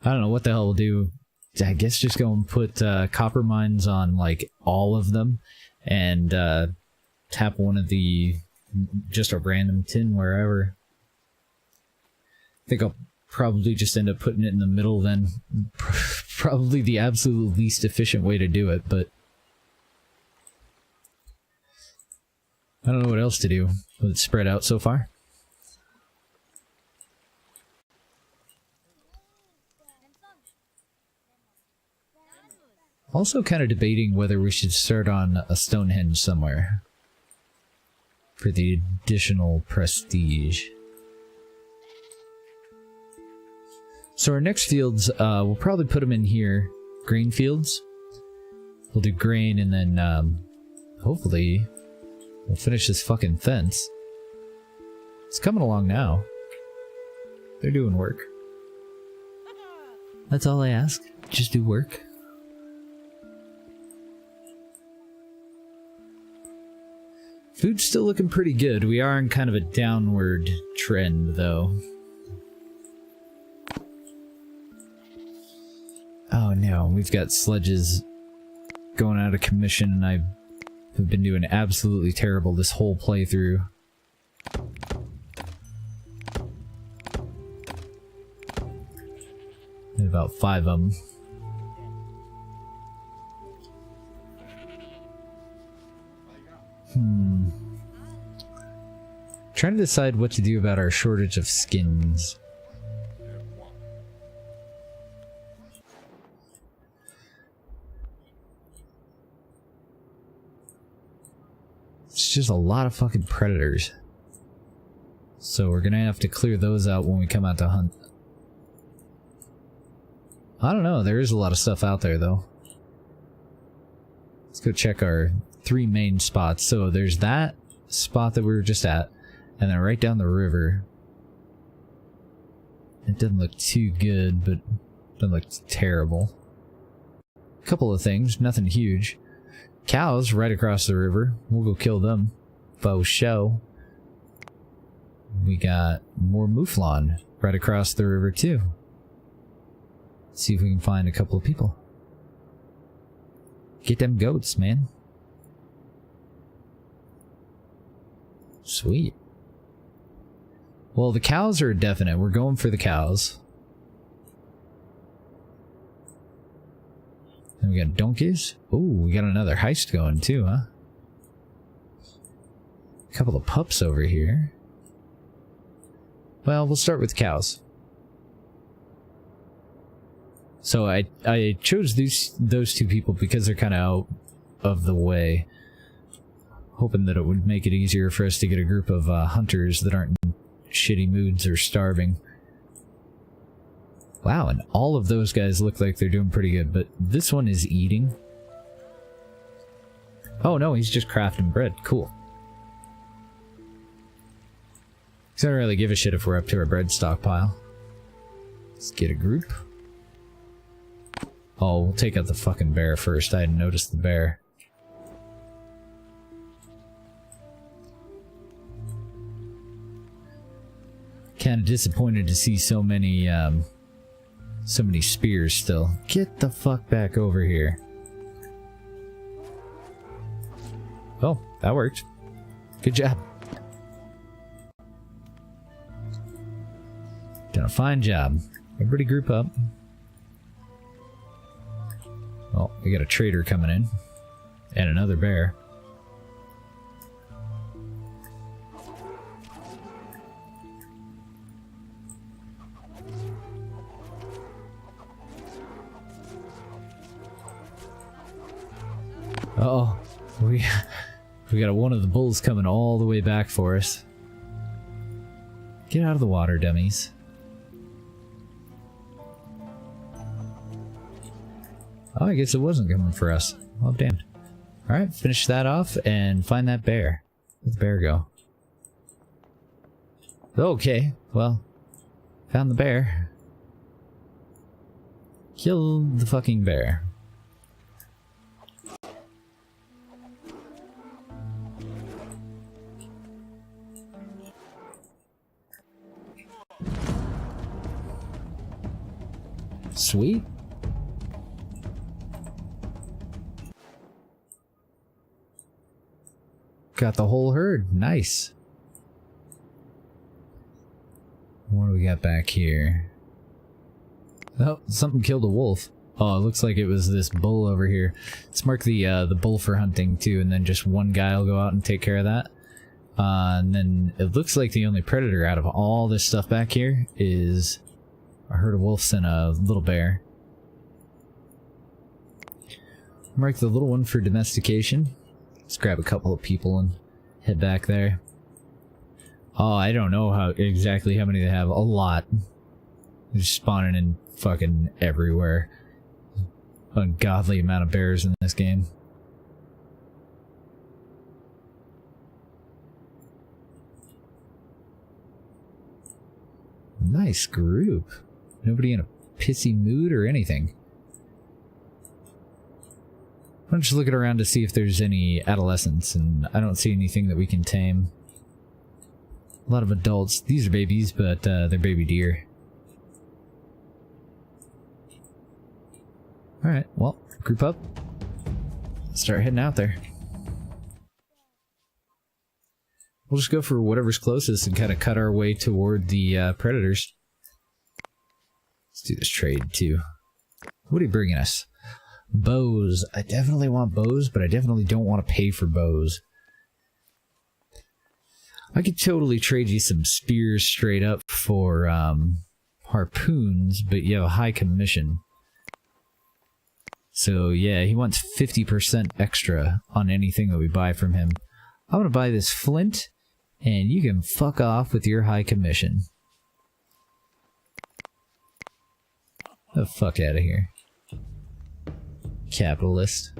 I don't know what the hell we'll do. I guess just go and put copper mines on like all of them. And tap one of the... just a random tin wherever. I think I'll probably just end up putting it in the middle then. Probably the absolute least efficient way to do it, but... I don't know what else to do with it spread out so far. Also kind of debating whether we should start on a Stonehenge somewhere. For the additional prestige. So our next fields, we'll probably put them in here. Grain fields. We'll do grain and then, hopefully, we'll finish this fucking fence. It's coming along now. They're doing work. That's all I ask. Just do work. Food's still looking pretty good. We are in kind of a downward trend, though. Oh no, we've got sledges going out of commission, and I have been doing absolutely terrible this whole playthrough. And about 5 of them. Trying to decide what to do about our shortage of skins. It's just a lot of fucking predators. So we're gonna have to clear those out when we come out to hunt. I don't know, there is a lot of stuff out there though. Let's go check our 3 main spots. So there's that spot that we were just at, and then right down the river. It doesn't look too good, but it doesn't look terrible. A couple of things, nothing huge. Cows right across the river. We'll go kill them. Faux show. We got more mouflon right across the river too. Let's see if we can find a couple of people. Get them goats, man. Sweet. Well, the cows are definite. We're going for the cows. And we got donkeys. Ooh, we got another heist going too, huh? A couple of pups over here. Well, we'll start with cows. So I chose those 2 people because they're kind of out of the way. Hoping that it would make it easier for us to get a group of hunters that aren't in shitty moods or starving. Wow, and all of those guys look like they're doing pretty good, but this one is eating. Oh no, he's just crafting bread. Cool. I don't really give a shit if we're up to our bread stockpile. Let's get a group. Oh, we'll take out the fucking bear first. I hadn't noticed the bear. Kind of disappointed to see so many spears still. Get the fuck back over here. Oh, that worked. Good job. Done a fine job. Everybody group up. Oh, we got a trader coming in. And another bear. Uh-oh. We got one of the bulls coming all the way back for us. Get out of the water, dummies. Oh, I guess it wasn't coming for us. Well, damned. Alright, finish that off and find that bear. Where'd the bear go? Okay, well, found the bear. Killed the fucking bear. Sweet. Got the whole herd. Nice. What do we got back here? Oh, something killed a wolf. Oh, it looks like it was this bull over here. Let's mark the bull for hunting too, and then just one guy will go out and take care of that. And then it looks like the only predator out of all this stuff back here is a herd of wolves and a little bear. Mark the little one for domestication. Let's grab a couple of people and head back there. Oh, I don't know exactly how many they have. A lot. They're just spawning in fucking everywhere. Ungodly amount of bears in this game. Nice group. Nobody in a pissy mood or anything. I'm just looking around to see if there's any adolescents, and I don't see anything that we can tame. A lot of adults. These are babies, but they're baby deer. Alright, well, group up. Start heading out there. We'll just go for whatever's closest and kind of cut our way toward the predators. Let's do this trade, too. What are you bringing us? Bows. I definitely want bows, but I definitely don't want to pay for bows. I could totally trade you some spears straight up for harpoons, but you have a high commission. So yeah, he wants 50% extra on anything that we buy from him. I'm gonna buy this flint, and you can fuck off with your high commission. The fuck out of here. Capitalist.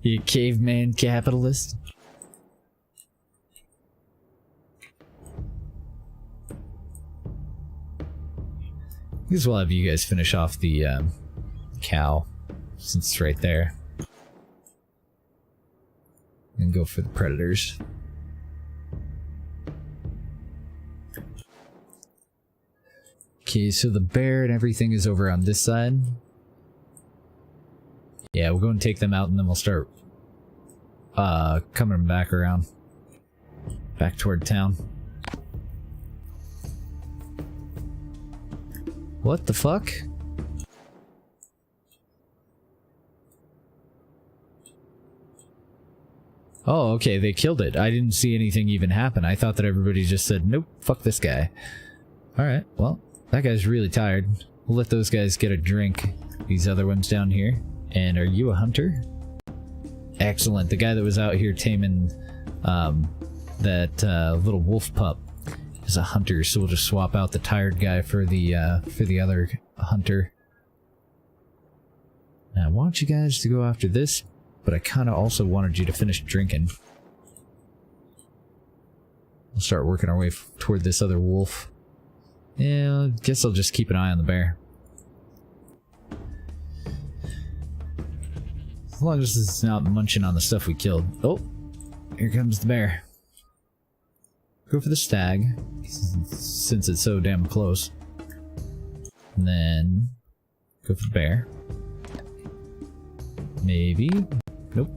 You caveman capitalist. I guess we'll have you guys finish off the cow, since it's right there. And go for the predators. Okay, so the bear and everything is over on this side. Yeah, we'll go and take them out, and then we'll start coming back around. Back toward town. What the fuck? Oh, okay, they killed it. I didn't see anything even happen. I thought that everybody just said, nope, fuck this guy. Alright, well, that guy's really tired. We'll let those guys get a drink. These other ones down here. And are you a hunter? Excellent. The guy that was out here taming that little wolf pup is a hunter, so we'll just swap out the tired guy for the other hunter. Now I want you guys to go after this, but I kind of also wanted you to finish drinking. We'll start working our way toward this other wolf. Yeah, I guess I'll just keep an eye on the bear. As long as it's not munching on the stuff we killed. Oh, here comes the bear. Go for the stag, since it's so damn close. And then go for the bear. Maybe. Nope.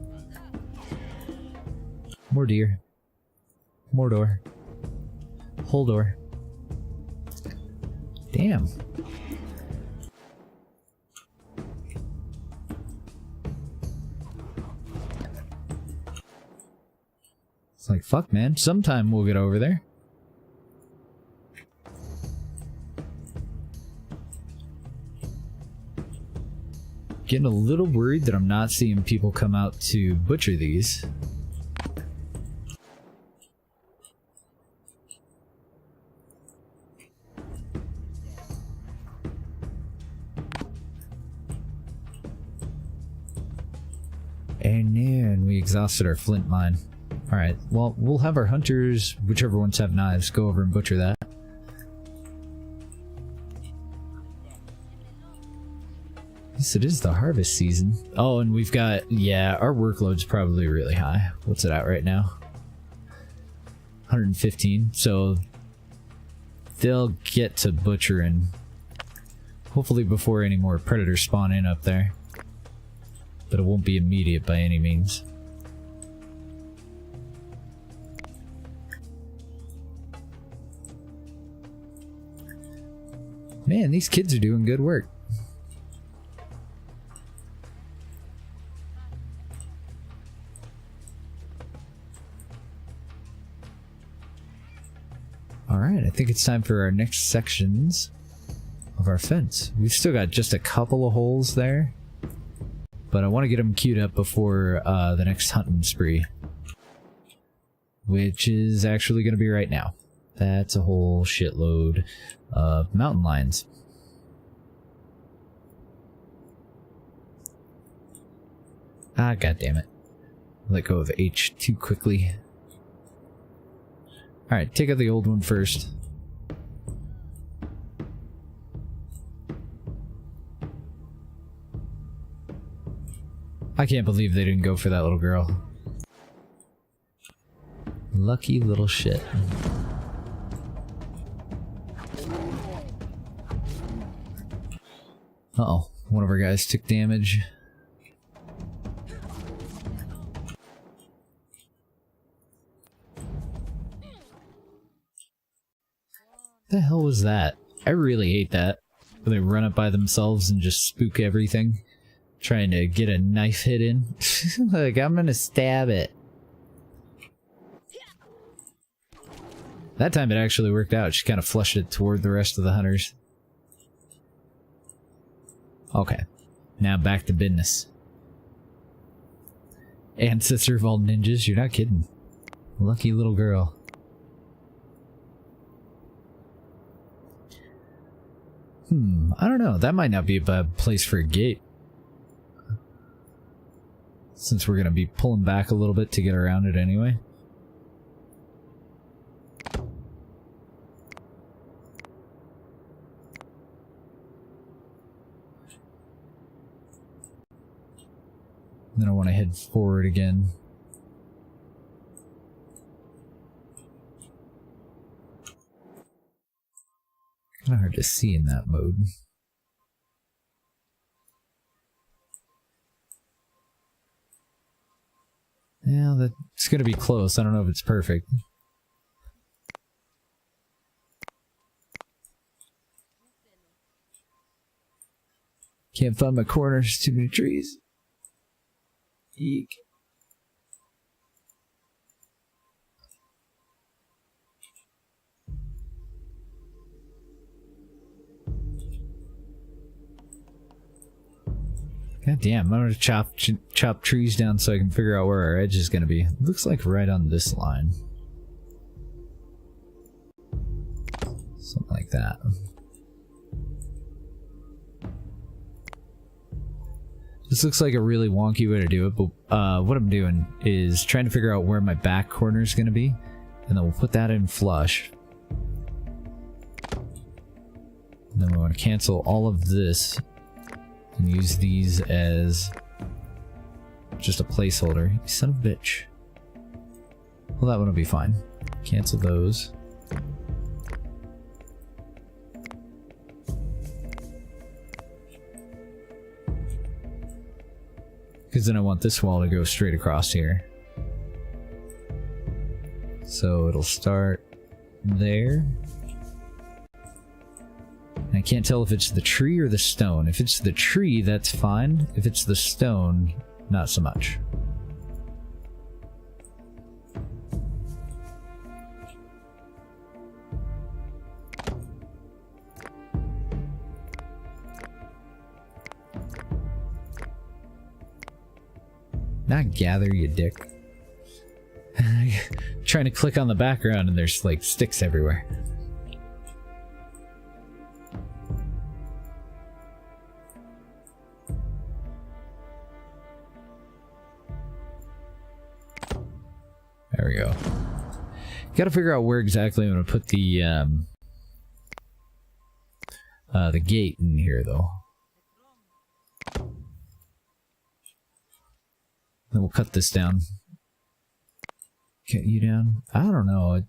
More deer. More door. Whole door. Damn. It's like, fuck, man. Sometime we'll get over there. Getting a little worried that I'm not seeing people come out to butcher these. And then we exhausted our flint mine. Alright, well, we'll have our hunters, whichever ones have knives, go over and butcher that. Yes, it is the harvest season. Oh, and we've got, yeah, our workload's probably really high. What's it at right now? 115, so they'll get to butchering hopefully before any more predators spawn in up there. But it won't be immediate by any means. Man, these kids are doing good work. Alright, I think it's time for our next sections of our fence. We've still got just a couple of holes there, but I want to get them queued up before the next hunting spree, which is actually going to be right now. That's a whole shitload of mountain lions. Ah, goddammit. Let go of H too quickly. Alright, take out the old one first. I can't believe they didn't go for that little girl. Lucky little shit. Uh-oh. One of our guys took damage. The hell was that? I really hate that. When they run up by themselves and just spook everything. Trying to get a knife hit in. Like, I'm gonna stab it. That time it actually worked out. She kind of flushed it toward the rest of the hunters. Okay. Now back to business. Ancestor of all ninjas? You're not kidding. Lucky little girl. I don't know. That might not be a bad place for a gate. Since we're going to be pulling back a little bit to get around it anyway. Then I want to head forward again. Kind of hard to see in that mode. Yeah, that's gonna be close. I don't know if it's perfect. Can't find my corners. Too many trees. Eek. God damn, I'm gonna chop trees down so I can figure out where our edge is gonna be. Looks like right on this line. Something like that. This looks like a really wonky way to do it, but what I'm doing is trying to figure out where my back corner is gonna be, and then we'll put that in flush. And then we want to cancel all of this and use these as just a placeholder. You son of a bitch. Well, that one will be fine. Cancel those. Because then I want this wall to go straight across here. So it'll start there. And I can't tell if it's the tree or the stone. If it's the tree, that's fine. If it's the stone, not so much. Not gather, you dick. Trying to click on the background and there's like sticks everywhere. There we go. Gotta figure out where exactly I'm gonna put the gate in here though. Then we'll cut this down. Cut you down? I don't know. It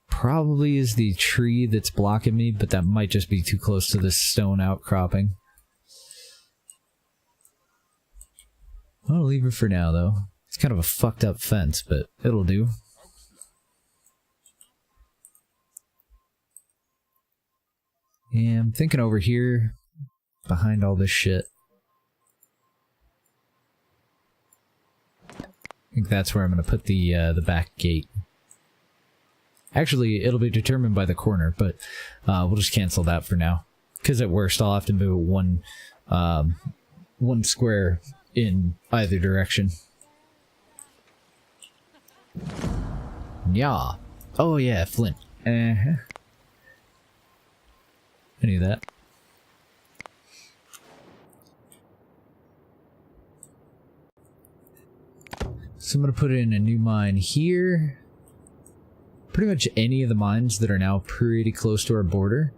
probably is the tree that's blocking me, but that might just be too close to this stone outcropping. I'll leave it for now, though. It's kind of a fucked up fence, but it'll do. Yeah, I'm thinking over here, behind all this shit. I think that's where I'm going to put the back gate. Actually, it'll be determined by the corner, but we'll just cancel that for now. Because at worst, I'll have to move one square in either direction. Yeah. Oh yeah, flint. I knew that. So I'm going to put in a new mine here. Pretty much any of the mines that are now pretty close to our border.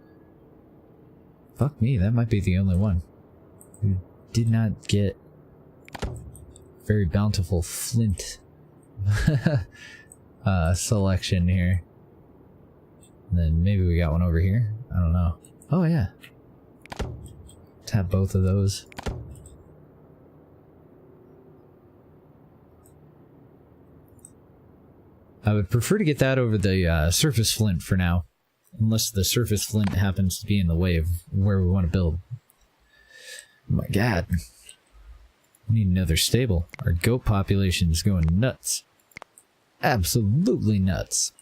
Fuck me, that might be the only one. did not get very bountiful flint selection here. And then maybe we got one over here. I don't know. Oh yeah. Tap both of those. I would prefer to get that over the surface flint for now. Unless the surface flint happens to be in the way of where we want to build. Oh my god. We need another stable. Our goat population is going nuts. Absolutely nuts.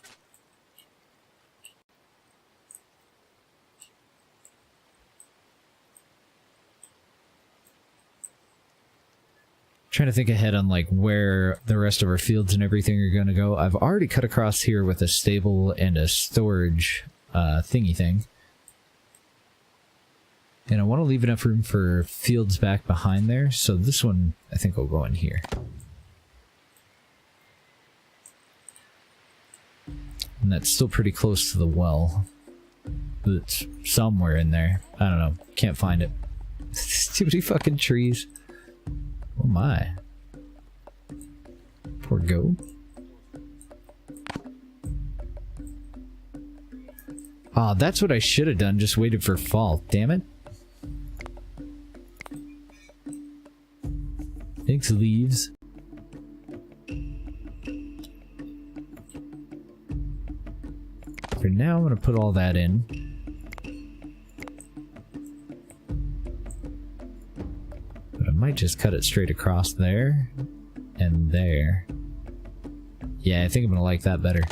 Trying to think ahead on like where the rest of our fields and everything are going to go. I've already cut across here with a stable and a storage thingy thing. And I want to leave enough room for fields back behind there. So this one, I think, will go in here. And that's still pretty close to the well. But it's somewhere in there. I don't know. Can't find it. Too many fucking trees. Oh my. Poor goat. Ah, that's what I should have done. Just waited for fall. Damn it. Thanks, leaves. For now, I'm going to put all that in. But I might just cut it straight across there and there. Yeah, I think I'm going to like that better.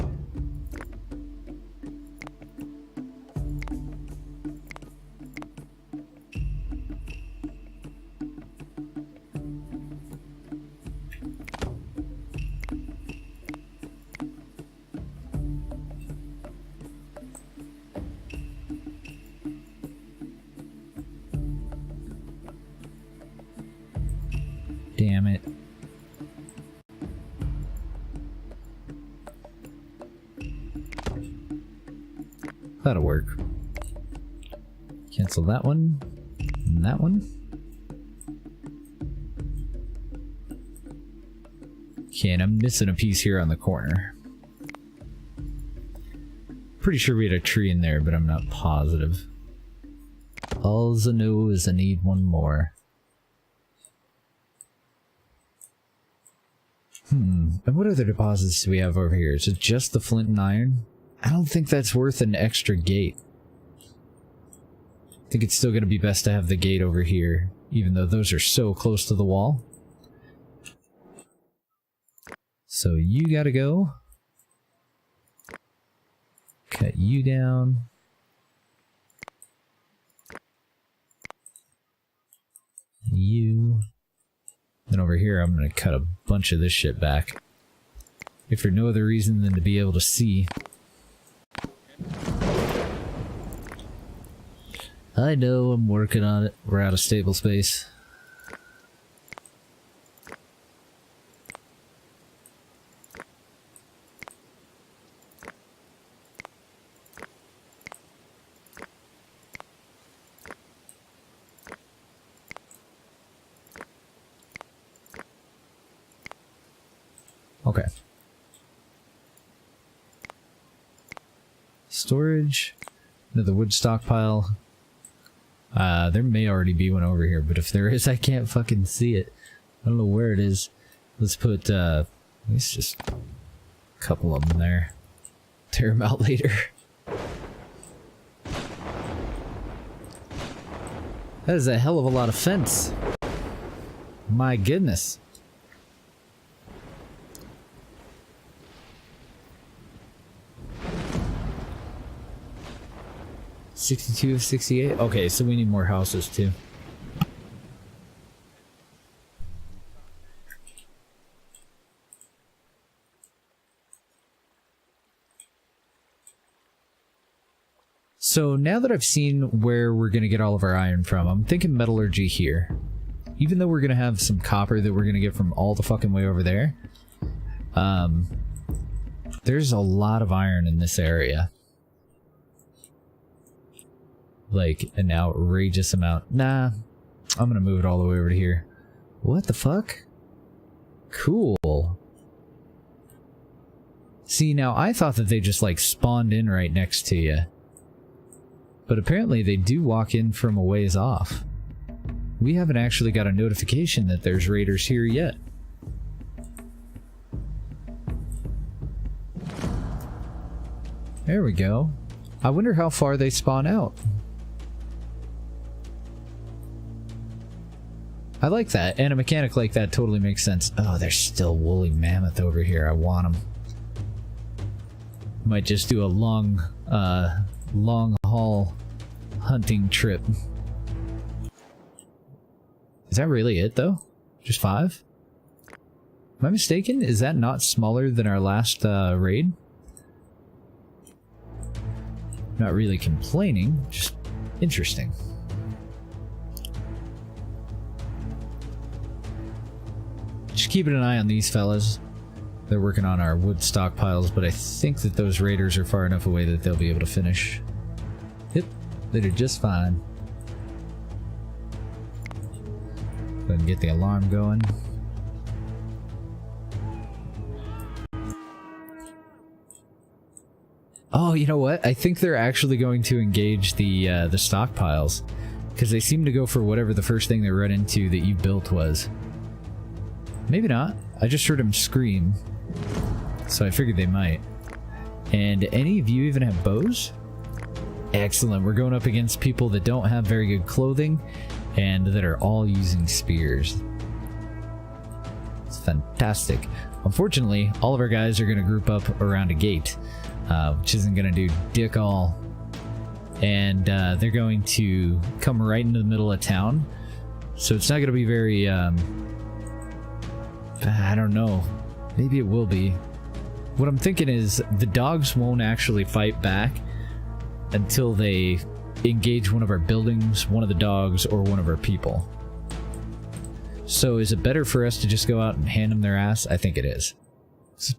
Damn it. That'll work. Cancel that one. And that one. Okay, and I'm missing a piece here on the corner. Pretty sure we had a tree in there, but I'm not positive. All I know is I need one more. And what other deposits do we have over here? Is it just the flint and iron? I don't think that's worth an extra gate. I think it's still going to be best to have the gate over here, even though those are so close to the wall. So you gotta go. Cut you down. You. Then over here, I'm going to cut a bunch of this shit back. If for no other reason than to be able to see. I know, I'm working on it. We're out of stable space. Okay. Storage. Another wood stockpile. There may already be one over here, but if there is, I can't fucking see it. I don't know where it is. Let's put, at least just a couple of them there. Tear them out later. That is a hell of a lot of fence. My goodness. 62 of 68? Okay, so we need more houses too. So now that I've seen where we're going to get all of our iron from, I'm thinking metallurgy here. Even though we're going to have some copper that we're going to get from all the fucking way over there, there's a lot of iron in this area. Like, an outrageous amount. Nah, I'm gonna move it all the way over to here. What the fuck? Cool. See, now I thought that they just like spawned in right next to you. But apparently they do walk in from a ways off. We haven't actually got a notification that there's raiders here yet. There we go. I wonder how far they spawn out. I like that, and a mechanic like that totally makes sense. Oh, there's still woolly mammoth over here. I want them. Might just do a long haul hunting trip. Is that really it, though? Just 5? Am I mistaken? Is that not smaller than our last raid? Not really complaining, just interesting. Just keeping an eye on these fellas. They're working on our wood stockpiles, but I think that those raiders are far enough away that they'll be able to finish. Yep, they did just fine. Go ahead and get the alarm going. Oh, you know what? I think they're actually going to engage the stockpiles, because they seem to go for whatever the first thing they run into that you built was. Maybe not. I just heard them scream, so I figured they might. And any of you even have bows? Excellent. We're going up against people that don't have very good clothing and that are all using spears. It's fantastic. Unfortunately, all of our guys are going to group up around a gate, which isn't going to do dick all. And they're going to come right into the middle of town. So it's not going to be very... I don't know. Maybe it will be. What I'm thinking is the dogs won't actually fight back until they engage one of our buildings, one of the dogs, or one of our people. So is it better for us to just go out and hand them their ass? I think it is.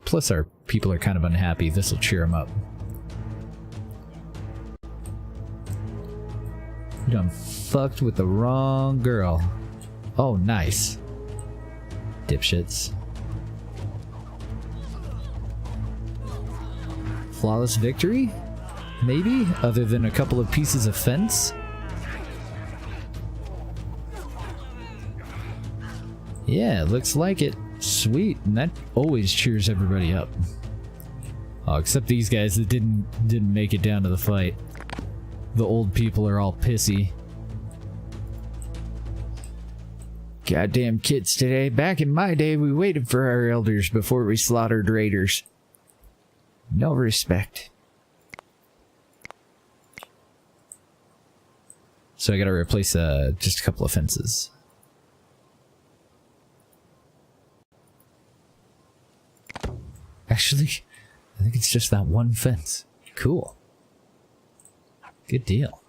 Plus our people are kind of unhappy. This will cheer them up. You done fucked with the wrong girl. Oh, nice. Dipshits. Flawless victory? Maybe? Other than a couple of pieces of fence? Yeah, looks like it. Sweet, and that always cheers everybody up. Oh, except these guys that didn't make it down to the fight. The old people are all pissy. Goddamn kids today. Back in my day, we waited for our elders before we slaughtered raiders. No respect. So I gotta replace just a couple of fences. Actually, I think it's just that one fence. Cool. Good deal.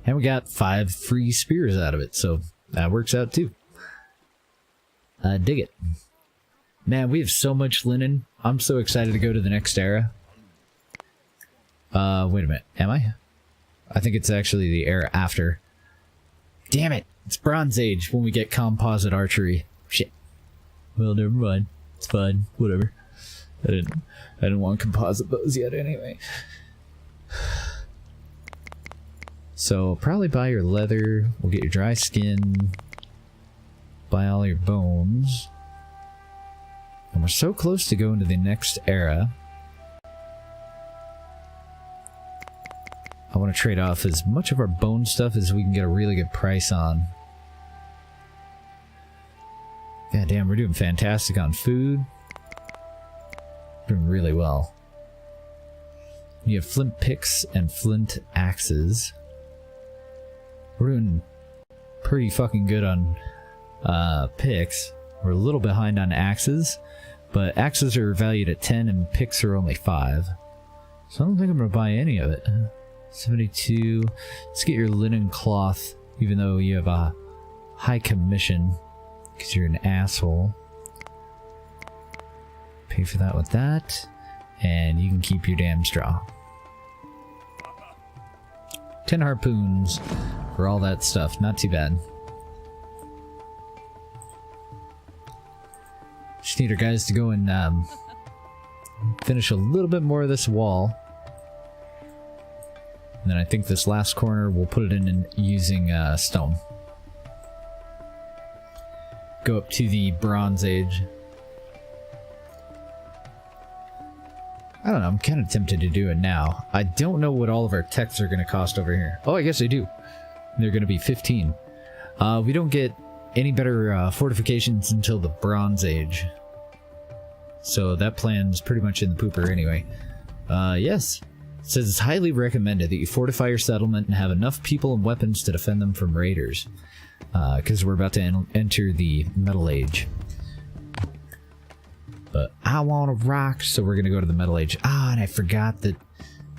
And we got 5 free spears out of it, so that works out too. Dig it. Man, we have so much linen. I'm so excited to go to the next era. Wait a minute. Am I? I think it's actually the era after. Damn it! It's Bronze Age when we get composite archery. Shit. Well, never mind. It's fine. Whatever. I didn't want composite bows yet anyway. So, probably buy your leather. We'll get your dry skin. Buy all your bones. And we're so close to going to the next era. I want to trade off as much of our bone stuff as we can get a really good price on. God damn, we're doing fantastic on food. Doing really well. You have flint picks and flint axes. We're doing pretty fucking good on picks. We're a little behind on axes, but axes are valued at 10 and picks are only 5. So I don't think I'm going to buy any of it. 72. Let's get your linen cloth, even though you have a high commission, because you're an asshole. Pay for that with that, and you can keep your damn straw. 10 harpoons for all that stuff. Not too bad. Just need our guys to go and finish a little bit more of this wall. And then I think this last corner we'll put it in using stone. Go up to the Bronze Age. I don't know, I'm kind of tempted to do it now. I don't know what all of our techs are going to cost over here. Oh, I guess I do. They're going to be 15. We don't get any better fortifications until the Bronze Age. So that plan's pretty much in the pooper anyway. Yes. It says it's highly recommended that you fortify your settlement and have enough people and weapons to defend them from raiders. Because we're about to enter the Metal Age. But I want to rock, so we're going to go to the Metal Age. Ah, and I forgot that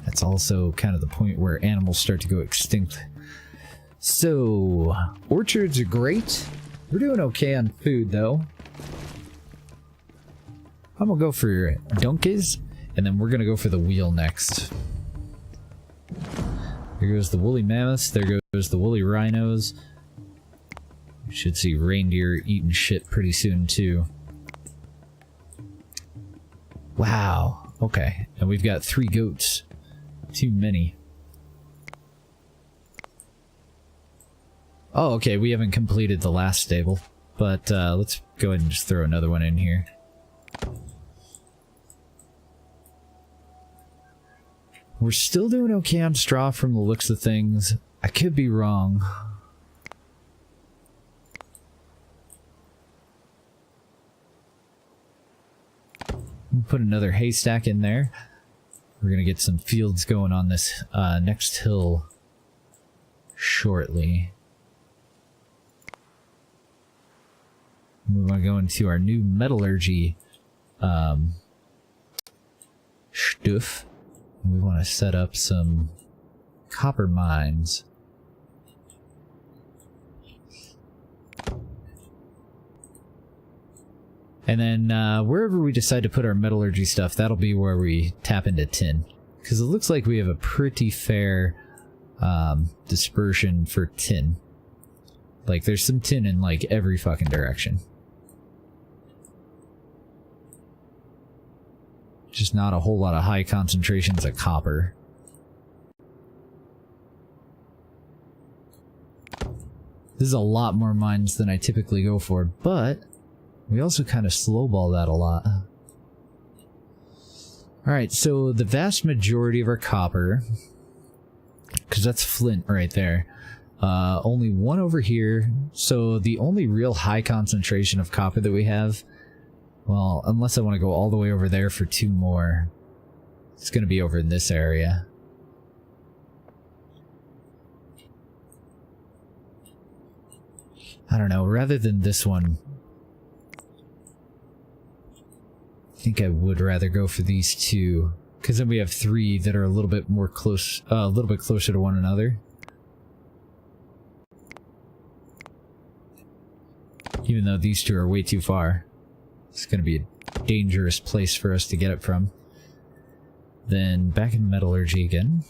that's also kind of the point where animals start to go extinct. So, orchards are great. We're doing okay on food, though. I'm going to go for donkeys, and then we're going to go for the wheel next. There goes the woolly mammoths, there goes the woolly rhinos. We should see reindeer eating shit pretty soon, too. Wow, okay. And we've got 3 goats. Too many. Oh, okay, we haven't completed the last stable. But let's go ahead and just throw another one in here. We're still doing okay on straw from the looks of things. I could be wrong. Put another haystack in there. We're gonna get some fields going on this next hill shortly. We want to go into our new metallurgy stuff. We want to set up some copper mines. And then wherever we decide to put our metallurgy stuff, that'll be where we tap into tin. Because it looks like we have a pretty fair dispersion for tin. Like, there's some tin in, like, every fucking direction. Just not a whole lot of high concentrations of copper. This is a lot more mines than I typically go for, but we also kind of slowball that a lot. Alright, so the vast majority of our copper, because that's flint right there, only one over here, so the only real high concentration of copper that we have, well, unless I want to go all the way over there for 2 more, it's going to be over in this area. I don't know, rather than this one, I think I would rather go for these 2, because then we have 3 that are a little bit more close, a little bit closer to one another. Even though these 2 are way too far. It's going to be a dangerous place for us to get it from. Then back in metallurgy again.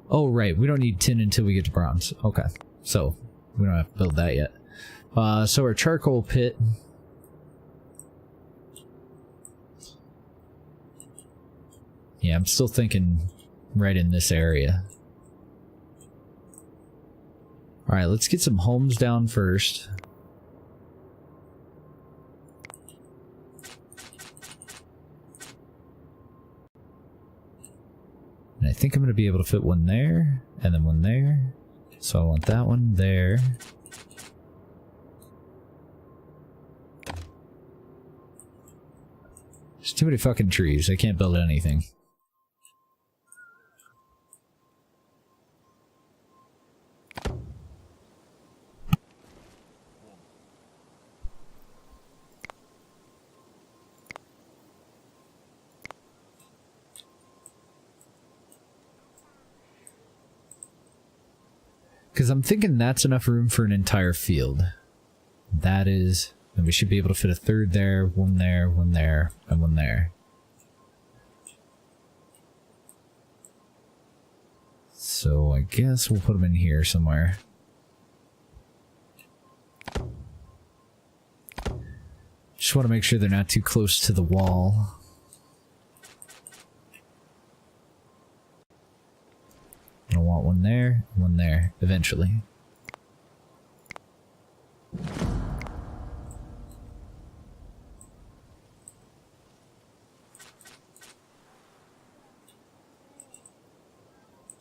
Oh, right. We don't need tin until we get to bronze. Okay. So, we don't have to build that yet. So our charcoal pit. Yeah, I'm still thinking right in this area. Alright, let's get some homes down first. And I think I'm going to be able to fit one there, and then one there. So I want that one there. There's too many fucking trees. I can't build anything. Because I'm thinking that's enough room for an entire field. That is, and we should be able to fit a 3rd there, one there, one there, and one there. So I guess we'll put them in here somewhere. Just want to make sure they're not too close to the wall. I want one there, eventually.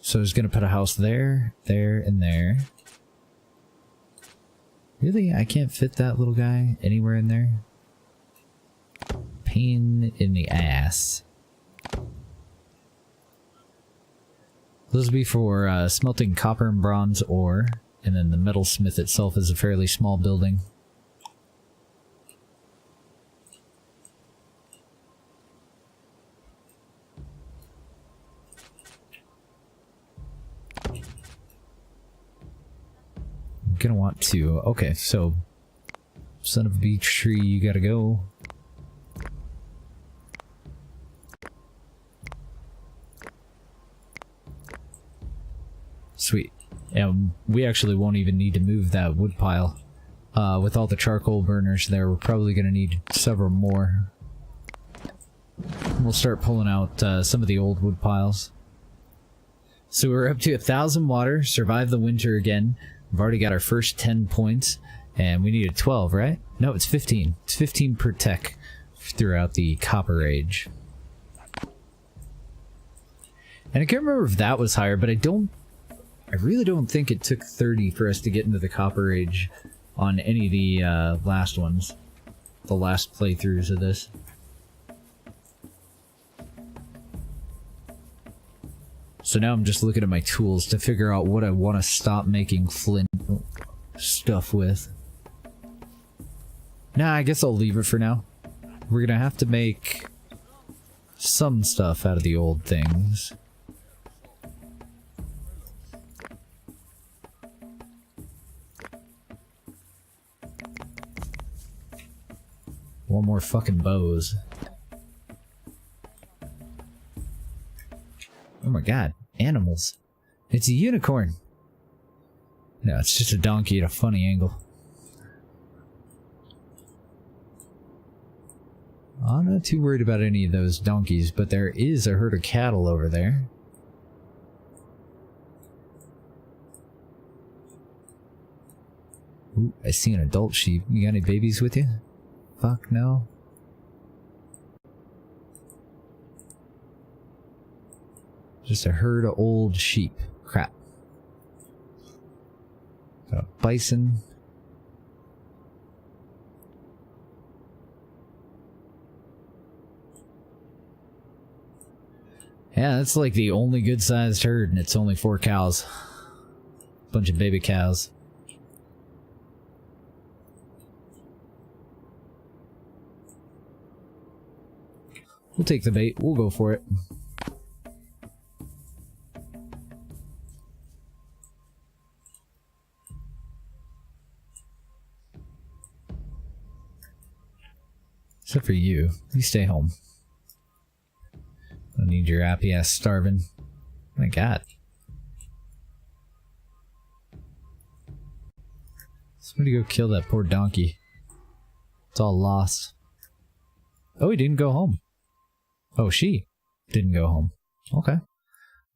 So I was gonna put a house there, there, and there. Really? I can't fit that little guy anywhere in there? Pain in the ass. Those will be for smelting copper and bronze ore, and then the metalsmith itself is a fairly small building. I'm gonna want to... Okay, so... Son of a beech tree, you gotta go. Sweet. And we actually won't even need to move that wood pile. With all the charcoal burners there, we're probably going to need several more. We'll start pulling out some of the old wood piles. So we're up to 1,000 water, survive the winter again. We've already got our first 10 points, and we needed 12, right? No, it's 15. It's 15 per tech throughout the Copper Age. And I can't remember if that was higher, but I really don't think it took 30 for us to get into the Copper Age on any of the last ones. The last playthroughs of this. So now I'm just looking at my tools to figure out what I want to stop making flint stuff with. Nah, I guess I'll leave it for now. We're gonna have to make some stuff out of the old things. One more fucking bows. Oh my god, animals. It's a unicorn. No, it's just a donkey at a funny angle. I'm not too worried about any of those donkeys, but there is a herd of cattle over there. Ooh, I see an adult sheep. You got any babies with you? Fuck no. Just a herd of old sheep. Crap. Got a bison. Yeah, that's like the only good-sized herd, and it's only 4 cows. Bunch of baby cows. We'll take the bait. We'll go for it. Except for you. You stay home. Don't need your happy ass starving. My god. Somebody go kill that poor donkey. It's all lost. Oh, he didn't go home. Oh, she didn't go home. Okay.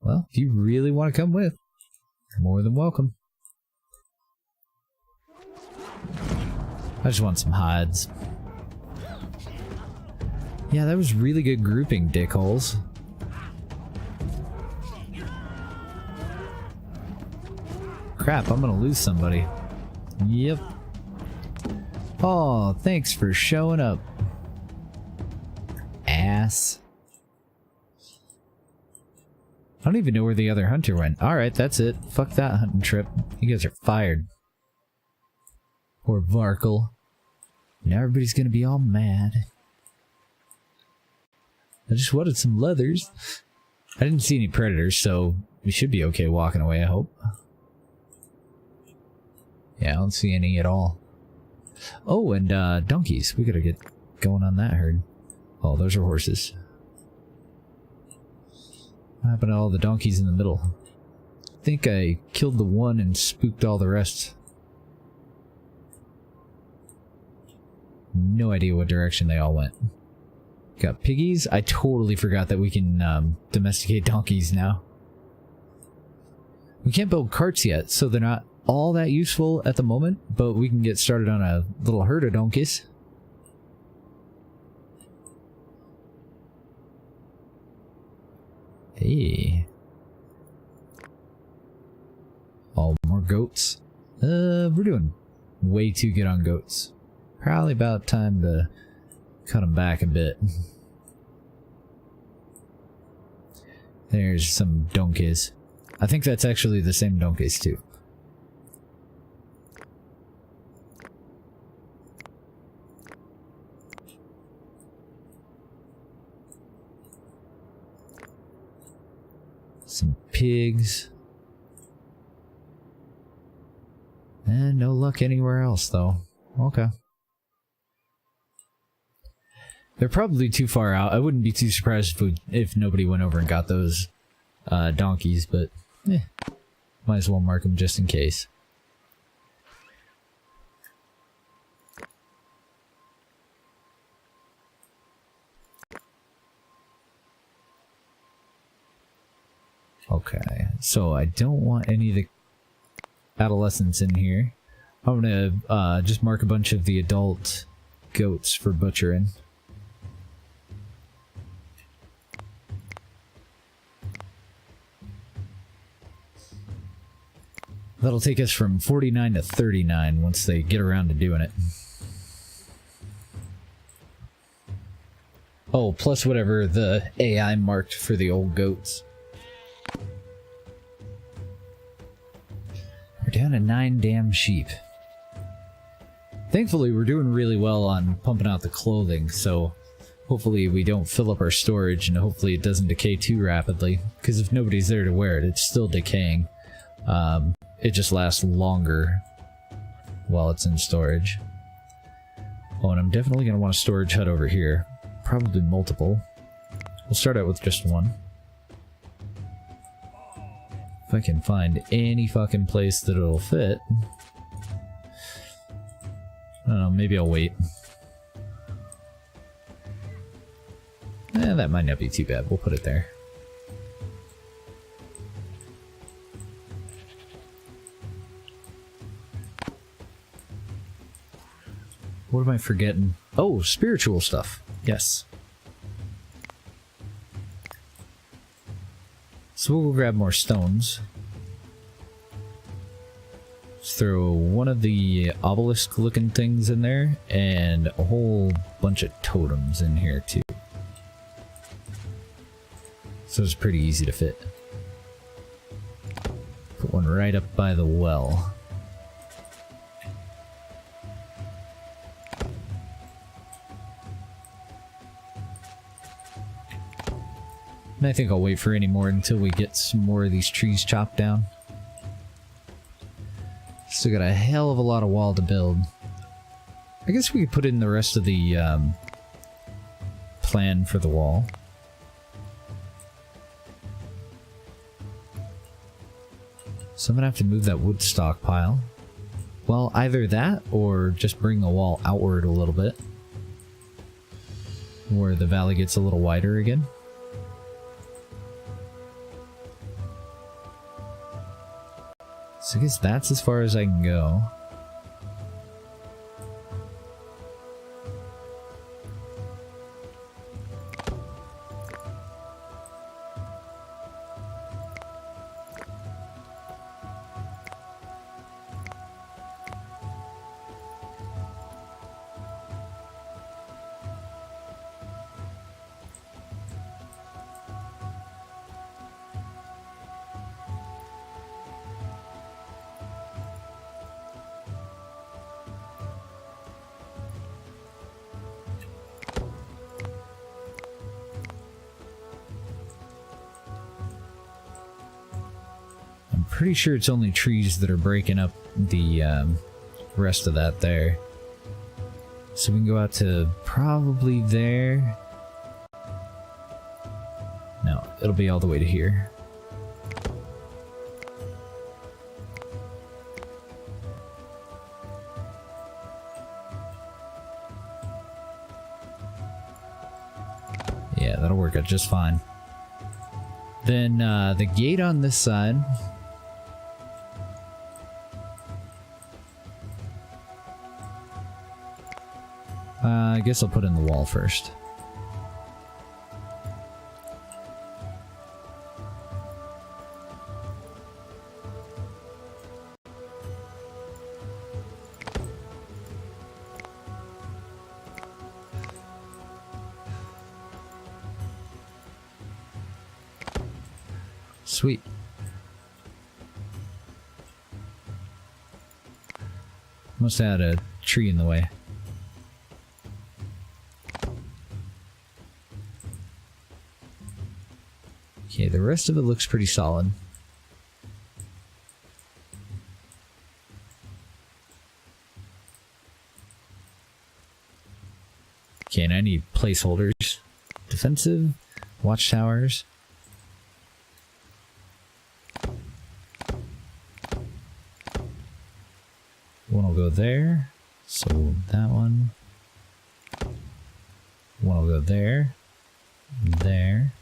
Well, if you really want to come with, you're more than welcome. I just want some hides. Yeah, that was really good grouping, dickholes. Crap, I'm gonna lose somebody. Yep. Oh, thanks for showing up. Ass. I don't even know where the other hunter went. Alright, that's it. Fuck that hunting trip. You guys are fired. Poor Varkle. Now everybody's gonna be all mad. I just wanted some leathers. I didn't see any predators, so we should be okay walking away, I hope. Yeah, I don't see any at all. Oh, and donkeys. We gotta get going on that herd. Oh, those are horses. What happened to all the donkeys in the middle? think I killed the one and spooked all the rest. No idea what direction they all went. Got piggies. I totally forgot that we can domesticate donkeys now. We can't build carts yet, so they're not all that useful at the moment, but we can get started on a little herd of donkeys. Hey. All more goats. We're doing way too good on goats. Probably about time to cut them back a bit. There's some donkeys. I think that's actually the same donkeys too. Some pigs. And no luck anywhere else though. Okay. They're probably too far out. I wouldn't be too surprised if nobody went over and got those donkeys, but might as well mark them just in case. Okay, so I don't want any of the adolescents in here. I'm gonna just mark a bunch of the adult goats for butchering. That'll take us from 49 to 39 once they get around to doing it. Oh, plus whatever the AI marked for the old goats. We're down to 9 damn sheep. Thankfully, we're doing really well on pumping out the clothing, so hopefully we don't fill up our storage and hopefully it doesn't decay too rapidly. Because if nobody's there to wear it, it's still decaying. It just lasts longer while it's in storage. Oh, and I'm definitely going to want a storage hut over here. Probably multiple. We'll start out with just one. If I can find any fucking place that it'll fit. I don't know, maybe I'll wait. That might not be too bad. We'll put it there. What am I forgetting? Oh, spiritual stuff. Yes. So we'll grab more stones. Let's throw one of the obelisk-looking things in there, and a whole bunch of totems in here too. So it's pretty easy to fit. Put one right up by the well. And I think I'll wait for any more until we get some more of these trees chopped down. Still got a hell of a lot of wall to build. I guess we could put in the rest of the plan for the wall. So I'm gonna have to move that wood stockpile. Well, either that or just bring the wall outward a little bit, where the valley gets a little wider again. So I guess that's as far as I can go. Pretty sure it's only trees that are breaking up the rest of that there. So we can go out to probably there. No, it'll be all the way to here. Yeah, that'll work out just fine. Then the gate on this side. I guess I'll put in the wall first. Sweet. Must have had a tree in the way. Okay, the rest of it looks pretty solid. Okay, and I need placeholders. Defensive, watchtowers. One will go there, so that one. One will go there, there.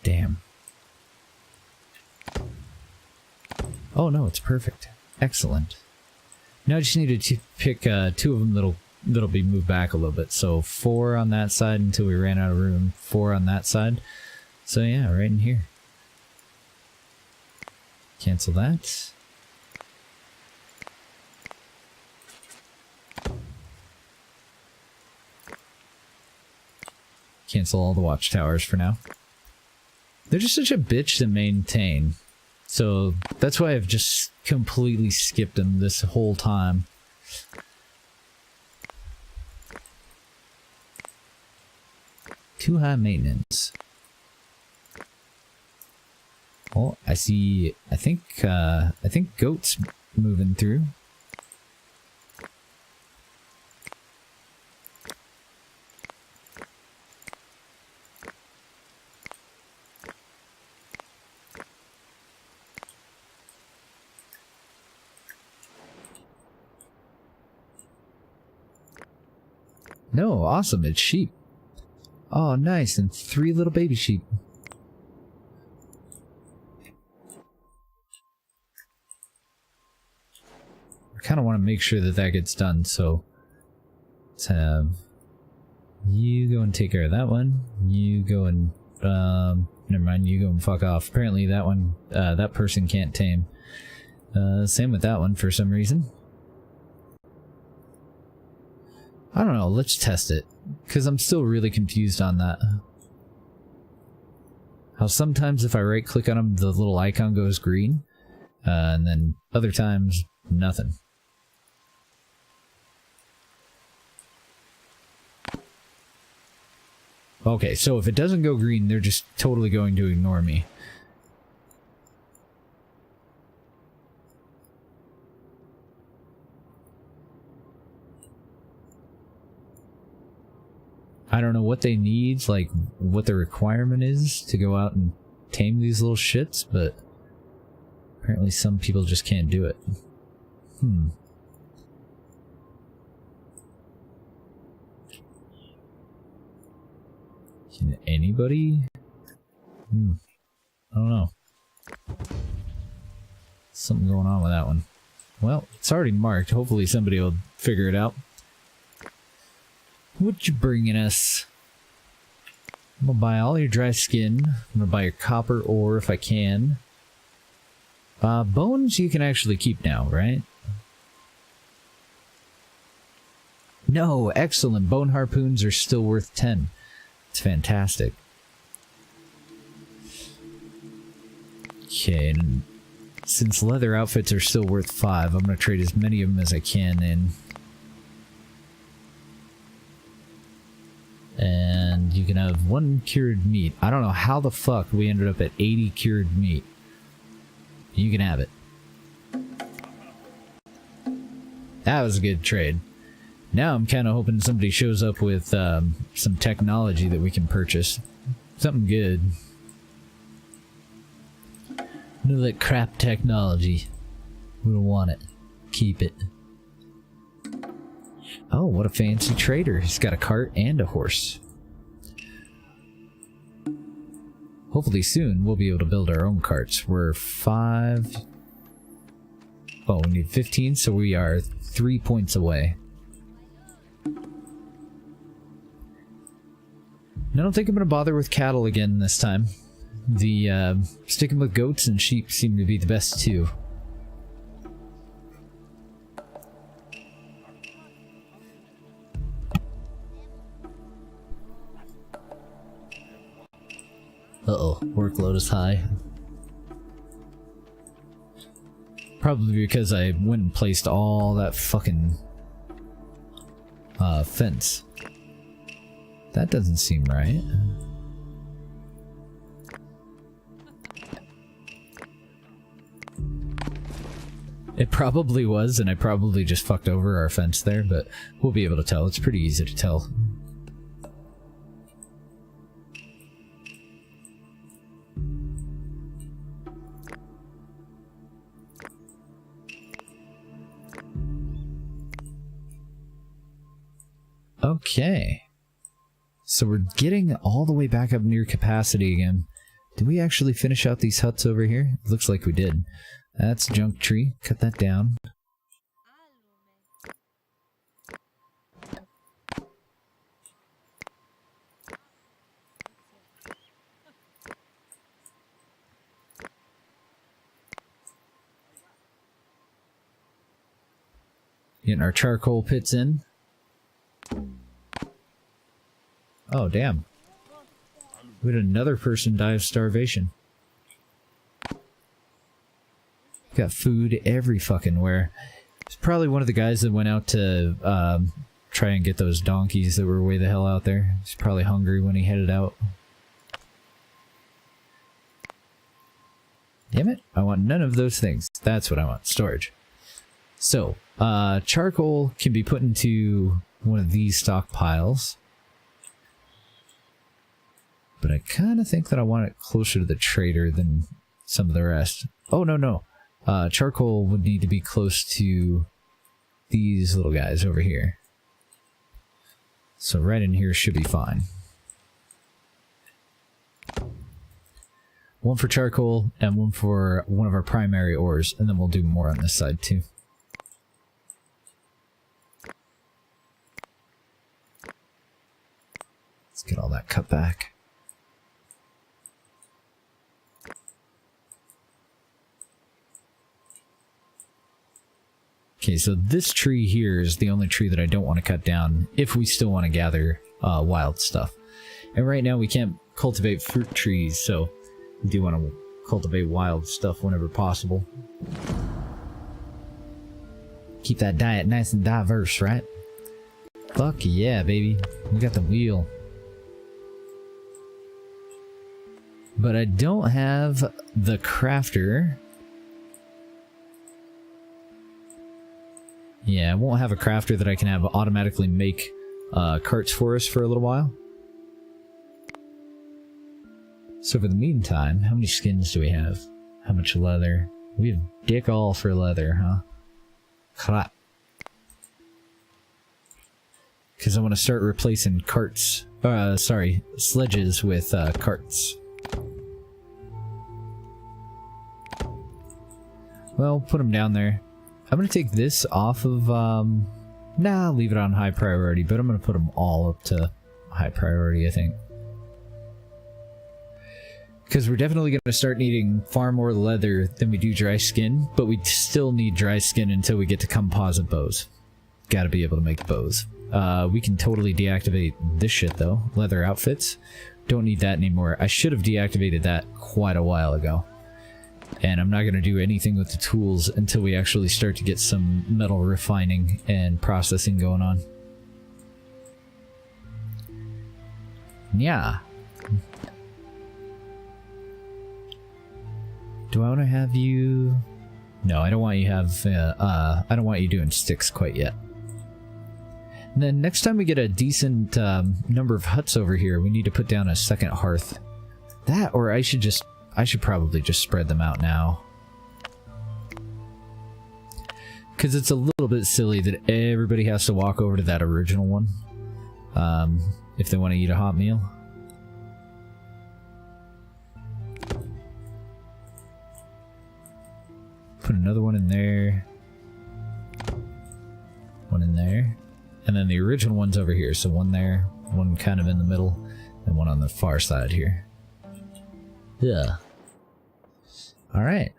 Damn. Oh no, it's perfect. Excellent. Now I just need to pick two of them that'll be moved back a little bit. So 4 on that side until we ran out of room. 4 on that side. So yeah, right in here. Cancel that. Cancel all the watchtowers for now. They're just such a bitch to maintain. So that's why I've just completely skipped them this whole time. Too high maintenance. Oh, I see. I think goats moving through. No, awesome. It's sheep. Oh, nice. And 3 little baby sheep. Kind of want to make sure that that gets done, so let's have you go and take care of that one. You go and never mind, you go and fuck off. Apparently that one, that person can't tame. Same with that one for some reason. I don't know, let's test it, because I'm still really confused on that. How sometimes if I right click on them, the little icon goes green, and then other times nothing. Okay, so if it doesn't go green, they're just totally going to ignore me. I don't know what they need, like what the requirement is to go out and tame these little shits, but apparently some people just can't do it. Can anybody? I don't know. Something going on with that one. Well, it's already marked. Hopefully somebody will figure it out. What you bringing us? I'm gonna buy all your dry skin. I'm gonna buy your copper ore if I can. Bones you can actually keep now, right? No, excellent. Bone harpoons are still worth 10. It's fantastic. Okay, and since leather outfits are still worth 5, I'm gonna trade as many of them as I can in. And you can have 1 cured meat. I don't know how the fuck we ended up at 80 cured meat. You can have it. That was a good trade. Now I'm kind of hoping somebody shows up with some technology that we can purchase. Something good. None of that crap technology. We don't want it. Keep it. Oh, what a fancy trader. He's got a cart and a horse. Hopefully soon we'll be able to build our own carts. We're 5... Oh, we need 15, so we are 3 points away. I don't think I'm going to bother with cattle again this time. The sticking with goats and sheep seem to be the best too. Uh-oh, workload is high. Probably because I went and placed all that fucking fence. That doesn't seem right. It probably was, and I probably just fucked over our fence there, but we'll be able to tell. It's pretty easy to tell. Okay. So we're getting all the way back up near capacity again. Did we actually finish out these huts over here? It looks like we did. That's a junk tree. Cut that down. Getting our charcoal pits in. Oh, damn. We had another person die of starvation. Got food every fucking where. It's probably one of the guys that went out to try and get those donkeys that were way the hell out there. He's probably hungry when he headed out. Damn it, I want none of those things. That's what I want, storage. So, charcoal can be put into one of these stockpiles. But I kind of think that I want it closer to the trader than some of the rest. Oh, no. Charcoal would need to be close to these little guys over here. So right in here should be fine. One for charcoal and one for one of our primary ores, and then we'll do more on this side too. Let's get all that cut back. Okay, so this tree here is the only tree that I don't want to cut down if we still want to gather wild stuff. And right now we can't cultivate fruit trees, so we do want to cultivate wild stuff whenever possible. Keep that diet nice and diverse, right? Fuck yeah, baby. We got the wheel. But I don't have the crafter. Yeah, I won't have a crafter that I can have automatically make carts for us for a little while. So for the meantime, how many skins do we have? How much leather? We have dick all for leather, huh? Crap. Because I want to start replacing carts, sledges with carts. Well, put them down there. I'm going to take this off of, nah, I'll leave it on high priority, but I'm going to put them all up to high priority, I think. Because we're definitely going to start needing far more leather than we do dry skin, but we still need dry skin until we get to composite bows. Gotta be able to make bows. We can totally deactivate this shit, though. Leather outfits. Don't need that anymore. I should have deactivated that quite a while ago. And I'm not going to do anything with the tools until we actually start to get some metal refining and processing going on. Yeah. Do I want to have you... No, I don't want you have... I don't want you doing sticks quite yet. And then next time we get a decent number of huts over here, we need to put down a second hearth. That, or I should probably just spread them out now. Because it's a little bit silly that everybody has to walk over to that original one if they want to eat a hot meal. Put another one in there. One in there. And then the original one's over here. So one there, one kind of in the middle, and one on the far side here. Yeah. Alright.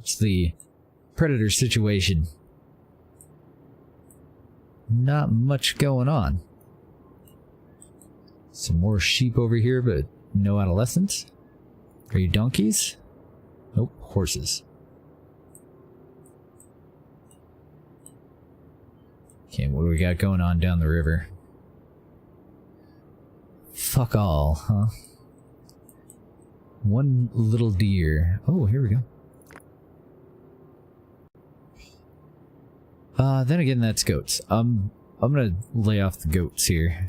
It's the predator situation. Not much going on. Some more sheep over here, but no adolescents. Are you donkeys? Nope, horses. Okay, what do we got going on down the river? Fuck all, huh? One little deer. Oh, here we go. Then again, that's goats. I'm gonna lay off the goats here.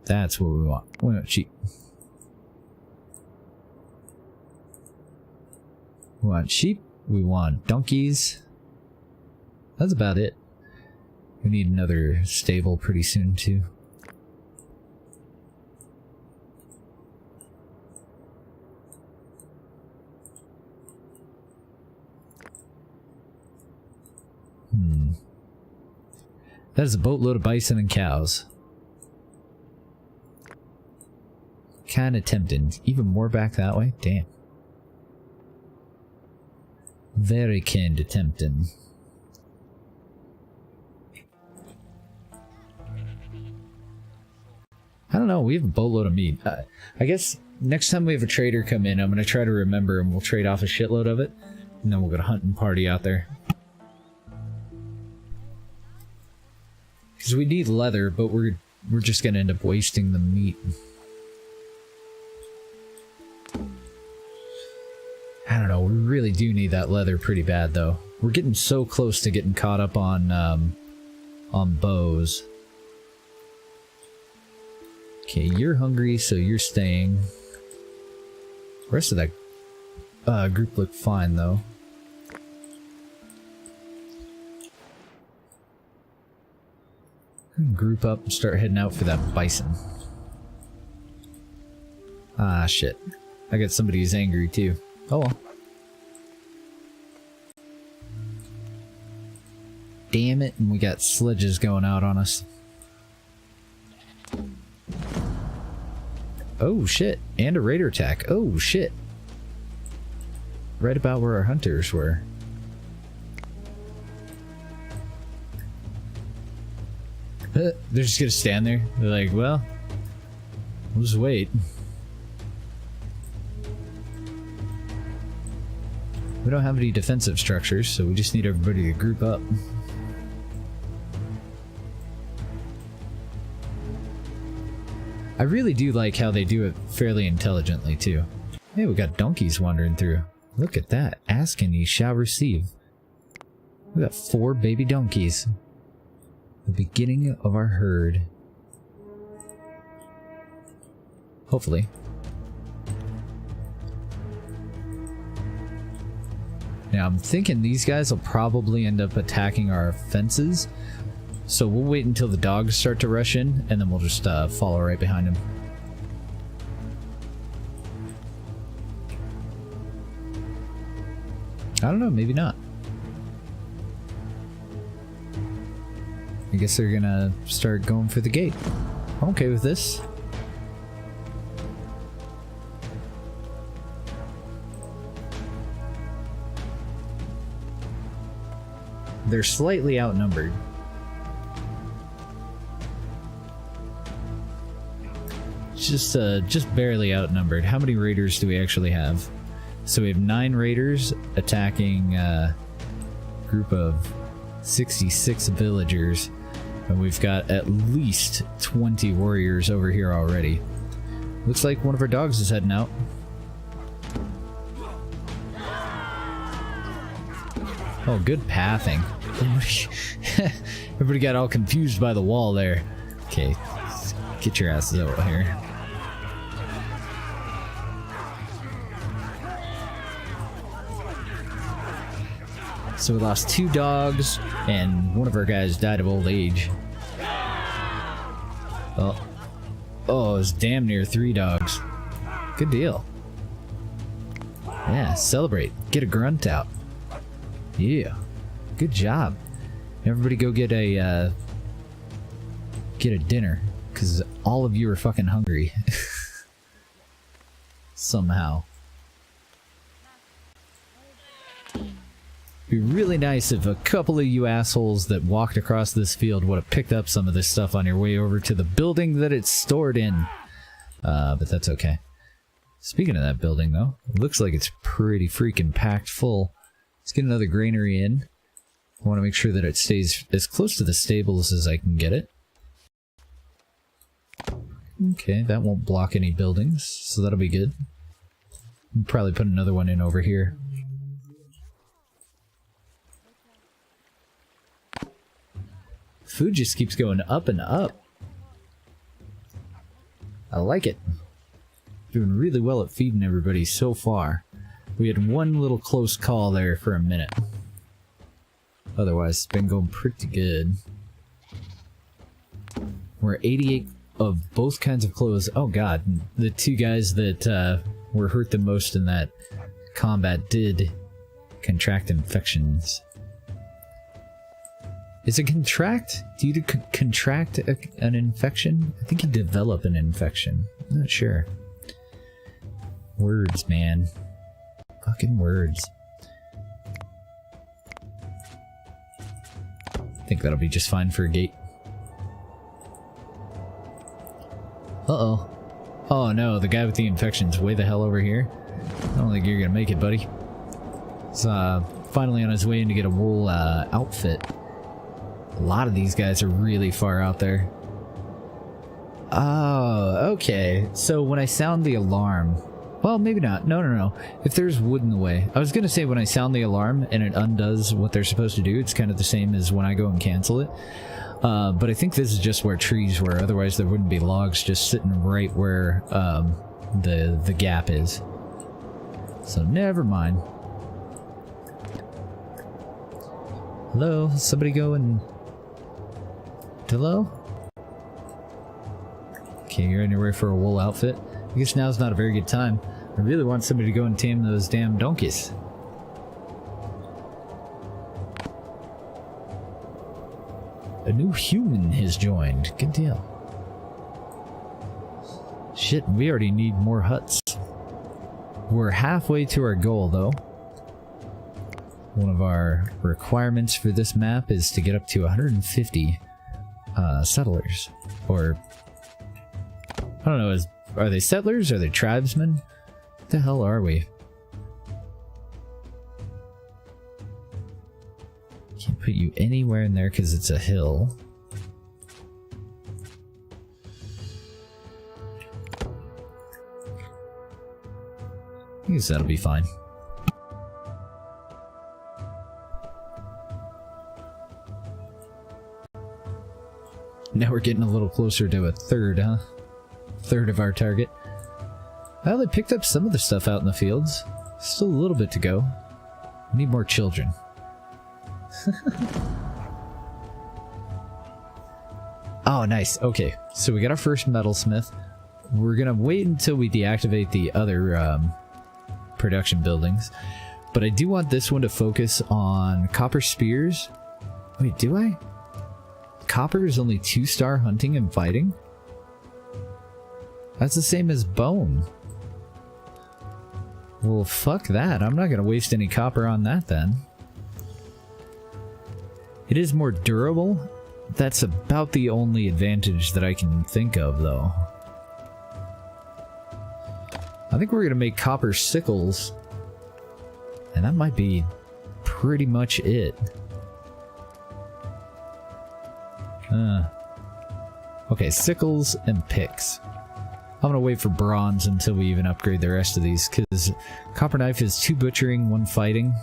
That's what we want. We want sheep. We want sheep. We want donkeys. That's about it. We need another stable pretty soon, too. That is a boatload of bison and cows. Kinda tempting. Even more back that way? Damn. Very kinda tempting. I don't know, we have a boatload of meat. I guess next time we have a trader come in, I'm gonna try to remember and we'll trade off a shitload of it. And then we'll go to hunting party out there. Because we need leather, but we're just gonna end up wasting the meat. I don't know, we really do need that leather pretty bad though. We're getting so close to getting caught up on bows. Okay, you're hungry, so you're staying. The rest of that group looked fine though. Group up and start heading out for that bison. Ah, shit. I got somebody who's angry too. Oh well. Damn it, and we got sledges going out on us. Oh shit, and a raider attack. Oh shit. Right about where our hunters were. They're just gonna stand there. They're like, well, we'll just wait. We don't have any defensive structures, so we just need everybody to group up. I really do like how they do it fairly intelligently, too. Hey, we got donkeys wandering through. Look at that. Ask and ye shall receive. We got 4 baby donkeys. The beginning of our herd. Hopefully. Now, I'm thinking these guys will probably end up attacking our fences. So we'll wait until the dogs start to rush in, and then we'll just follow right behind them. I don't know, maybe not. I guess they're gonna start going for the gate. I'm okay with this. They're slightly outnumbered. Just barely outnumbered. How many raiders do we actually have? So we have 9 raiders attacking a group of 66 villagers. And we've got at least 20 warriors over here already. Looks like one of our dogs is heading out. Oh, good pathing. Everybody got all confused by the wall there. Okay, get your asses over here. So we lost 2 dogs, and one of our guys died of old age. Oh, it was damn near 3 dogs. Good deal. Yeah, celebrate. Get a grunt out. Yeah, good job. Everybody go get a dinner, because all of you are fucking hungry. Somehow. It'd be really nice if a couple of you assholes that walked across this field would have picked up some of this stuff on your way over to the building that it's stored in. But that's okay. Speaking of that building, though, it looks like it's pretty freaking packed full. Let's get another granary in. I want to make sure that it stays as close to the stables as I can get it. Okay, that won't block any buildings, so that'll be good. I'll probably put another one in over here. Food just keeps going up and up. I like it. Doing really well at feeding everybody so far. We had one little close call there for a minute. Otherwise, it's been going pretty good. We're 88 of both kinds of clothes. Oh god, the 2 guys that were hurt the most in that combat did contract infections. Is it contract? Do you contract an infection? I think you develop an infection. I'm not sure. Words, man. Fucking words. I think that'll be just fine for a gate. Uh-oh. Oh no, the guy with the infection's way the hell over here. I don't think you're gonna make it, buddy. He's finally on his way in to get a wool outfit. A lot of these guys are really far out there. Oh, okay. So when I sound the alarm... Well, maybe not. No. If there's wood in the way. I was gonna say when I sound the alarm and it undoes what they're supposed to do, it's kind of the same as when I go and cancel it. But I think this is just where trees were. Otherwise there wouldn't be logs just sitting right where the gap is. So never mind. Hello? Somebody go and... Hello? Okay, you're anywhere for a wool outfit? I guess now's not a very good time. I really want somebody to go and tame those damn donkeys. A new human has joined. Good deal. Shit, we already need more huts. We're halfway to our goal, though. One of our requirements for this map is to get up to 150 settlers. Or... I don't know, are they settlers? Are they tribesmen? What the hell are we? Can't put you anywhere in there because it's a hill. I guess that'll be fine. Now we're getting a little closer to a third, huh? Third of our target. Well, they picked up some of the stuff out in the fields. Still a little bit to go. We need more children. Oh, nice. Okay, so we got our first metalsmith. We're gonna wait until we deactivate the other production buildings. But I do want this one to focus on copper spears. Wait, do I? Copper is only 2-star hunting and fighting? That's the same as bone. Well, fuck that. I'm not gonna waste any copper on that then. It is more durable. That's about the only advantage that I can think of, though. I think we're gonna make copper sickles. And that might be pretty much it. Okay, sickles and picks. I'm gonna wait for bronze until we even upgrade the rest of these, because copper knife is 2 butchering, 1 fighting.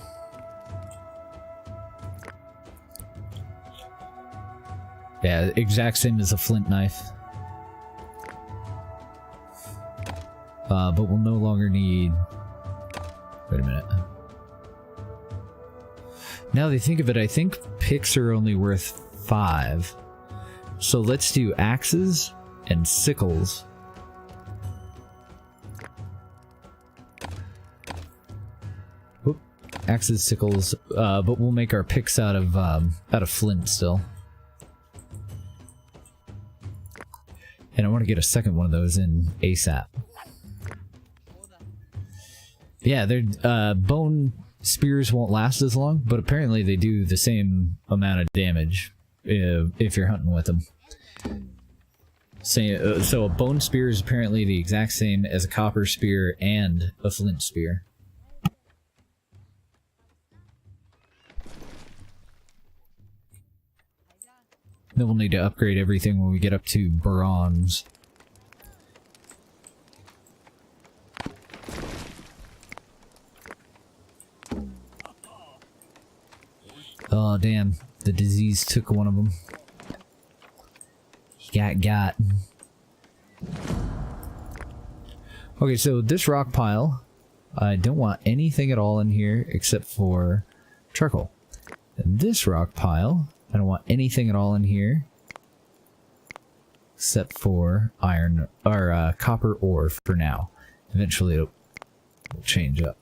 Yeah, exact same as a flint knife. But we'll no longer need... Wait a minute. Now that I think of it, I think picks are only worth 5. So let's do axes and sickles. Whoop. Axes, sickles, but we'll make our picks out of flint still. And I want to get a second one of those in ASAP. Yeah, their bone spears won't last as long, but apparently they do the same amount of damage if you're hunting with them. So a bone spear is apparently the exact same as a copper spear and a flint spear. Then we'll need to upgrade everything when we get up to bronze. Oh damn, the disease took one of them. He got. Okay, so this rock pile, I don't want anything at all in here except for charcoal. And this rock pile, I don't want anything at all in here except for iron or copper ore for now. Eventually it'll change up.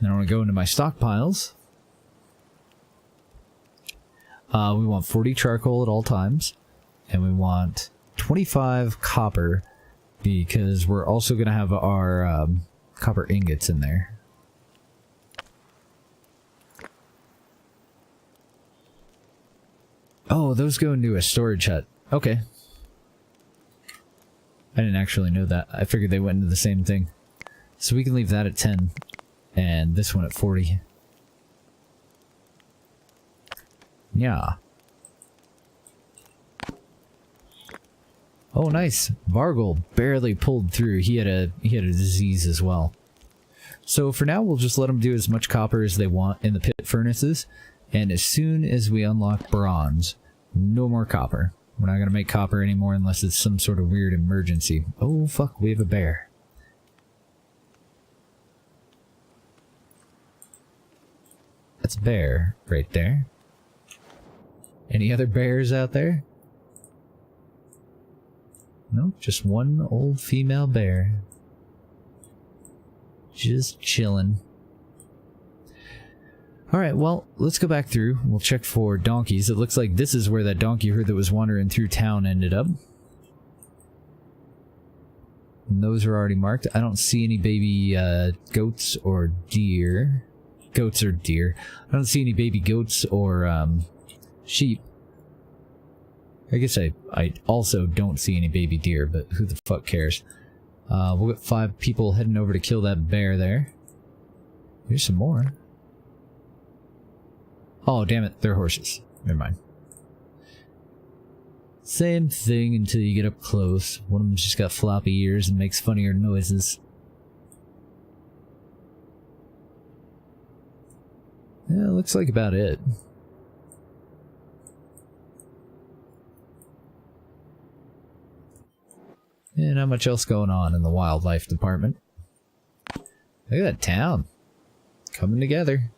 Then I want to go into my stockpiles. We want 40 charcoal at all times, and we want 25 copper because we're also going to have our copper ingots in there. Oh, those go into a storage hut. Okay. I didn't actually know that. I figured they went into the same thing. So we can leave that at 10. And this one at 40. Yeah. Oh, nice. Vargol barely pulled through. He had a disease as well. So for now, we'll just let them do as much copper as they want in the pit furnaces. And as soon as we unlock bronze, no more copper. We're not going to make copper anymore unless it's some sort of weird emergency. Oh, fuck, we have a bear. That's a bear right there. Any other bears out there? Nope, just one old female bear. Just chilling. Alright, well, let's go back through. We'll check for donkeys. It looks like this is where that donkey herd that was wandering through town ended up. And those are already marked. I don't see any baby goats or deer. Goats or deer. I don't see any baby goats or sheep. I guess I also don't see any baby deer, but who the fuck cares? We'll get 5 people heading over to kill that bear there. Here's some more. Oh, damn it, they're horses. Never mind. Same thing until you get up close. One of them's just got floppy ears and makes funnier noises. Yeah, looks like about it. Yeah, not much else going on in the wildlife department. Look at that town. Coming together.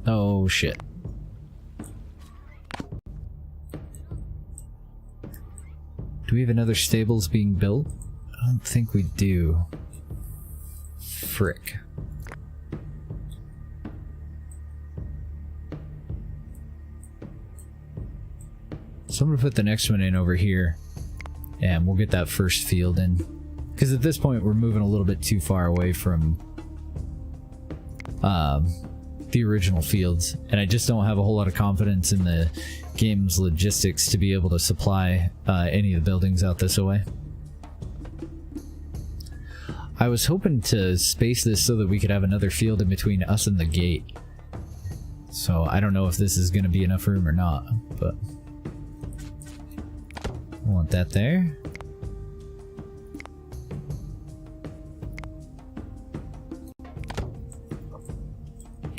Oh, shit. Do we have another stables being built? I don't think we do. Frick. So I'm gonna put the next one in over here, and we'll get that first field in. Because at this point we're moving a little bit too far away from the original fields, and I just don't have a whole lot of confidence in the game's logistics to be able to supply any of the buildings out this way. I was hoping to space this so that we could have another field in between us and the gate. So I don't know if this is going to be enough room or not, but I want that there.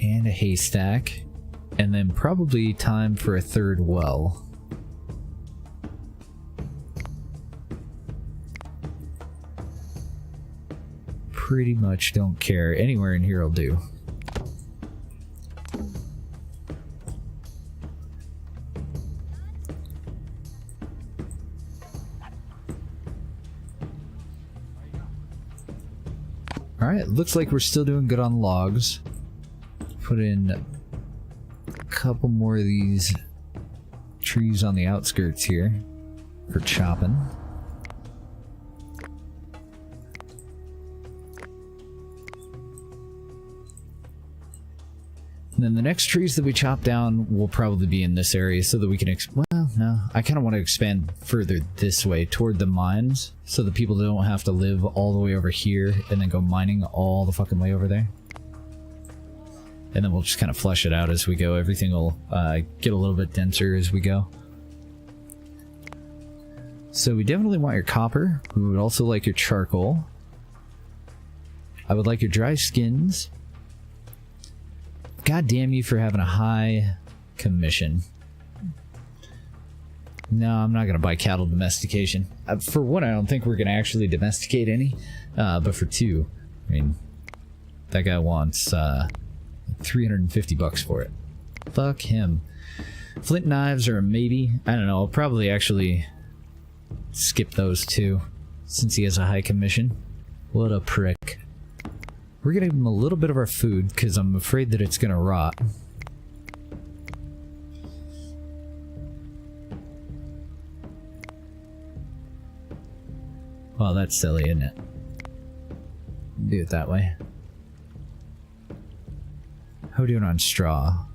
And a haystack. and then probably time for a third well. Pretty much don't care. Anywhere in here will do. Alright, looks like we're still doing good on logs. Put in a couple more of these trees on the outskirts here for chopping. And then the next trees that we chop down will probably be in this area so that we can well, no, I kind of want to expand further this way toward the mines so that people don't have to live all the way over here and then go mining all the fucking way over there. And then we'll just kind of flesh it out as we go. Everything will get a little bit denser as we go. So we definitely want your copper. We would also like your charcoal. I would like your dry skins. God damn you for having a high commission. No, I'm not going to buy cattle domestication. For one, I don't think we're going to actually domesticate any. But for two, I mean, that guy wants 350 bucks for it. Fuck him. Flint knives are a maybe. I don't know. I'll probably actually skip those two since he has a high commission. What a prick. We're gonna give him a little bit of our food because I'm afraid that it's gonna rot. Well, that's silly, isn't it? Do it that way. How are we doing on straw?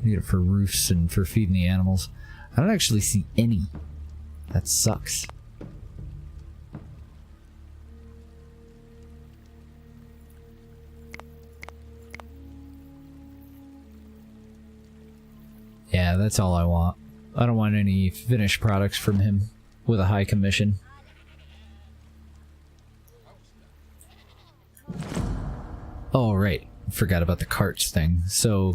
Need it for roofs and for feeding the animals. I don't actually see any. That sucks. Yeah, that's all I want. I don't want any finished products from him with a high commission. Oh, right. Forgot about the carts thing. So,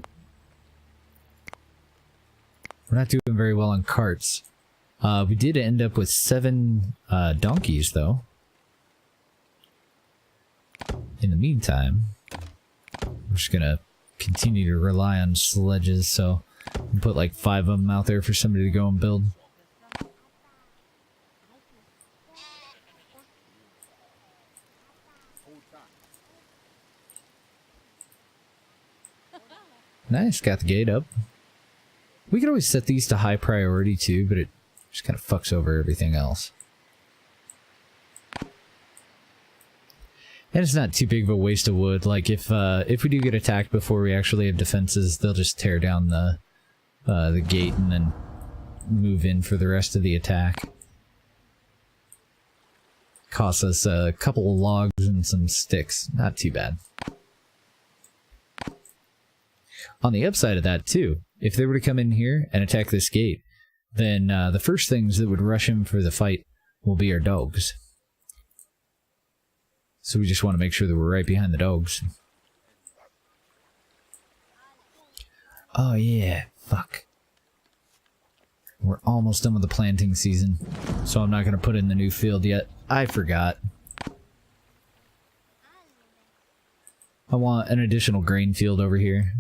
we're not doing very well on carts. We did end up with 7 donkeys, though. In the meantime, we're just gonna continue to rely on sledges, so and put like 5 of them out there for somebody to go and build. Nice, got the gate up. We could always set these to high priority too, but it just kind of fucks over everything else. And it's not too big of a waste of wood. Like if we do get attacked before we actually have defenses, they'll just tear down the gate and then move in for the rest of the attack. Costs us a couple of logs and some sticks. Not too bad. On the upside of that too, if they were to come in here and attack this gate, then the first things that would rush in for the fight will be our dogs. So we just want to make sure that we're right behind the dogs. Oh yeah, fuck. We're almost done with the planting season, so I'm not going to put in the new field yet. I forgot. I want an additional grain field over here,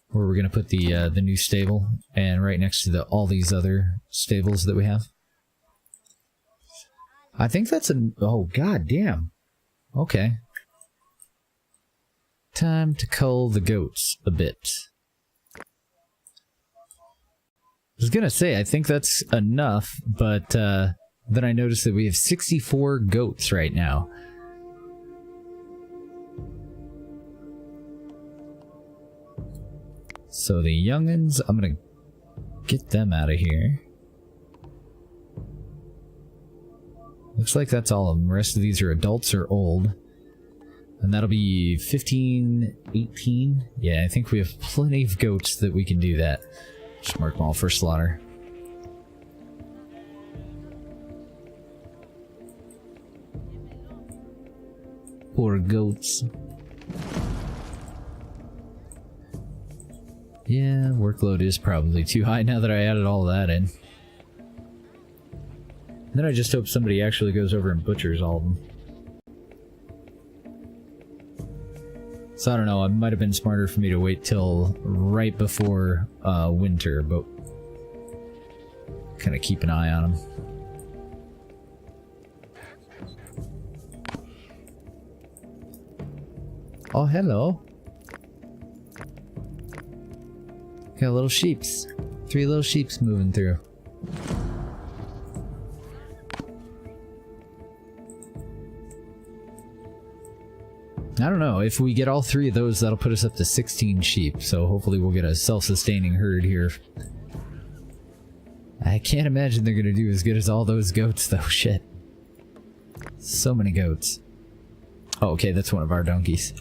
where we're going to put the new stable, and right next to all these other stables that we have. I think that's oh god damn. Okay. Time to cull the goats a bit. I was gonna say, I think that's enough, but then I noticed that we have 64 goats right now. So the youngins, I'm gonna get them out of here. Looks like that's all of them. The rest of these are adults or old. And that'll be 15, 18. Yeah, I think we have plenty of goats that we can do that. Just mark them all for slaughter. Poor goats. Yeah, workload is probably too high now that I added all that in. And then I just hope somebody actually goes over and butchers all of them. So I don't know, it might have been smarter for me to wait till right before winter, but kind of keep an eye on them. Oh, hello. Got little sheeps. 3 little sheeps moving through. I don't know, if we get all 3 of those, that'll put us up to 16 sheep, so hopefully we'll get a self-sustaining herd here. I can't imagine they're gonna do as good as all those goats, though. Shit. So many goats. Oh, okay, that's one of our donkeys.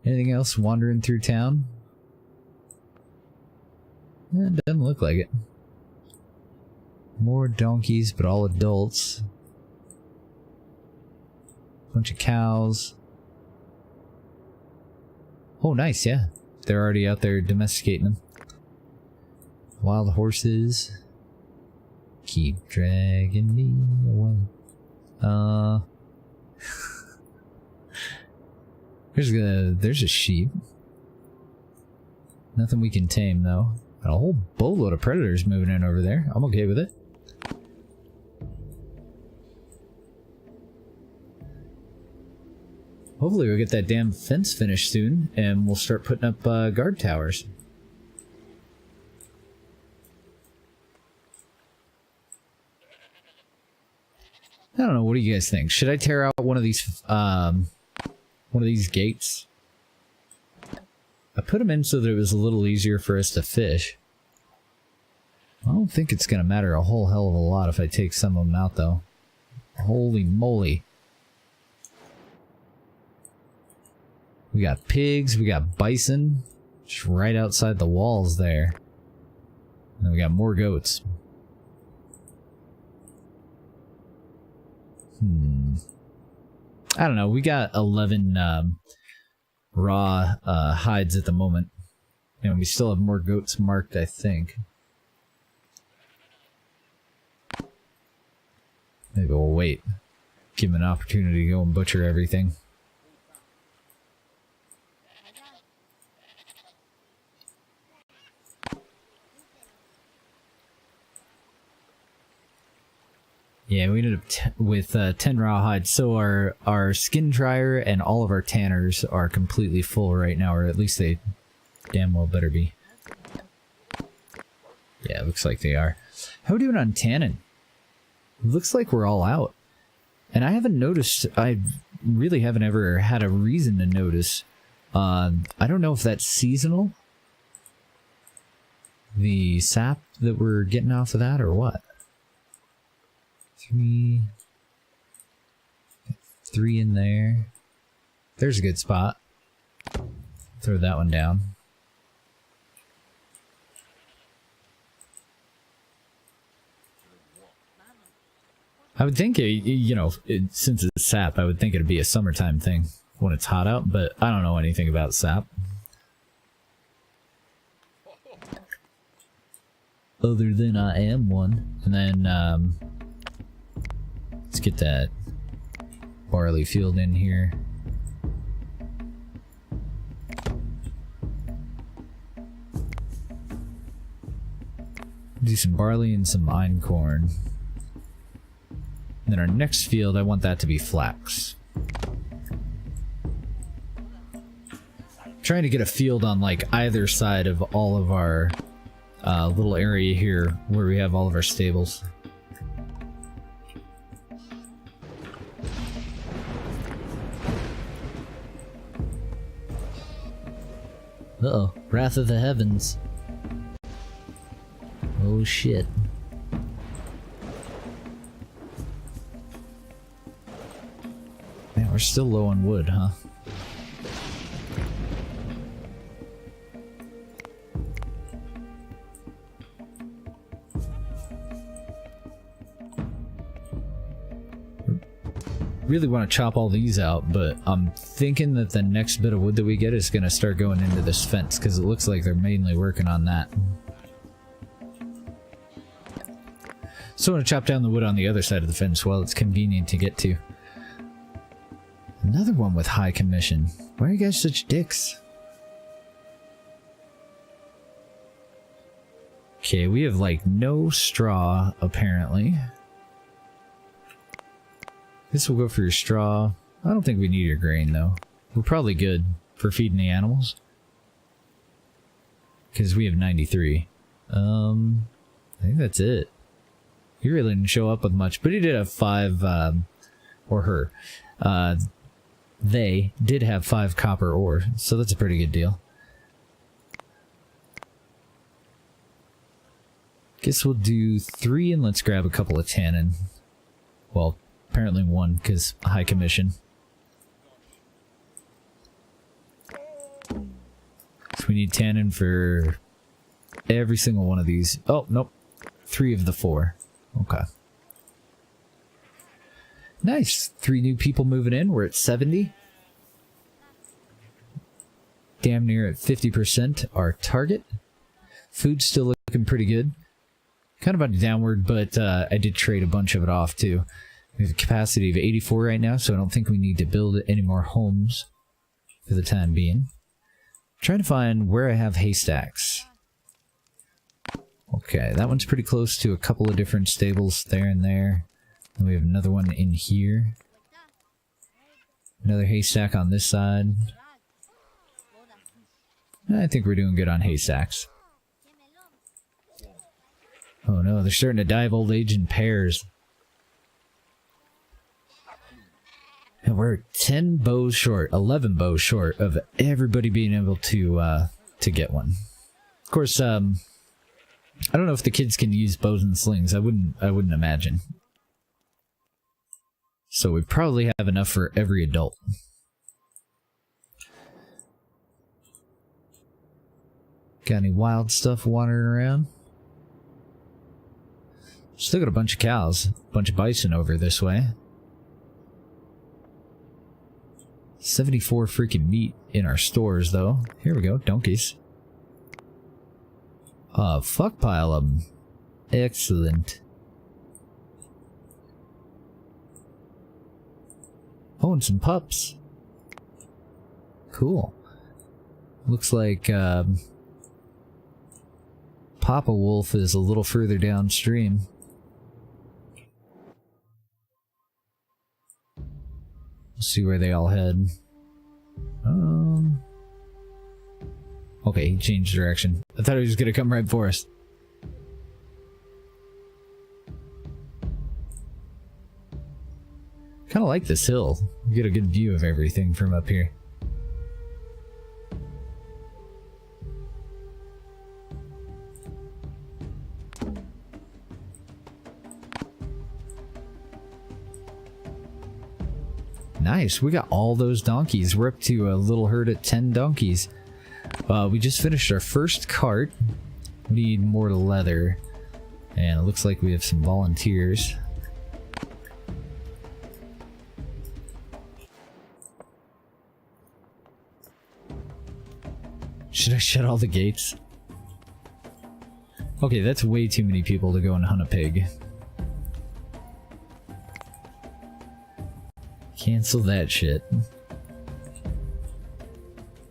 Anything else wandering through town? It doesn't look like it. More donkeys, but all adults. Bunch of cows. Oh, nice, yeah. They're already out there domesticating them. Wild horses. Keep dragging me away. There's a sheep. Nothing we can tame, though. Got a whole boatload of predators moving in over there. I'm okay with it. Hopefully we'll get that damn fence finished soon, and we'll start putting up guard towers. I don't know, what do you guys think? Should I tear out one of these gates? I put them in so that it was a little easier for us to fish. I don't think it's gonna matter a whole hell of a lot if I take some of them out, though. Holy moly. We got pigs, we got bison, just right outside the walls there. And we got more goats. I don't know, we got 11 raw hides at the moment. And we still have more goats marked, I think. Maybe we'll wait. Give them an opportunity to go and butcher everything. Yeah, we ended up with 10 raw hides, so our skin dryer and all of our tanners are completely full right now, or at least they damn well better be. Yeah, it looks like they are. How are we doing on tannin? Looks like we're all out. And I haven't noticed, I really haven't ever had a reason to notice. I don't know if that's seasonal, the sap that we're getting off of that, or what. 3 in there. There's a good spot. Throw that one down. I would think, you know, since it's sap, I would think it'd be a summertime thing when it's hot out, but I don't know anything about sap. Other than I am one. And then, let's get that barley field in here. Do some barley and some einkorn. Then our next field, I want that to be flax. Trying to get a field on like either side of all of our little area here where we have all of our stables. Uh-oh, Wrath of the Heavens. Oh shit. Man, we're still low on wood, huh? really want to chop all these out, but I'm thinking that the next bit of wood that we get is going to start going into this fence, because it looks like they're mainly working on that. So I'm going to chop down the wood on the other side of the fence while it's convenient to get to. Another one with high commission. Why are you guys such dicks? Okay, we have like no straw, apparently. This will go for your straw. I don't think we need your grain, though. We're probably good for feeding the animals. Because we have 93. I think that's it. He really didn't show up with much, but he did have 5, or her. They did have 5 copper ore, so that's a pretty good deal. Guess we'll do 3 and let's grab a couple of tannin. Well, apparently 1 because high commission. So we need tannin for every single one of these. Oh, nope. 3 of the 4. Okay. Nice. 3 new people moving in. We're at 70. Damn near at 50% our target. Food's still looking pretty good. Kind of on a downward, but I did trade a bunch of it off too. We have a capacity of 84 right now, so I don't think we need to build any more homes for the time being. Trying to find where I have haystacks. Okay, that one's pretty close to a couple of different stables there and there. And we have another one in here. Another haystack on this side. I think we're doing good on haystacks. Oh no, they're starting to die of old age in pairs. And we're 10 bows short, 11 bows short of everybody being able to get one. Of course, I don't know if the kids can use bows and slings. I wouldn't imagine. So we probably have enough for every adult. Got any wild stuff wandering around? Still got a bunch of cows, a bunch of bison over this way. 74 freaking meat in our stores, though. Here we go, donkeys. Fuck pile of them. Excellent. Oh, and some pups. Cool. Looks like, Papa Wolf is a little further downstream. Let's see where they all head. Okay, he changed direction. I thought he was gonna come right for us. Kinda like this hill. You get a good view of everything from up here. Nice, we got all those donkeys. We're up to a little herd at 10 donkeys. We just finished our first cart. We need more leather. And it looks like we have some volunteers. Should I shut all the gates? Okay, that's way too many people to go and hunt a pig. Cancel that shit.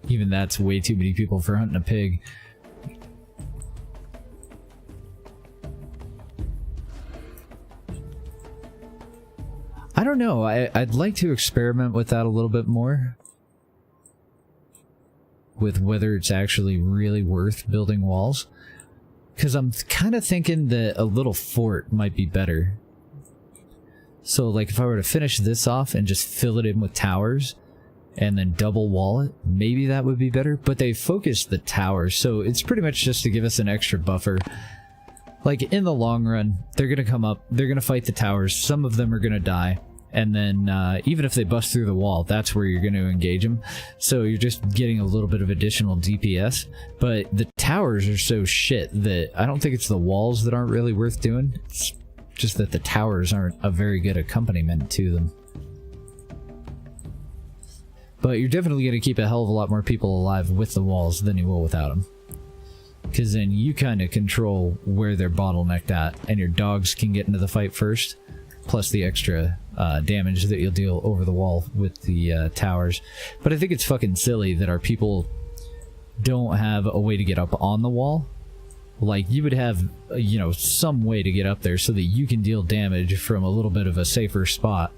Even that's way too many people for hunting a pig. I don't know. I'd like to experiment with that a little bit more. With whether it's actually really worth building walls. Because I'm kind of thinking that a little fort might be better. So, like, if I were to finish this off and just fill it in with towers, and then double wall it, maybe that would be better. But they focused the towers, so it's pretty much just to give us an extra buffer. Like, in the long run, they're gonna come up, they're gonna fight the towers, some of them are gonna die, and then, even if they bust through the wall, that's where you're gonna engage them. So you're just getting a little bit of additional DPS, but the towers are so shit that I don't think it's the walls that aren't really worth doing. It's just that the towers aren't a very good accompaniment to them. But you're definitely going to keep a hell of a lot more people alive with the walls than you will without them. Because then you kind of control where they're bottlenecked at, and your dogs can get into the fight first, plus the extra damage that you'll deal over the wall with the towers. But I think it's fucking silly that our people don't have a way to get up on the wall. Like, you would have, you know, some way to get up there so that you can deal damage from a little bit of a safer spot.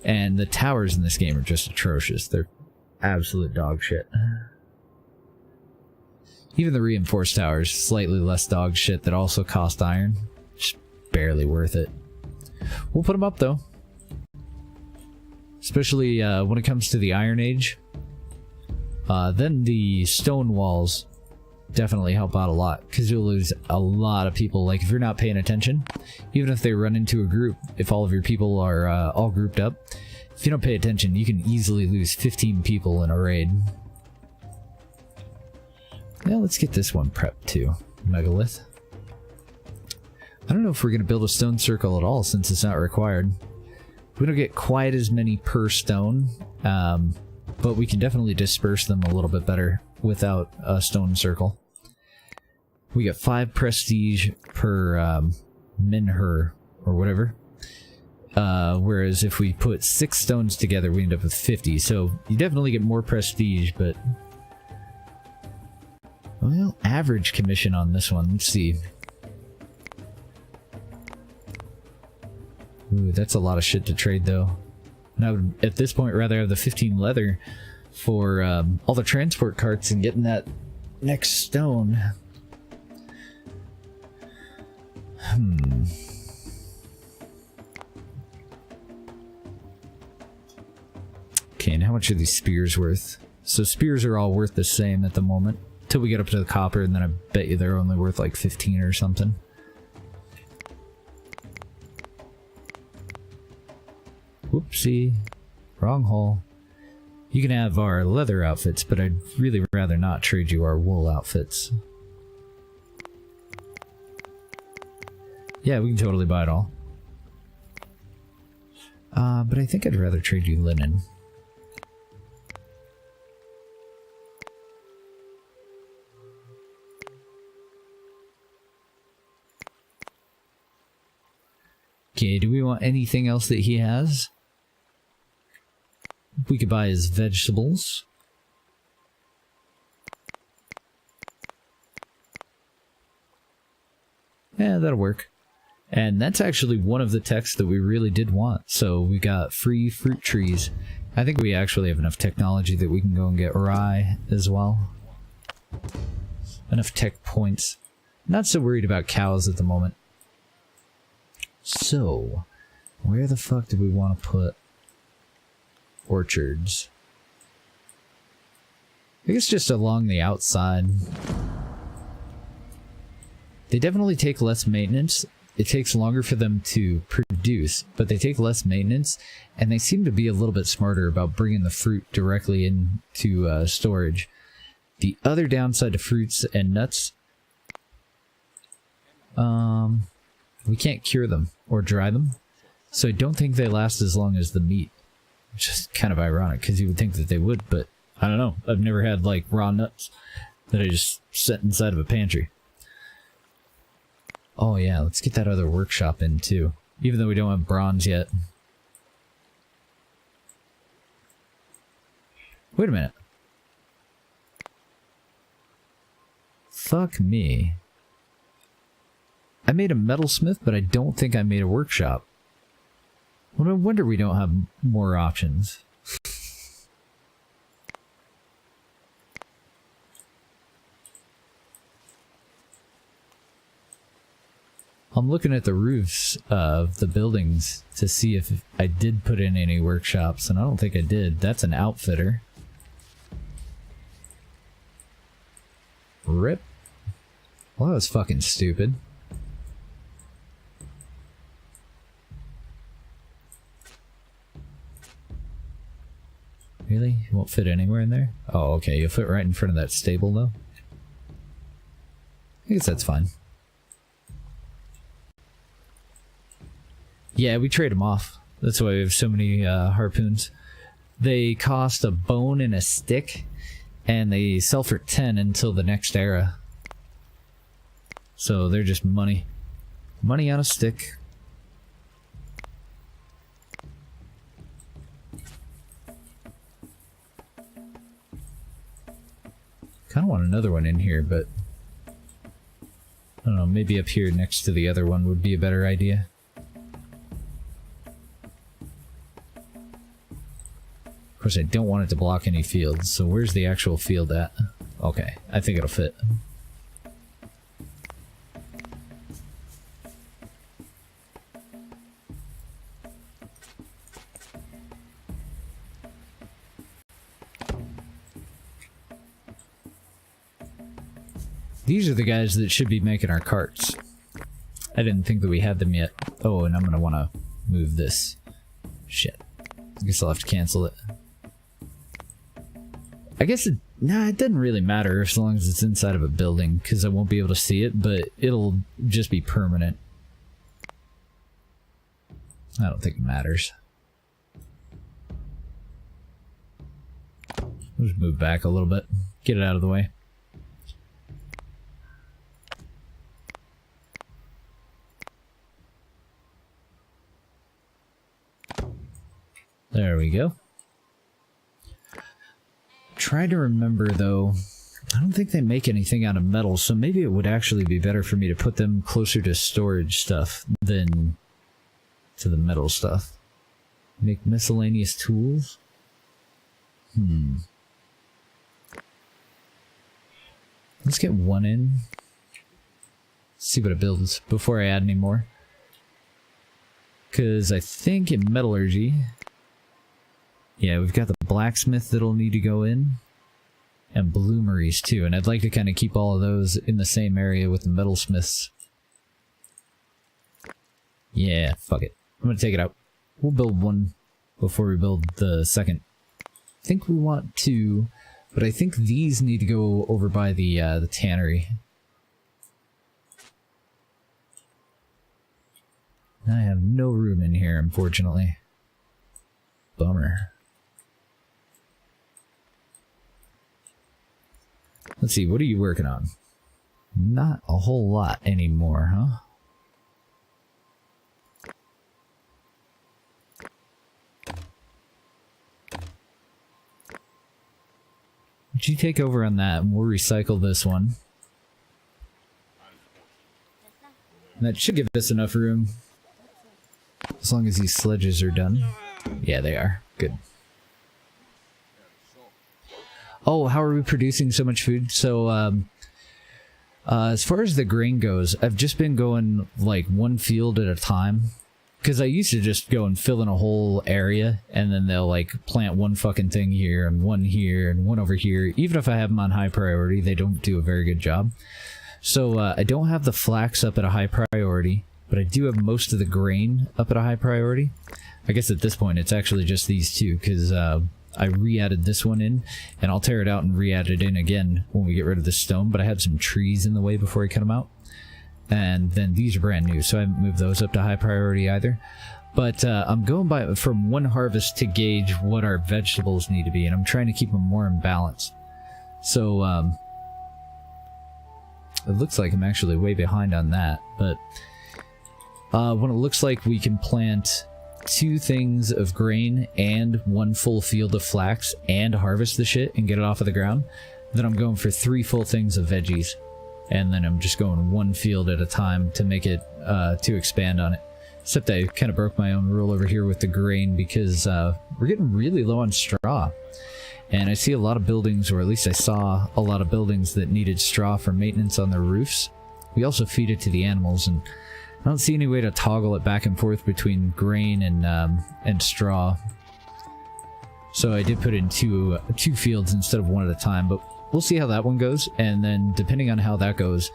And the towers in this game are just atrocious. They're absolute dog shit. Even the reinforced towers, slightly less dog shit that also cost iron. Just barely worth it. We'll put them up though. Especially when it comes to the Iron Age. Then the stone walls definitely help out a lot, because you'll lose a lot of people. Like, if you're not paying attention, even if they run into a group, if all of your people are all grouped up, if you don't pay attention, you can easily lose 15 people in a raid. Yeah, let's get this one prepped too. Megalith. I don't know if we're going to build a stone circle at all, since it's not required. We don't get quite as many per stone, but we can definitely disperse them a little bit better without a stone circle. We get 5 prestige per minher, or whatever. Whereas if we put 6 stones together, we end up with 50. So you definitely get more prestige, but... well, average commission on this one. Let's see. Ooh, that's a lot of shit to trade, though. And I would, at this point, rather have the 15 leather for all the transport carts and getting that next stone. Okay, and how much are these spears worth? So spears are all worth the same at the moment. Till we get up to the copper, and then I bet you they're only worth like 15 or something. Whoopsie. Wrong hole. You can have our leather outfits, but I'd really rather not trade you our wool outfits. Yeah, we can totally buy it all. But I think I'd rather trade you linen. Okay, do we want anything else that he has? We could buy his vegetables. Yeah, that'll work. And that's actually one of the techs that we really did want. So we got free fruit trees. I think we actually have enough technology that we can go and get rye as well. Enough tech points. Not so worried about cows at the moment. So, where the fuck do we want to put orchards? I guess just along the outside. They definitely take less maintenance. It takes longer for them to produce, but they take less maintenance, and they seem to be a little bit smarter about bringing the fruit directly into storage. The other downside to fruits and nuts, we can't cure them or dry them, so I don't think they last as long as the meat, which is kind of ironic because you would think that they would, but I don't know. I've never had like raw nuts that I just set inside of a pantry. Oh yeah, let's get that other workshop in too, even though we don't have bronze yet. Wait a minute. Fuck me. I made a metalsmith, but I don't think I made a workshop. Well, no wonder we don't have more options. I'm looking at the roofs of the buildings to see if I did put in any workshops, and I don't think I did. That's an outfitter. Rip. Well, that was fucking stupid. Really? You won't fit anywhere in there? Oh, okay. You'll fit right in front of that stable, though. I guess that's fine. Yeah, we trade them off. That's why we have so many harpoons. They cost a bone and a stick, and they sell for 10 until the next era. So they're just money. Money on a stick. Kind of want another one in here, but I don't know, maybe up here next to the other one would be a better idea. Of course, I don't want it to block any fields, so where's the actual field at? Okay, I think it'll fit. These are the guys that should be making our carts. I didn't think that we had them yet. Oh, and I'm gonna want to move this. Shit. I guess I'll have to cancel it. I guess it doesn't really matter as long as it's inside of a building, because I won't be able to see it, but it'll just be permanent. I don't think it matters. We'll just move back a little bit, get it out of the way. There we go. Try to remember though, I don't think they make anything out of metal, so maybe it would actually be better for me to put them closer to storage stuff than to the metal stuff. Make miscellaneous tools? Let's get one in. See what it builds before I add any more. Because I think in metallurgy, yeah, we've got the blacksmith that'll need to go in, and bloomeries too, and I'd like to kind of keep all of those in the same area with the metalsmiths. Yeah, fuck it. I'm gonna take it out. We'll build one before we build the second. I think we want two, but I think these need to go over by the tannery. I have no room in here, unfortunately. Bummer. Let's see, what are you working on? Not a whole lot anymore, huh? Would you take over on that and we'll recycle this one? And that should give us enough room. As long as these sledges are done. Yeah, they are. Good. Oh, how are we producing so much food? So, as far as the grain goes, I've just been going, like, one field at a time. Because I used to just go and fill in a whole area, and then they'll, like, plant one fucking thing here, and one over here. Even if I have them on high priority, they don't do a very good job. So, I don't have the flax up at a high priority, but I do have most of the grain up at a high priority. I guess at this point, it's actually just these two, because, I re-added this one in, and I'll tear it out and re-add it in again when we get rid of the stone, but I had some trees in the way before I cut them out. And then these are brand new, so I haven't moved those up to high priority either. But I'm going from one harvest to gauge what our vegetables need to be, and I'm trying to keep them more in balance. So, it looks like I'm actually way behind on that, but when it looks like we can plant 2 things of grain and 1 full field of flax and harvest the shit and get it off of the ground, then I'm going for 3 full things of veggies, and then I'm just going 1 field at a time to make it to expand on it. Except I kind of broke my own rule over here with the grain because we're getting really low on straw, and I see a lot of buildings, or at least I saw a lot of buildings that needed straw for maintenance on their roofs. We also feed it to the animals, and I don't see any way to toggle it back and forth between grain and straw. So I did put in two fields instead of 1 at a time, but we'll see how that one goes. And then depending on how that goes,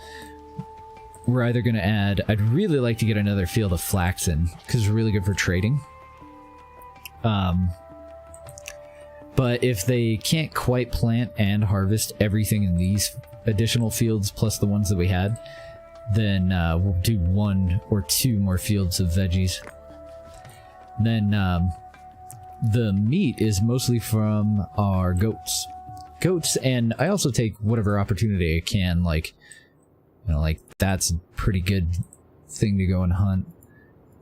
we're either going to add... I'd really like to get another field of flax in, because it's really good for trading. But if they can't quite plant and harvest everything in these additional fields plus the ones that we had, then we'll do 1 or 2 more fields of veggies. Then the meat is mostly from our goats. Goats, and I also take whatever opportunity I can, like, you know, like, that's a pretty good thing to go and hunt.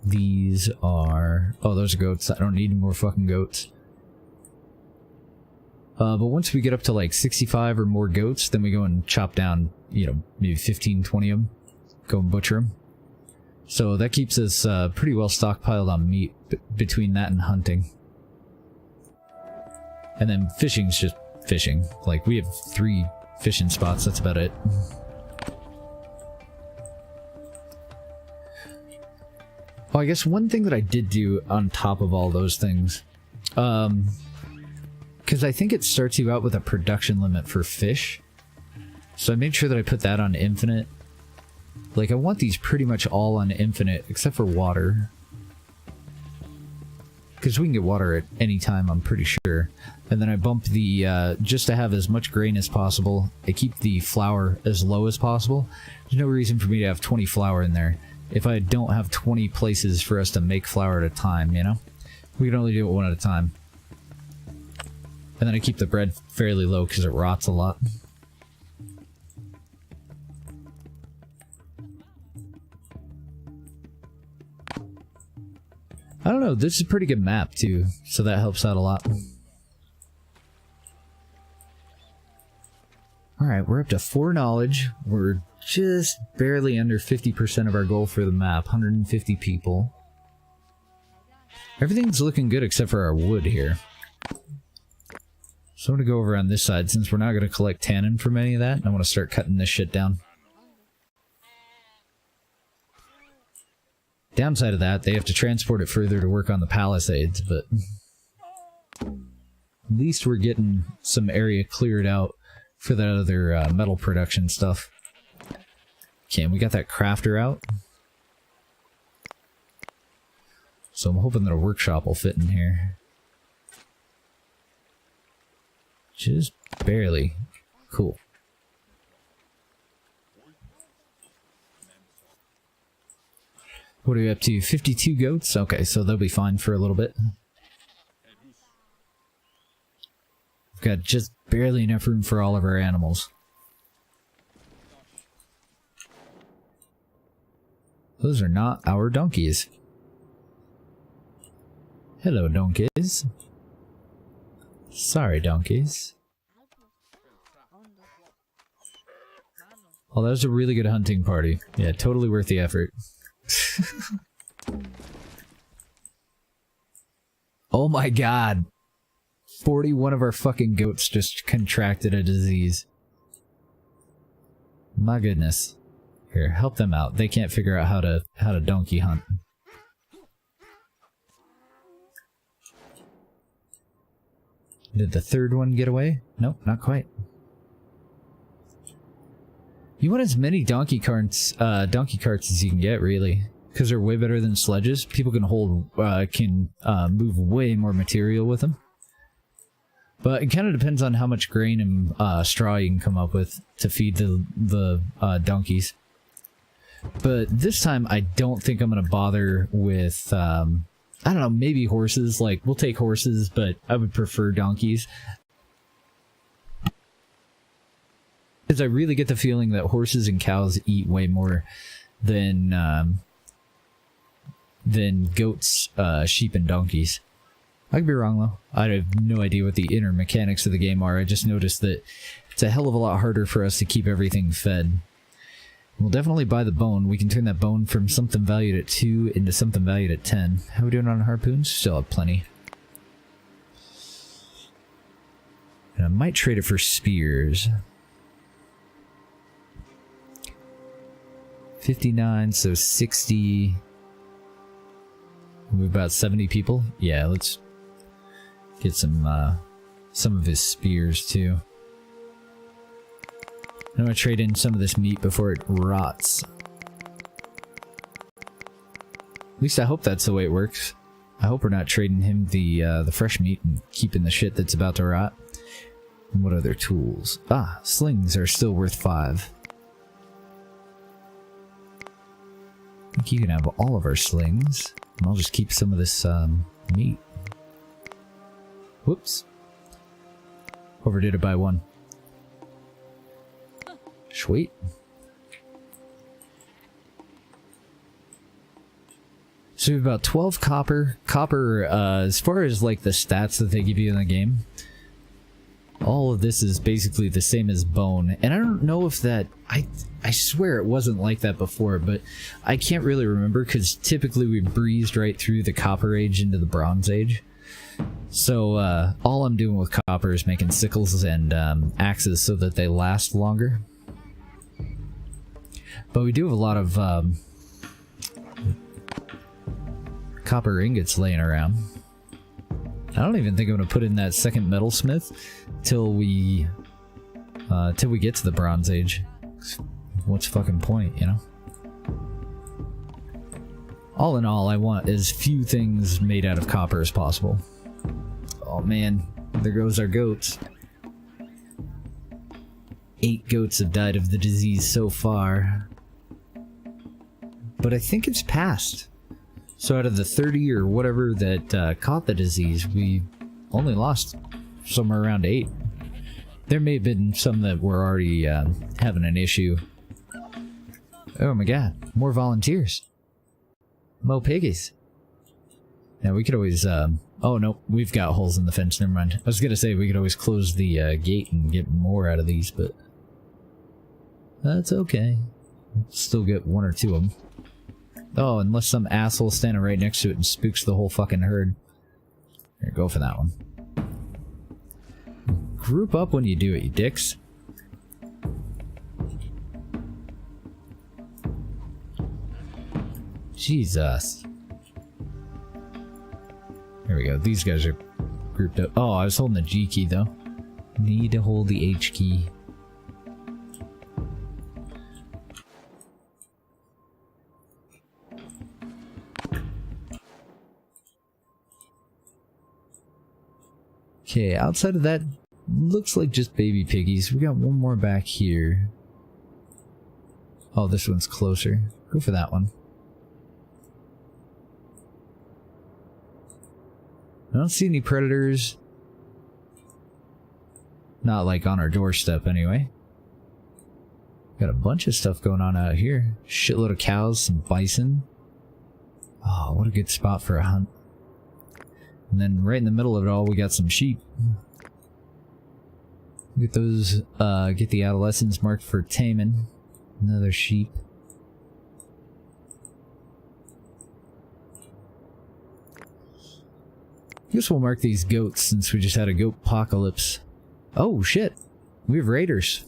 These are... oh, those are goats. I don't need any more fucking goats. But once we get up to like 65 or more goats, then we go and chop down, you know, maybe 15, 20 of them. Go and butcher them. So that keeps us pretty well stockpiled on meat between that and hunting. And then fishing's just fishing. Like, we have 3 fishing spots, that's about it. Oh, I guess one thing that I did do on top of all those things, because I think it starts you out with a production limit for fish. So I made sure that I put that on infinite. Like, I want these pretty much all on infinite, except for water. Because we can get water at any time, I'm pretty sure. And then I bump the, just to have as much grain as possible, I keep the flour as low as possible. There's no reason for me to have 20 flour in there if I don't have 20 places for us to make flour at a time, you know? We can only do it one at a time. And then I keep the bread fairly low because it rots a lot. I don't know, this is a pretty good map too, so that helps out a lot. Alright, we're up to 4 knowledge. We're just barely under 50% of our goal for the map, 150 people. Everything's looking good except for our wood here. So I'm going to go over on this side since we're not going to collect tannin from any of that, and I want to start cutting this shit down. Downside of that, they have to transport it further to work on the palisades, but at least we're getting some area cleared out for that other metal production stuff. Okay, and we got that crafter out. So I'm hoping that a workshop will fit in here. Just barely. Cool. What are we up to? 52 goats? Okay, so they'll be fine for a little bit. We've got just barely enough room for all of our animals. Those are not our donkeys. Hello, donkeys. Sorry, donkeys. Oh, that was a really good hunting party. Yeah, totally worth the effort. Oh my god. 41 of our fucking goats just contracted a disease. My goodness. Here, help them out. They can't figure out how to donkey hunt. Did the third one get away? Nope, not quite. You want as many donkey carts as you can get, really, because they're way better than sledges. People can move way more material with them. But it kind of depends on how much grain and straw you can come up with to feed the donkeys. But this time, I don't think I'm going to bother with, I don't know, maybe horses. Like, we'll take horses, but I would prefer donkeys. Because I really get the feeling that horses and cows eat way more than goats, sheep, and donkeys. I could be wrong, though. I have no idea what the inner mechanics of the game are. I just noticed that it's a hell of a lot harder for us to keep everything fed. We'll definitely buy the bone. We can turn that bone from something valued at 2 into something valued at 10. How are we doing on harpoons? Still have plenty. And I might trade it for spears. 59, so 60. We've about 70 people. Yeah, let's get some of his spears too. I'm gonna trade in some of this meat before it rots. At least I hope that's the way it works. I hope we're not trading him the fresh meat and keeping the shit that's about to rot. And what other tools? Ah, slings are still worth 5. I think you can have all of our slings, and I'll just keep some of this meat. Whoops. Overdid it by 1. Sweet. So we have about 12 copper. Copper, as far as like the stats that they give you in the game, all of this is basically the same as bone. And I don't know if that... I swear it wasn't like that before, but I can't really remember because typically we breezed right through the Copper Age into the Bronze Age. So all I'm doing with copper is making sickles and axes so that they last longer. But we do have a lot of copper ingots laying around. I don't even think I'm going to put in that second metalsmith till we get to the Bronze Age. What's fucking point, you know? All in all, I want as few things made out of copper as possible. Oh man, there goes our goats. 8 goats have died of the disease so far. But I think it's passed. So out of the 30 or whatever that caught the disease, we only lost somewhere around 8. There may have been some that were already having an issue. Oh my god, more volunteers. Mo piggies. Now we could always, oh no, we've got holes in the fence, never mind. I was gonna say we could always close the gate and get more out of these, but that's okay. Still get 1 or 2 of them. Oh, unless some asshole standing right next to it and spooks the whole fucking herd. Here, go for that one. Group up when you do it, you dicks. Jesus. There we go. These guys are grouped up. Oh, I was holding the G key though. Need to hold the H key. Okay, outside of that, looks like just baby piggies. We got one more back here. Oh, this one's closer. Go for that one. I don't see any predators. Not like on our doorstep anyway. Got a bunch of stuff going on out here. Shitload of cows, some bison. Oh, what a good spot for a hunt. And then right in the middle of it all, we got some sheep. Get those, get the adolescents marked for taming. Another sheep. Guess we'll mark these goats since we just had a goat apocalypse. Oh shit, we have raiders.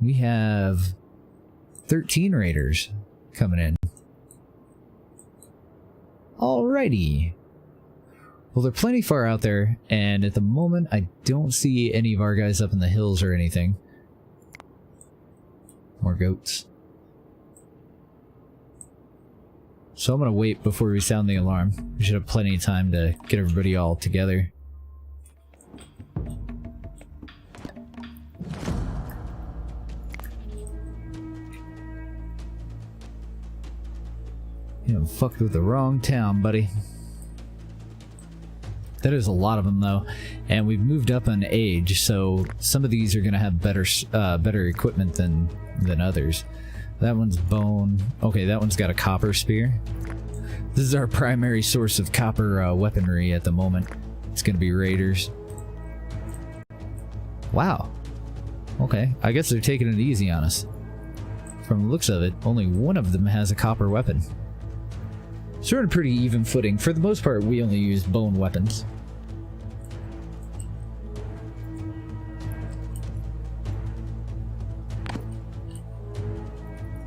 We have 13 raiders coming in. Alrighty. Well, they're plenty far out there, and at the moment I don't see any of our guys up in the hills or anything. More goats. So I'm gonna wait before we sound the alarm. We should have plenty of time to get everybody all together. You know, fucked with the wrong town, buddy. That is a lot of them though, and we've moved up in age, so some of these are gonna have better equipment than others. That one's bone. Okay, that one's got a copper spear. This is our primary source of copper weaponry at the moment. It's gonna be raiders. Wow. Okay, I guess they're taking it easy on us. From the looks of it, only one of them has a copper weapon. So we're on a pretty even footing. For the most part, we only use bone weapons.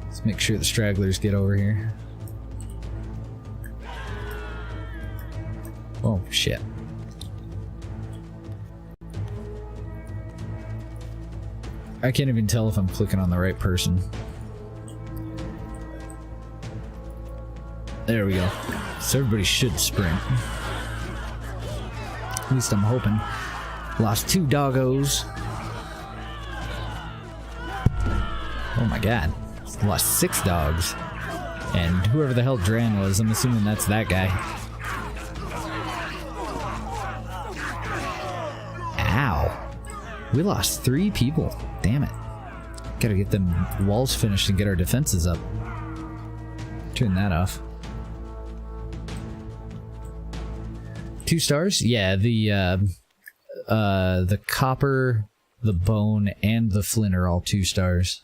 Let's make sure the stragglers get over here. Oh, shit. I can't even tell if I'm clicking on the right person. There we go. So everybody should sprint. At least I'm hoping. Lost 2 doggos. Oh my god. Lost 6 dogs. And whoever the hell Dran was, I'm assuming that's that guy. We lost 3 people. Damn it. Gotta get them walls finished and get our defenses up. Turn that off. 2 stars? Yeah, the copper, the bone, and the flint are all 2 stars.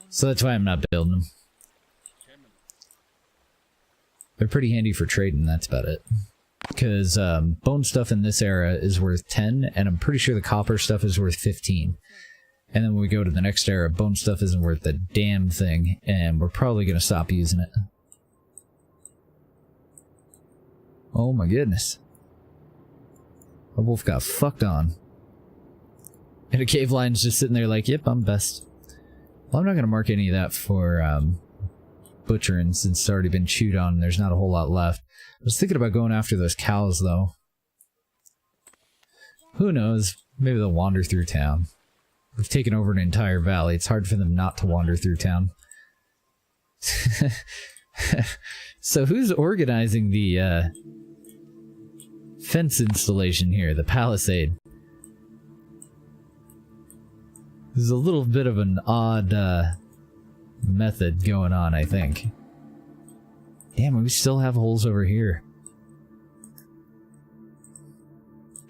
So that's why I'm not building them. They're pretty handy for trading, that's about it. Because bone stuff in this era is worth 10, and I'm pretty sure the copper stuff is worth 15. And then when we go to the next era, bone stuff isn't worth a damn thing, and we're probably going to stop using it. Oh my goodness. A wolf got fucked on. And a cave lion's just sitting there like, yep, I'm best. Well, I'm not going to mark any of that for butchering since it's already been chewed on and there's not a whole lot left. I was thinking about going after those cows, though. Who knows? Maybe they'll wander through town. We've taken over an entire valley. It's hard for them not to wander through town. So who's organizing the fence installation here? The palisade. There's a little bit of an odd method going on, I think. Damn, we still have holes over here.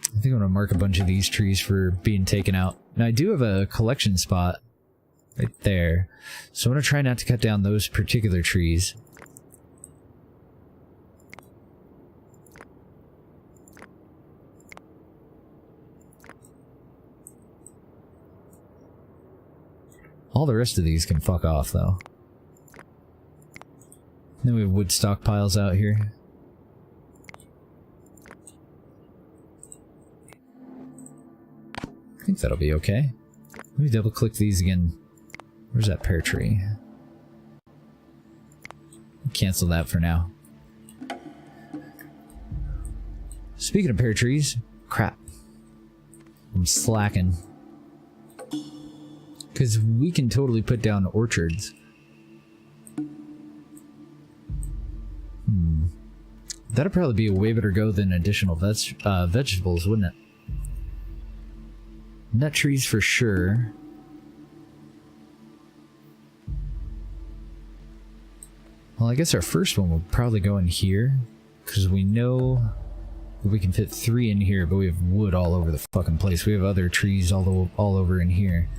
I think I'm gonna mark a bunch of these trees for being taken out. Now, I do have a collection spot right there, so I'm gonna try not to cut down those particular trees. All the rest of these can fuck off, though. Then we have wood stockpiles out here. I think that'll be okay. Let me double click these again. Where's that pear tree? Cancel that for now. Speaking of pear trees, crap. I'm slacking. Because we can totally put down orchards. That'd probably be a way better go than additional vegetables, wouldn't it? Nut trees for sure. Well, I guess our first one will probably go in here. Because we know that we can fit 3 in here, but we have wood all over the fucking place. We have other trees all over in here.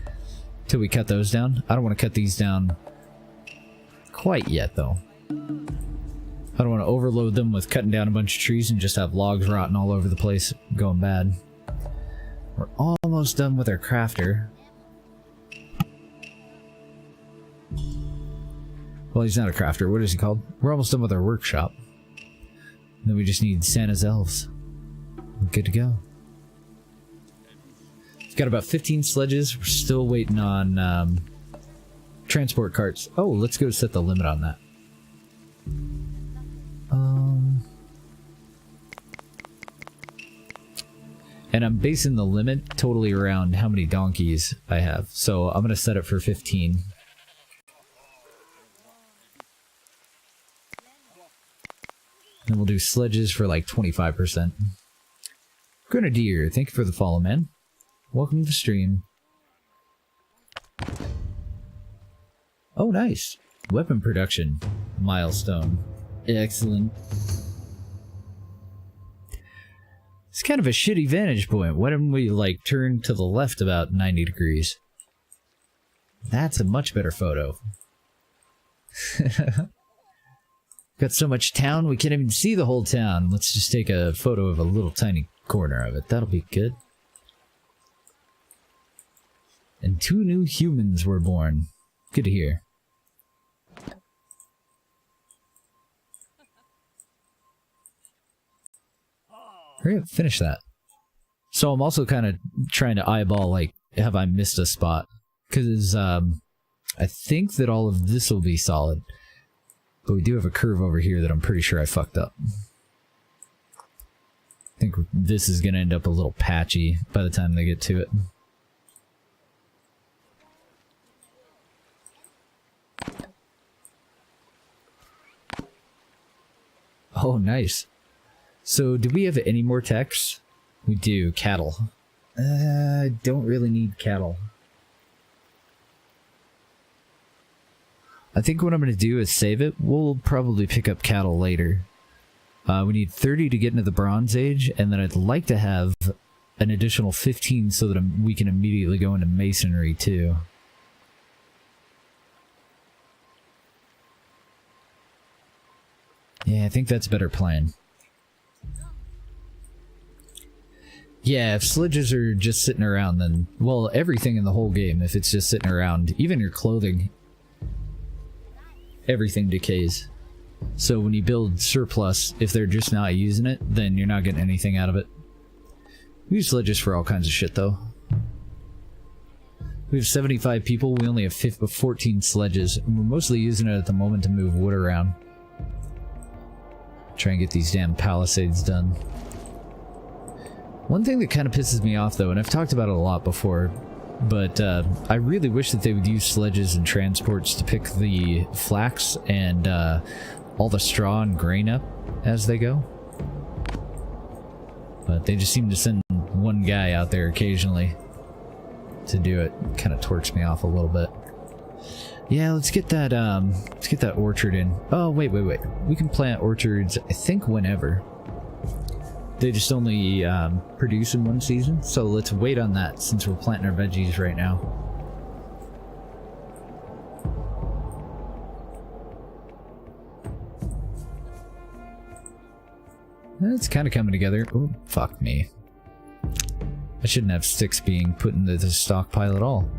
Till we cut those down. I don't want to cut these down quite yet, though. I don't want to overload them with cutting down a bunch of trees and just have logs rotting all over the place, going bad. We're almost done with our crafter. Well, he's not a crafter. What is he called? We're almost done with our workshop. And then we just need Santa's elves. We're good to go. Got about 15 sledges. We're still waiting on transport carts. Oh, let's go set the limit on that. And I'm basing the limit totally around how many donkeys I have. So I'm going to set it for 15. And we'll do sledges for like 25%. Grenadier, thank you for the follow, man. Welcome to the stream. Oh, nice. Weapon production. Milestone. Excellent. It's kind of a shitty vantage point. Why didn't we, like, turn to the left about 90 degrees? That's a much better photo. Got so much town, we can't even see the whole town. Let's just take a photo of a little tiny corner of it. That'll be good. And 2 new humans were born. Good to hear. Hurry up, finish that. So I'm also kind of trying to eyeball, like, have I missed a spot? Because I think that all of this will be solid. But we do have a curve over here that I'm pretty sure I fucked up. I think this is going to end up a little patchy by the time they get to it. Oh, nice. So, do we have any more techs? We do. Cattle. I don't really need cattle. I think what I'm going to do is save it. We'll probably pick up cattle later. We need 30 to get into the Bronze Age, and then I'd like to have an additional 15 so that we can immediately go into Masonry too. Yeah, I think that's a better plan. Yeah, if sledges are just sitting around, then, well, everything in the whole game, if it's just sitting around, even your clothing, everything decays. So when you build surplus, if they're just not using it, then you're not getting anything out of it. We use sledges for all kinds of shit, though. We have 75 people, we only have 14 sledges, and we're mostly using it at the moment to move wood around. Try and get these damn palisades done. One thing that kind of pisses me off, though, and I've talked about it a lot before, but I really wish that they would use sledges and transports to pick the flax and all the straw and grain up as they go. But they just seem to send one guy out there occasionally to do it. Kind of torques me off a little bit. Yeah, let's get that orchard in. Oh, wait. We can plant orchards, I think, whenever. They just only produce in one season, so let's wait on that since we're planting our veggies right now. It's kind of coming together. Oh, fuck me. I shouldn't have sticks being put into the stockpile at all.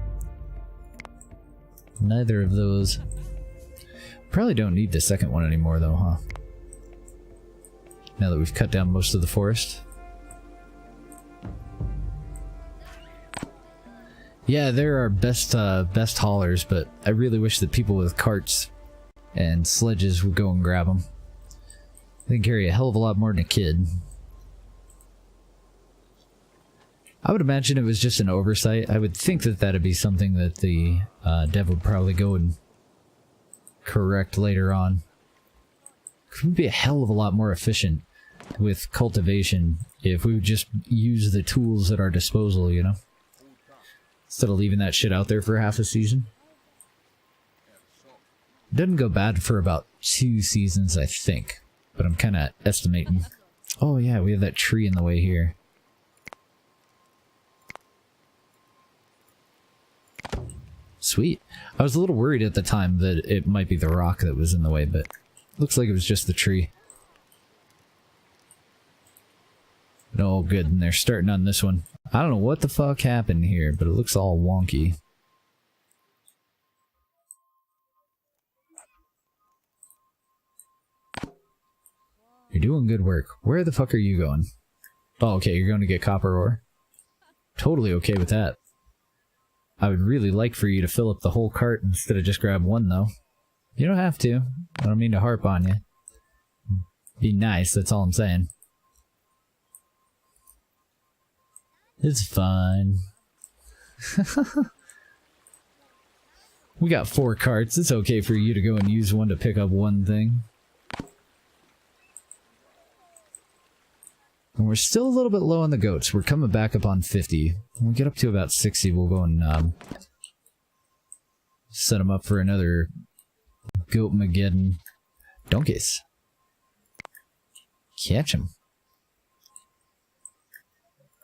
Neither of those. Probably don't need the second one anymore, though, huh? Now that we've cut down most of the forest. Yeah, they're our best haulers, but I really wish that people with carts and sledges would go and grab them. They can carry a hell of a lot more than a kid. I would imagine it was just an oversight. I would think that that'd be something that the dev would probably go and correct later on. It would be a hell of a lot more efficient with cultivation if we would just use the tools at our disposal, you know? Instead of leaving that shit out there for half a season. It doesn't go bad for about 2 seasons, I think. But I'm kind of estimating. Oh yeah, we have that tree in the way here. Sweet. I was a little worried at the time that it might be the rock that was in the way, but looks like it was just the tree. Oh, good, and they're starting on this one. I don't know what the fuck happened here, but it looks all wonky. You're doing good work. Where the fuck are you going? Oh, okay, you're going to get copper ore. Totally okay with that. I would really like for you to fill up the whole cart instead of just grab one, though. You don't have to. I don't mean to harp on you. Be nice, that's all I'm saying. It's fine. We got 4 carts. It's okay for you to go and use one to pick up one thing. And we're still a little bit low on the goats. We're coming back up on 50. When we get up to about 60, we'll go and set them up for another Goat-mageddon. Donkeys. Catch them.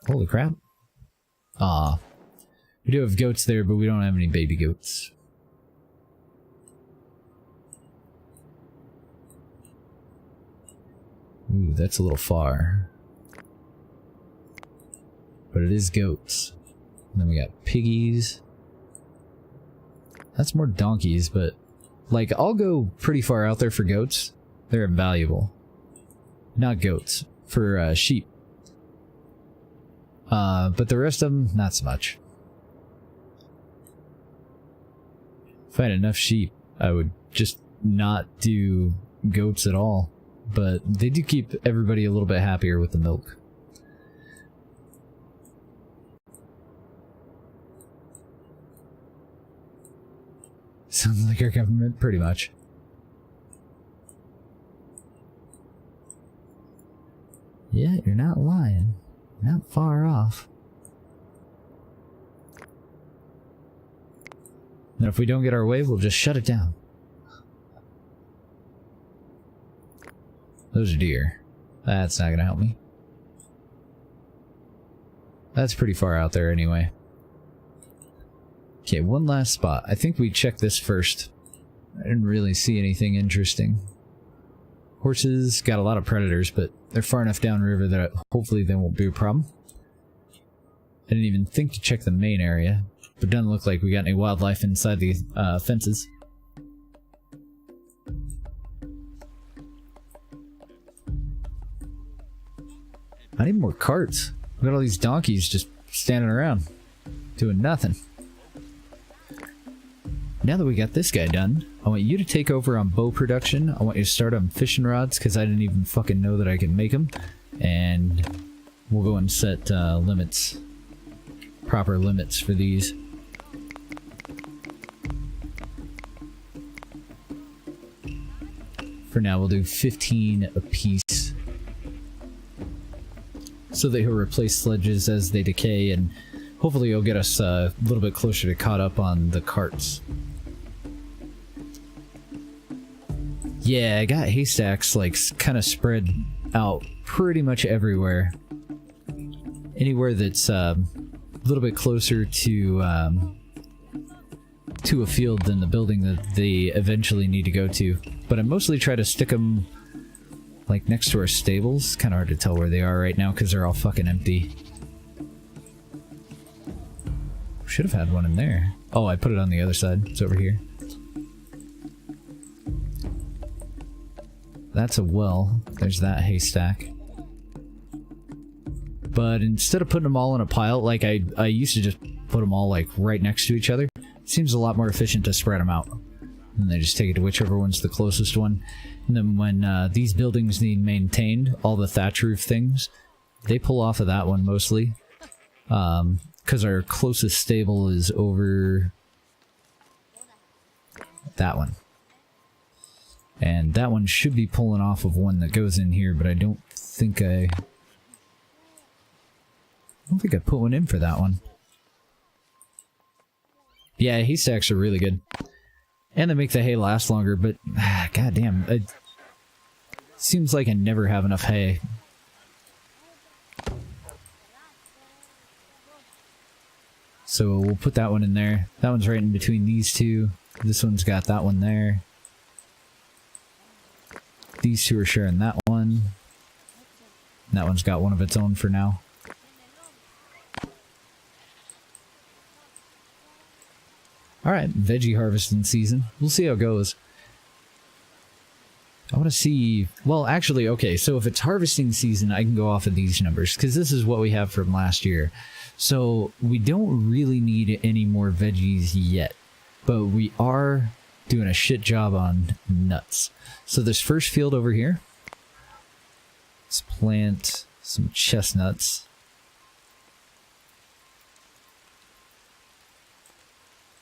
Holy crap. Aw. We do have goats there, but we don't have any baby goats. Ooh, that's a little far. But it is goats. And then we got piggies. That's more donkeys, but... like, I'll go pretty far out there for goats. They're invaluable. Not goats. For, sheep. But the rest of them, not so much. If I had enough sheep, I would just not do goats at all. But they do keep everybody a little bit happier with the milk. Sounds like our government, pretty much. Yeah, you're not lying. Not far off. And if we don't get our way, we'll just shut it down. Those are deer. That's not gonna help me. That's pretty far out there anyway. Okay, one last spot. I think we checked this first. I didn't really see anything interesting. Horses got a lot of predators, but they're far enough downriver that hopefully they won't be a problem. I didn't even think to check the main area, but doesn't look like we got any wildlife inside the fences. I need more carts. We got all these donkeys just standing around, doing nothing. Now that we got this guy done, I want you to take over on bow production. I want you to start on fishing rods, because I didn't even fucking know that I could make them. And we'll go and set limits. Proper limits for these. For now, we'll do 15 apiece. So that he'll replace sledges as they decay, and hopefully he'll get us a little bit closer to caught up on the carts. Yeah, I got haystacks like kind of spread out pretty much everywhere. Anywhere that's a little bit closer to a field than the building that they eventually need to go to. But I mostly try to stick them like next to our stables. Kind of hard to tell where they are right now because they're all fucking empty. Should have had one in there. Oh, I put it on the other side. It's over here. That's a well. There's that haystack. But instead of putting them all in a pile, like I used to just put them all like right next to each other, it seems a lot more efficient to spread them out. And they just take it to whichever one's the closest one. And then when these buildings need maintained, all the thatch roof things, they pull off of that one mostly. Because our closest stable is over that one. And that one should be pulling off of one that goes in here, but I don't think I put one in for that one. Yeah, haystacks are really good. And they make the hay last longer, but goddamn, it seems like I never have enough hay. So we'll put that one in there. That one's right in between these two. This one's got that one there. These two are sharing that one. And that one's got one of its own for now. Alright, veggie harvesting season. We'll see how it goes. I want to see... Well, actually, okay, so if it's harvesting season, I can go off of these numbers, because this is what we have from last year. So, we don't really need any more veggies yet, but we are doing a shit job on nuts. So this first field over here, let's plant some chestnuts.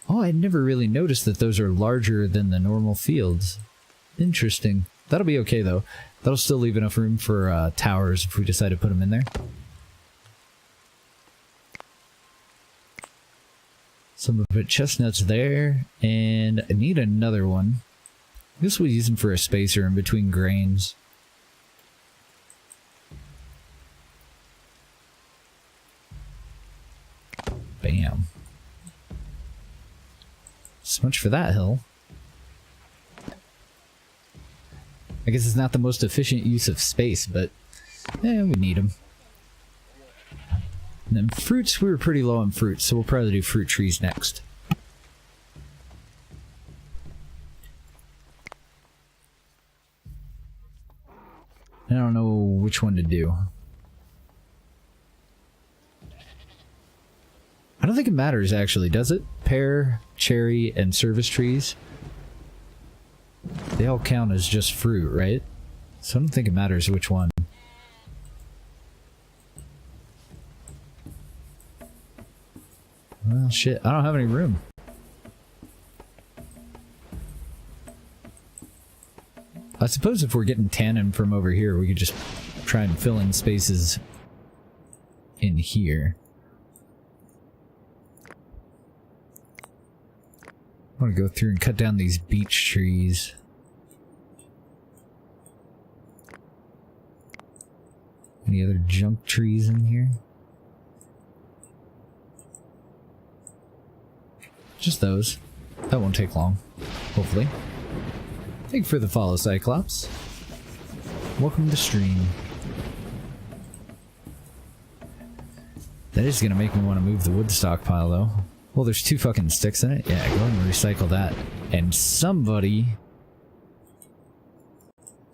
Oh, I never really noticed that those are larger than the normal fields. Interesting. That'll be okay though. That'll still leave enough room for towers if we decide to put them in there. So I'm gonna put chestnuts there, and I need another one. I guess we'll use them for a spacer in between grains. Bam. So much for that hill. I guess it's not the most efficient use of space, but we need them. And then fruits, we were pretty low on fruits, so we'll probably do fruit trees next. I don't know which one to do. I don't think it matters, actually, does it? Pear, cherry, and service trees. They all count as just fruit, right? So I don't think it matters which one. Well, shit, I don't have any room. I suppose if we're getting tannin from over here, we could just try and fill in spaces in here. want to go through and cut down these beech trees. Any other junk trees in here? Just those. That won't take long, hopefully. Thank you for the follow, Cyclops. Welcome to stream. That is gonna make me want to move the wood stockpile, though. Well, there's 2 fucking sticks in it. Yeah, go ahead and recycle that. And somebody...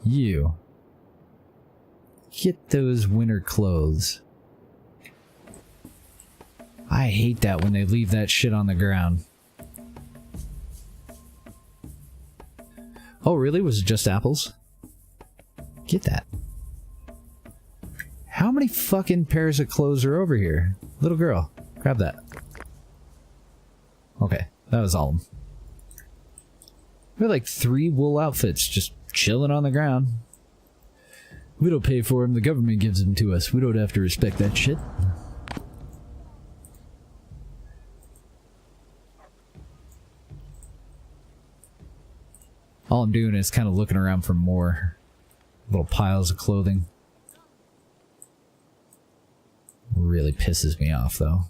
You. Get those winter clothes. I hate that when they leave that shit on the ground. Oh, really? Was it just apples? Get that. How many fucking pairs of clothes are over here? Little girl, grab that. Okay, that was all of them. We have like 3 wool outfits just chilling on the ground. We don't pay for them, the government gives them to us. We don't have to respect that shit. All I'm doing is kind of looking around for more little piles of clothing. Really pisses me off, though.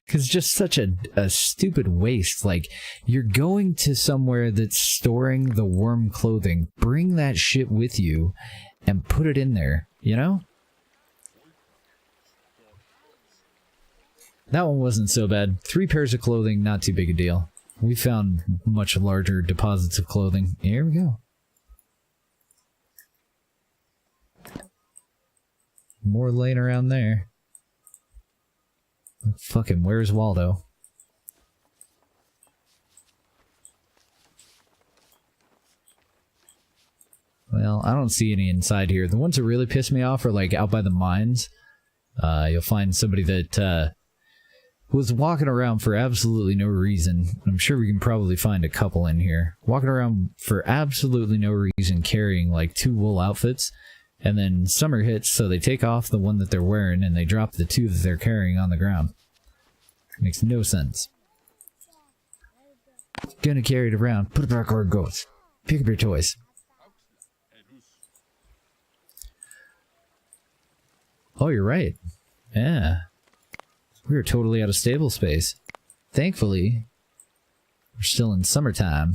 Because just such a stupid waste. Like, you're going to somewhere that's storing the warm clothing. Bring that shit with you and put it in there, you know? That one wasn't so bad. 3 pairs of clothing, not too big a deal. We found much larger deposits of clothing. Here we go. More laying around there. Fucking, where's Waldo? Well, I don't see any inside here. The ones that really piss me off are like out by the mines. You'll find somebody that was walking around for absolutely no reason. I'm sure we can probably find a couple in here. Walking around for absolutely no reason, carrying like 2 wool outfits. And then summer hits, so they take off the one that they're wearing and they drop the 2 that they're carrying on the ground. Makes no sense. Gonna carry it around. Put it back where it goes. Pick up your toys. Oh, you're right. Yeah. We were totally out of stable space. Thankfully, we're still in summertime.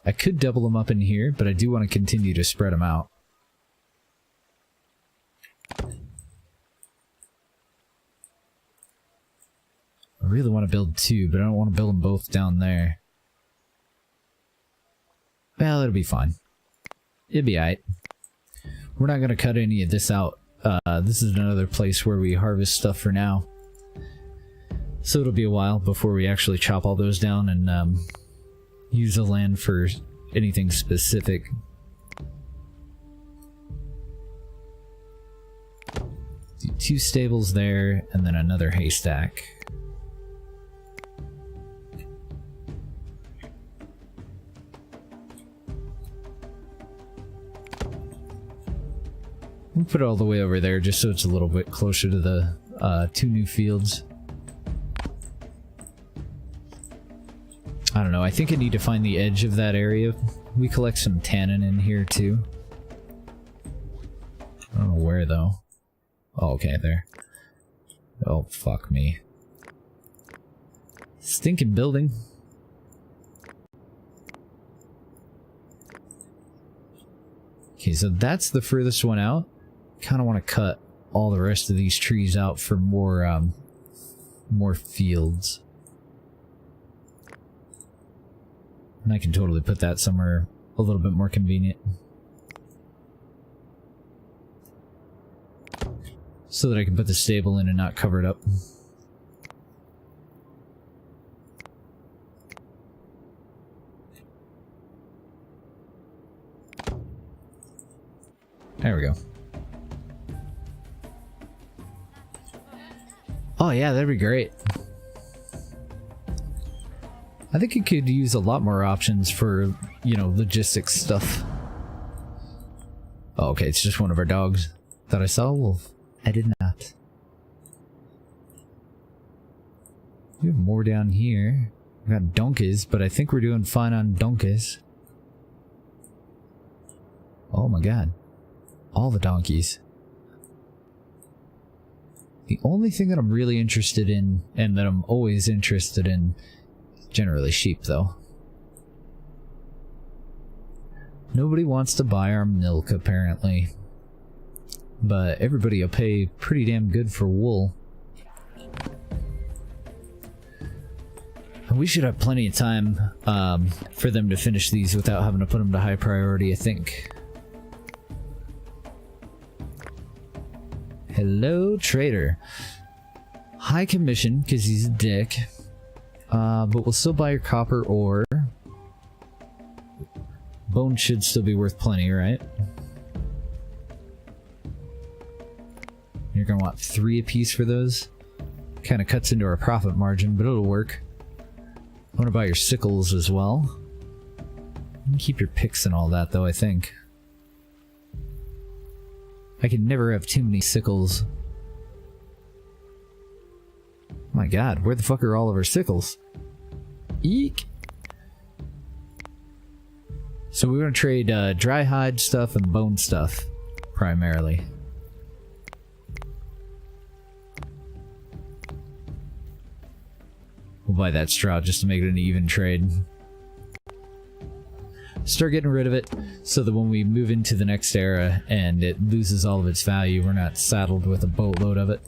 I could double them up in here, but I do want to continue to spread them out. I really want to build 2, but I don't want to build them both down there. Well, it'll be fine. It'll be alright. We're not going to cut any of this out. This is another place where we harvest stuff for now. So it'll be a while before we actually chop all those down and use the land for anything specific. Do 2 stables there, and then another haystack. We'll put it all the way over there just so it's a little bit closer to the 2 new fields. I don't know, I think I need to find the edge of that area. We collect some tannin in here too. I don't know where though. Oh, okay, there. Oh, fuck me. Stinking building. Okay, so that's the furthest one out. Kind of want to cut all the rest of these trees out for more fields. And I can totally put that somewhere a little bit more convenient. So that I can put the stable in and not cover it up. There we go. Oh yeah, that'd be great. I think it could use a lot more options for, you know, logistics stuff. Oh, okay, it's just one of our dogs. Thought I saw a wolf. I did not. We have more down here. We got donkeys, but I think we're doing fine on donkeys. Oh my god. All the donkeys. The only thing that I'm really interested in, and that I'm always interested in, generally sheep though. Nobody wants to buy our milk apparently. But everybody will pay pretty damn good for wool. We should have plenty of time for them to finish these without having to put them to high priority, I think. Hello, trader. High commission, because he's a dick. But we'll still buy your copper ore. Bone should still be worth plenty, right? You're gonna want 3 apiece for those. Kind of cuts into our profit margin, but it'll work. I want to buy your sickles as well. You can keep your picks and all that, though, I think. I can never have too many sickles. My god, where the fuck are all of our sickles? Eek! So we're going to trade dry hide stuff and bone stuff, primarily. We'll buy that straw just to make it an even trade. Start getting rid of it so that when we move into the next era and it loses all of its value, we're not saddled with a boatload of it.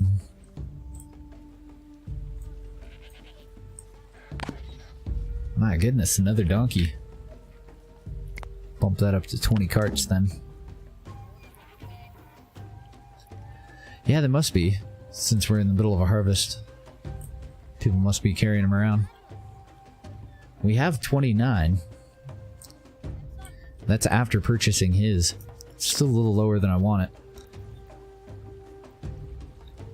My goodness, another donkey. Bump that up to 20 carts then. Yeah, there must be, since we're in the middle of a harvest. People must be carrying them around. We have 29. That's after purchasing his. It's still a little lower than I want it.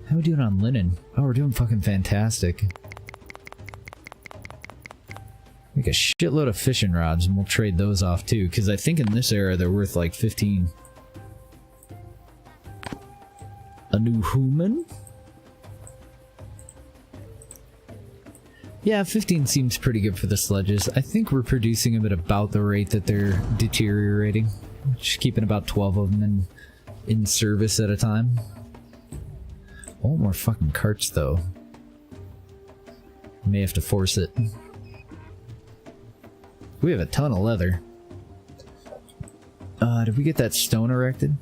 How are we doing on linen? Oh, we're doing fucking fantastic. Make a shitload of fishing rods and we'll trade those off too, because I think in this era they're worth like 15. A new human? Yeah, 15 seems pretty good for the sledges. I think we're producing them at about the rate that they're deteriorating. Just keeping about 12 of them in service at a time. I want more fucking carts though. May have to force it. We have a ton of leather. Did we get that stone erected?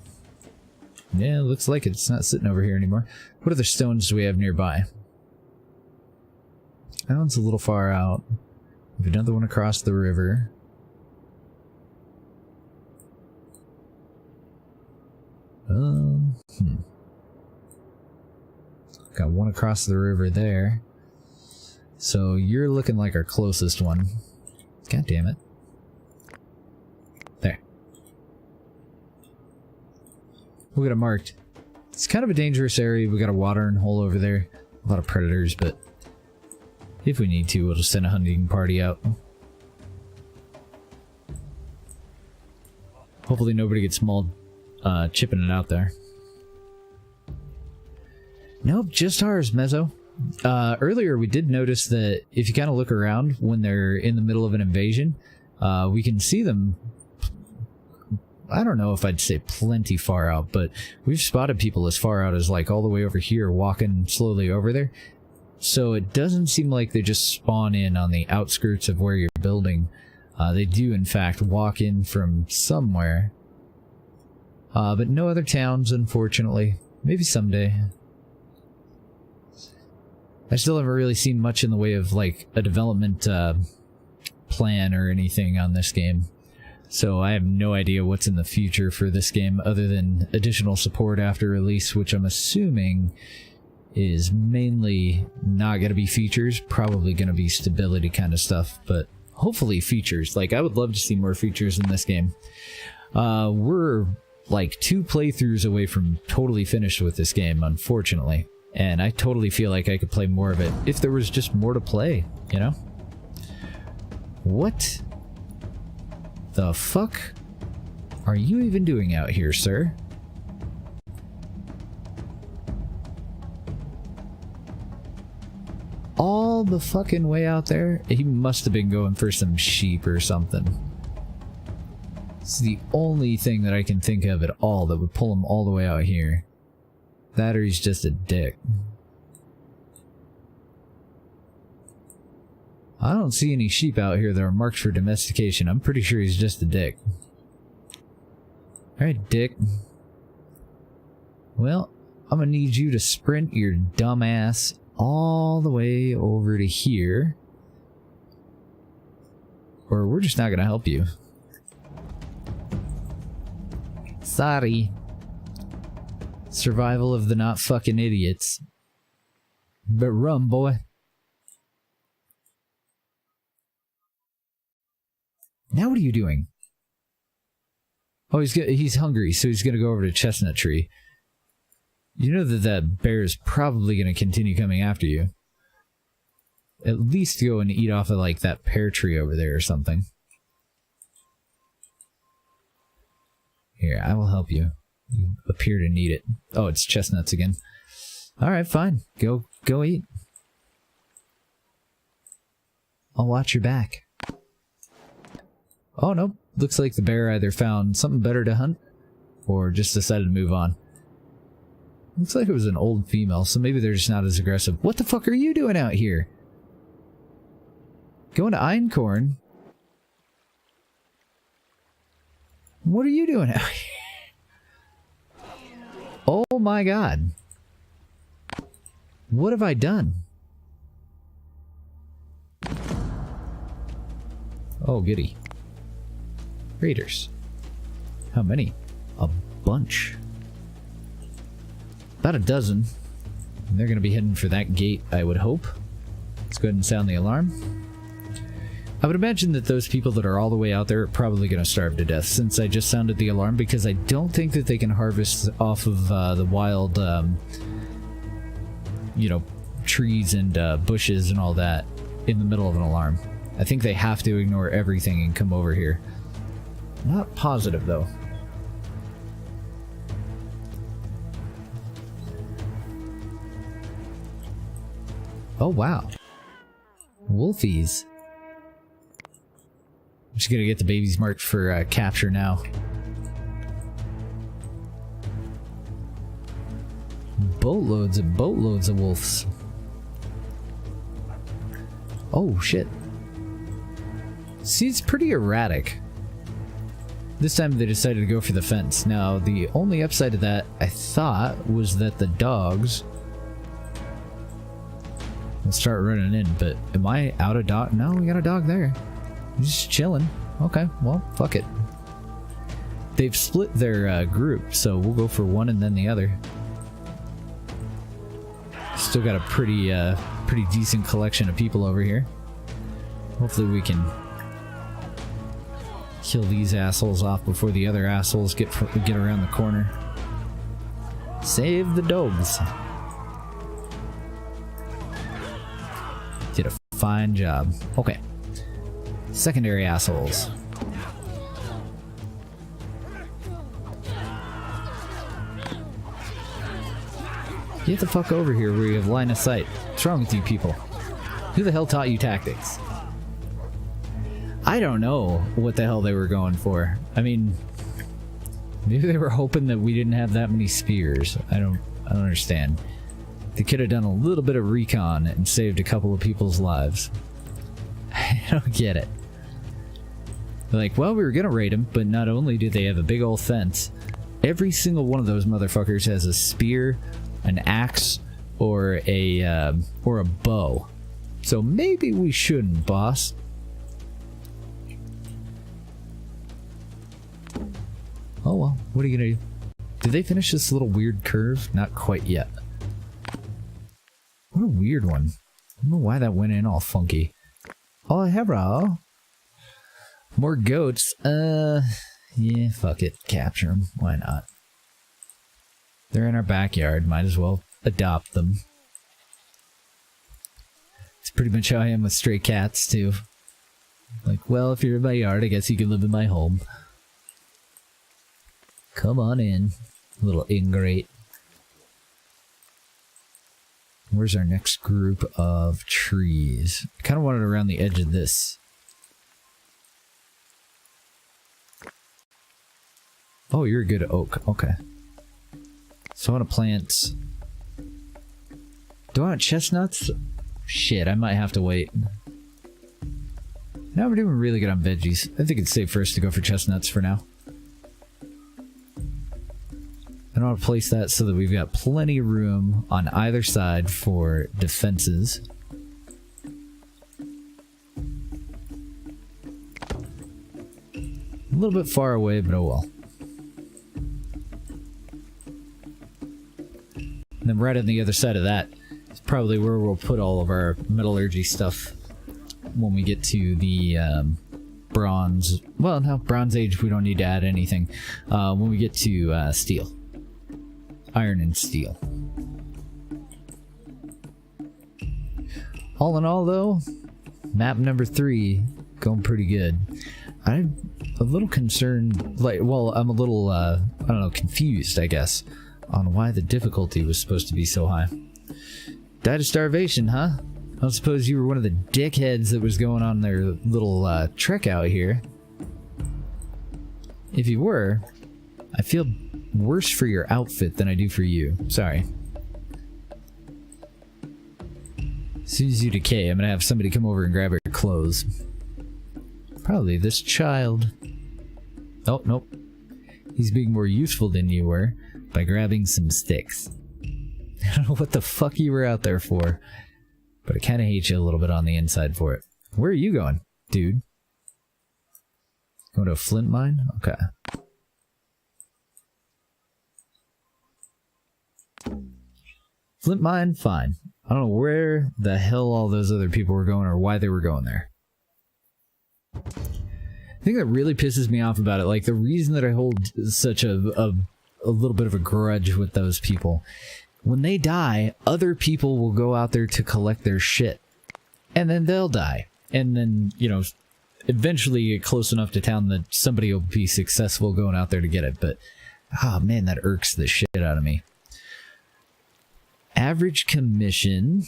Yeah, looks like it's not sitting over here anymore. What other stones do we have nearby? That one's a little far out. We have another one across the river. Got one across the river there. So you're looking like our closest one. God damn it. There. We got it marked. It's kind of a dangerous area. We got a watering hole over there. A lot of predators, but if we need to, we'll just send a hunting party out. Hopefully nobody gets mauled chipping it out there. Nope, just ours, Mezzo. Earlier we did notice that if you kind of look around when they're in the middle of an invasion, we can see them. I don't know if I'd say plenty far out, but we've spotted people as far out as like all the way over here walking slowly over there. So it doesn't seem like they just spawn in on the outskirts of where you're building. They do in fact walk in from somewhere. But no other towns, unfortunately. Maybe someday. I still haven't really seen much in the way of like a development plan or anything on this game. So I have no idea what's in the future for this game other than additional support after release, which I'm assuming is mainly not going to be features, probably going to be stability kind of stuff, but hopefully features. Like, I would love to see more features in this game. We're like 2 playthroughs away from totally finished with this game, unfortunately. And I totally feel like I could play more of it if there was just more to play, you know? What the fuck are you even doing out here, sir? all the fucking way out there? He must have been going for some sheep or something. It's the only thing that I can think of at all that would pull him all the way out here. That or he's just a dick. I don't see any sheep out here that are marked for domestication. I'm pretty sure he's just a dick. Alright, dick. Well, I'm gonna need you to sprint your dumb ass all the way over to here. Or we're just not gonna help you. Sorry. Survival of the not fucking idiots. But run, boy. Now what are you doing? Oh, he's hungry, so he's gonna go over to Chestnut Tree. You know that that bear is probably gonna continue coming after you. At least go and eat off of, like, that pear tree over there or something. Here, I will help you. You appear to need it. Oh, it's chestnuts again. Alright, fine. Go eat. I'll watch your back. Oh, no. Looks like the bear either found something better to hunt, or just decided to move on. Looks like it was an old female, so maybe they're just not as aggressive. What the fuck are you doing out here? Going to Einkorn? What are you doing out here? Oh my god. What have I done? Oh, goody. Raiders. How many? A bunch. About a dozen. And they're going to be heading for that gate, I would hope. Let's go ahead and sound the alarm. I would imagine that those people that are all the way out there are probably going to starve to death since I just sounded the alarm, because I don't think that they can harvest off of the wild, you know, trees and bushes and all that in the middle of an alarm. I think they have to ignore everything and come over here. Not positive, though. Oh, wow. Wolfies. I'm just gonna get the babies marked for capture now. Boatloads and boatloads of wolves. Oh, shit. See, it's pretty erratic. This time they decided to go for the fence. Now, the only upside to that, I thought, was that the dogs will start running in, but am I out of dog? No, we got a dog there. He's just chilling. Okay, well, fuck it. They've split their group, so we'll go for one and then the other. Still got a pretty decent collection of people over here. Hopefully we can kill these assholes off before the other assholes get around the corner. Save the dogs. Did a fine job. Okay. Secondary assholes. Get the fuck over here where you have line of sight. What's wrong with you people? Who the hell taught you tactics? I don't know what the hell they were going for. I mean, maybe they were hoping that we didn't have that many spears. I don't understand. They could have done a little bit of recon and saved a couple of people's lives. I don't get it. They're like, well, we were gonna raid them, but not only do they have a big old fence, every single one of those motherfuckers has a spear, an axe, or a bow. So maybe we shouldn't, boss. Oh well, what are you gonna do? Did they finish this little weird curve? Not quite yet. What a weird one. I don't know why that went in all funky. Oh, hello. More goats. Yeah, fuck it. Capture them. Why not? They're in our backyard. Might as well adopt them. It's pretty much how I am with stray cats, too. Like, well, if you're in my yard, I guess you can live in my home. Come on in, little ingrate. Where's our next group of trees? I kind of want it around the edge of this. Oh, you're a good oak. Okay. So I want to plant... Do I want chestnuts? Shit, I might have to wait. Now we're doing really good on veggies. I think it's safe for us to go for chestnuts for now. I want to place that so that we've got plenty of room on either side for defenses. A little bit far away, but oh well. And then right on the other side of that is probably where we'll put all of our metallurgy stuff when we get to the bronze. Well, no, Bronze Age we don't need to add anything. When we get to steel. Iron and steel. All in all though, map number 3 going pretty good. I'm a little concerned, like, well, I'm a little, I don't know, confused, I guess, on why the difficulty was supposed to be so high. Died of starvation, huh? I don't suppose you were one of the dickheads that was going on their little trek out here. If you were, I feel worse for your outfit than I do for you. Sorry. As soon as you decay, I'm gonna have somebody come over and grab your clothes. Probably this child. Oh, nope. He's being more useful than you were by grabbing some sticks. I don't know what the fuck you were out there for, but I kind of hate you a little bit on the inside for it. Where are you going, dude? Going to a flint mine? Okay. Flint mine? Fine. I don't know where the hell all those other people were going or why they were going there. The thing that really pisses me off about it, like the reason that I hold such a little bit of a grudge with those people, when they die, other people will go out there to collect their shit. And then they'll die. And then, you know, eventually get close enough to town that somebody will be successful going out there to get it. But, oh man, that irks the shit out of me. Average commission.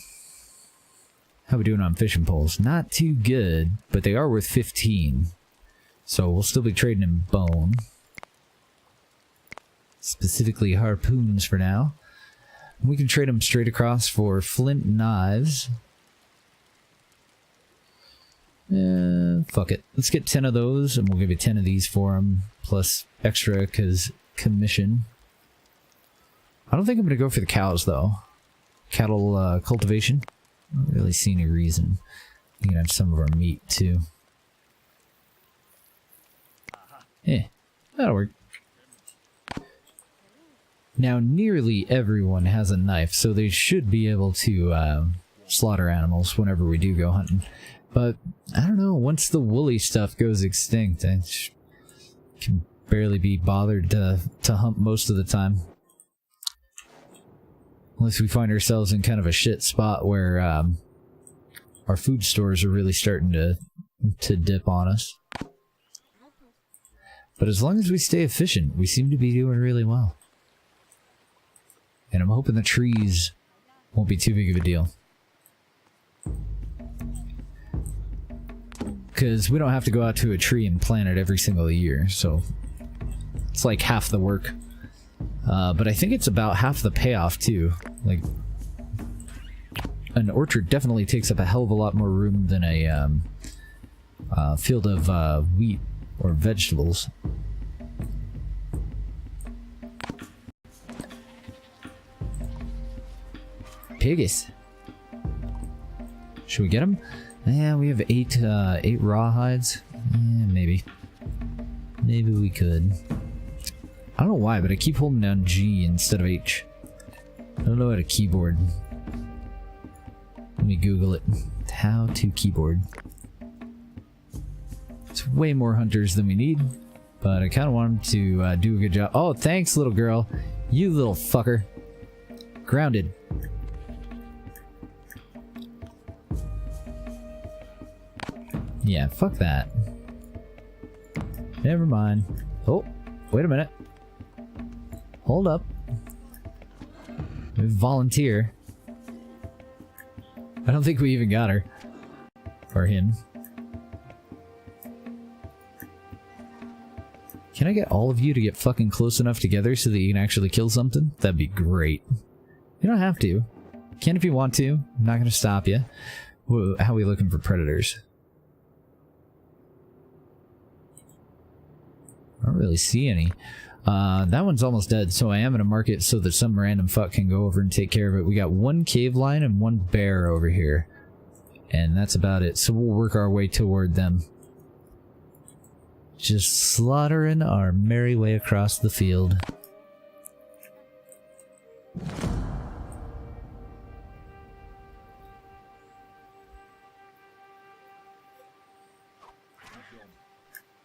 How we doing on fishing poles? Not too good, but they are worth 15. So we'll still be trading in bone. Specifically harpoons for now. We can trade them straight across for flint knives. Fuck it. Let's get 10 of those, and we'll give you 10 of these for them, plus extra, because commission. I don't think I'm going to go for the cows, though. Cattle cultivation. I don't really see any reason. We can have some of our meat, too. That'll work. Now, nearly everyone has a knife, so they should be able to slaughter animals whenever we do go hunting. But, I don't know, once the woolly stuff goes extinct, I can barely be bothered to hunt most of the time. Unless we find ourselves in kind of a shit spot where our food stores are really starting to dip on us. But as long as we stay efficient, we seem to be doing really well. And I'm hoping the trees won't be too big of a deal. Because we don't have to go out to a tree and plant it every single year, so it's like half the work. But I think it's about half the payoff, too. Like, an orchard definitely takes up a hell of a lot more room than a field of wheat or vegetables. Piggies. Should we get them? Yeah, we have 8 rawhides. Yeah, maybe. Maybe we could. I don't know why, but I keep holding down G instead of H. I don't know how to keyboard. Let me Google it. How to keyboard. It's way more hunters than we need, but I kind of want them to do a good job. Oh, thanks, little girl. You little fucker. Grounded. Yeah, fuck that. Never mind. Oh, wait a minute. Hold up. Volunteer. I don't think we even got her. Or him. Can I get all of you to get fucking close enough together so that you can actually kill something? That'd be great. You don't have to. You can if you want to. I'm not gonna stop you. Whoa, how are we looking for predators? I don't really see any. That one's almost dead, so I am gonna mark it so that some random fuck can go over and take care of it. We got one cave lion and one bear over here. And that's about it, so we'll work our way toward them. Just slaughtering our merry way across the field.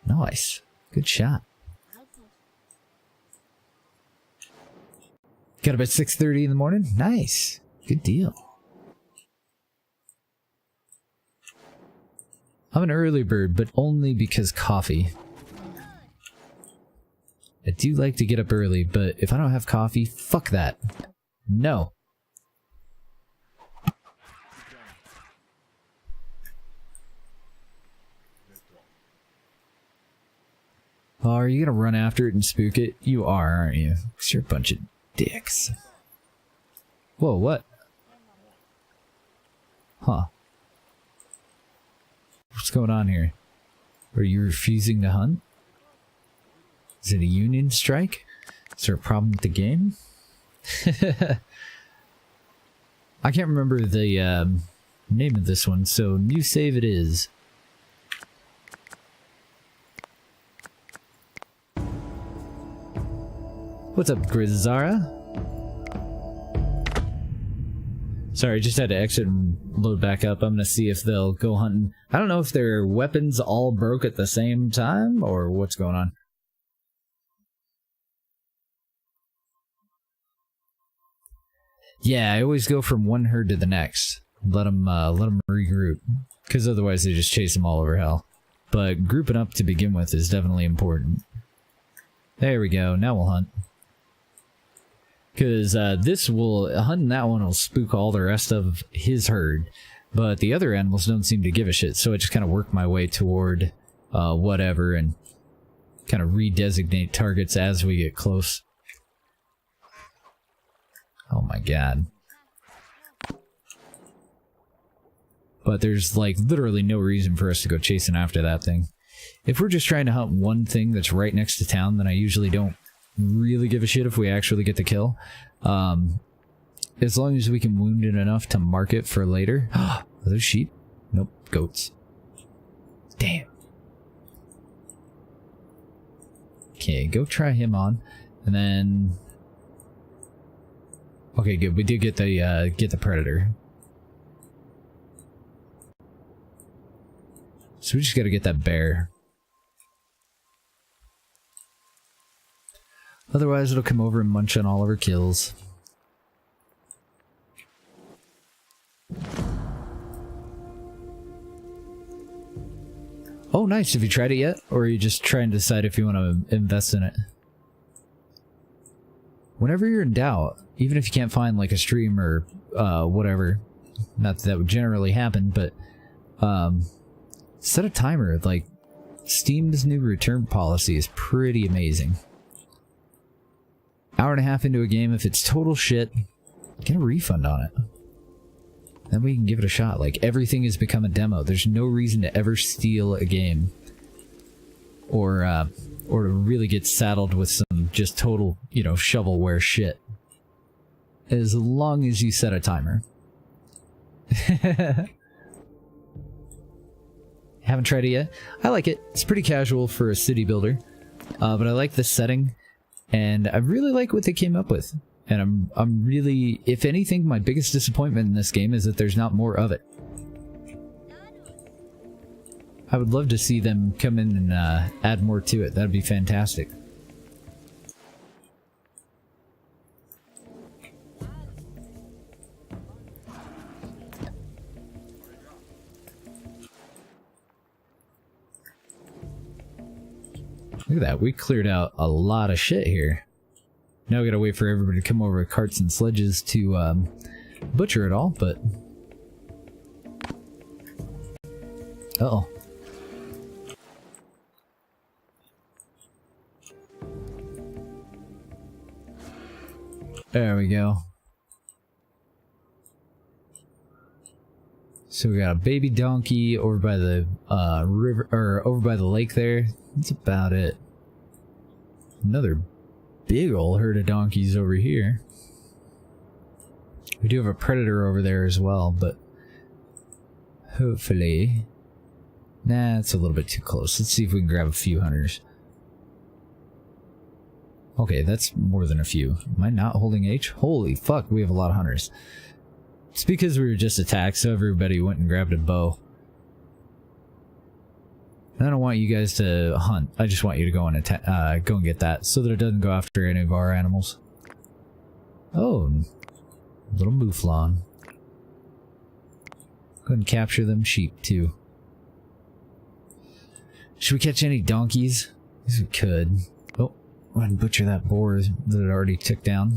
Nice. Good shot. Got up at 6:30 in the morning? Nice. Good deal. I'm an early bird, but only because coffee. I do like to get up early, but if I don't have coffee, fuck that. No. Oh, are you gonna run after it and spook it? You are, aren't you? 'Cause you're a bunch of dicks. Whoa, what? Huh. What's going on here? Are you refusing to hunt? Is it a union strike? Is there a problem with the game? I can't remember the name of this one, so new save it is. What's up, Grizzara? Sorry, just had to exit and load back up. I'm gonna see if they'll go hunting. I don't know if their weapons all broke at the same time, or what's going on. Yeah, I always go from one herd to the next. Let them regroup, because otherwise they just chase them all over hell. But grouping up to begin with is definitely important. There we go, now we'll hunt. Because hunting that one will spook all the rest of his herd. But the other animals don't seem to give a shit, so I just kind of work my way toward whatever and kind of redesignate targets as we get close. Oh my god. But there's like literally no reason for us to go chasing after that thing. If we're just trying to hunt one thing that's right next to town, then I usually don't really give a shit if we actually get the kill. As long as we can wound it enough to mark it for later. Are those sheep? Nope, goats. Damn. Okay, go try him on, and then. Okay, good. We did get the predator. So we just gotta get that bear. Otherwise, it'll come over and munch on all of our kills. Oh, nice. Have you tried it yet? Or are you just trying to decide if you want to invest in it? Whenever you're in doubt, even if you can't find like a stream or whatever, not that would generally happen, but set a timer. Like, Steam's new return policy is pretty amazing. Hour and a half into a game, if it's total shit, get a refund on it. Then we can give it a shot. Like, everything has become a demo. There's no reason to ever steal a game. Or to really get saddled with some just total, you know, shovelware shit. As long as you set a timer. Haven't tried it yet. I like it. It's pretty casual for a city builder. But I like the setting. And I really like what they came up with. And I'm really, if anything, my biggest disappointment in this game is that there's not more of it. I would love to see them come in and add more to it. That'd be fantastic. Look at that, we cleared out a lot of shit here. Now we gotta wait for everybody to come over with carts and sledges to butcher it all, but Uh-oh. There we go. So we got a baby donkey over by the river, or over by the lake there. That's about it. Another big old herd of donkeys over here. We do have a predator over there as well, but hopefully... Nah, it's a little bit too close. Let's see if we can grab a few hunters. Okay, that's more than a few. Am I not holding H? Holy fuck, we have a lot of hunters. It's because we were just attacked, so everybody went and grabbed a bow. I don't want you guys to hunt. I just want you to go and go and get that, so that it doesn't go after any of our animals. Oh, little mouflon. Go and capture them sheep too. Should we catch any donkeys? I guess we could. Oh, go ahead and butcher that boar that it already took down.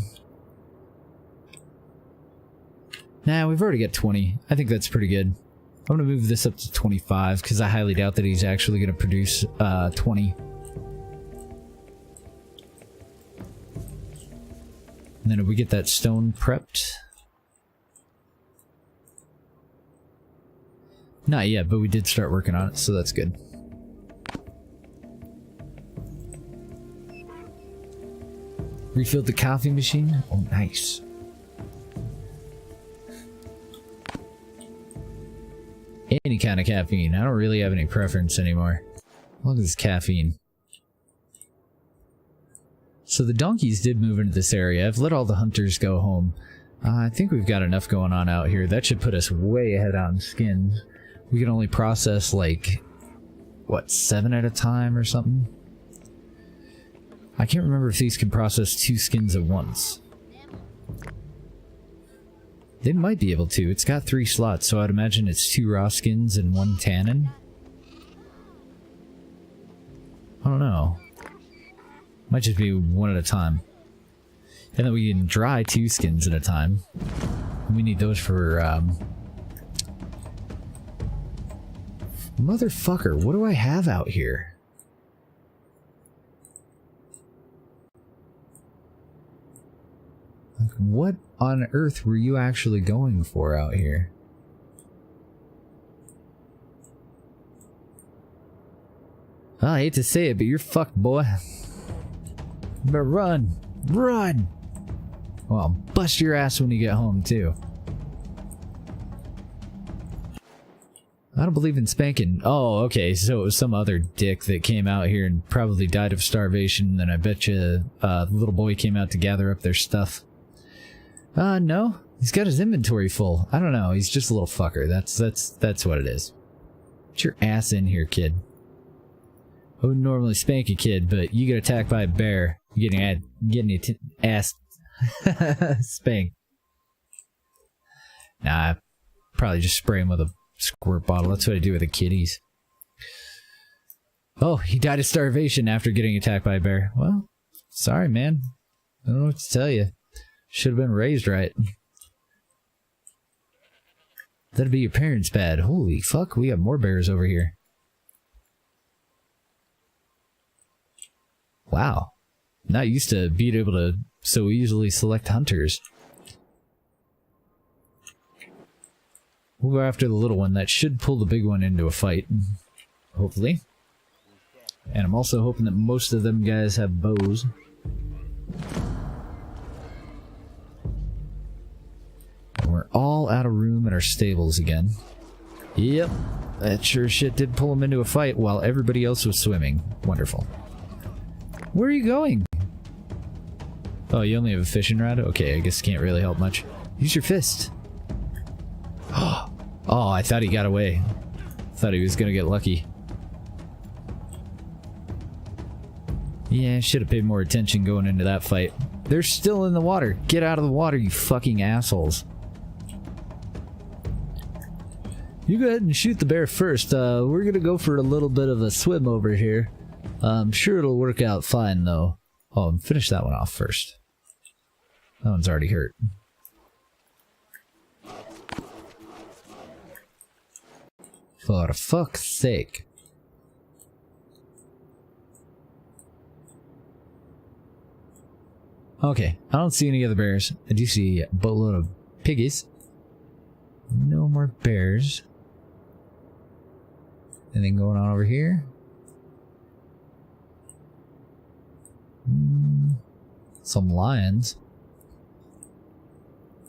Nah, we've already got 20. I think that's pretty good. I'm gonna move this up to 25 because I highly doubt that he's actually gonna produce 20. And then if we get that stone prepped. Not yet, but we did start working on it, so that's good. Refilled the coffee machine? Oh, nice. Any kind of caffeine. I don't really have any preference anymore. As long as it's caffeine. So the donkeys did move into this area. I've let all the hunters go home. I think we've got enough going on out here. That should put us way ahead on skins. We can only process like, what, 7 at a time or something? I can't remember if these can process 2 skins at once. They might be able to. It's got 3 slots, so I'd imagine it's 2 raw skins and 1 tannin. I don't know. Might just be 1 at a time. And then we can dry 2 skins at a time. We need those for, Motherfucker, what do I have out here? What on earth were you actually going for out here? Well, I hate to say it, but you're fucked, boy. But run! Run! Well, I'll bust your ass when you get home, too. I don't believe in spanking. Oh, okay, so it was some other dick that came out here and probably died of starvation, and then I bet you the little boy came out to gather up their stuff. No. He's got his inventory full. I don't know, he's just a little fucker. That's what it is. Get your ass in here, kid. I wouldn't normally spank a kid, but you get attacked by a bear. You're getting your ass spanked. Nah, probably just spray him with a squirt bottle. That's what I do with the kitties. Oh, he died of starvation after getting attacked by a bear. Well, sorry, man. I don't know what to tell you. Should have been raised right. That'd be your parents' bad. Holy fuck, we got more bears over here. Wow. Not used to being able to so easily select hunters. We'll go after the little one. That should pull the big one into a fight. Hopefully. And I'm also hoping that most of them guys have bows. And we're all out of room in our stables again. Yep. That sure shit did pull them into a fight while everybody else was swimming. Wonderful. Where are you going? Oh, you only have a fishing rod? Okay, I guess can't really help much. Use your fist. Oh, I thought he got away. Thought he was gonna get lucky. Yeah, should have paid more attention going into that fight. They're still in the water. Get out of the water, you fucking assholes. You go ahead and shoot the bear first. We're gonna go for a little bit of a swim over here. I'm sure it'll work out fine, though. Oh, and finish that one off first. That one's already hurt. For fuck's sake. Okay, I don't see any other bears. I do see a boatload of piggies. No more bears. Anything going on over here? Some lions.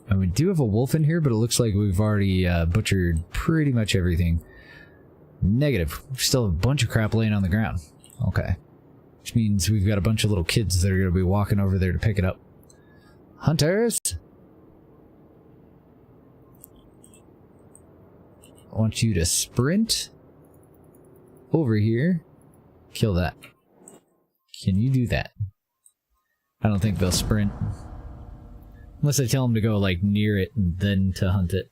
And we do have a wolf in here, but it looks like we've already butchered pretty much everything. Negative. We still have a bunch of crap laying on the ground. Okay. Which means we've got a bunch of little kids that are going to be walking over there to pick it up. Hunters! I want you to sprint over here. Kill that. Can you do that? I don't think they'll sprint. Unless I tell them to go, like, near it and then to hunt it.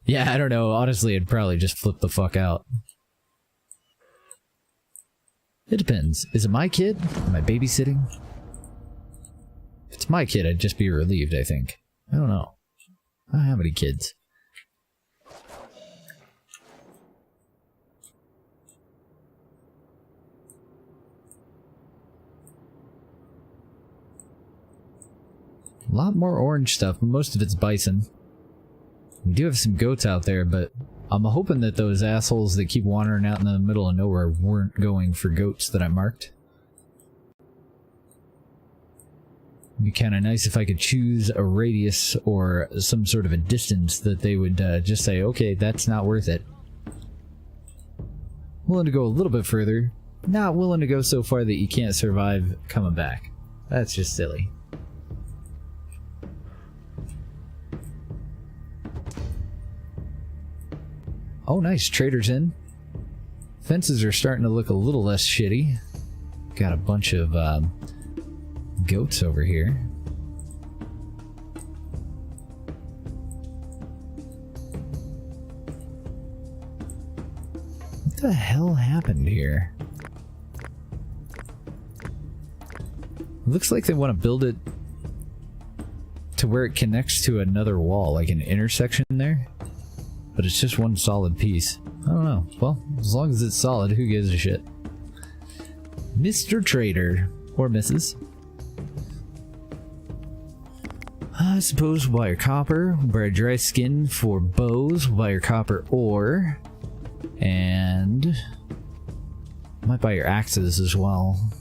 Yeah, I don't know. Honestly, I'd probably just flip the fuck out. It depends. Is it my kid? Am I babysitting? If it's my kid, I'd just be relieved, I think. I don't know. I don't have any kids. A lot more orange stuff. Most of it's bison. We do have some goats out there, but I'm hoping that those assholes that keep wandering out in the middle of nowhere weren't going for goats that I marked. It'd be kind of nice if I could choose a radius or some sort of a distance that they would just say, okay, that's not worth it. Willing to go a little bit further. Not willing to go so far that you can't survive coming back. That's just silly. Oh, nice. Trader's in. Fences are starting to look a little less shitty. Got a bunch of goats over here. What the hell happened here? Looks like they want to build it to where it connects to another wall, like an intersection there. But it's just one solid piece. I don't know. Well, as long as it's solid, who gives a shit? Mr. Trader. Or Mrs. I suppose we'll buy your copper. We'll buy your dry skin for bows. We'll buy your copper ore. And... might buy your axes as well.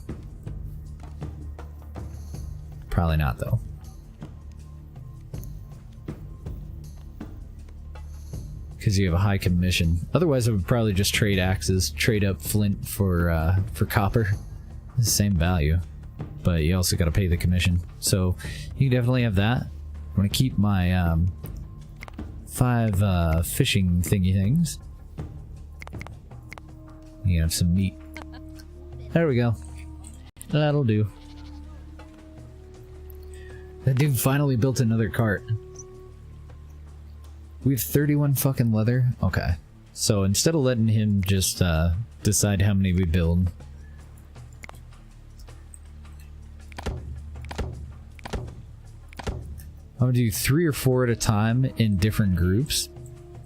Probably not, though. Because you have a high commission. Otherwise, I would probably just trade axes, trade up flint for copper. The same value, but you also got to pay the commission. So you can definitely have that. I'm gonna keep my 5 fishing thingy things. You can have some meat. There we go. That'll do. That dude finally built another cart. We have 31 fucking leather? Okay. So instead of letting him just decide how many we build, I'm gonna do 3 or 4 at a time in different groups.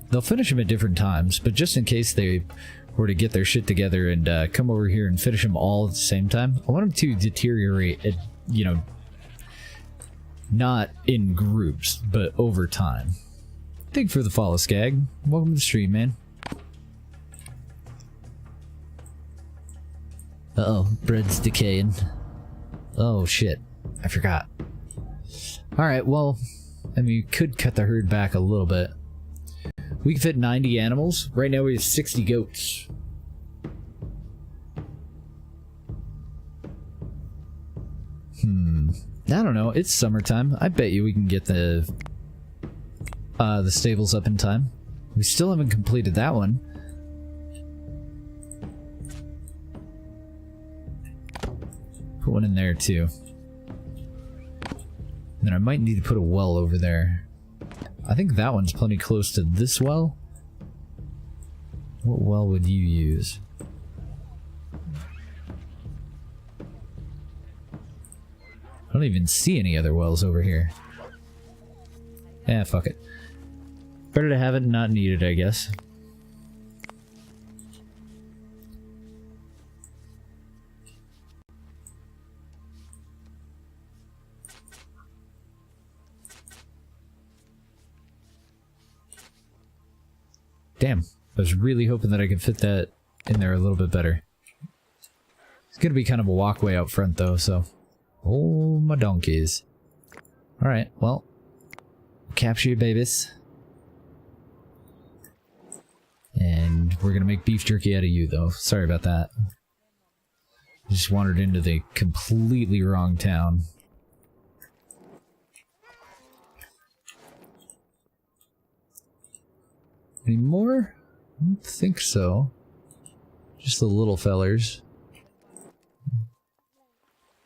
They'll finish them at different times, but just in case they were to get their shit together and come over here and finish them all at the same time, I want them to deteriorate, you know, not in groups, but over time. Thank you for the follow, Skag. Welcome to the stream, man. Uh-oh, bread's decaying. Oh, shit. I forgot. Alright, well, I mean, you could cut the herd back a little bit. We can fit 90 animals. Right now we have 60 goats. I don't know. It's summertime. I bet you we can get the stables up in time. We still haven't completed that one. Put one in there too. And then I might need to put a well over there. I think that one's plenty close to this well. What well would you use? don't even see any other wells over here. Eh, fuck it. Better to have it and not need it, I guess. Damn, I was really hoping that I could fit that in there a little bit better. It's gonna be kind of a walkway out front though, so... Oh, my donkeys. Alright, well... Capture your babies. And we're gonna make beef jerky out of you though. Sorry about that. Just wandered into the completely wrong town. Any more? I don't think so. Just the little fellers.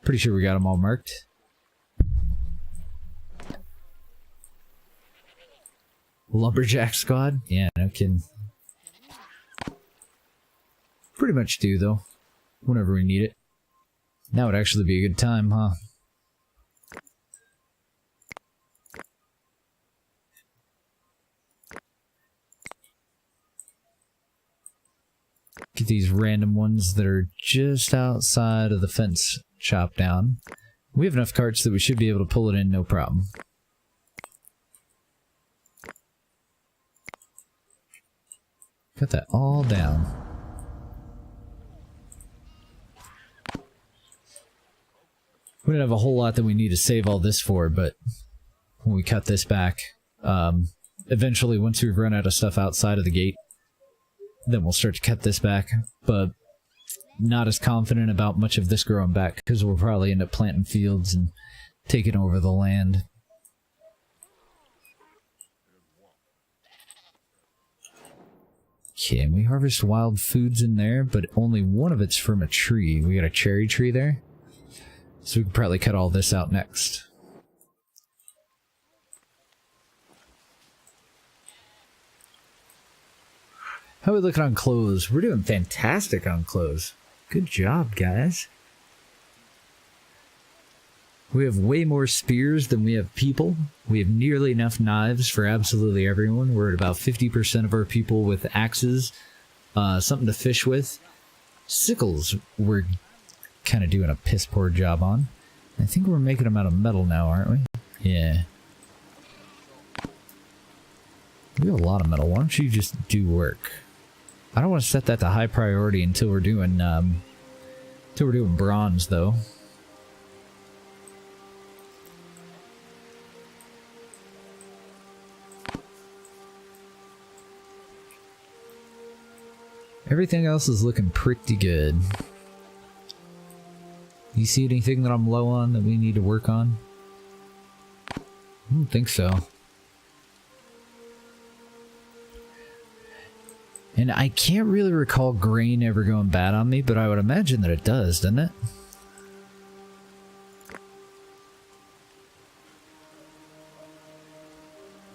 Pretty sure we got them all marked. Lumberjack squad? Yeah, no kidding. Pretty much do, though. Whenever we need it. Now would actually be a good time, huh? Get these random ones that are just outside of the fence chopped down. We have enough carts that we should be able to pull it in no problem. Got that all down. We don't have a whole lot that we need to save all this for, but when we cut this back, eventually once we've run out of stuff outside of the gate, then we'll start to cut this back, but not as confident about much of this growing back because we'll probably end up planting fields and taking over the land. Can we harvest wild foods in there? But only one of it's from a tree. We got a cherry tree there. So we can probably cut all this out next. How are we looking on clothes? We're doing fantastic on clothes. Good job, guys. We have way more spears than we have people. We have nearly enough knives for absolutely everyone. We're at about 50% of our people with axes. Something to fish with. Sickles, we're kind of doing a piss poor job on. I think we're making them out of metal now, aren't we? Yeah. We have a lot of metal. Why don't you just do work? I don't want to set that to high priority until we're doing bronze, though. Everything else is looking pretty good. You see anything that I'm low on that we need to work on? I don't think so. And I can't really recall grain ever going bad on me, but I would imagine that it does, doesn't it?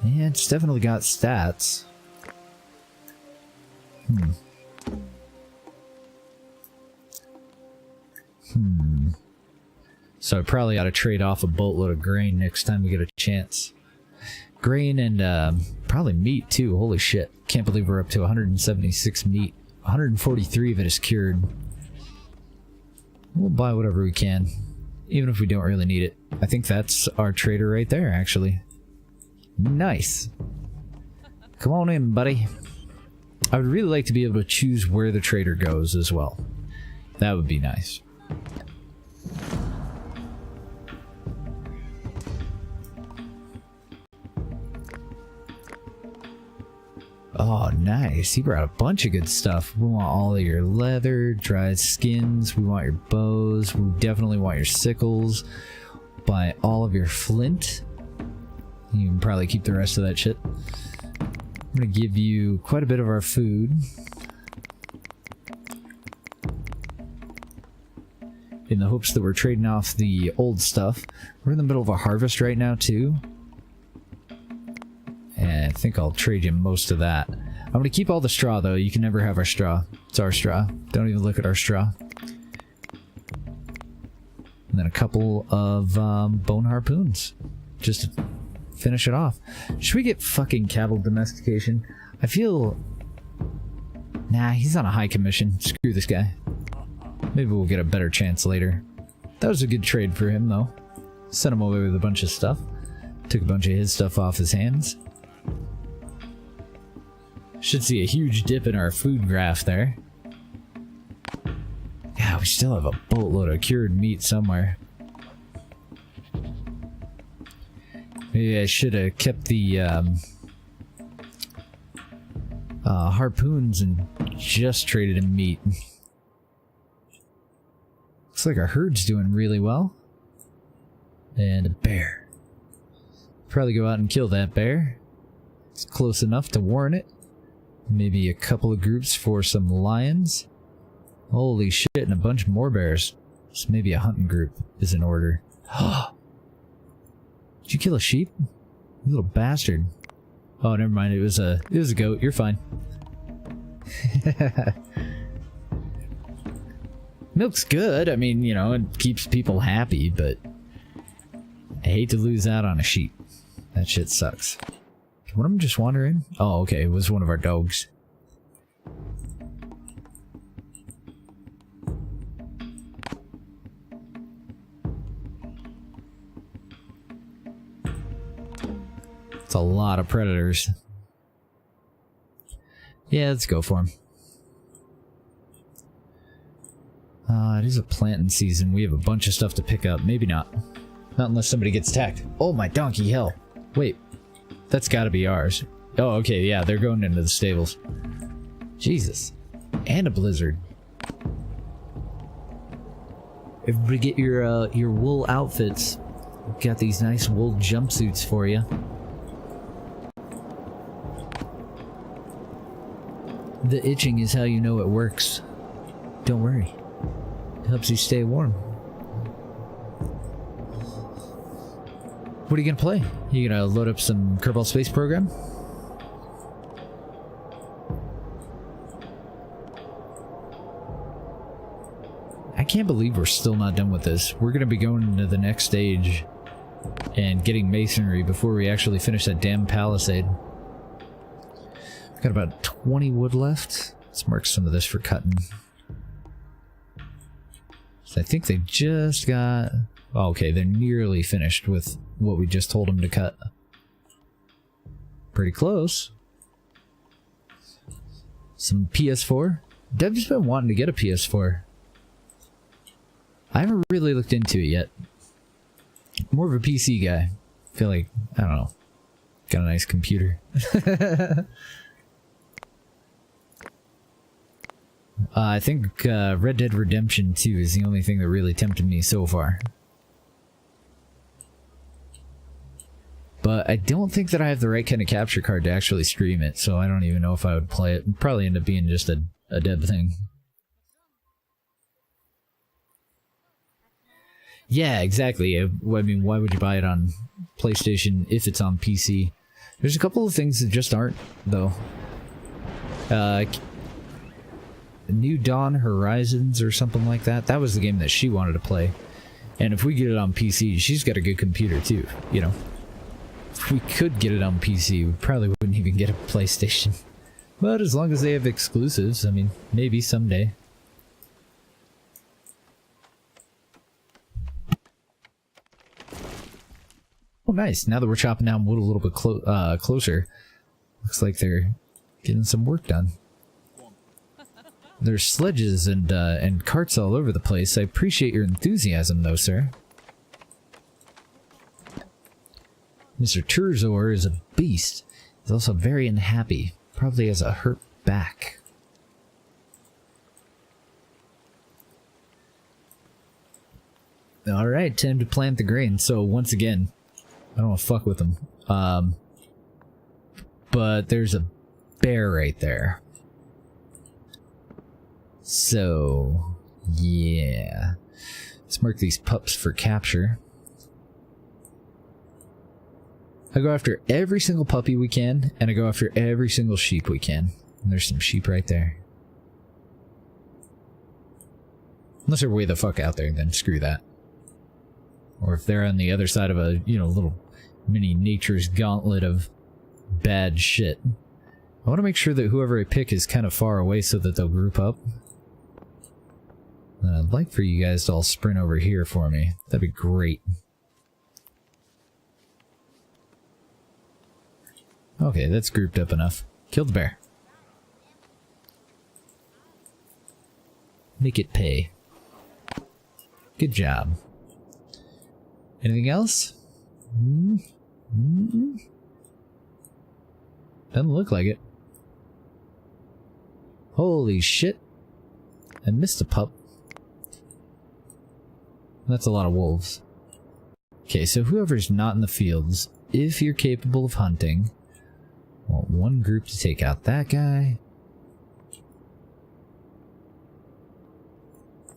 Yeah, it's definitely got stats. So I probably ought to trade off a boatload of grain next time we get a chance. Grain and probably meat too. Holy shit. Can't believe we're up to 176 meat. 143 of it is cured. We'll buy whatever we can, even if we don't really need it. I think that's our trader right there, actually. Nice. Come on in, buddy. I would really like to be able to choose where the trader goes as well. That would be nice. Oh, nice. He brought a bunch of good stuff. We want all of your leather, dried skins. We want your bows. We definitely want your sickles. Buy all of your flint. You can probably keep the rest of that shit. I'm going to give you quite a bit of our food. In the hopes that we're trading off the old stuff. We're in the middle of a harvest right now, too. And I think I'll trade you most of that. I'm going to keep all the straw, though. You can never have our straw. It's our straw. Don't even look at our straw. And then a couple of bone harpoons. Just to finish it off. Should we get fucking cattle domestication? I feel... Nah, he's on a high commission. Screw this guy. Maybe we'll get a better chance later. That was a good trade for him, though. Sent him away with a bunch of stuff. Took a bunch of his stuff off his hands. Should see a huge dip in our food graph there. Yeah, we still have a boatload of cured meat somewhere. Maybe I should have kept the harpoons and just traded in meat. Looks like our herd's doing really well. And a bear. Probably go out and kill that bear. It's close enough to warrant it. Maybe a couple of groups for some lions. Holy shit, and a bunch more bears. So maybe a hunting group is in order. Did you kill a sheep? You little bastard. Oh, never mind. It was a goat. You're fine. Milk's good. I mean, you know, it keeps people happy, but I hate to lose out on a sheep. That shit sucks. What am I just wandering? Oh, okay. It was one of our dogs. It's a lot of predators. Yeah, let's go for them. It is a planting season. We have a bunch of stuff to pick up. Maybe not. Not unless somebody gets attacked. Oh my donkey hell. Wait. That's gotta be ours. Oh, okay, yeah, they're going into the stables. Jesus. And a blizzard. Everybody get your wool outfits. We've got these nice wool jumpsuits for you. The itching is how you know it works. Don't worry. It helps you stay warm. What are you gonna play? You gonna load up some Kerbal Space Program? I can't believe we're still not done with this. We're gonna be going into the next stage and getting masonry before we actually finish that damn palisade. We've got about 20 wood left. Let's mark some of this for cutting. So I think they just got... Oh, okay, they're nearly finished with what we just told them to cut. Pretty close. Some PS4. Dev's been wanting to get a PS4. I haven't really looked into it yet. More of a PC guy. I feel like, I don't know, got a nice computer. I think Red Dead Redemption 2 is the only thing that really tempted me so far. But I don't think that I have the right kind of capture card to actually stream it, so I don't even know if I would play it. It'd probably end up being just a Deb thing. Yeah, exactly. I mean, why would you buy it on PlayStation if it's on PC? There's a couple of things that just aren't, though. New Dawn Horizons or something like that. That was the game that she wanted to play. And if we get it on PC, she's got a good computer too, you know. If we could get it on PC, we probably wouldn't even get a PlayStation. But as long as they have exclusives, I mean, maybe someday. Oh, nice. Now that we're chopping down wood a little bit closer, looks like they're getting some work done. There's sledges and carts all over the place. I appreciate your enthusiasm, though, sir. Mr. Turzor is a beast. He's also very unhappy. Probably has a hurt back. Alright, time to plant the grain. So, once again, I don't want to fuck with them. But there's a bear right there. So, yeah. Let's mark these pups for capture. I go after every single puppy we can, and I go after every single sheep we can. And there's some sheep right there. Unless they're way the fuck out there, then screw that. Or if they're on the other side of a, you know, little mini nature's gauntlet of bad shit. I want to make sure that whoever I pick is kind of far away so that they'll group up. And I'd like for you guys to all sprint over here for me. That'd be great. Okay, that's grouped up enough. Kill the bear. Make it pay. Good job. Anything else? Doesn't look like it. Holy shit. I missed a pup. That's a lot of wolves. Okay, so whoever's not in the fields, if you're capable of hunting, I want one group to take out that guy.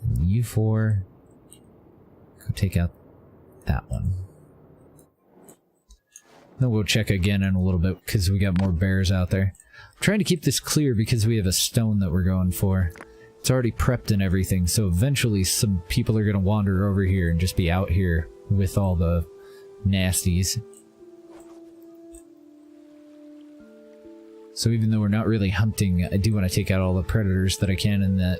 And you four, go take out that one. Then we'll check again in a little bit because we got more bears out there. I'm trying to keep this clear because we have a stone that we're going for. It's already prepped and everything, so eventually some people are going to wander over here and just be out here with all the nasties. So even though we're not really hunting, I do want to take out all the predators that I can in that,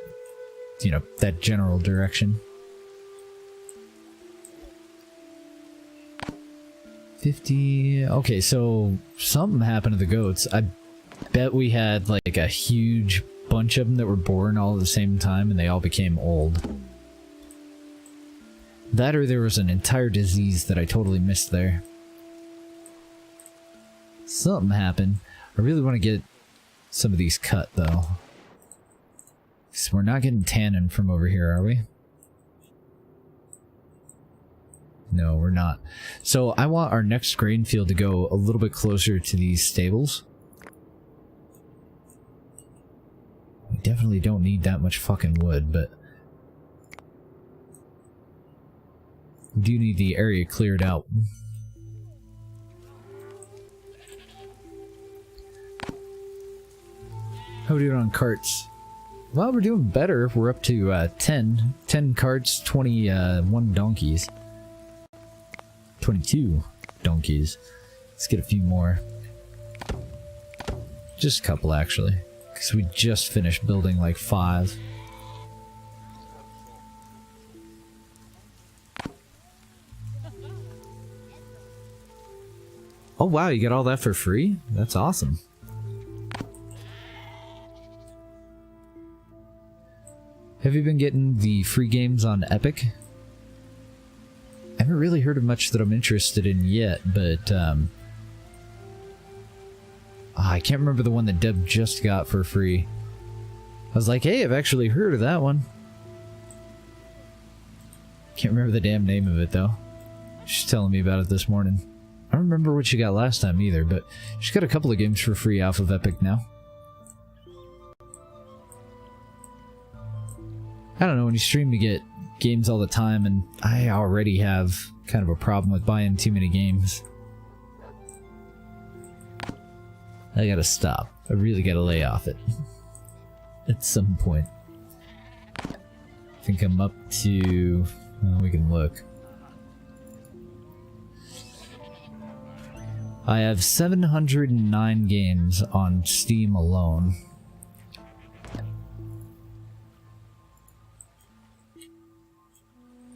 you know, that general direction. 50... Okay, so something happened to the goats. I bet we had like a huge bunch of them that were born all at the same time and they all became old. That or there was an entire disease that I totally missed there. Something happened. I really want to get some of these cut though. So we're not getting tannin from over here, are we? No, we're not. So I want our next grain field to go a little bit closer to these stables. We definitely don't need that much fucking wood, but we do need the area cleared out. How are we doing on carts? Well, we're doing better. We're up to 10 carts, 21 donkeys. 22 donkeys. Let's get a few more. Just a couple, actually. Because we just finished building like 5. Oh wow, you got all that for free? That's awesome. Have you been getting the free games on Epic? I haven't really heard of much that I'm interested in yet, but I can't remember the one that Deb just got for free. I was like, hey, I've actually heard of that one. Can't remember the damn name of it though. She's telling me about it this morning. I don't remember what she got last time either, but she's got a couple of games for free off of Epic now. I don't know, when you stream you get games all the time, and I already have kind of a problem with buying too many games. I gotta stop. I really gotta lay off it. At some point. I think I'm up to... well, we can look. I have 709 games on Steam alone.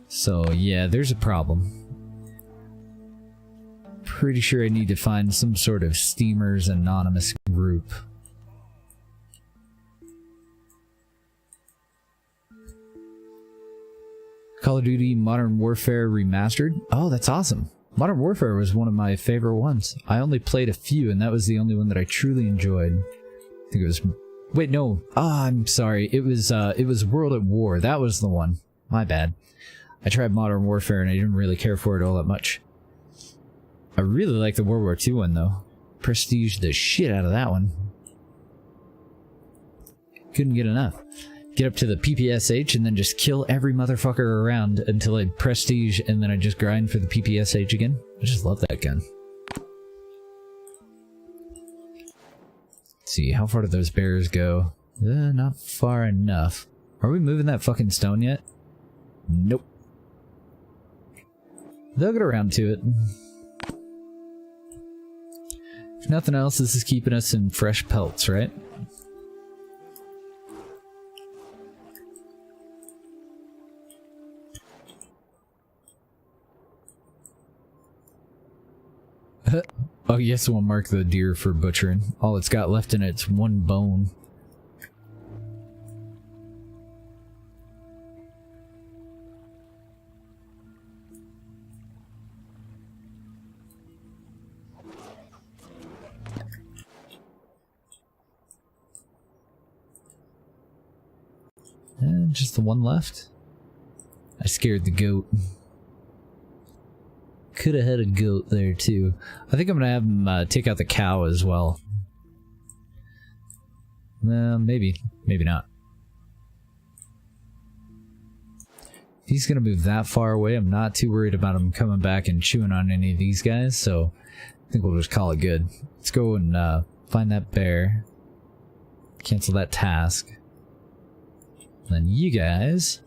So yeah, there's a problem. Pretty sure I need to find some sort of Steamers anonymous group. Call of Duty Modern Warfare Remastered? Oh, that's awesome. Modern Warfare was one of my favorite ones. I only played a few, and that was the only one that I truly enjoyed. I think it was... wait, no. Ah, I'm sorry. It was World at War. That was the one. My bad. I tried Modern Warfare, and I didn't really care for it all that much. I really like the World War II one, though. Prestige the shit out of that one. Couldn't get enough. Get up to the PPSH and then just kill every motherfucker around until I prestige, and then I just grind for the PPSH again. I just love that gun. Let's see, how far do those bears go? Not far enough. Are we moving that fucking stone yet? Nope. They'll get around to it. If nothing else, this is keeping us in fresh pelts, right? Oh yes, we'll mark the deer for butchering. All it's got left in it's one bone. And just the one left. I scared the goat. Could have had a goat there too. I think I'm gonna have him take out the cow as well. Maybe not. If he's gonna move that far away, I'm not too worried about him coming back and chewing on any of these guys, so I think we'll just call it good. Let's go and find that bear. Cancel that task. And then you guys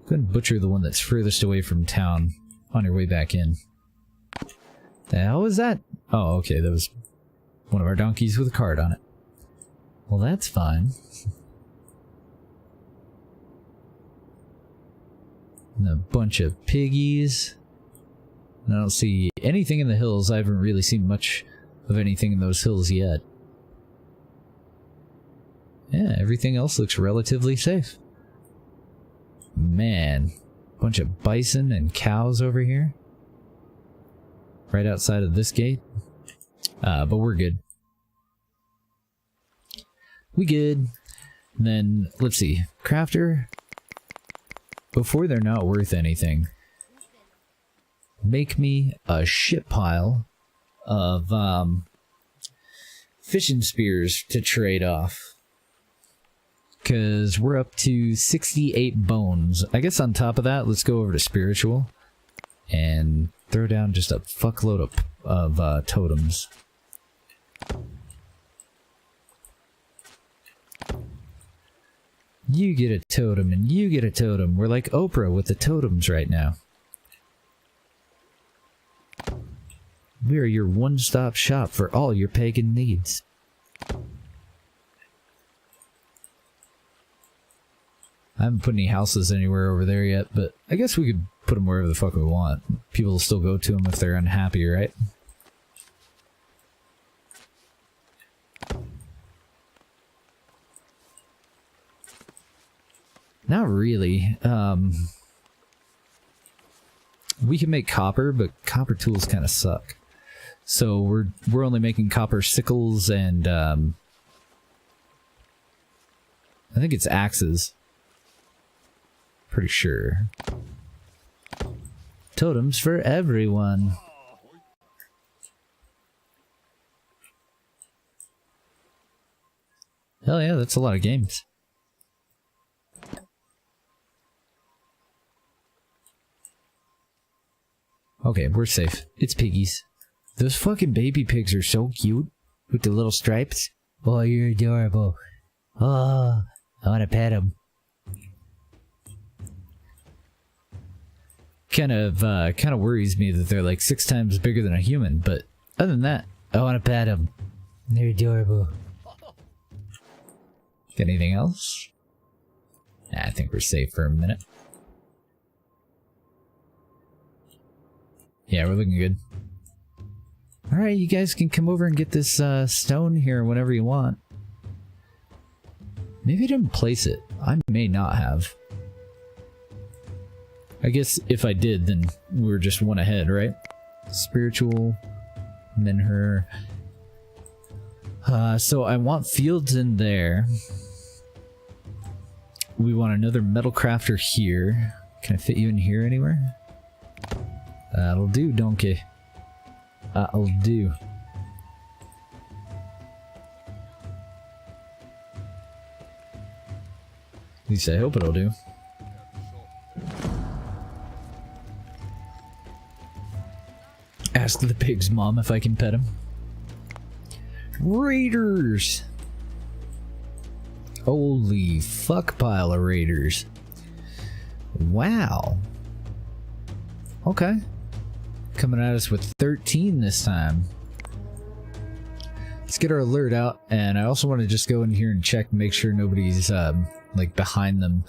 go and butcher the one that's furthest away from town on your way back in. The hell was that? Oh, okay, that was one of our donkeys with a card on it. Well, that's fine. And a bunch of piggies. And I don't see anything in the hills. I haven't really seen much of anything in those hills yet. Yeah, everything else looks relatively safe. Man, bunch of bison and cows over here. Right outside of this gate. But we're good. We good. And then, let's see. Crafter. Before they're not worth anything, make me a shit pile of fishing spears to trade off. Because we're up to 68 bones. I guess on top of that, let's go over to spiritual and throw down just a fuckload of totems. You get a totem and you get a totem. We're like Oprah with the totems right now. We are your one-stop shop for all your pagan needs. I haven't put any houses anywhere over there yet, but I guess we could put them wherever the fuck we want. People will still go to them if they're unhappy, right? Not really. We can make copper, but copper tools kind of suck. So we're only making copper sickles and I think it's axes. Pretty sure. Totems for everyone. Hell yeah, that's a lot of games. Okay, we're safe. It's piggies. Those fucking baby pigs are so cute with the little stripes. Oh, you're adorable. Oh, I want to pet them. Kind of worries me that they're like 6 times bigger than a human, but other than that, I want to pet them. They're adorable. Got anything else? Nah, I think we're safe for a minute. Yeah, we're looking good. Alright, you guys can come over and get this stone here whenever you want. Maybe I didn't place it. I may not have. I guess if I did, then we were just one ahead, right? Spiritual, and then her. So I want fields in there. We want another metal crafter here. Can I fit you in here anywhere? That'll do, donkey. That'll do. At least I hope it'll do. Ask the pig's mom if I can pet him. Raiders! Holy fuck pile of raiders. Wow. Okay. coming at us with 13 this time. Let's get our alert out, and I also want to just go in here and check and make sure nobody's like behind them,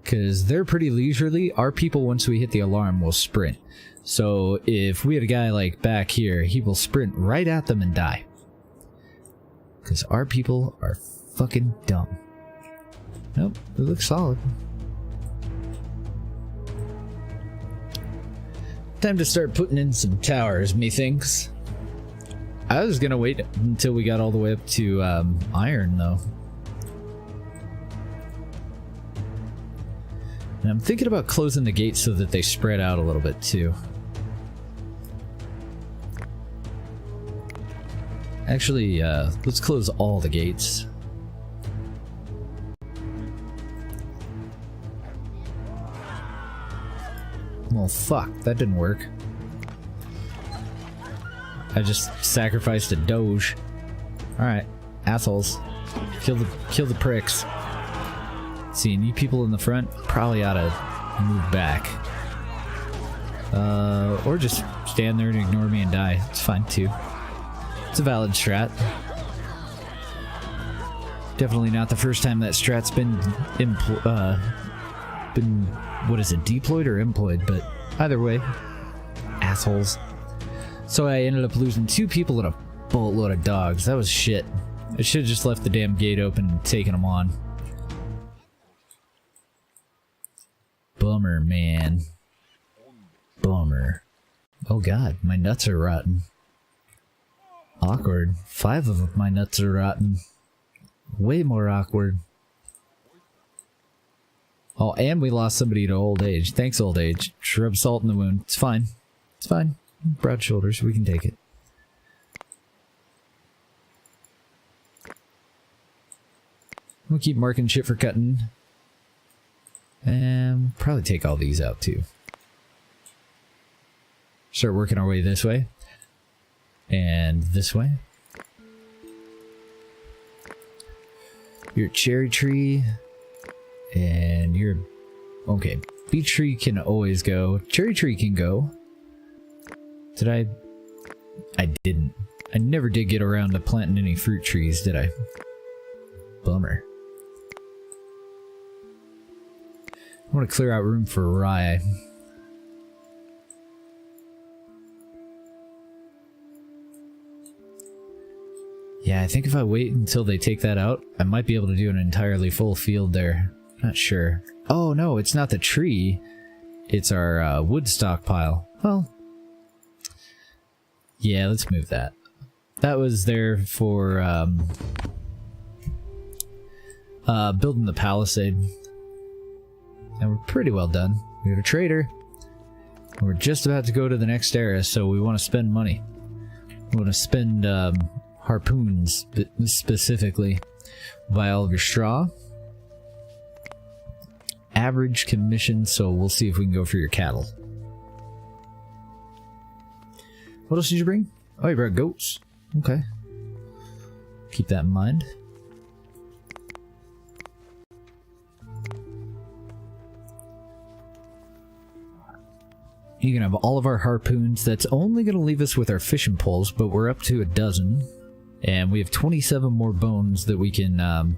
because they're pretty leisurely. Our people, once we hit the alarm, will sprint. So if we had a guy like back here, he will sprint right at them and die, because our people are fucking dumb. Nope, it looks solid. Time to start putting in some towers, methinks. I was gonna wait until we got all the way up to iron, though. And I'm thinking about closing the gates so that they spread out a little bit, too. Actually, let's close all the gates. Well, fuck, that didn't work. I just sacrificed a doge. Alright, assholes. Kill the pricks. See, and you people in the front probably ought to move back. Or just stand there and ignore me and die. It's fine, too. It's a valid strat. Definitely not the first time that strat's been what is it, deployed or employed, but either way, assholes. So I ended up losing 2 people and a boatload of dogs. That was shit. I should have just left the damn gate open and taken them on. Bummer, man. Bummer. Oh god, my nuts are rotten. Awkward. 5 of my nuts are rotten. Way more awkward. Oh, and we lost somebody to old age. Thanks, old age. Rub salt in the wound. It's fine. It's fine. Broad shoulders. We can take it. We'll keep marking shit for cutting. And probably take all these out, too. Start working our way this way. And this way. Your cherry tree. And your... Okay. Beech tree can always go. Cherry tree can go. Did I... I didn't. I never did get around to planting any fruit trees, did I? Bummer. I want to clear out room for rye. Yeah, I think if I wait until they take that out, I might be able to do an entirely full field there. Not sure. Oh no, it's not the tree. It's our wood stockpile. Well, yeah, let's move that. That was there for building the palisade. And we're pretty well done. We got a trader. We're just about to go to the next era, so we want to spend money. We want to spend harpoons, specifically. Buy all of your straw. Average commission, so we'll see if we can go for your cattle. What else did you bring? Oh, you brought goats. Okay. Keep that in mind. You can have all of our harpoons. That's only going to leave us with our fishing poles, but we're up to 12. And we have 27 more bones that we can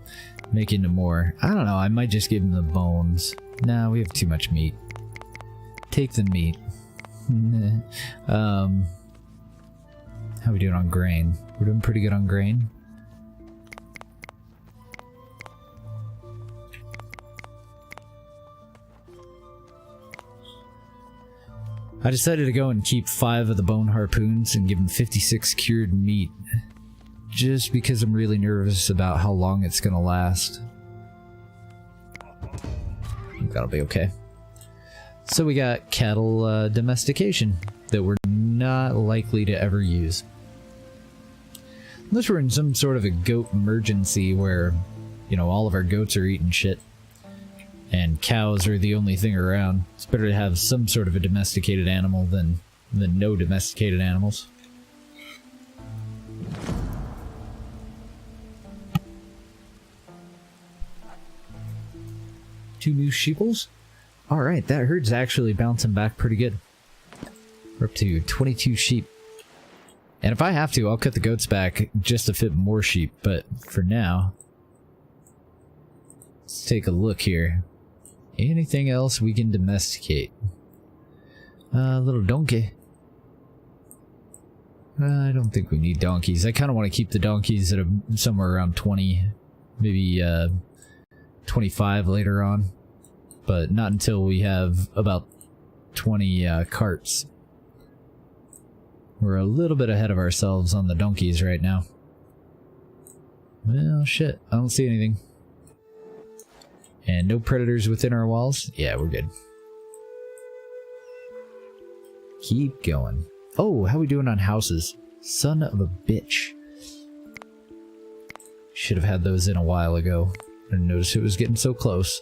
make into more. I don't know, I might just give them the bones. Nah, we have too much meat. Take the meat. How are we doing on grain? We're doing pretty good on grain. I decided to go and keep 5 of the bone harpoons and give them 56 cured meat. Just because I'm really nervous about how long it's gonna last. That'll be okay. So we got cattle domestication that we're not likely to ever use. Unless we're in some sort of a goat emergency where, you know, all of our goats are eating shit. And cows are the only thing around. It's better to have some sort of a domesticated animal than no domesticated animals. Two new sheeples? Alright, that herd's actually bouncing back pretty good. We're up to 22 sheep. And if I have to, I'll cut the goats back just to fit more sheep. But for now, let's take a look here. Anything else we can domesticate? Little donkey. I don't think we need donkeys. I kind of want to keep the donkeys at somewhere around 20, maybe 25 later on. But not until we have about 20 carts. We're a little bit ahead of ourselves on the donkeys right now. Well, shit. I don't see anything. And no predators within our walls? Yeah, we're good. Keep going. Oh, how we doing on houses? Son of a bitch. Should have had those in a while ago. I didn't notice it was getting so close.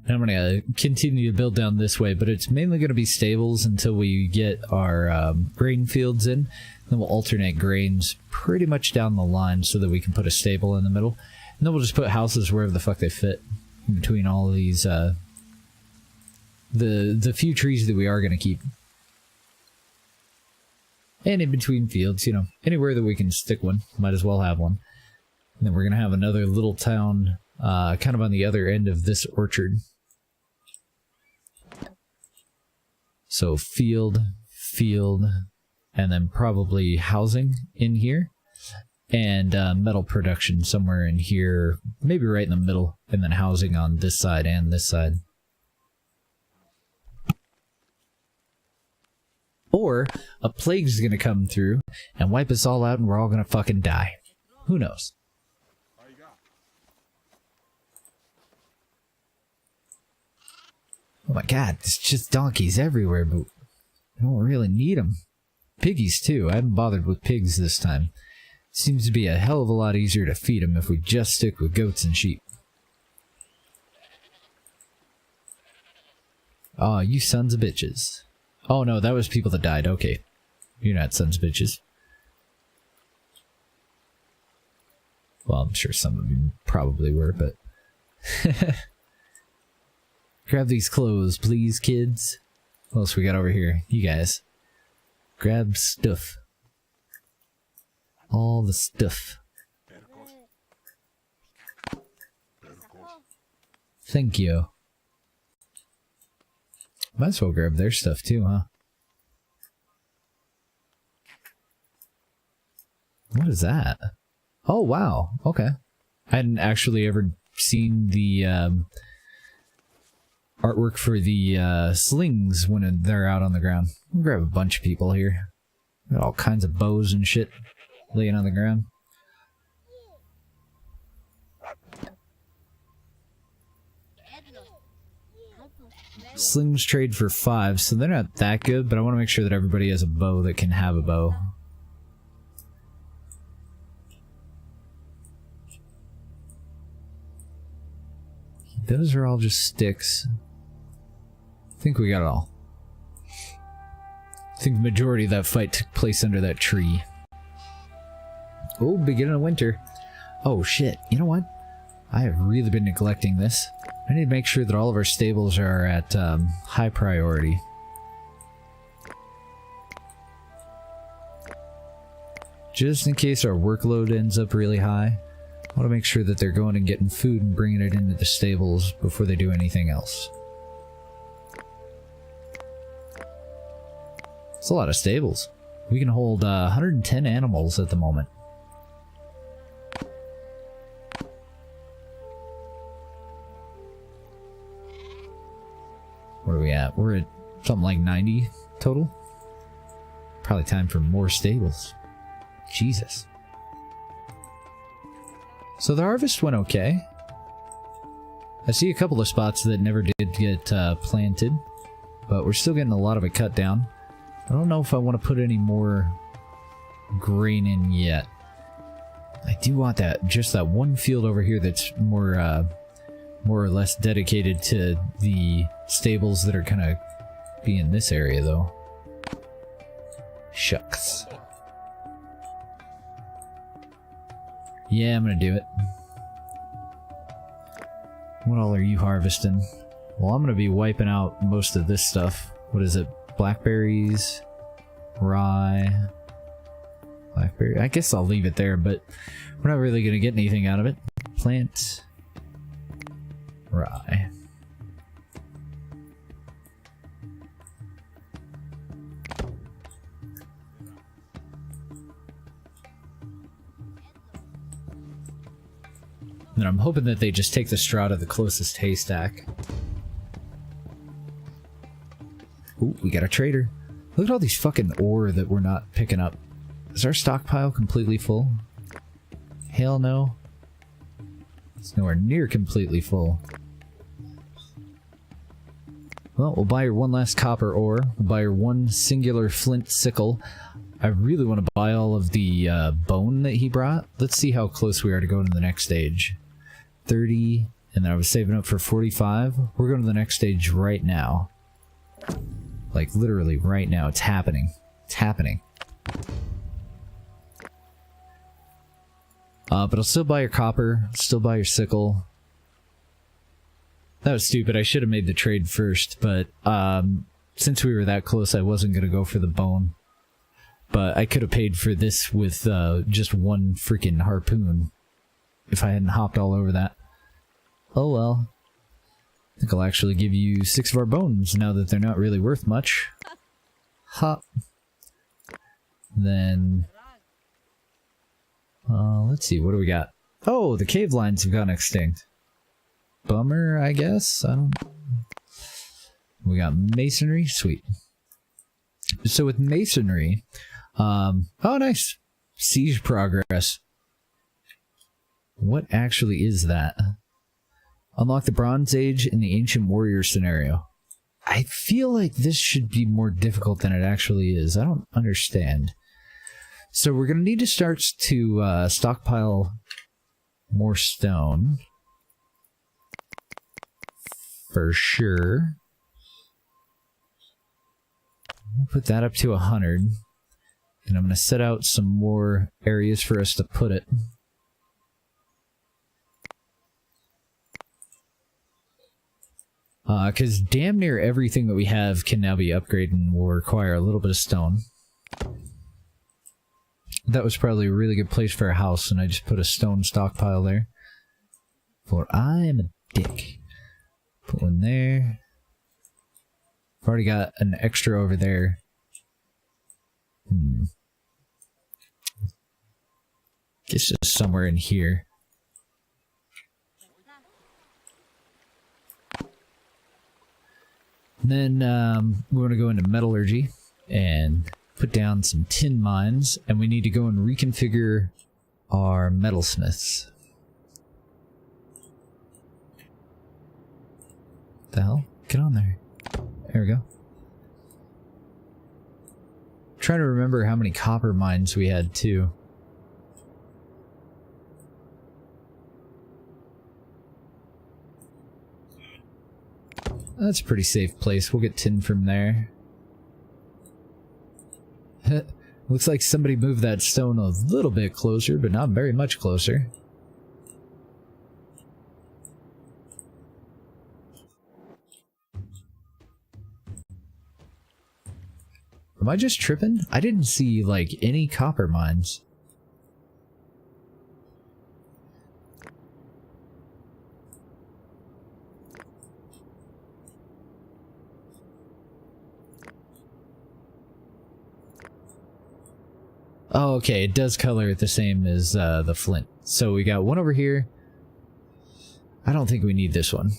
I'm going to continue to build down this way, but it's mainly going to be stables until we get our grain fields in. Then we'll alternate grains pretty much down the line so that we can put a stable in the middle. And then we'll just put houses wherever the fuck they fit in between all of these, the few trees that we are going to keep. And in between fields, you know, anywhere that we can stick one, might as well have one. And then we're going to have another little town kind of on the other end of this orchard. So field, and then probably housing in here, and metal production somewhere in here, maybe right in the middle, and then housing on this side and this side. Or a plague's gonna come through and wipe us all out and we're all gonna fucking die. Who knows? Oh my god, there's just donkeys everywhere, but I don't really need them. Piggies too, I haven't bothered with pigs this time. Seems to be a hell of a lot easier to feed them if we just stick with goats and sheep. Aw, you sons of bitches. Oh no, that was people that died, okay. You're not sons of bitches. Well, I'm sure some of you probably were, but... Grab these clothes, please, kids. What else we got over here? You guys. Grab stuff. All the stuff. Thank you. Might as well grab their stuff too, huh? What is that? Oh, wow. Okay. I hadn't actually ever seen the artwork for the slings when they're out on the ground. We'll grab a bunch of people here. Got all kinds of bows and shit laying on the ground. Slings trade for 5, so they're not that good, but I want to make sure that everybody has a bow that can have a bow. Those are all just sticks. I think we got it all. I think the majority of that fight took place under that tree. Oh, beginning of winter. Oh shit, you know what? I have really been neglecting this. I need to make sure that all of our stables are at high priority. Just in case our workload ends up really high, I want to make sure that they're going and getting food and bringing it into the stables before they do anything else. It's a lot of stables. We can hold 110 animals at the moment. Where are we at? We're at something like 90 total. Probably time for more stables. Jesus. So the harvest went okay. I see a couple of spots that never did get planted, but we're still getting a lot of it cut down. I don't know if I want to put any more grain in yet. I do want that, just that one field over here that's more or less dedicated to the stables that are gonna be in this area, though. Shucks. Yeah, I'm gonna do it. What all are you harvesting? Well, I'm gonna be wiping out most of this stuff. What is it? Blackberries, rye, blackberry. I guess I'll leave it there, but we're not really gonna get anything out of it. Plant, rye. And I'm hoping that they just take the straw to the closest haystack. Ooh, we got a trader. Look at all these fucking ore that we're not picking up. Is our stockpile completely full? Hell no. It's nowhere near completely full. Well, we'll buy her one last copper ore. We'll buy her one singular flint sickle. I really want to buy all of the bone that he brought. Let's see how close we are to going to the next stage. 30, and then I was saving up for 45. We're going to the next stage right now. Like, literally right now. It's happening. It's happening. But I'll still buy your copper. Still buy your sickle. That was stupid. I should have made the trade first, but since we were that close, I wasn't going to go for the bone. But I could have paid for this with just one freaking harpoon if I hadn't hopped all over that. Oh well. I think I'll actually give you 6 of our bones now that they're not really worth much. Ha. Then... let's see, what do we got? Oh, the cave lines have gone extinct. Bummer, I guess? I don't... We got masonry? Sweet. So with masonry... oh, nice! Siege progress. What actually is that? Unlock the Bronze Age in the Ancient Warrior scenario. I feel like this should be more difficult than it actually is. I don't understand. So we're going to need to start to stockpile more stone. For sure. We'll put that up to 100. And I'm going to set out some more areas for us to put it. Because damn near everything that we have can now be upgraded and will require a little bit of stone. That was probably a really good place for a house, and I just put a stone stockpile there. For I am a dick. Put one there. I've already got an extra over there. Guess just somewhere in here. And then we want to go into metallurgy and put down some tin mines, and we need to go and reconfigure our metalsmiths. What the hell? Get on there. There we go. I'm trying to remember how many copper mines we had too. That's a pretty safe place. We'll get tin from there. Looks like somebody moved that stone a little bit closer, but not very much closer. Am I just tripping? I didn't see, like, any copper mines. Oh, okay, it does color it the same as the flint. So we got one over here. I don't think we need this one.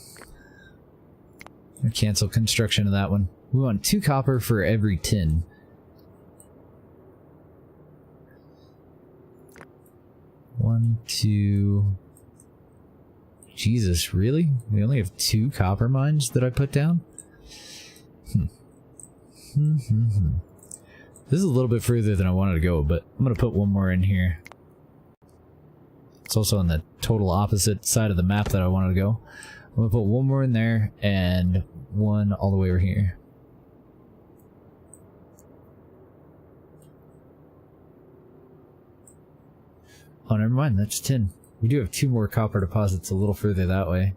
Cancel construction of that one. We want 2 copper for every tin. One, 2... Jesus, really? We only have 2 copper mines that I put down? This is a little bit further than I wanted to go, but I'm gonna put one more in here. It's also on the total opposite side of the map that I wanted to go. I'm gonna put one more in there and one all the way over here. Oh, never mind, that's tin. We do have 2 more copper deposits a little further that way.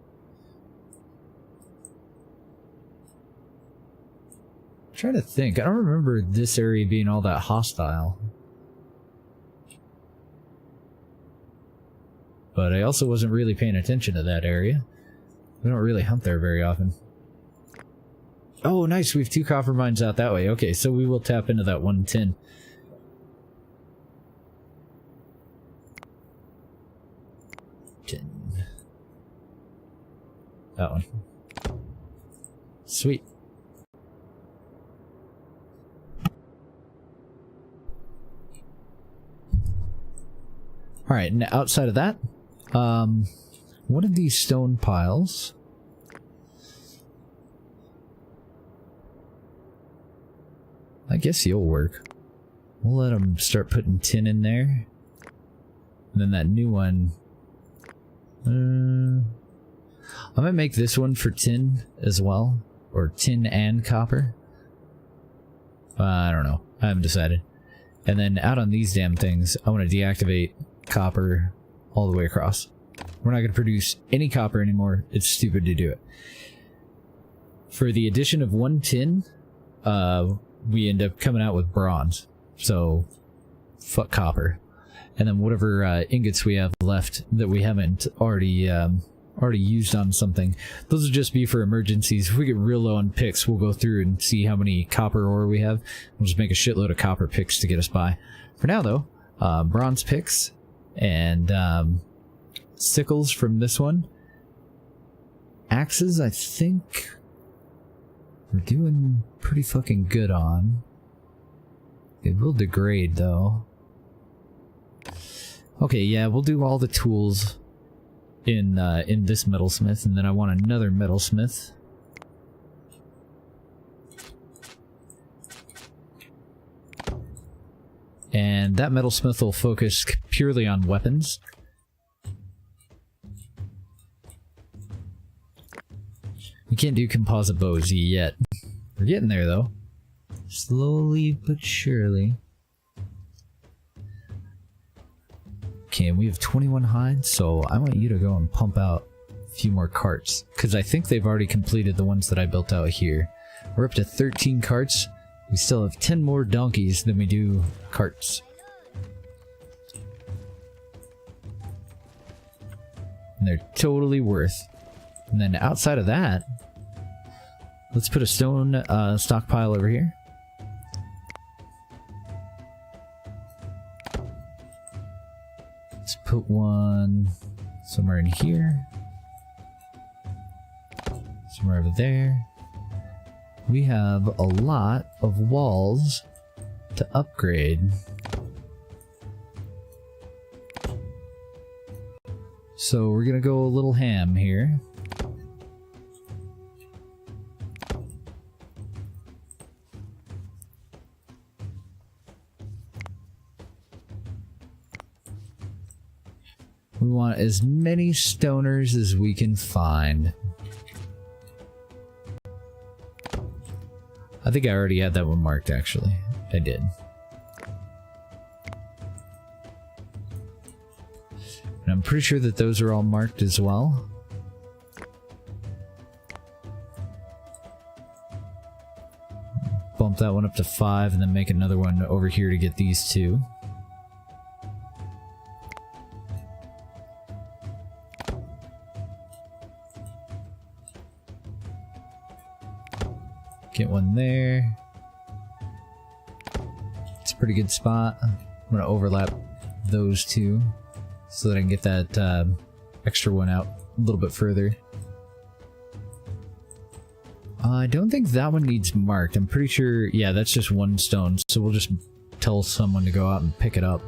I'm trying to think. I don't remember this area being all that hostile. But I also wasn't really paying attention to that area. We don't really hunt there very often. Oh, nice. We have 2 copper mines out that way. Okay, so we will tap into that 1 tin. That one. Sweet. Alright, and outside of that, one of these stone piles. I guess you'll work. We'll let them start putting tin in there. And then that new one. I might make this one for tin as well. Or tin and copper. I don't know. I haven't decided. And then out on these damn things, I want to deactivate copper all the way across. We're not going to produce any copper anymore. It's stupid to do it. For the addition of 1 tin, we end up coming out with bronze. So, fuck copper. And then whatever ingots we have left that we haven't already used on something, those will just be for emergencies. If we get real low on picks, we'll go through and see how many copper ore we have. We'll just make a shitload of copper picks to get us by. For now, though, bronze picks and sickles from this one. Axes, I think we're doing pretty fucking good on. It will degrade, though. Okay, yeah, we'll do all the tools in this metalsmith, and then I want another metalsmith. And that metalsmith will focus purely on weapons. We can't do composite bows yet. We're getting there, though. Slowly but surely. Okay, we have 21 hides, so I want you to go and pump out a few more carts. Because I think they've already completed the ones that I built out here. We're up to 13 carts. We still have 10 more donkeys than we do carts. And they're totally worth. And then outside of that, let's put a stone stockpile over here. Let's put one somewhere in here. Somewhere over there. We have a lot of walls to upgrade. So we're gonna go a little ham here. We want as many stoners as we can find. I think I already had that one marked, actually. I did. And I'm pretty sure that those are all marked as well. Bump that one up to 5 and then make another one over here to get these 2. Get one there. It's a pretty good spot. I'm gonna overlap those 2 so that I can get that extra one out a little bit further. I don't think that one needs marked. I'm pretty sure, yeah, that's just 1 stone, so we'll just tell someone to go out and pick it up.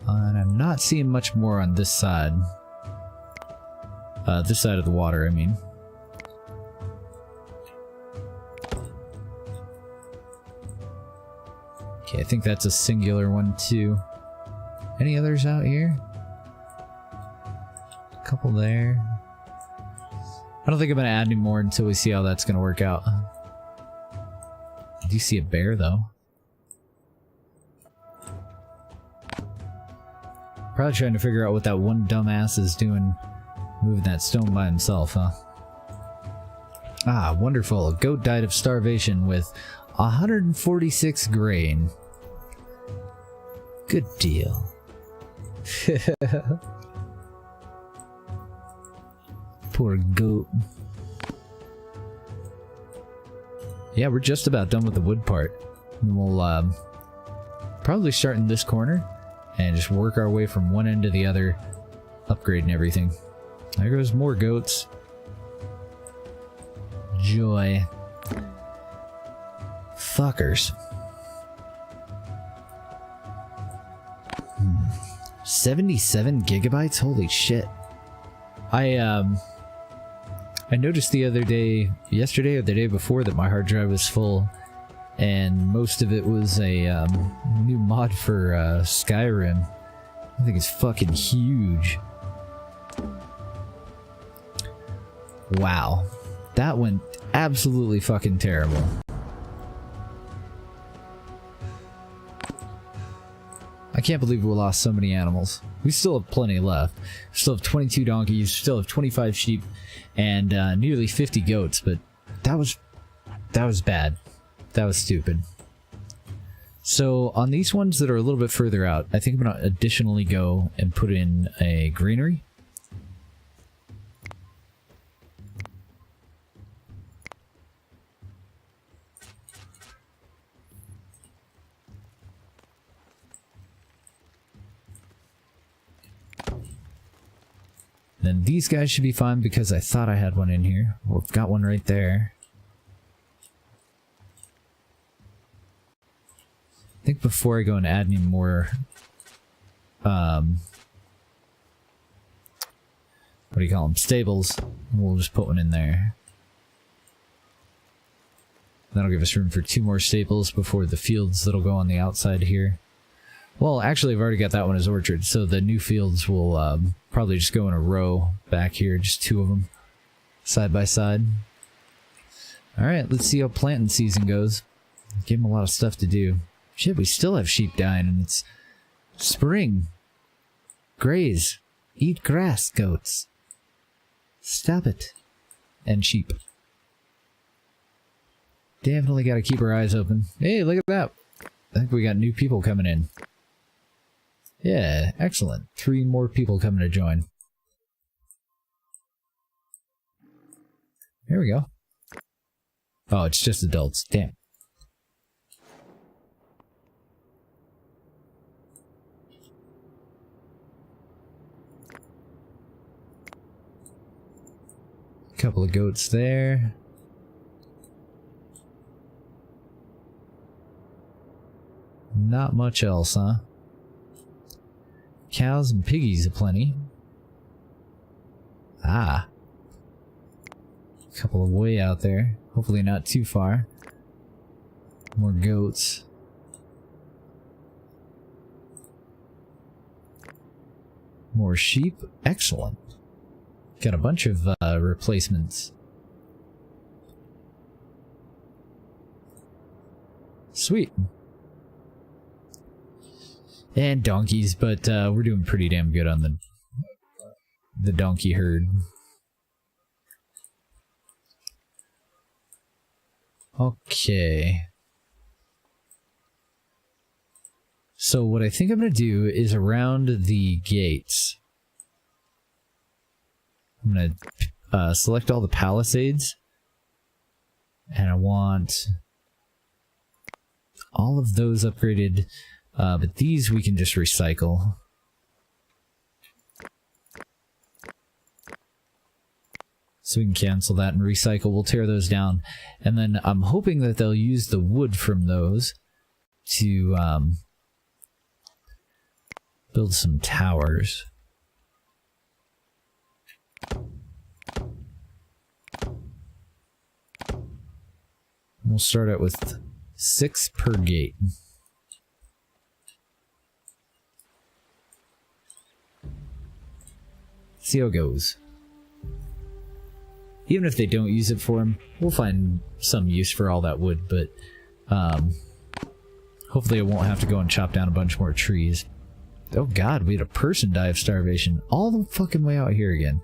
And I'm not seeing much more on this side. This side of the water, I mean. Okay, I think that's a singular one too. Any others out here? A couple there. I don't think I'm going to add any more until we see how that's going to work out. I do see a bear though. Probably trying to figure out what that one dumbass is doing moving that stone by himself, huh? Ah, wonderful. A goat died of starvation with 146 grain. Good deal. Poor goat. Yeah, we're just about done with the wood part. And we'll probably start in this corner and just work our way from one end to the other, upgrading everything. There goes more goats. Joy. Fuckers. 77 gigabytes? Holy shit. I noticed the other day, yesterday or the day before, that my hard drive was full, and most of it was a new mod for Skyrim. I think it's fucking huge. Wow. That went absolutely fucking terrible. I can't believe we lost so many animals. We still have plenty left. We still have 22 donkeys, still have 25 sheep, and nearly 50 goats, but that was bad. That was stupid. So on these ones that are a little bit further out, I think I'm going to additionally go and put in a granary. Then these guys should be fine because I thought I had one in here. Well, I've got one right there. I think before I go and add any more, what do you call them? Stables. We'll just put one in there. That'll give us room for 2 more stables before the fields that'll go on the outside here. Well, actually, I've already got that one as orchard, so the new fields will probably just go in a row back here, just 2 of them, side by side. Alright, let's see how planting season goes. Give them a lot of stuff to do. Shit, we still have sheep dying, and it's spring. Graze. Eat grass, goats. Stop it. And sheep. Definitely gotta keep our eyes open. Hey, look at that. I think we got new people coming in. Yeah, excellent. 3 more people coming to join. Here we go. Oh, it's just adults. Damn. Couple of goats there. Not much else, huh? Cows and piggies aplenty. Ah. A couple of way out there. Hopefully not too far. More goats. More sheep. Excellent. Got a bunch of replacements. Sweet. And donkeys, but we're doing pretty damn good on the donkey herd. Okay. So what I think I'm going to do is around the gates. I'm going to select all the palisades. And I want all of those upgraded. But these we can just recycle. So we can cancel that and recycle. We'll tear those down. And then I'm hoping that they'll use the wood from those to build some towers. We'll start out with 6 per gate. See how it goes. Even if they don't use it for him, we'll find some use for all that wood, but hopefully I won't have to go and chop down a bunch more trees. Oh god, we had a person die of starvation all the fucking way out here again.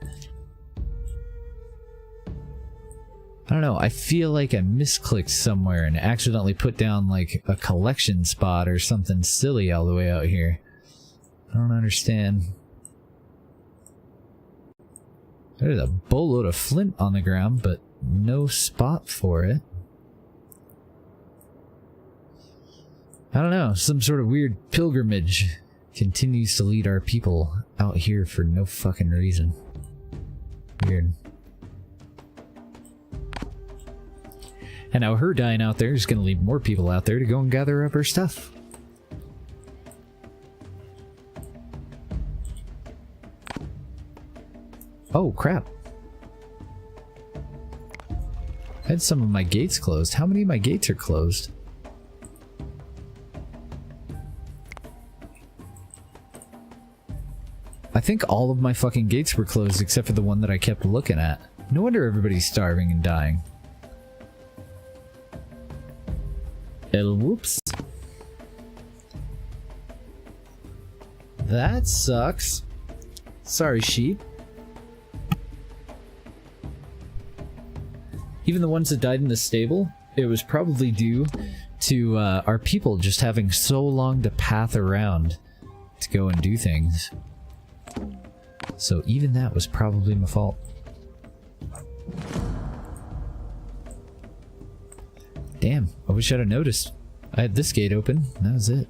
I don't know, I feel like I misclicked somewhere and accidentally put down like a collection spot or something silly all the way out here. I don't understand. There's a boatload of flint on the ground, but no spot for it. I don't know, some sort of weird pilgrimage continues to lead our people out here for no fucking reason. Weird. And now her dying out there is going to lead more people out there to go and gather up her stuff. Oh, crap. I had some of my gates closed. How many of my gates are closed? I think all of my fucking gates were closed except for the one that I kept looking at. No wonder everybody's starving and dying. Whoops. That sucks. Sorry, sheep. Even the ones that died in the stable, it was probably due to our people just having so long to path around to go and do things. So even that was probably my fault. Damn, I wish I'd have noticed. I had this gate open, that was it.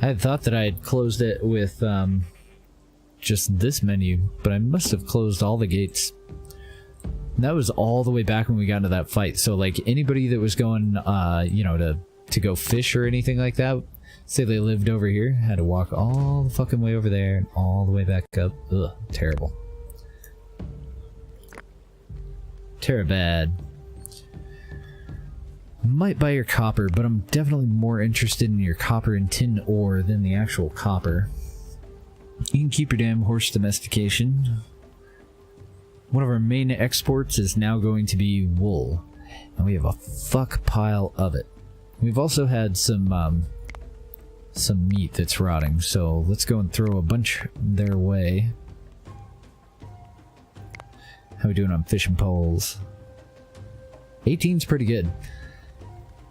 I had thought that I had closed it with just this menu, but I must have closed all the gates. And that was all the way back when we got into that fight, so like anybody that was going, you know, to go fish or anything like that, say they lived over here, had to walk all the fucking way over there and all the way back up. Ugh, terrible. Terribad. Might buy your copper, but I'm definitely more interested in your copper and tin ore than the actual copper. You can keep your damn horse domestication. One of our main exports is now going to be wool, and we have a fuck pile of it. We've also had some meat that's rotting, so let's go and throw a bunch their way. How we doing on fishing poles? 18's pretty good.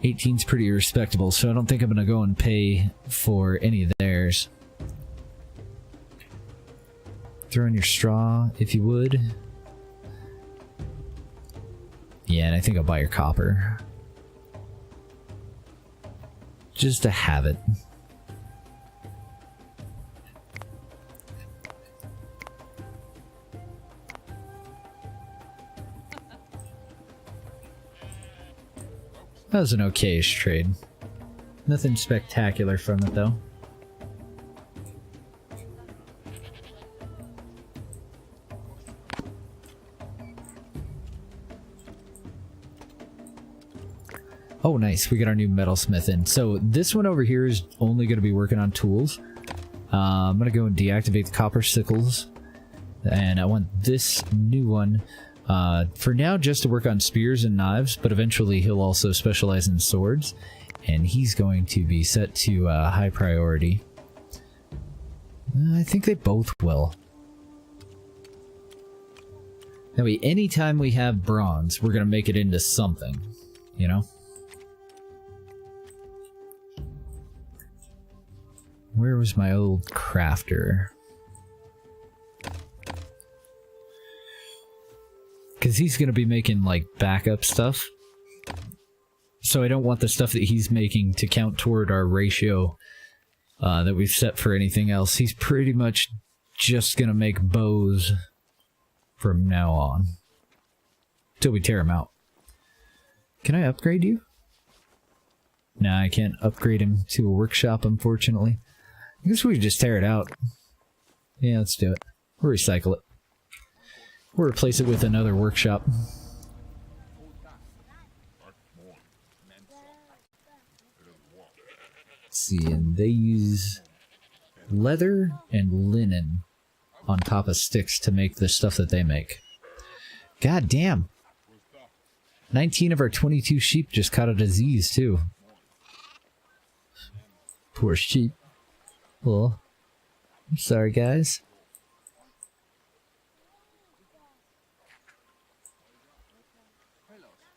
18's pretty respectable, so I don't think I'm gonna go and pay for any of theirs. Throw in your straw, if you would. Yeah, and I think I'll buy your copper. Just to have it. That was an okay-ish trade. Nothing spectacular from it, though. Oh, nice. We got our new metalsmith in. So this one over here is only going to be working on tools. I'm going to go and deactivate the copper sickles. And I want this new one for now just to work on spears and knives, but eventually he'll also specialize in swords. And he's going to be set to high priority. I think they both will. That way, anytime we have bronze, we're going to make it into something, you know? Where was my old crafter? Because he's going to be making, like, backup stuff. So I don't want the stuff that he's making to count toward our ratio that we've set for anything else. He's pretty much just going to make bows from now on. Till we tear him out. Can I upgrade you? Nah, I can't upgrade him to a workshop, unfortunately. I guess we could just tear it out. Yeah, let's do it. We'll recycle it. We'll replace it with another workshop. Let's see, and they use leather and linen. on top of sticks to make the stuff that they make. God damn! 19 of our 22 sheep just caught a disease, too. Poor sheep. Well, I'm sorry, guys.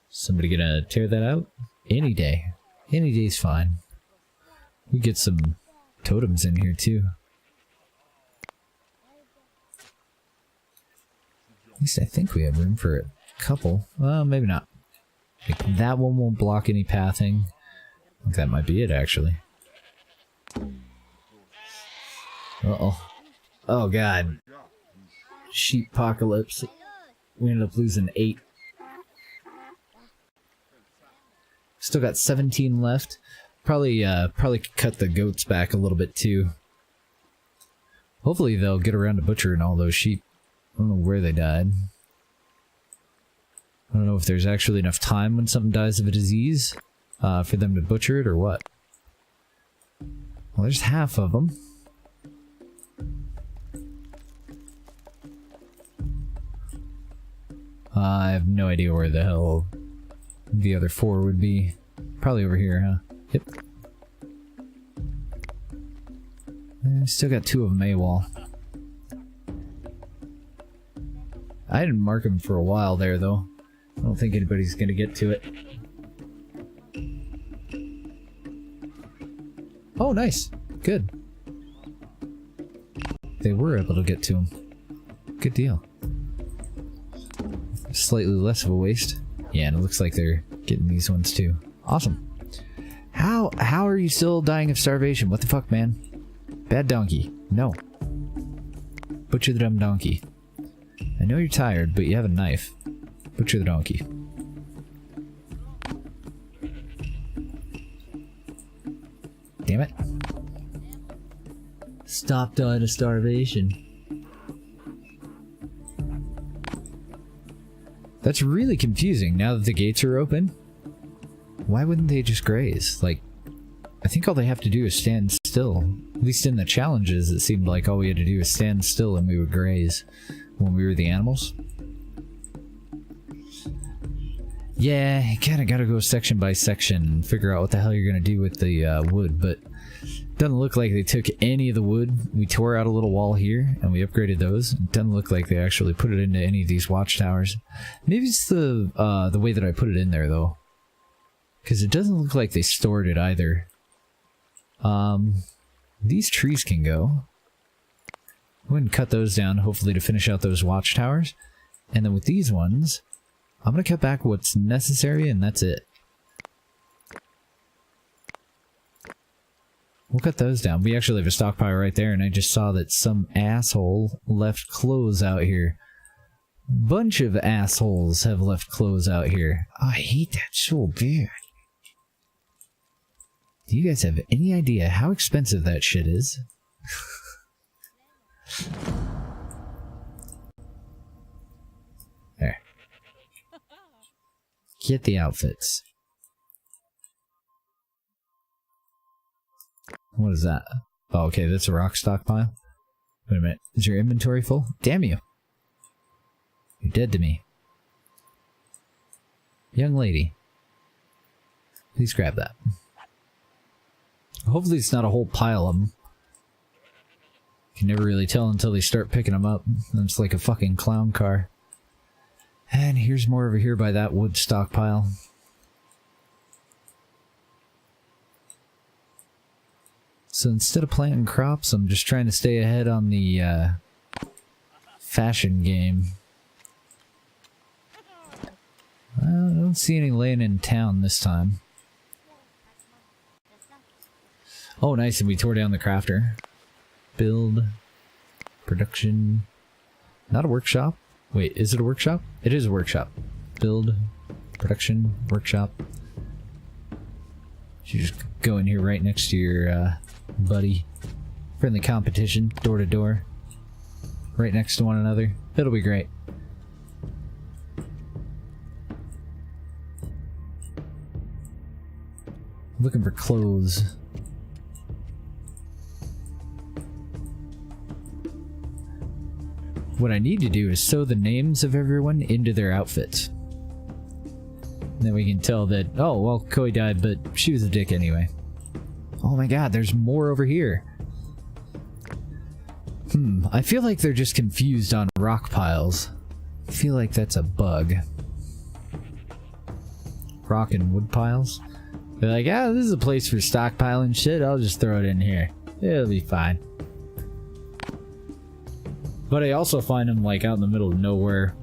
Somebody gonna tear that out? Any day. Any day's fine. We get some totems in here, too. At least I think we have room for a couple. Well, maybe not. Like, that one won't block any pathing. I think that might be it, actually. Uh-oh. Oh, God. Sheep apocalypse. We ended up losing 8. Still got 17 left. Probably could cut the goats back a little bit, too. Hopefully they'll get around to butchering all those sheep. I don't know where they died. I don't know if there's actually enough time when something dies of a disease for them to butcher it or what. Well, there's half of them. I have no idea where the hell the other 4 would be. Probably over here, huh? Yep. Still got 2 of them AWOL. I didn't mark them for a while there, though. I don't think anybody's gonna get to it. Oh, nice. Good. They were able to get to him. Good deal. Slightly less of a waste. Yeah, and it looks like they're getting these ones too. Awesome. How are you still dying of starvation? What the fuck, man? Bad donkey. No. Butcher the dumb donkey. I know you're tired, but you have a knife. Butcher the donkey. Damn it. Stop dying of starvation. That's really confusing now that the gates are open. Why wouldn't they just graze? Like, I think all they have to do is stand still. At least in the challenges, it seemed like all we had to do was stand still and we would graze when we were the animals. Yeah, you kinda gotta go section by section and figure out what the hell you're gonna do with the wood, but doesn't look like they took any of the wood. We tore out a little wall here and we upgraded those. It doesn't look like they actually put it into any of these watchtowers. Maybe it's the way that I put it in there though, because it doesn't look like they stored it either. These trees can go. Go ahead and cut those down, hopefully to finish out those watchtowers. And then with these ones, I'm gonna cut back what's necessary and that's it. We'll cut those down. We actually have a stockpile right there, and I just saw that some asshole left clothes out here. Bunch of assholes have left clothes out here. Oh, I hate that so bad. Do you guys have any idea how expensive that shit is? There. Get the outfits. What is that? Oh, okay, that's a rock stockpile. Wait a minute. Is your inventory full? Damn you. You're dead to me. Young lady. Please grab that. Hopefully it's not a whole pile of them. You can never really tell until they start picking them up. It's like a fucking clown car. And here's more over here by that wood stockpile. So instead of planting crops, I'm just trying to stay ahead on the fashion game. I don't see any laying in town this time. Oh, nice, and we tore down the crafter. Build. Production. Not a workshop. Wait, is it a workshop? It is a workshop. Build. Production. Workshop. You just go in here right next to your buddy. Friendly competition. Door to door. Right next to one another. It'll be great. Looking for clothes. what I need to do is sew the names of everyone into their outfits. Then we can tell that, oh, well, Koi died, but she was a dick anyway. Oh my god, there's more over here. I feel like they're just confused on rock piles. I feel like that's a bug. Rock and wood piles? They're like, ah, this is a place for stockpiling shit, I'll just throw it in here. It'll be fine. But I also find them like out in the middle of nowhere.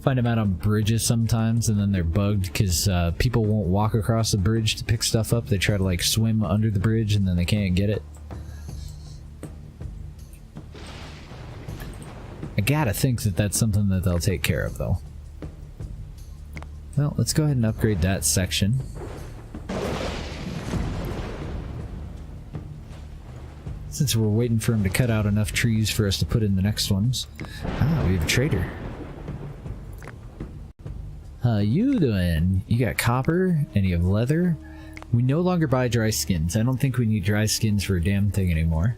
Find them out on bridges sometimes, and then they're bugged because people won't walk across the bridge to pick stuff up. They try to like swim under the bridge and then they can't get it. I gotta think that that's something that they'll take care of though. Well, let's go ahead and upgrade that section. Since we're waiting for him to cut out enough trees for us to put in the next ones. Ah, we have a trader. How you doing? You got copper and you have leather. We no longer buy dry skins. I don't think we need dry skins for a damn thing anymore.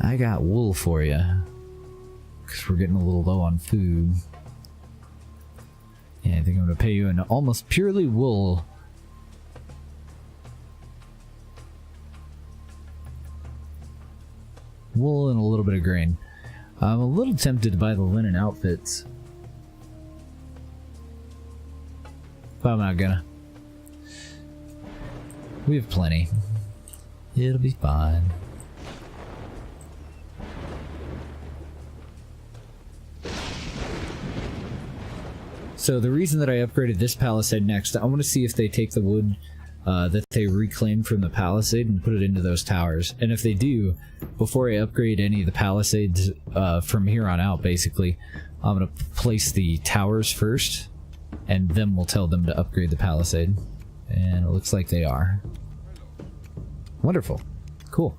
I got wool for you. Because we're getting a little low on food. Yeah, I think I'm going to pay you in almost purely wool. Wool and a little bit of grain. I'm a little tempted to buy the linen outfits. But I'm not gonna. We have plenty. It'll be fine. So the reason that I upgraded this palisade next, I want to see if they take the wood that they reclaimed from the palisade and put it into those towers. And if they do, before I upgrade any of the palisades from here on out, basically, I'm going to place the towers first, and then we'll tell them to upgrade the palisade. And it looks like they are. Wonderful. Cool.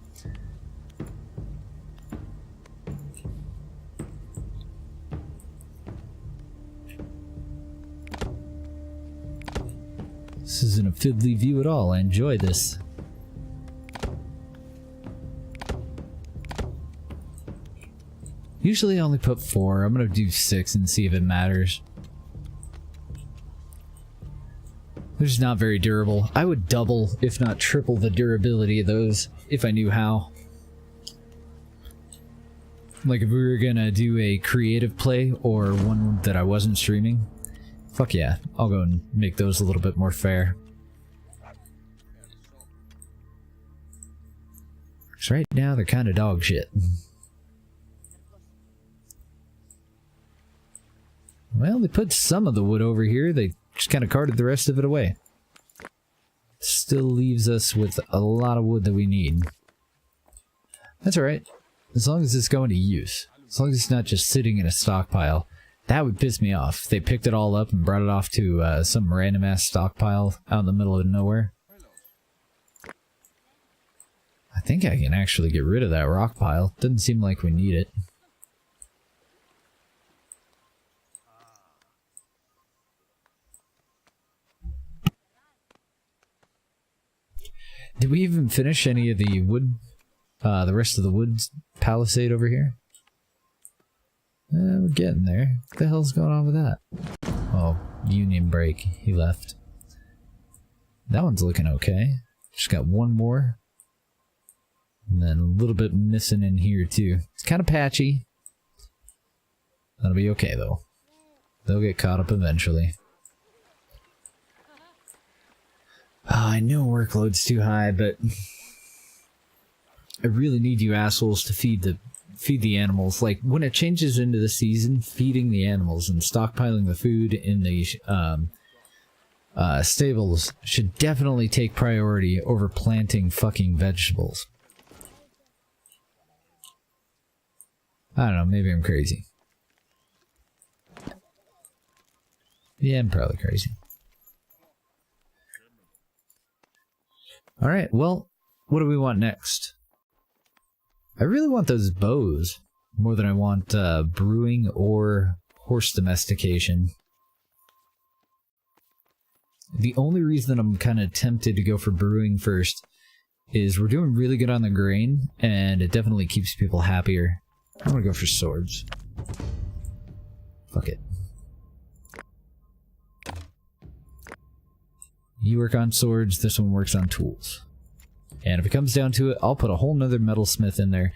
This isn't a fiddly view at all. I enjoy this. Usually I only put 4. I'm gonna do 6 and see if it matters. They're just not very durable. I would double, if not triple, the durability of those if I knew how. Like if we were gonna do a creative play or one that I wasn't streaming. Fuck yeah, I'll go and make those a little bit more fair. Because right now they're kind of dog shit. Well, they put some of the wood over here, they just kind of carted the rest of it away. Still leaves us with a lot of wood that we need. That's alright, as long as it's going to use. As long as it's not just sitting in a stockpile. That would piss me off. They picked it all up and brought it off to some random ass stockpile out in the middle of nowhere. I think I can actually get rid of that rock pile. Doesn't seem like we need it. Did we even finish any of the wood? The rest of the wood palisade over here? We're getting there. What the hell's going on with that? Oh, union break. He left. That one's looking okay. Just got one more. And then a little bit missing in here too. It's kind of patchy. That'll be okay though. They'll get caught up eventually. Oh, I know workload's too high, but I really need you assholes to feed the animals. Like, when it changes into the season, feeding the animals and stockpiling the food in the stables should definitely take priority over planting fucking vegetables. I don't know, maybe I'm crazy. Yeah, I'm probably crazy. Alright, well, what do we want next? I really want those bows more than I want brewing or horse domestication. The only reason that I'm kind of tempted to go for brewing first is we're doing really good on the grain, and it definitely keeps people happier. I'm gonna go for swords. Fuck it. You work on swords, this one works on tools. And if it comes down to it, I'll put a whole nother metalsmith in there,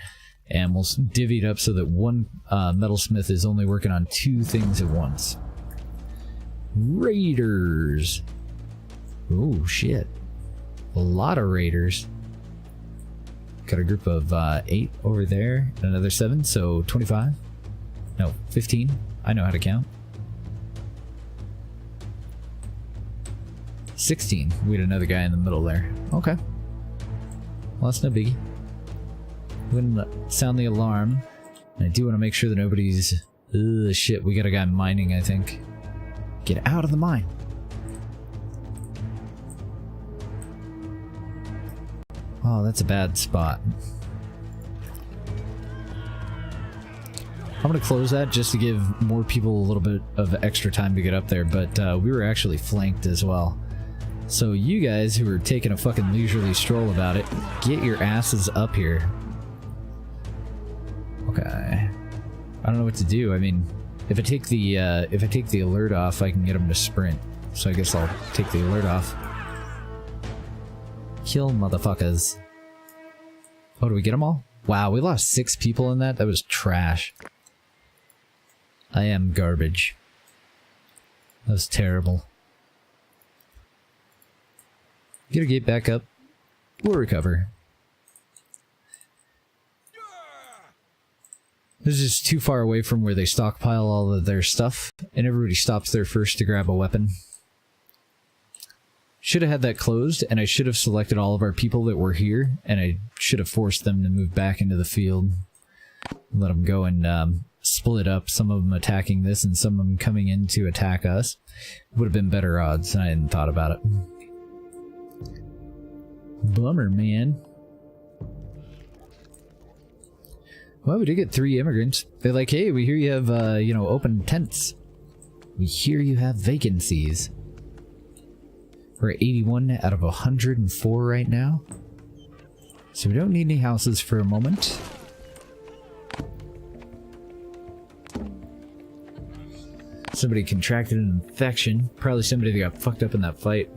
and we'll divvy it up so that one metalsmith is only working on 2 things at once. Raiders! Oh shit. A lot of raiders. Got a group of 8 over there, and another 7, so 25. No, 15. I know how to count. 16. We had another guy in the middle there. Okay. Well, that's no biggie. I'm gonna sound the alarm. And I do want to make sure that nobody's... Ugh, shit, we got a guy mining, I think. Get out of the mine. Oh, that's a bad spot. I'm gonna close that just to give more people a little bit of extra time to get up there, but we were actually flanked as well. So you guys who are taking a fucking leisurely stroll about it, get your asses up here. Okay. I don't know what to do. I mean, if I take the alert off, I can get them to sprint. So I guess I'll take the alert off. Kill motherfuckers. Oh, do we get them all? Wow, we lost 6 people in that? That was trash. I am garbage. That was terrible. Get a gate back up. We'll recover. This is just too far away from where they stockpile all of their stuff, and everybody stops there first to grab a weapon. Should have had that closed, and I should have selected all of our people that were here, and I should have forced them to move back into the field. Let them go and split up, some of them attacking this and some of them coming in to attack us. Would have been better odds, and I hadn't thought about it. Bummer, man. Well, we did get 3 immigrants. They're like, hey, we hear you have, you know, open tents. We hear you have vacancies. We're at 81 out of 104 right now. So we don't need any houses for a moment. Somebody contracted an infection. Probably somebody that got fucked up in that fight.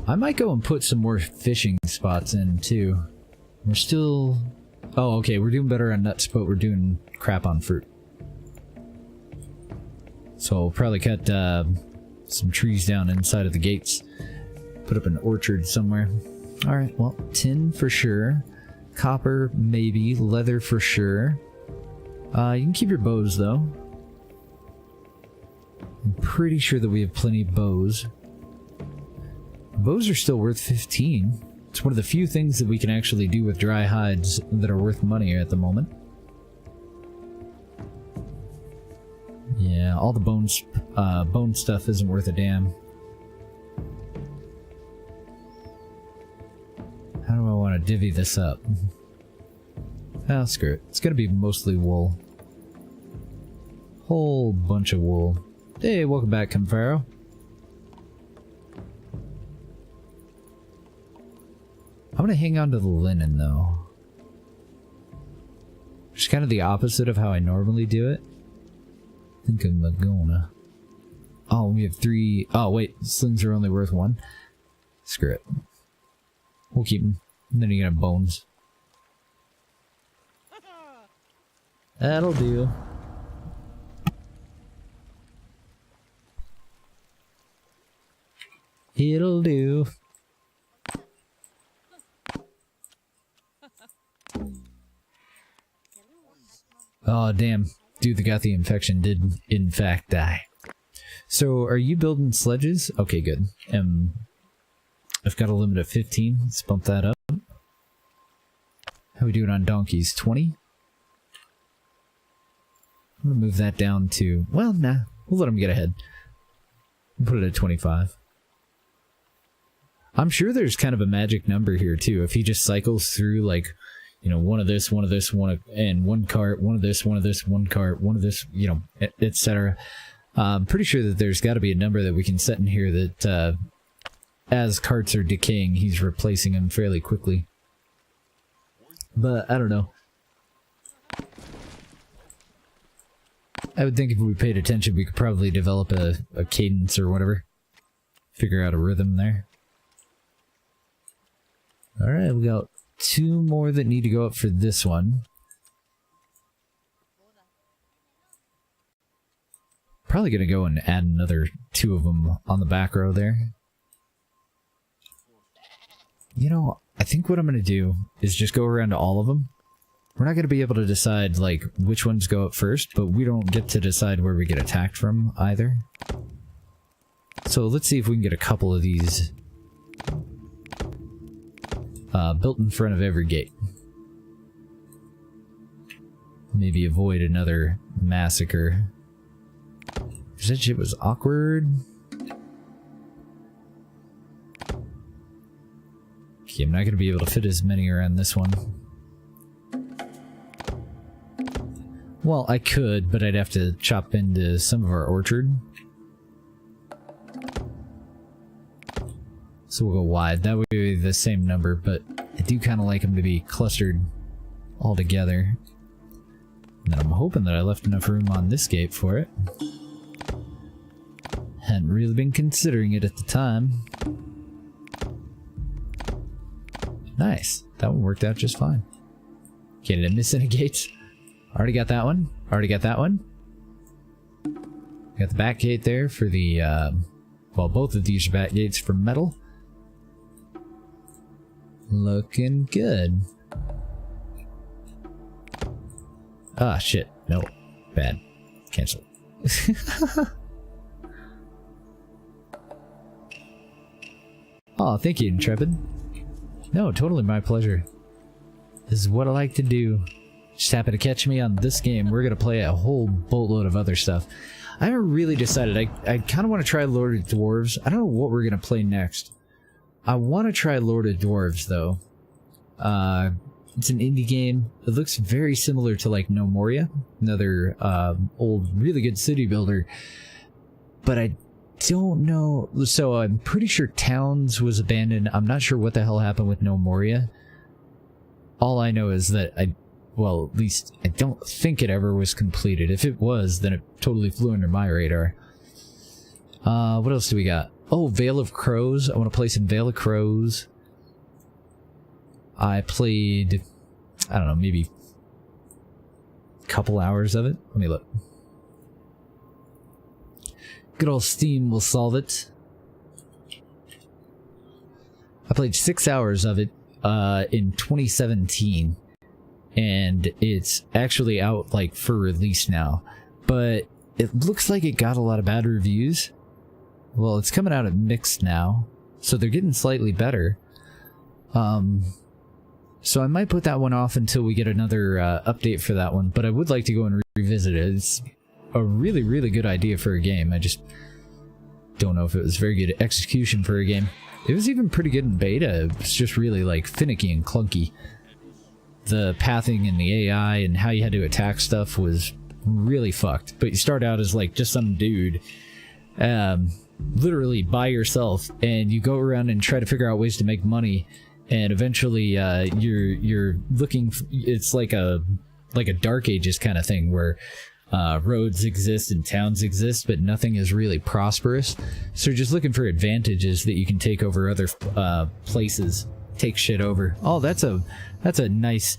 I might go and put some more fishing spots in, too. We're still... Oh, okay, we're doing better on nuts, but we're doing crap on fruit. So we'll probably cut some trees down inside of the gates. Put up an orchard somewhere. Alright, well, tin for sure. Copper, maybe. Leather for sure. You can keep your bows, though. I'm pretty sure that we have plenty of bows. Bows are still worth 15. It's one of the few things that we can actually do with dry hides that are worth money at the moment. Yeah, all the bone stuff isn't worth a damn. How do I want to divvy this up? Oh, screw it. It's gonna be mostly wool. Whole bunch of wool. Hey, welcome back, Camfaro. I'm gonna hang on to the linen, though. Which is kind of the opposite of how I normally do it. I think I'm gonna... Oh, we have 3... Oh, wait. Slings are only worth 1. Screw it. We'll keep them. And then you have bones. That'll do. It'll do. Oh, damn. Dude that got the infection did, in fact, die. So, are you building sledges? Okay, good. I've got a limit of 15. Let's bump that up. How are we doing on donkeys? 20? I'm gonna move that down to... Well, nah. We'll let them get ahead. We'll put it at 25. I'm sure there's kind of a magic number here, too. If he just cycles through, like... You know, one of this, and one cart, one of this, one cart, one of this, you know, etc. I'm pretty sure that there's got to be a number that we can set in here that as carts are decaying, he's replacing them fairly quickly. But I don't know. I would think if we paid attention, we could probably develop a cadence or whatever. Figure out a rhythm there. Alright, we got 2 more that need to go up for this one. Probably gonna go and add another 2 of them on the back row there. You know, I think what I'm gonna do is just go around to all of them. We're not gonna be able to decide, like, which ones go up first, but we don't get to decide where we get attacked from, either. So let's see if we can get a couple of these built in front of every gate. Maybe avoid another massacre. That shit was awkward. Okay, I'm not gonna be able to fit as many around this one. Well, I could, but I'd have to chop into some of our orchard. So we'll go wide. That would be the same number, but I do kind of like them to be clustered all together. And I'm hoping that I left enough room on this gate for it. Hadn't really been considering it at the time. Nice. That one worked out just fine. Okay, did I miss any gates? Already got that one. Already got that one. Got the back gate there for the, well, both of these are back gates for metal. Looking good. Ah, shit. No. Bad. Cancel. Oh, thank you, Intrepid. No, totally my pleasure. This is what I like to do. Just happen to catch me on this game. We're gonna play a whole boatload of other stuff. I haven't really decided. I kind of want to try Lord of Dwarves. I don't know what we're gonna play next. I want to try Lord of Dwarves, though. It's an indie game. It looks very similar to, like, No Moria, another old, really good city builder. But I don't know. So I'm pretty sure Towns was abandoned. I'm not sure what the hell happened with No Moria. All I know is that well, at least I don't think it ever was completed. If it was, then it totally flew under my radar. What else do we got? Oh, Vale of Crows. I want to play some Vale of Crows. I played, I don't know, maybe a couple hours of it. Let me look. Good old Steam will solve it. I played 6 hours of it in 2017. And it's actually out, like, for release now. But it looks like it got a lot of bad reviews. Well, it's coming out at mixed now, so they're getting slightly better. So I might put that one off until we get another update for that one, but I would like to go and revisit it. It's a really, really good idea for a game. I just don't know if it was very good execution for a game. It was even pretty good in beta. It was just really, like, finicky and clunky. The pathing and the AI and how you had to attack stuff was really fucked. But you start out as, like, just some dude, literally by yourself, and you go around and try to figure out ways to make money, and eventually you're looking it's like a Dark Ages kind of thing where roads exist and towns exist, but nothing is really prosperous. So you're just looking for advantages that you can take over other places, take shit over. Oh, that's a nice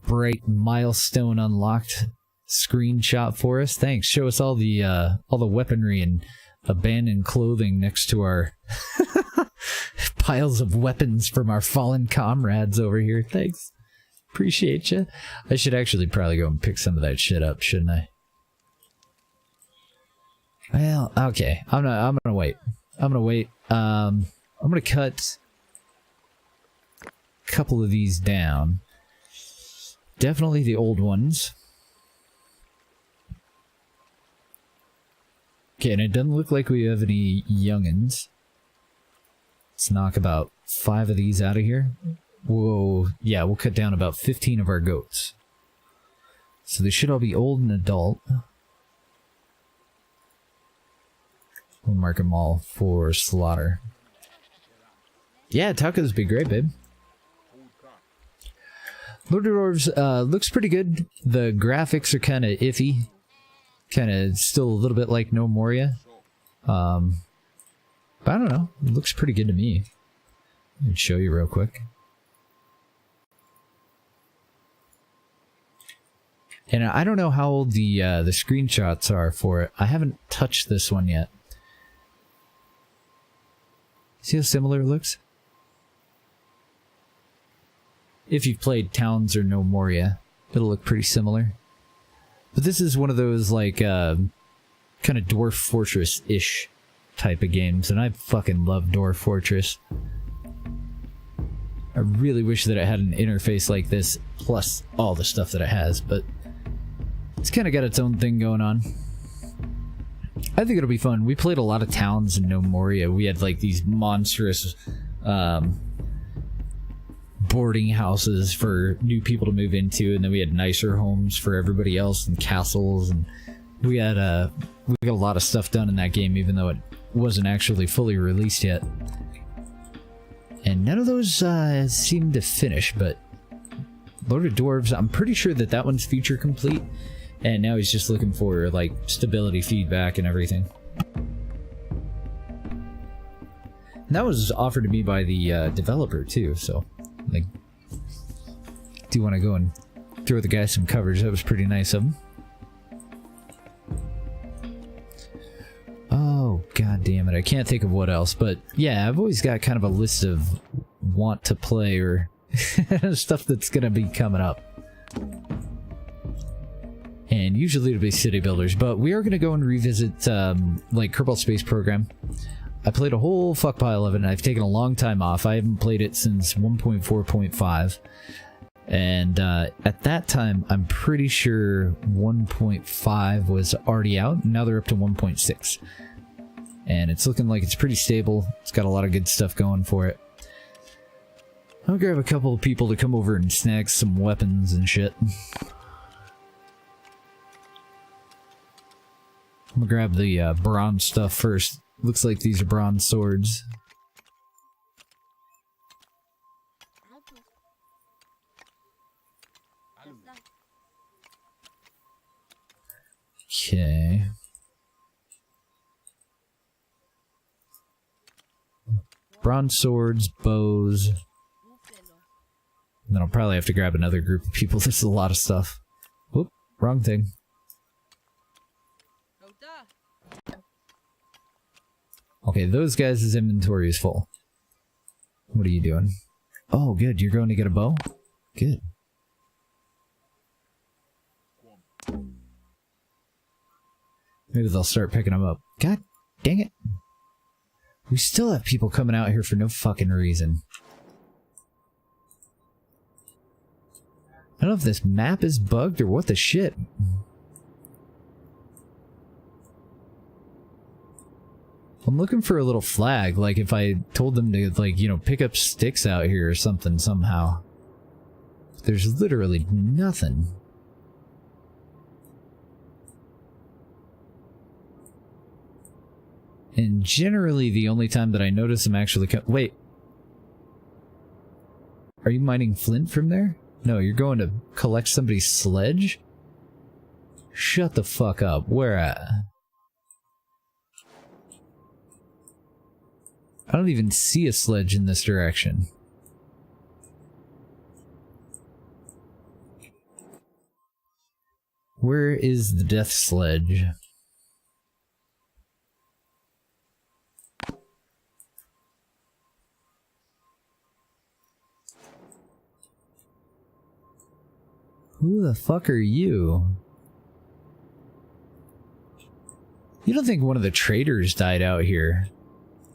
bright milestone unlocked screenshot for us. Thanks. Show us all the weaponry and abandoned clothing next to our piles of weapons from our fallen comrades over here. Thanks. Appreciate you. I should actually probably go and pick some of that shit up, shouldn't I? Well, okay. I'm gonna wait. I'm gonna cut a couple of these down. Definitely the old ones. Okay, and it doesn't look like we have any youngins. Let's knock about 5 of these out of here. Whoa, yeah, we'll cut down about 15 of our goats. So they should all be old and adult. We'll mark them all for slaughter. Yeah, tacos would be great, babe. Lord of Dwarves looks pretty good. The graphics are kind of iffy. Kind of still a little bit like No Moria. But I don't know. It looks pretty good to me. Let me show you real quick. And I don't know how old the screenshots are for it. I haven't touched this one yet. See how similar it looks? If you've played Towns or No Moria, it'll look pretty similar. But this is one of those, like, kind of Dwarf Fortress-ish type of games, and I fucking love Dwarf Fortress. I really wish that it had an interface like this, plus all the stuff that it has, but it's kind of got its own thing going on. I think it'll be fun. We played a lot of Towns in No Moria. We had, like, these monstrous, boarding houses for new people to move into, and then we had nicer homes for everybody else and castles, and we got a lot of stuff done in that game, even though it wasn't actually fully released yet. And none of those seem to finish, but Lord of Dwarves, I'm pretty sure that that one's feature complete, and now he's just looking for like stability feedback and everything. And that was offered to me by the developer too, so like, do you want to go and throw the guy some coverage? That was pretty nice of him. Oh, god damn it. I can't think of what else, but yeah, I've always got kind of a list of want to play or stuff that's gonna be coming up. And usually it'll be city builders, but we are gonna go and revisit like Kerbal Space Program. I played a whole fuck pile of it, and I've taken a long time off. I haven't played it since 1.4.5. And at that time, I'm pretty sure 1.5 was already out. Now they're up to 1.6. And it's looking like it's pretty stable. It's got a lot of good stuff going for it. I'll grab a couple of people to come over and snag some weapons and shit. I'm gonna grab the bronze stuff first. Looks like these are bronze swords. Okay. Bronze swords, bows. And then I'll probably have to grab another group of people. There's a lot of stuff. Whoop, wrong thing. Okay, those guys' inventory is full. What are you doing? Oh, good. You're going to get a bow? Good. Maybe they'll start picking them up. God dang it. We still have people coming out here for no fucking reason. I don't know if this map is bugged or what the shit. I'm looking for a little flag, like if I told them to, like, you know, pick up sticks out here or something somehow. There's literally nothing. And generally the only time that I notice them actually come— wait. Are you mining flint from there? No, you're going to collect somebody's sledge? Shut the fuck up. Where at? I don't even see a sledge in this direction. Where is the death sledge? Who the fuck are you? You don't think one of the traders died out here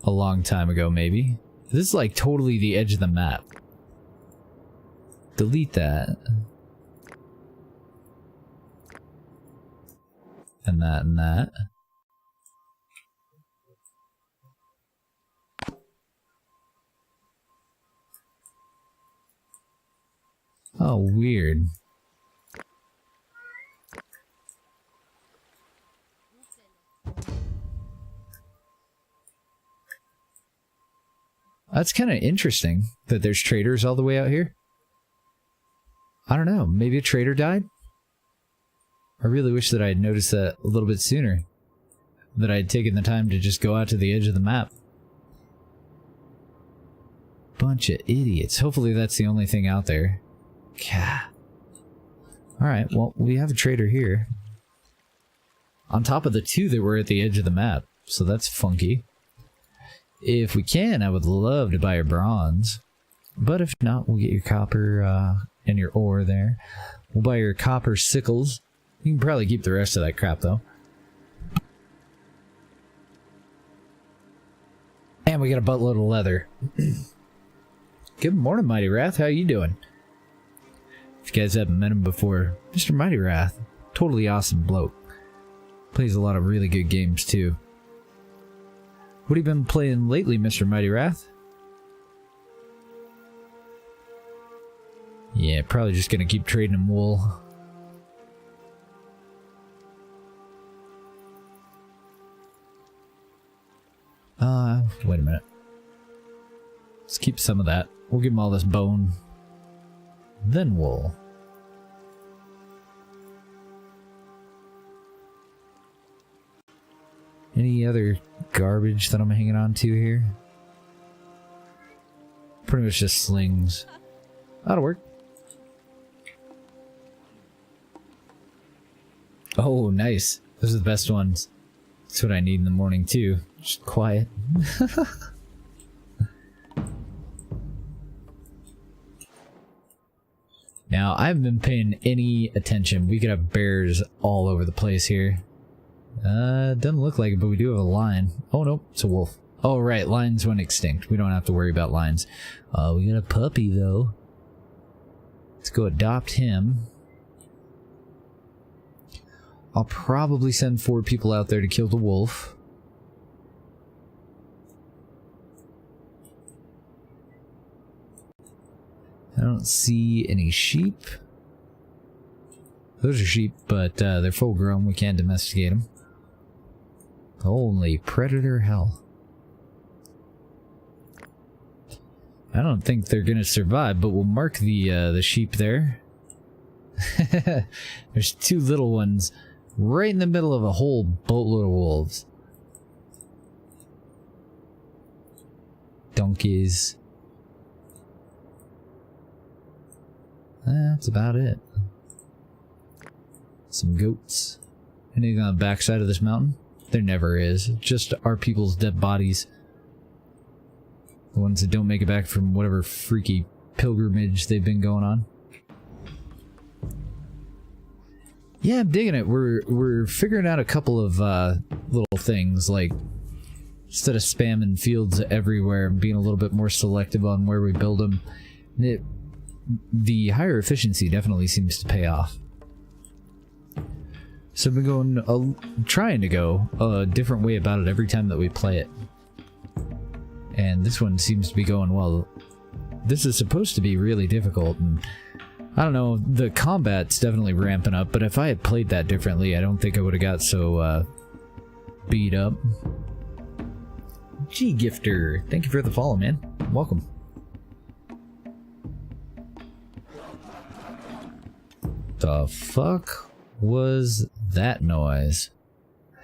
a long time ago, maybe? This is like totally the edge of the map. Delete that. And that and that. Oh, weird. That's kind of interesting that there's traders all the way out here. I don't know, maybe a trader died? I really wish that I had noticed that a little bit sooner. That I had taken the time to just go out to the edge of the map. Bunch of idiots. Hopefully that's the only thing out there. Gah. Alright, well, we have a trader here. On top of the two that were at the edge of the map. So that's funky. If we can, I would love to buy your bronze. But if not, we'll get your copper and your ore there. We'll buy your copper sickles. You can probably keep the rest of that crap, though. And we got a buttload of leather. Good morning, Mighty Wrath. How you doing? If you guys haven't met him before, Mr. Mighty Wrath. Totally awesome bloke. Plays a lot of really good games, too. What have you been playing lately, Mr. Mighty Wrath? Yeah, probably just gonna keep trading him wool. Wait a minute. Let's keep some of that. We'll give him all this bone. Then wool. Any other garbage that I'm hanging on to here? Pretty much just slings. That'll work. Oh, nice. Those are the best ones. That's what I need in the morning too. Just quiet. Now, I haven't been paying any attention. We could have bears all over the place here. Doesn't look like it, but we do have a lion. Oh, no, it's a wolf. Oh, right, lions went extinct. We don't have to worry about lions. We got a puppy, though. Let's go adopt him. I'll probably send 4 people out there to kill the wolf. I don't see any sheep. Those are sheep, but they're full grown. We can't domesticate them. Holy predator hell. I don't think they're gonna survive, but we'll mark the sheep there. There's 2 little ones right in the middle of a whole boatload of wolves. Donkeys. That's about it. Some goats. Anything on the backside of this mountain? There never is. Just our people's dead bodies. The ones that don't make it back from whatever freaky pilgrimage they've been going on. Yeah, I'm digging it. We're figuring out a couple of little things, like instead of spamming fields everywhere and being a little bit more selective on where we build them, the higher efficiency definitely seems to pay off. So I've been going, trying to go a different way about it every time that we play it. And this one seems to be going well. This is supposed to be really difficult, and I don't know, the combat's definitely ramping up, but if I had played that differently, I don't think I would have got so beat up. G-Gifter, thank you for the follow, man. Welcome. The fuck was that noise?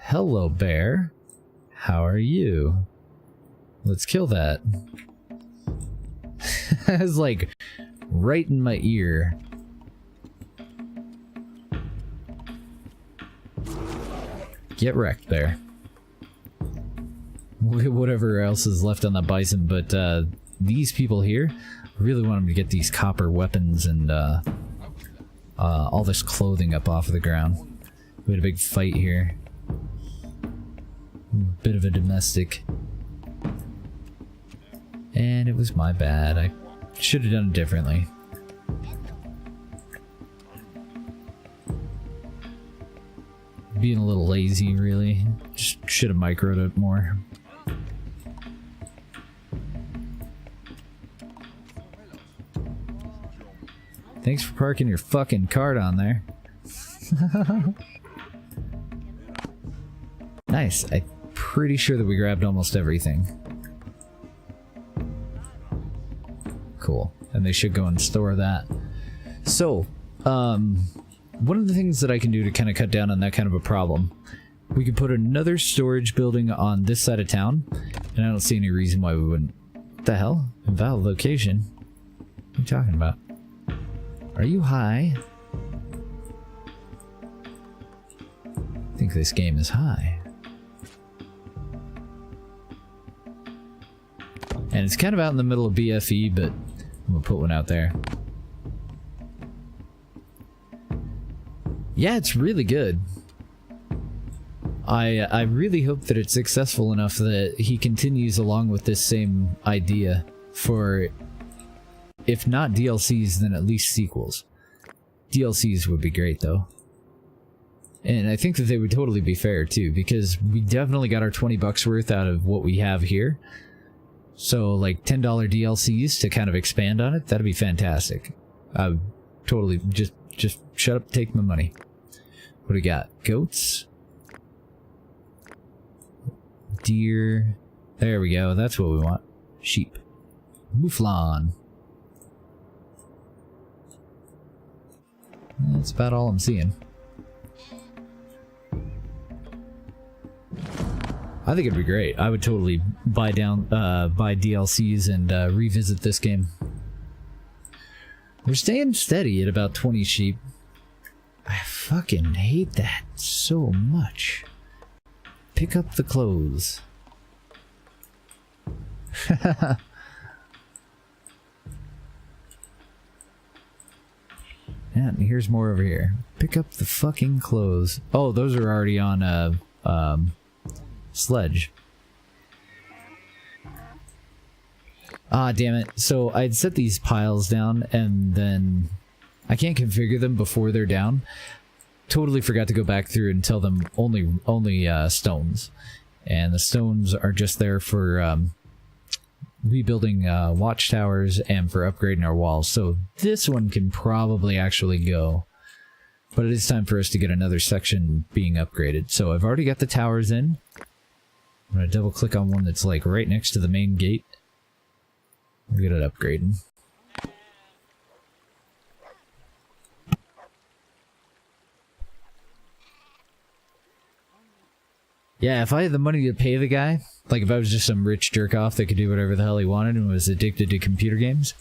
Hello, bear. How are you? Let's kill that. It's like right in my ear. Get wrecked there. Whatever else is left on the bison, but these people here, I really want them to get these copper weapons and all this clothing up off of the ground. We had a big fight here. Bit of a domestic. And it was my bad. I should have done it differently. Being a little lazy, really. Just should have microed it more. Thanks for parking your fucking cart on there. Nice. I'm pretty sure that we grabbed almost everything. cool. And they should go and store that. So, one of the things that I can do to kind of cut down on that kind of a problem, we could put another storage building on this side of town, and I don't see any reason why we wouldn't. What the hell? Invalid location? What are you talking about? Are you high? I think this game is high. And it's kind of out in the middle of BFE, but I'm gonna put one out there. Yeah, it's really good. I really hope that it's successful enough that he continues along with this same idea for, if not DLCs, then at least sequels. DLCs would be great, though. And I think that they would totally be fair, too, because we definitely got our 20 bucks worth out of what we have here. So, like, $10 DLCs to kind of expand on it, that'd be fantastic. I would totally just shut up, take my money. What do we got? Goats? Deer. There we go. That's what we want. Sheep. Mouflon. That's about all I'm seeing. I think it'd be great. I would totally buy DLCs and revisit this game. We're staying steady at about 20 sheep. I fucking hate that so much. Pick up the clothes. And here's more over here. Pick up the fucking clothes. Oh, those are already on a sledge. Ah, damn it. So I'd set these piles down and then I can't configure them before they're down. Totally forgot to go back through and tell them only stones. And the stones are just there for rebuilding watchtowers and for upgrading our walls. So this one can probably actually go. But it is time for us to get another section being upgraded. So I've already got the towers in. I'm going to double click on one that's like right next to the main gate. We'll get it upgraded. Yeah, if I had the money to pay the guy, like if I was just some rich jerk-off that could do whatever the hell he wanted and was addicted to computer games,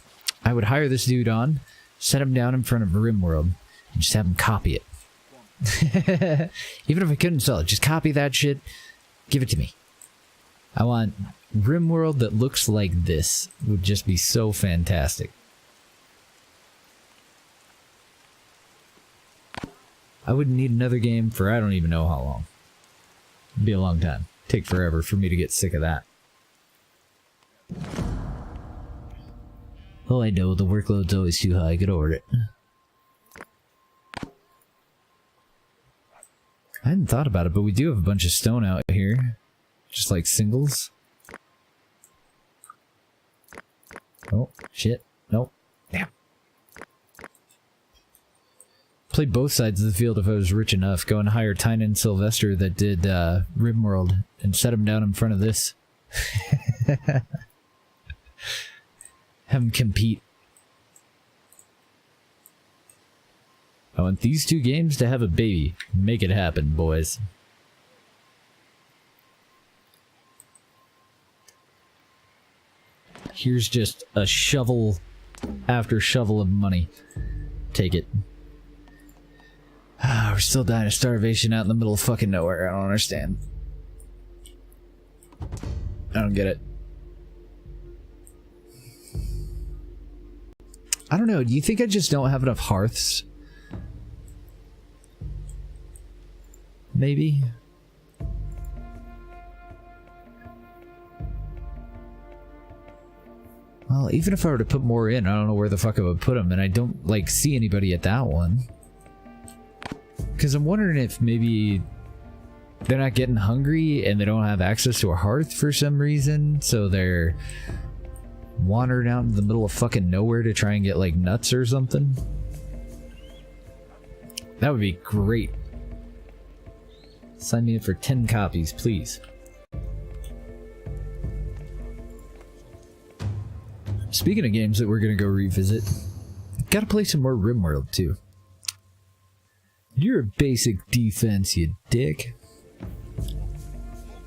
I would hire this dude on, set him down in front of RimWorld, and just have him copy it. Even if I couldn't sell it, just copy that shit, give it to me. I want RimWorld that looks like this. It would just be so fantastic. I wouldn't need another game for I don't even know how long. It'd be a long time. Take forever for me to get sick of that. Oh, I know, the workload's always too high. Get over it. I hadn't thought about it, but we do have a bunch of stone out here. Just like singles. Oh, shit. Nope. Damn. Play both sides of the field if I was rich enough. Go and hire Tynan and Sylvester that did RimWorld and set them down in front of this. Have them compete. I want these two games to have a baby. Make it happen, boys. Here's just a shovel after shovel of money. Take it. We're still dying of starvation out in the middle of fucking nowhere. I don't understand. I don't get it. I don't know. Do you think I just don't have enough hearths? Maybe? Well, even if I were to put more in, I don't know where the fuck I would put them, and I don't, like, see anybody at that one. Because I'm wondering if maybe they're not getting hungry and they don't have access to a hearth for some reason, so they're wandering out in the middle of fucking nowhere to try and get, like, nuts or something. That would be great. Sign me up for 10 copies, please. Speaking of games that we're gonna go revisit, gotta play some more RimWorld too. You're a basic defense, you dick.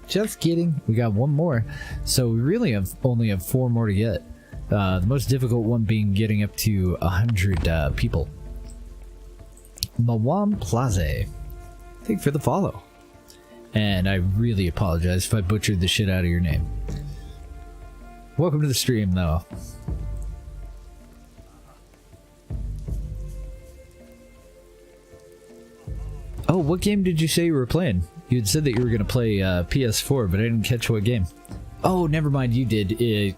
Just kidding. We got one more, so we really only have 4 more to get. The most difficult one being getting up to 100 people. Mawam Plaze. Thank you for the follow. And I really apologize if I butchered the shit out of your name. Welcome to the stream, though. Oh, what game did you say you were playing? You had said that you were going to play PS4, but I didn't catch what game. Oh, never mind, you did.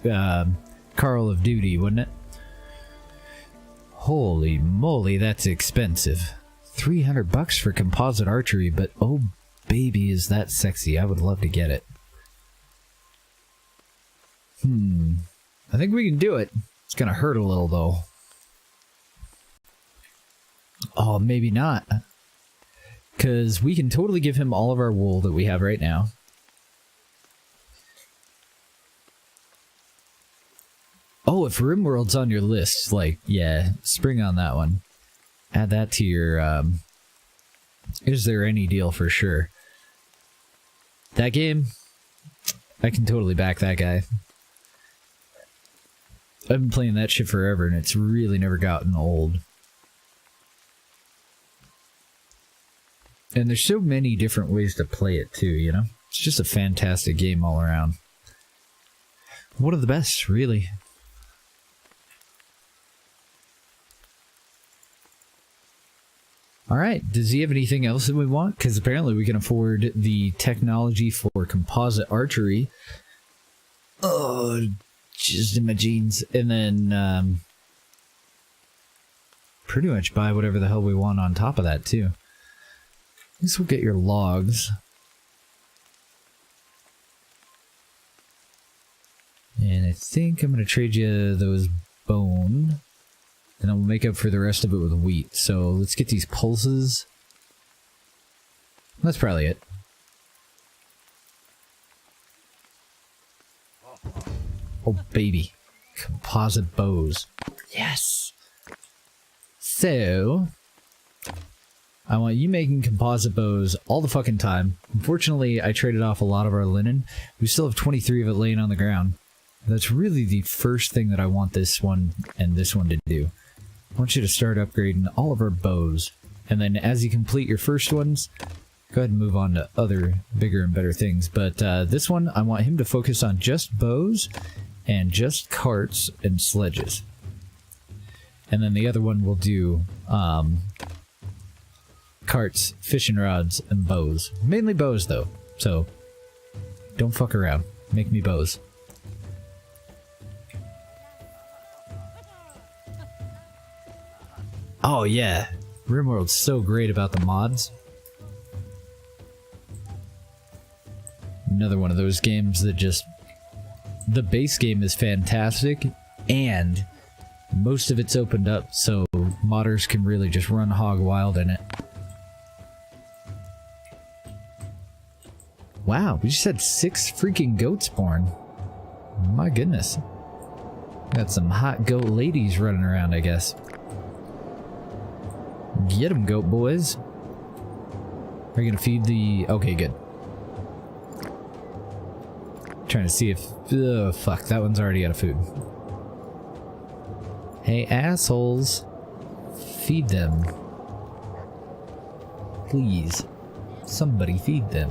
Call of Duty, wasn't it? Holy moly, that's expensive. $300 for composite archery, but oh baby, is that sexy. I would love to get it. I think we can do it. It's gonna hurt a little, though. Oh, maybe not. Because we can totally give him all of our wool that we have right now. Oh, if RimWorld's on your list, like, yeah, spring on that one. Add that to your, is there any deal for sure. That game, I can totally back that guy. I've been playing that shit forever, and it's really never gotten old. And there's so many different ways to play it too, you know? It's just a fantastic game all around. One of the best, really. Alright, does he have anything else that we want? Because apparently we can afford the technology for composite archery. Oh, just in my jeans. And then, pretty much buy whatever the hell we want on top of that, too. This will get your logs. And I think I'm going to trade you those bone. And then we'll make up for the rest of it with wheat. So let's get these pulses. That's probably it. Oh, baby. Composite bows. Yes! So I want you making composite bows all the fucking time. Unfortunately, I traded off a lot of our linen. We still have 23 of it laying on the ground. That's really the first thing that I want this one and this one to do. I want you to start upgrading all of our bows. And then as you complete your first ones, go ahead and move on to other bigger and better things. But this one, I want him to focus on just bows and just carts and sledges. And then the other one will do carts, fishing rods, and bows. Mainly bows, though. So, don't fuck around. Make me bows. Oh, yeah. RimWorld's so great about the mods. Another one of those games that just... The base game is fantastic, and most of it's opened up, so modders can really just run hog wild in it. Wow, we just had 6 freaking goats born. My goodness. Got some hot goat ladies running around, I guess. Get them, goat boys. Are you gonna feed the... Okay, good. Trying to see if... Oh, fuck, that one's already out of food. Hey, assholes. Feed them. Please. Somebody feed them.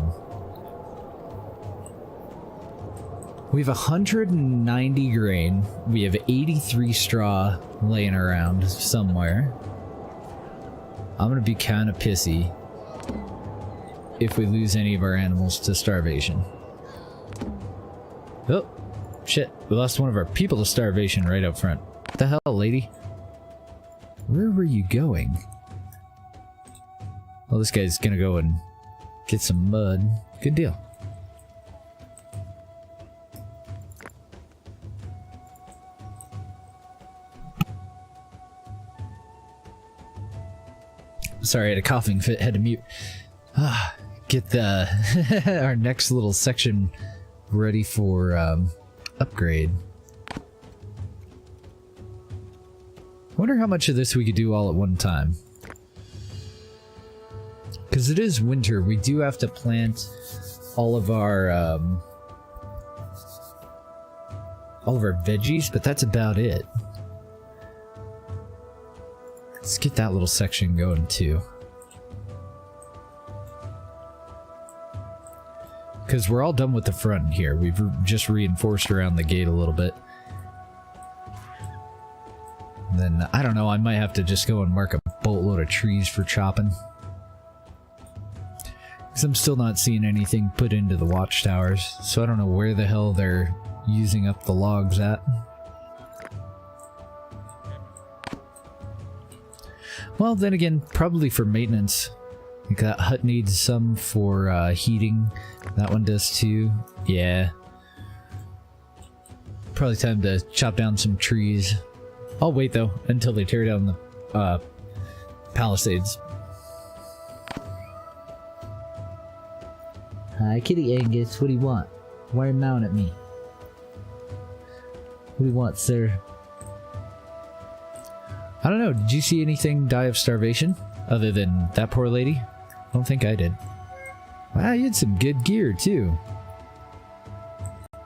We have 190 grain. We have 83 straw laying around somewhere. I'm gonna be kind of pissy if we lose any of our animals to starvation. Oh, shit. We lost one of our people to starvation right up front. What the hell, lady? Where were you going? Well, this guy's gonna go and get some mud. Good deal. Sorry, I had a coughing fit, had to mute. Get the our next little section ready for upgrade. wonder how much of this we could do all at one time. Because it is winter, we do have to plant all of our veggies, but that's about it. Let's get that little section going too. Because we're all done with the front here. We've just reinforced around the gate a little bit. And then, I don't know, I might have to just go and mark a boatload of trees for chopping. Because I'm still not seeing anything put into the watchtowers, so I don't know where the hell they're using up the logs at. Well, then again, probably for maintenance. I think that hut needs some for heating. That one does too. Yeah. Probably time to chop down some trees. I'll wait though until they tear down the palisades. Hi, Kitty Angus. What do you want? Why are you mowing at me? What do you want, sir? I don't know. Did you see anything die of starvation other than that poor lady? I don't think I did. Wow, you had some good gear too.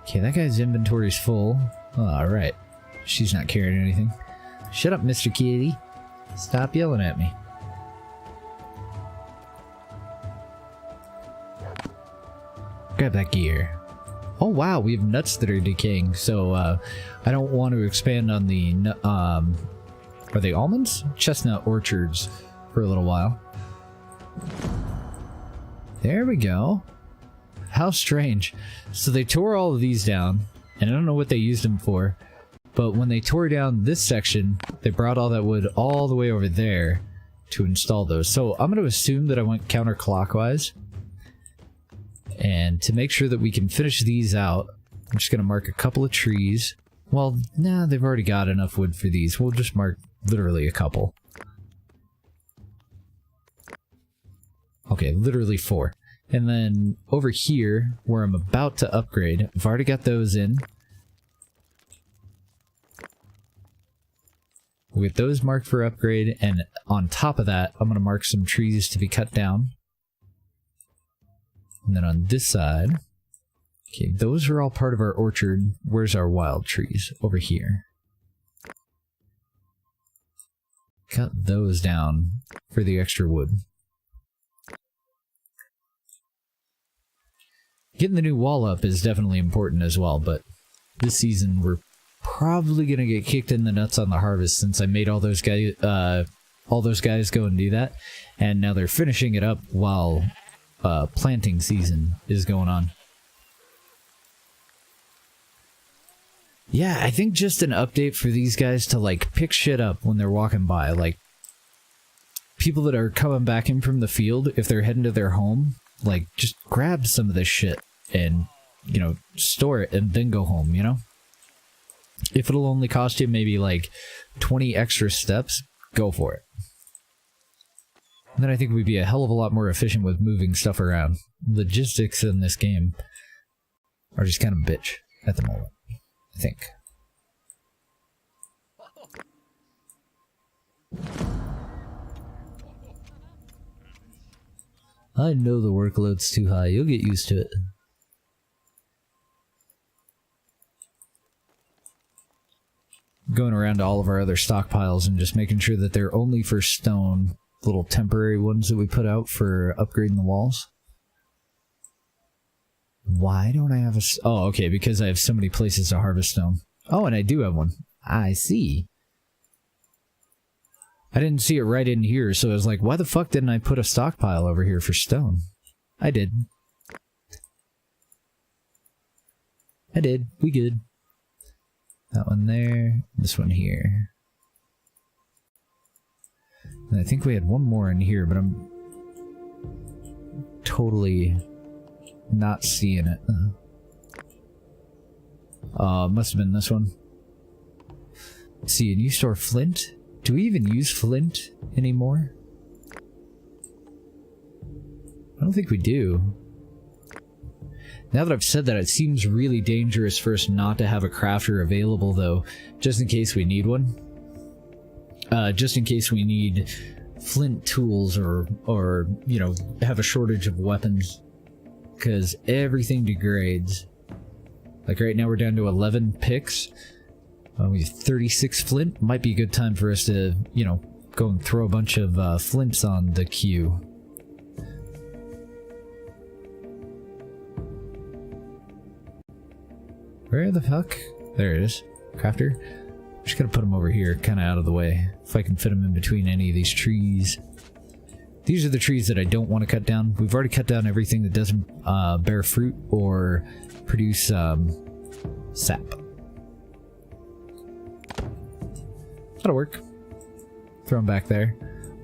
Okay, that guy's inventory's full. Oh, alright. She's not carrying anything. Shut up, Mr. Kitty. Stop yelling at me. Grab that gear. Oh wow, we have nuts that are decaying, so I don't want to expand on the are they almonds? Chestnut orchards for a little while. There we go. How strange. So they tore all of these down, and I don't know what they used them for, but when they tore down this section, they brought all that wood all the way over there to install those. So I'm going to assume that I went counterclockwise. And to make sure that we can finish these out, I'm just going to mark a couple of trees. Well, nah, they've already got enough wood for these. We'll just mark literally a couple. Okay, literally 4. And then over here, where I'm about to upgrade, I've already got those in. We'll get those marked for upgrade, and on top of that, I'm going to mark some trees to be cut down. And then on this side, okay, those are all part of our orchard. Where's our wild trees? Over here. Cut those down for the extra wood. Getting the new wall up is definitely important as well, but this season we're probably gonna get kicked in the nuts on the harvest since I made all those guys go and do that, and now they're finishing it up while planting season is going on. Yeah, I think just an update for these guys to like pick shit up when they're walking by, like people that are coming back in from the field, if they're heading to their home, like just grab some of this shit and, you know, store it and then go home, you know? If it'll only cost you maybe like 20 extra steps, go for it. And then I think we'd be a hell of a lot more efficient with moving stuff around. Logistics in this game are just kind of bitch at the moment, I think. I know the workload's too high. You'll get used to it. Going around to all of our other stockpiles and just making sure that they're only for stone. Little temporary ones that we put out for upgrading the walls. Why don't I have a... Oh, okay, because I have so many places to harvest stone. Oh, and I do have one. I see. I didn't see it right in here, so I was like, why the fuck didn't I put a stockpile over here for stone? I did. I did. We good. That one there. This one here. And I think we had one more in here, but I'm totally not seeing it. Must have been this one. Let's see, and you store flint? Do we even use flint anymore? I don't think we do. Now that I've said that, it seems really dangerous for us not to have a crafter available, though, just in case we need one. just in case we need flint tools or you know, have a shortage of weapons, because everything degrades. Like right now we're down to 11 picks. We have 36 flint. Might be a good time for us to, you know, go and throw a bunch of flints on the queue. Where the fuck? There it is. Crafter. Just gotta put them over here, kind of out of the way. If I can fit them in between any of these trees. These are the trees that I don't want to cut down. We've already cut down everything that doesn't bear fruit or produce sap. That'll work. Throw him back there.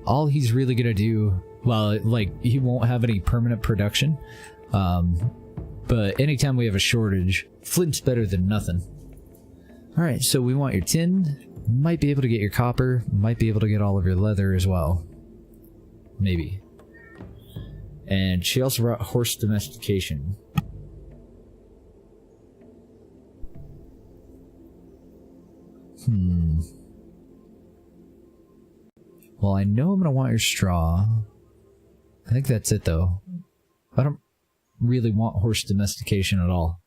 All he's really gonna do, well, like, he won't have any permanent production. But anytime we have a shortage, flint's better than nothing. Alright, so we want your tin. Might be able to get your copper. Might be able to get all of your leather as well. Maybe. And she also brought horse domestication. Well, I know I'm gonna want your straw. I think that's it, though. I don't really want horse domestication at all.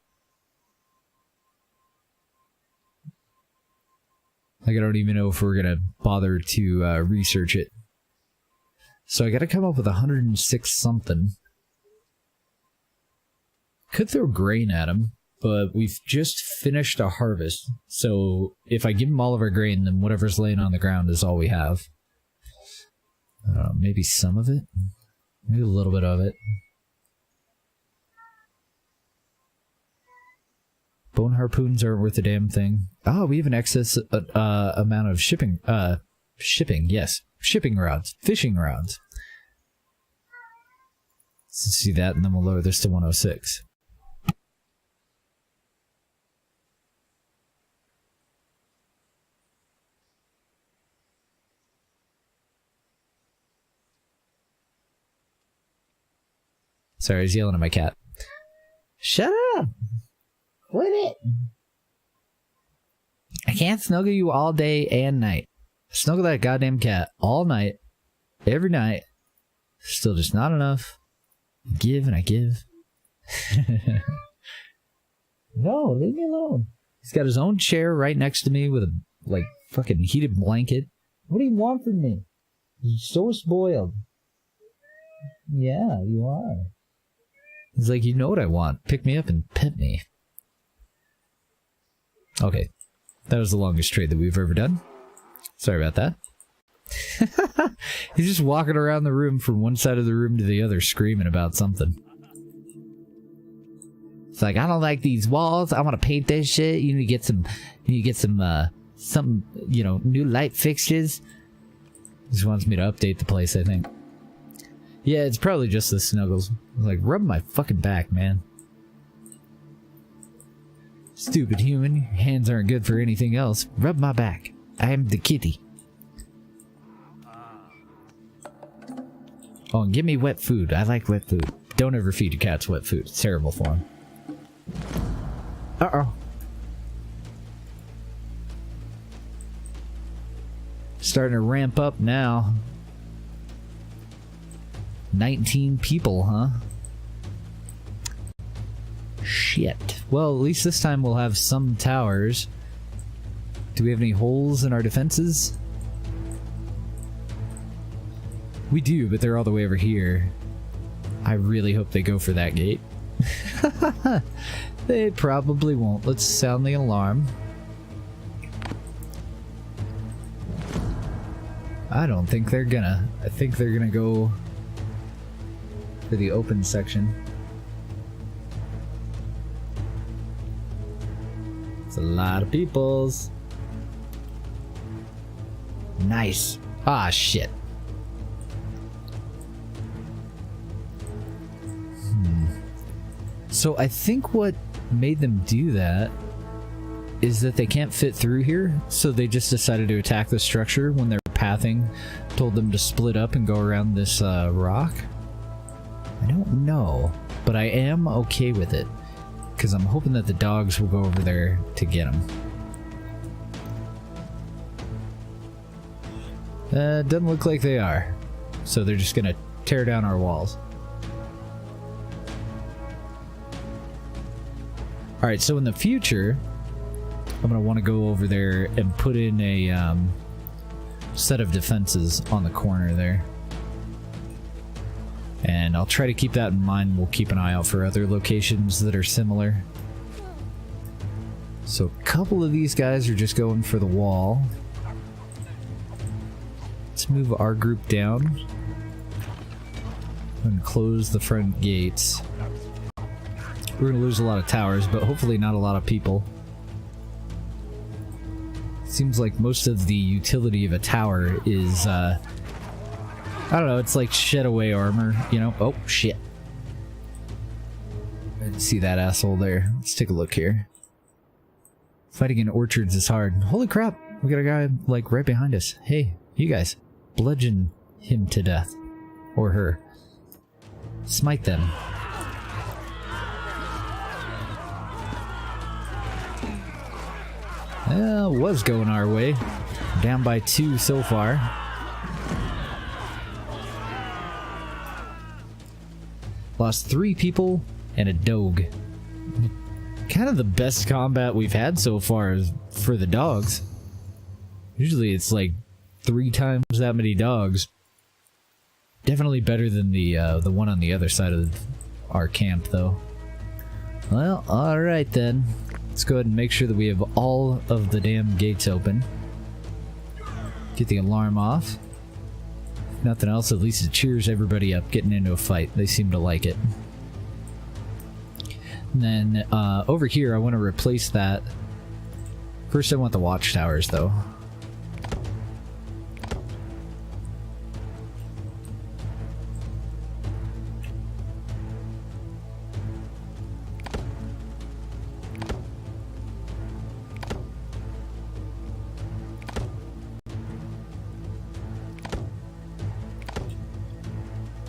Like, I don't even know if we're gonna bother to research it. So I gotta come up with 106 something. Could throw grain at him, but we've just finished a harvest. So if I give him all of our grain, then whatever's laying on the ground is all we have. Maybe some of it? Maybe a little bit of it. Bone harpoons aren't worth a damn thing. Oh, we have an excess amount of shipping rods. Fishing rods. Let's see that, and then we'll lower this to 106. Sorry, I was yelling at my cat. Shut up! Quit it! I can't snuggle you all day and night. Snuggle that goddamn cat all night, every night. Still just not enough. I give and I give. No, leave me alone. He's got his own chair right next to me with a, like, fucking heated blanket. What do you want from me? You're so spoiled. Yeah, you are. He's like, you know what I want. Pick me up and pet me. Okay. That was the longest trade that we've ever done. Sorry about that. He's just walking around the room from one side of the room to the other screaming about something. It's like, I don't like these walls. I want to paint this shit. You need to get some you know, new light fixtures. He just wants me to update the place, I think. Yeah, it's probably just the snuggles. Like, rub my fucking back, man. Stupid human, your hands aren't good for anything else. Rub my back. I am the kitty. Oh, and give me wet food. I like wet food. Don't ever feed your cats wet food. It's terrible for them. Uh-oh. Starting to ramp up now. 19 people, huh? Shit. Well, at least this time we'll have some towers. Do we have any holes in our defenses? We do, but they're all the way over here. I really hope they go for that gate. They probably won't. Let's sound the alarm. I don't think they're gonna. I think they're gonna go for the open section. It's a lot of peoples. Nice. Ah, shit. So I think what made them do that is that they can't fit through here, so they just decided to attack the structure when their pathing told them to split up and go around this rock. I don't know, but I am okay with it, because I'm hoping that the dogs will go over there to get them. Doesn't look like they are. So they're just gonna tear down our walls. Alright, so in the future, I'm gonna want to go over there and put in a set of defenses on the corner there. And I'll try to keep that in mind. We'll keep an eye out for other locations that are similar. So a couple of these guys are just going for the wall. Let's move our group down and close the front gates. We're going to lose a lot of towers, but hopefully not a lot of people. Seems like most of the utility of a tower is, I don't know, it's like shed away armor, you know? Oh, shit. I didn't see that asshole there. Let's take a look here. Fighting in orchards is hard. Holy crap! We got a guy, like, right behind us. Hey, you guys. Bludgeon him to death. Or her. Smite them. Was going our way. Down by 2 so far. Lost 3 people and a dog. Kind of the best combat we've had so far is for the dogs. Usually it's like 3 times that many dogs. Definitely better than the one on the other side of our camp, though. Well, alright then. Let's go ahead and make sure that we have all of the damn gates open. Get the alarm off. If nothing else, at least it cheers everybody up getting into a fight. They seem to like it. And then over here, I want to replace that. First, I want the watchtowers, though.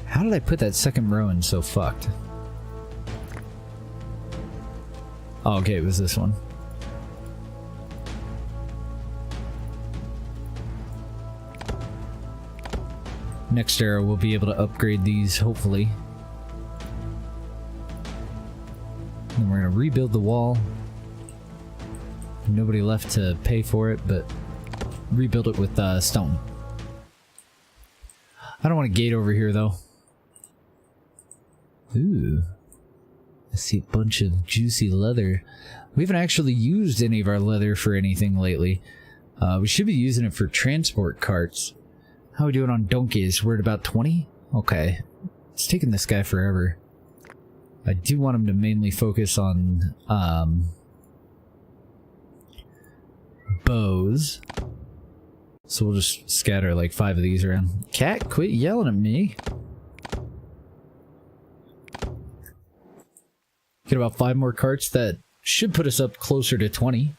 How did I put that second row in so fucked? Oh, okay, it was this one. Next era, we'll be able to upgrade these, hopefully. And we're gonna rebuild the wall. Nobody left to pay for it, but rebuild it with stone. I don't want a gate over here, though. Ooh. I see a bunch of juicy leather. We haven't actually used any of our leather for anything lately. We should be using it for transport carts. How are we doing on donkeys? We're at about 20? Okay. It's taking this guy forever. I do want him to mainly focus on bows. So we'll just scatter like 5 of these around. Cat, quit yelling at me. Get about 5 more carts. That should put us up closer to 20.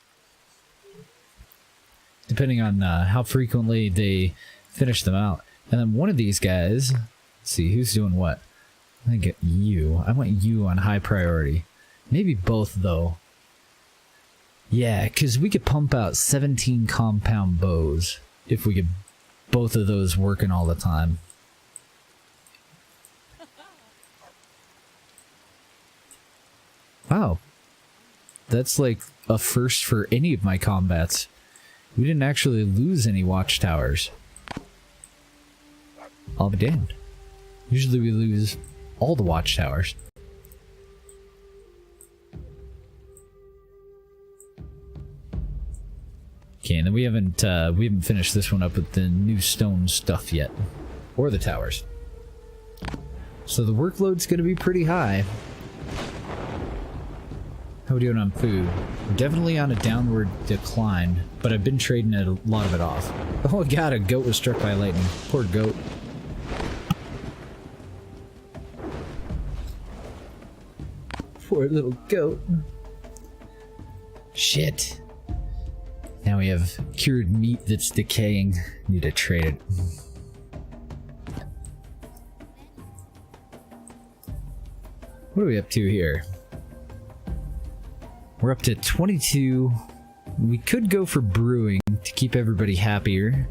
Depending on how frequently they finish them out. And then one of these guys, let's see, who's doing what? I think you. I want you on high priority. Maybe both, though. Yeah, because we could pump out 17 compound bows if we could both of those working all the time. Wow. That's like a first for any of my combats. We didn't actually lose any watchtowers. I'll be damned. Usually we lose all the watchtowers. Okay, and then we haven't finished this one up with the new stone stuff yet. Or the towers. So the workload's gonna be pretty high. How are we doing on food? We're definitely on a downward decline, but I've been trading a lot of it off. Oh god, a goat was struck by lightning. Poor goat. Poor little goat. Shit. Now we have cured meat that's decaying. Need to trade it. What are we up to here? We're up to 22. We could go for brewing to keep everybody happier.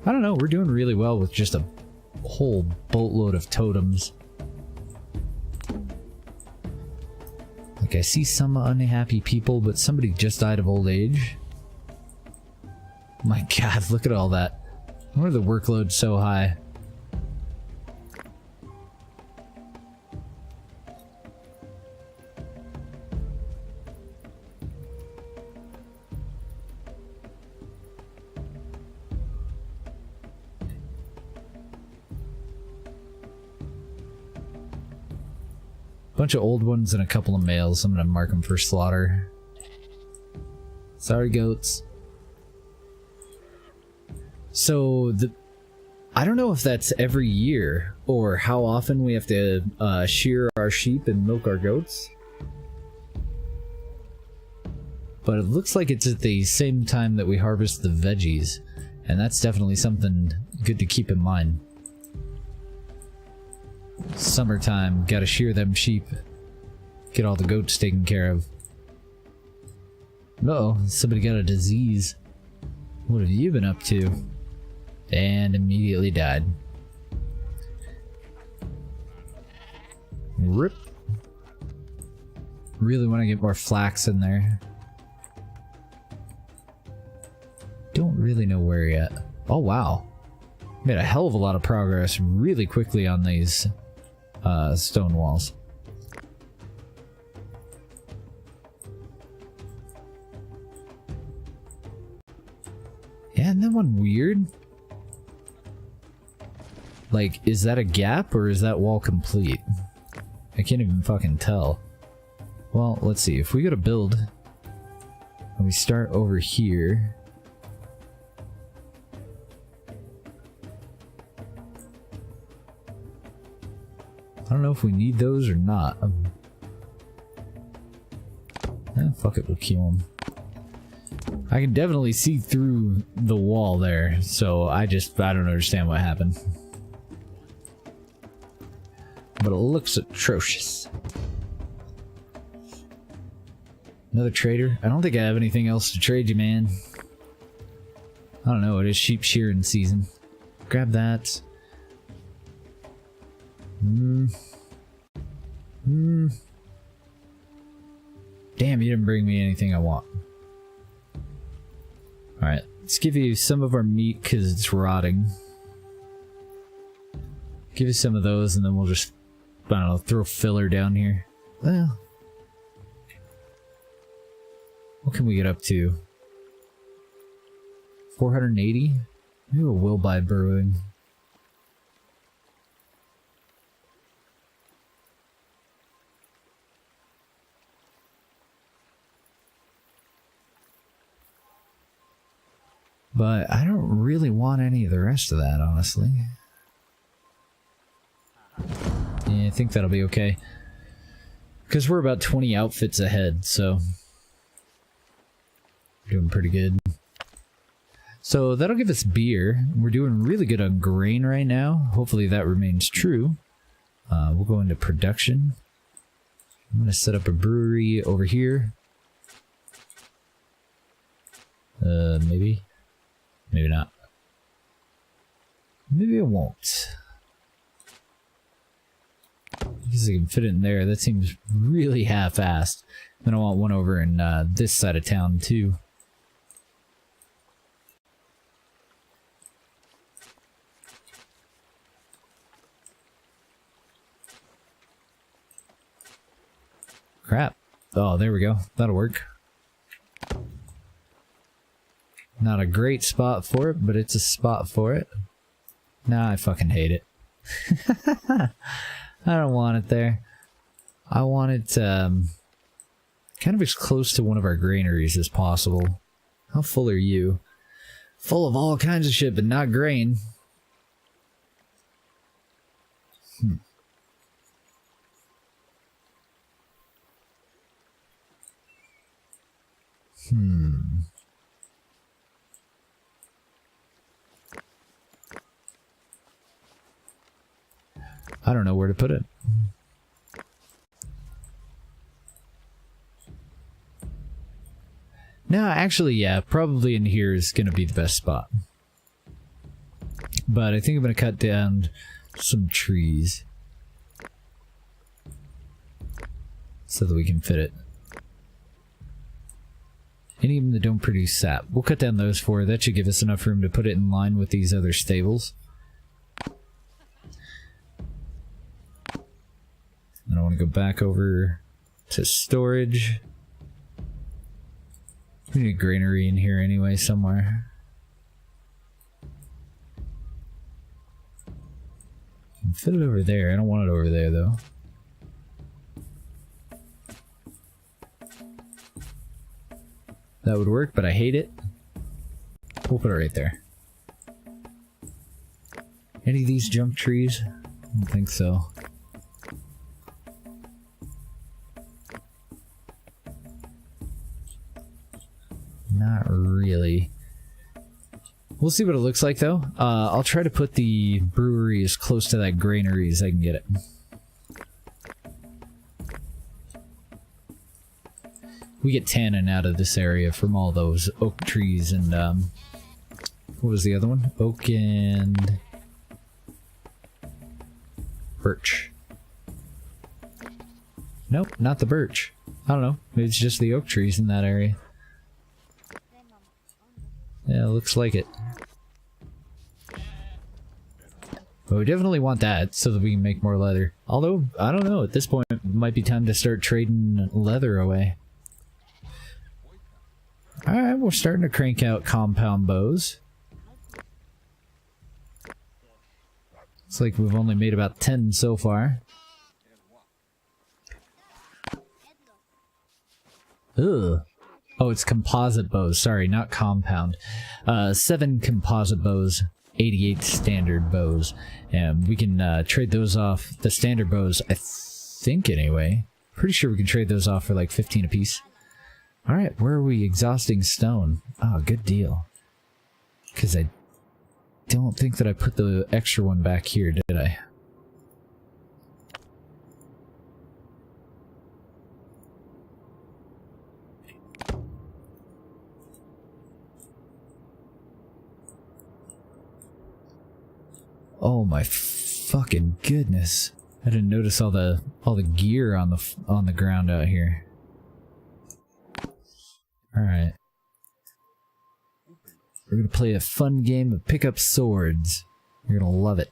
I don't know, we're doing really well with just a whole boatload of totems. Like, I see some unhappy people, but somebody just died of old age. My god, look at all that. Why are the workloads so high? Bunch of old ones and a couple of males. I'm gonna mark them for slaughter. Sorry, goats. So I don't know if that's every year or how often we have to shear our sheep and milk our goats. But it looks like it's at the same time that we harvest the veggies, and that's definitely something good to keep in mind. Summertime, gotta shear them sheep. Get all the goats taken care of. Uh-oh, somebody got a disease. What have you been up to? And immediately died. Rip. Really want to get more flax in there. Don't really know where yet. Oh wow. Made a hell of a lot of progress really quickly on these stone walls. Yeah, isn't that one weird? Like, is that a gap or is that wall complete? I can't even fucking tell. Well, let's see. If we go to build and we start over here. I don't know if we need those or not. Fuck it, we'll kill them. I can definitely see through the wall there, so I don't understand what happened. But it looks atrocious. Another trader? I don't think I have anything else to trade you, man. I don't know, it is sheep shearing season. Grab that. Damn, you didn't bring me anything I want. Alright, let's give you some of our meat because it's rotting. Give you some of those and then we'll just, I don't know, throw filler down here. Well, what can we get up to? 480? Maybe we'll buy brewing. But I don't really want any of the rest of that, honestly. Yeah, I think that'll be okay. Because we're about 20 outfits ahead, so... doing pretty good. So that'll give us beer. We're doing really good on grain right now. Hopefully that remains true. We'll go into production. I'm going to set up a brewery over here. Maybe. Maybe not. Maybe I won't. Because I can fit it in there. That seems really half-assed. Then I want one over in this side of town too. Crap. Oh, there we go. That'll work. Not a great spot for it, but it's a spot for it. Nah, I fucking hate it. I don't want it there. I want it kind of as close to one of our granaries as possible. How full are you? Full of all kinds of shit, but not grain. I don't know where to put it. No, actually, yeah, probably in here is going to be the best spot. but I think I'm going to cut down some trees so that we can fit it. Any of them that don't produce sap. We'll cut down those 4. That should give us enough room to put it in line with these other stables. Then I want to go back over to storage. We need a granary in here anyway somewhere. Fit it over there. I don't want it over there though. That would work, but I hate it. We'll put it right there. Any of these junk trees? I don't think so. Not really. We'll see what it looks like though. I'll try to put the brewery as close to that granary as I can get it. We get tannin out of this area from all those oak trees and what was the other one? Oak and birch. Nope, not the birch. I don't know. Maybe it's just the oak trees in that area. Yeah, looks like it. But we definitely want that so that we can make more leather. Although, I don't know, at this point it might be time to start trading leather away. Alright, we're starting to crank out compound bows. Looks like we've only made about 10 so far. Ugh. Oh, it's composite bows. Sorry, not compound. 7 composite bows, 88 standard bows. And we can trade those off. The standard bows, I think anyway. Pretty sure we can trade those off for like 15 apiece. Alright, where are we? Exhausting stone. Oh, good deal. Because I don't think that I put the extra one back here, did I? Oh my fucking goodness! I didn't notice all the gear on the ground out here. All right, we're gonna play a fun game of pick up swords. You're gonna love it.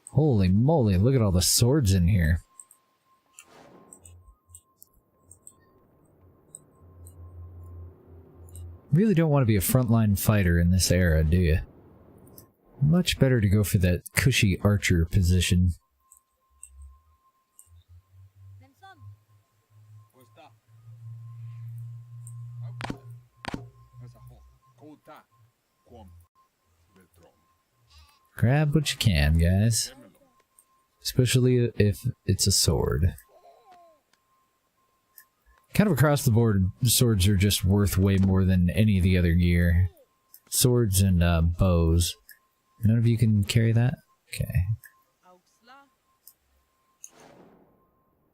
Holy moly! Look at all the swords in here. Really don't want to be a frontline fighter in this era, do you? Much better to go for that cushy archer position. Grab what you can, guys. Especially if it's a sword. Kind of across the board, swords are just worth way more than any of the other gear. Swords and bows. None of you can carry that? Okay.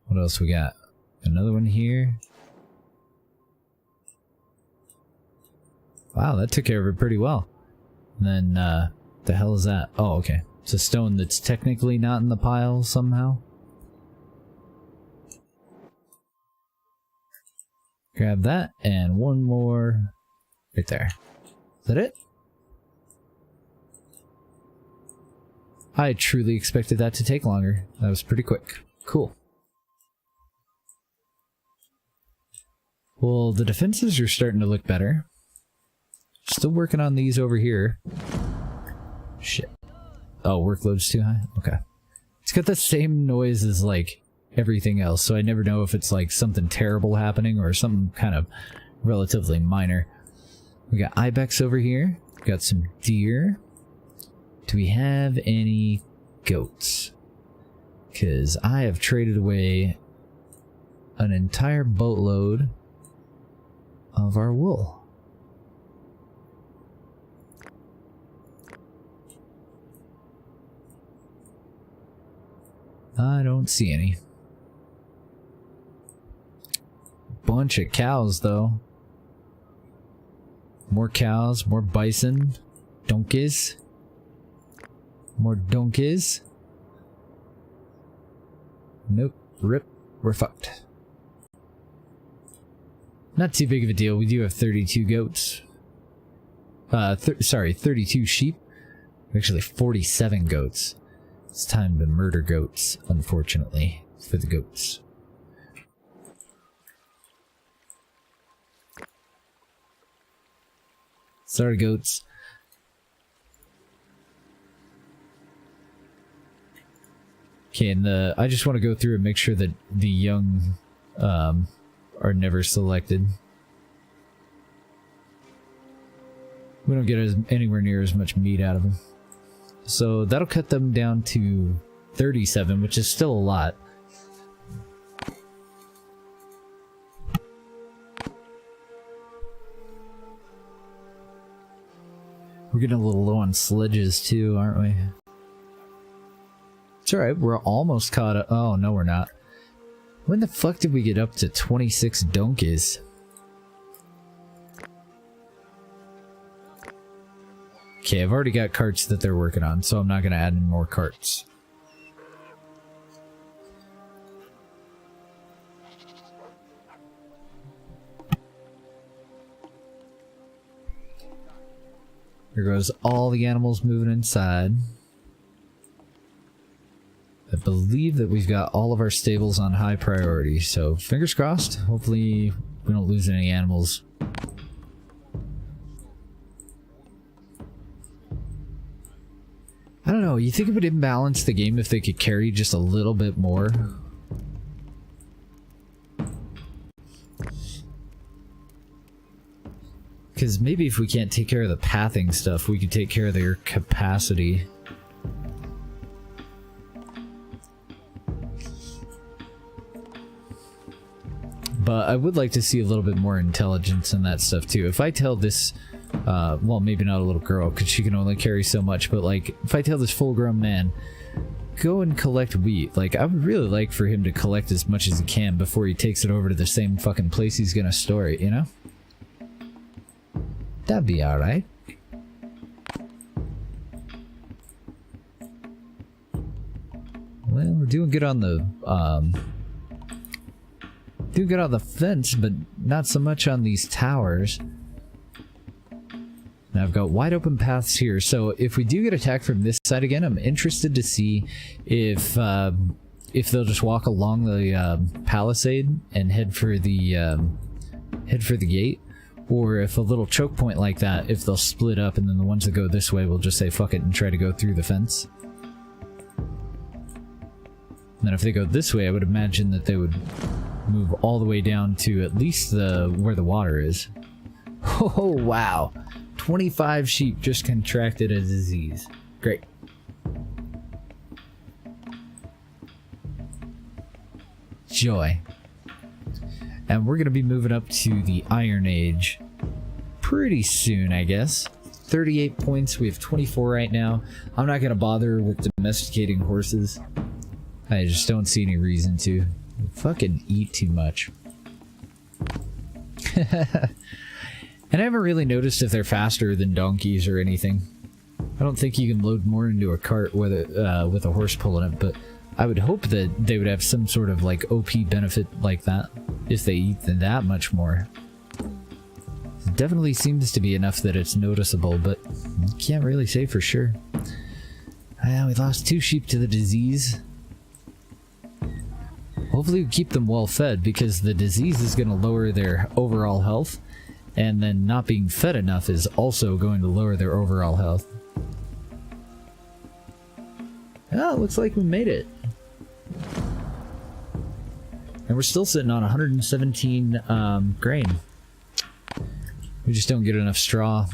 What else we got? Another one here. Wow, that took care of it pretty well. And then, the hell is that? Oh, okay. It's a stone that's technically not in the pile somehow. Grab that, and one more right there. Is that it? I truly expected that to take longer. That was pretty quick. Cool. Well, the defenses are starting to look better. Still working on these over here. Shit. Oh, workload's too high? Okay. It's got the same noise as, like, everything else, so I never know if it's like something terrible happening or something kind of relatively minor. We got ibex over here. We got some deer. Do we have any goats? Because I have traded away an entire boatload of our wool. I don't see any. Bunch of cows, though. More cows, more bison, donkeys. More donkeys. Nope. Rip. We're fucked. Not too big of a deal. We do have 32 goats. Sorry, 32 sheep. Actually, 47 goats. It's time to murder goats, unfortunately, for the goats. Sorry, goats. Okay, and I just want to go through and make sure that the young are never selected. We don't get anywhere near as much meat out of them. So that'll cut them down to 37, which is still a lot. We're getting a little low on sledges too, aren't we? It's alright, we're almost caught up. Oh, no we're not. When the fuck did we get up to 26 donkeys? Okay, I've already got carts that they're working on, so I'm not going to add any more carts. Here goes all the animals moving inside. I believe that we've got all of our stables on high priority, so fingers crossed. Hopefully we don't lose any animals. I don't know, you think it would imbalance the game if they could carry just a little bit more? Because maybe if we can't take care of the pathing stuff, we could take care of their capacity. But I would like to see a little bit more intelligence in that stuff too. If I tell this, well, maybe not a little girl because she can only carry so much, but like if I tell this full-grown man, go and collect wheat, like I would really like for him to collect as much as he can before he takes it over to the same fucking place he's gonna store it, you know? That'd be alright. Well, we're doing good on the, doing good on the fence, but not so much on these towers. Now I've got wide open paths here, so if we do get attacked from this side again, I'm interested to see if they'll just walk along the palisade and head for the gate, or if a little choke point like that, if they'll split up and then the ones that go this way will just say fuck it and try to go through the fence. And then if they go this way, I would imagine that they would move all the way down to at least where the water is. Oh wow, 25 sheep just contracted a disease. Great. Joy. And we're gonna be moving up to the Iron Age pretty soon, I guess. 38 points, we have 24 right now. I'm not gonna bother with domesticating horses. I just don't see any reason to. They fucking eat too much. And I haven't really noticed if they're faster than donkeys or anything. I don't think you can load more into a cart with a horse pulling it, but I would hope that they would have some sort of like OP benefit like that if they eat that much more. It definitely seems to be enough that it's noticeable, but you can't really say for sure. We lost 2 sheep to the disease. Hopefully we keep them well fed, because the disease is going to lower their overall health, and then not being fed enough is also going to lower their overall health. Oh, looks like we made it. And we're still sitting on 117 grain. We just don't get enough straw.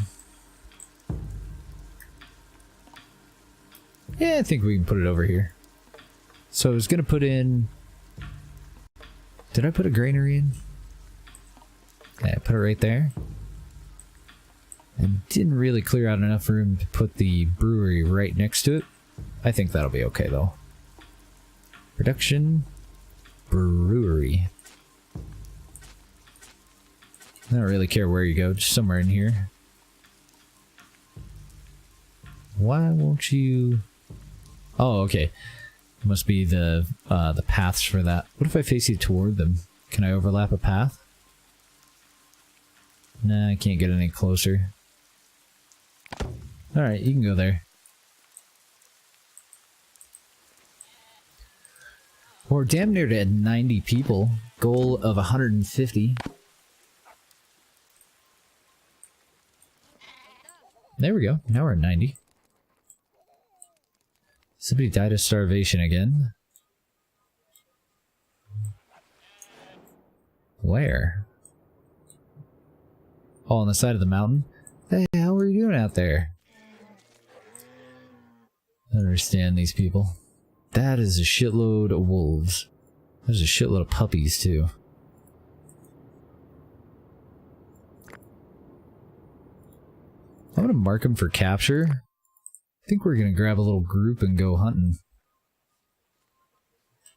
Yeah, I think we can put it over here. So I was going to put in... Did I put a granary in? Yeah, I put it right there. I didn't really clear out enough room to put the brewery right next to it. I think that'll be okay though. Production brewery. I don't really care where you go, just somewhere in here. Why won't you... Oh, okay. Must be the paths for that. What if I face you toward them? Can I overlap a path? Nah, I can't get any closer. Alright, you can go there. We're damn near to 90 people. Goal of 150. There we go. Now we're at 90. Somebody died of starvation again. Where? Oh, on the side of the mountain? What the hell were you doing out there? I don't understand these people. That is a shitload of wolves. There's a shitload of puppies, too. I'm gonna mark them for capture. I think we're gonna grab a little group and go hunting.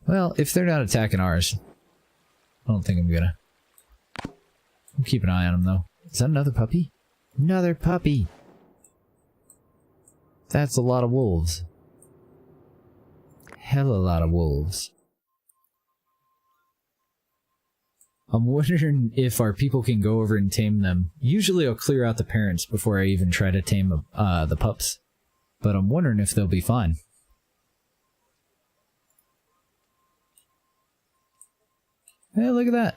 Well, if they're not attacking ours, I don't think I'm gonna. I'll keep an eye on them, though. Is that another puppy? Another puppy! That's a lot of wolves. Hell, a lot of wolves. I'm wondering if our people can go over and tame them. Usually I'll clear out the parents before I even try to tame the pups. But I'm wondering if they'll be fine. Hey, look at that.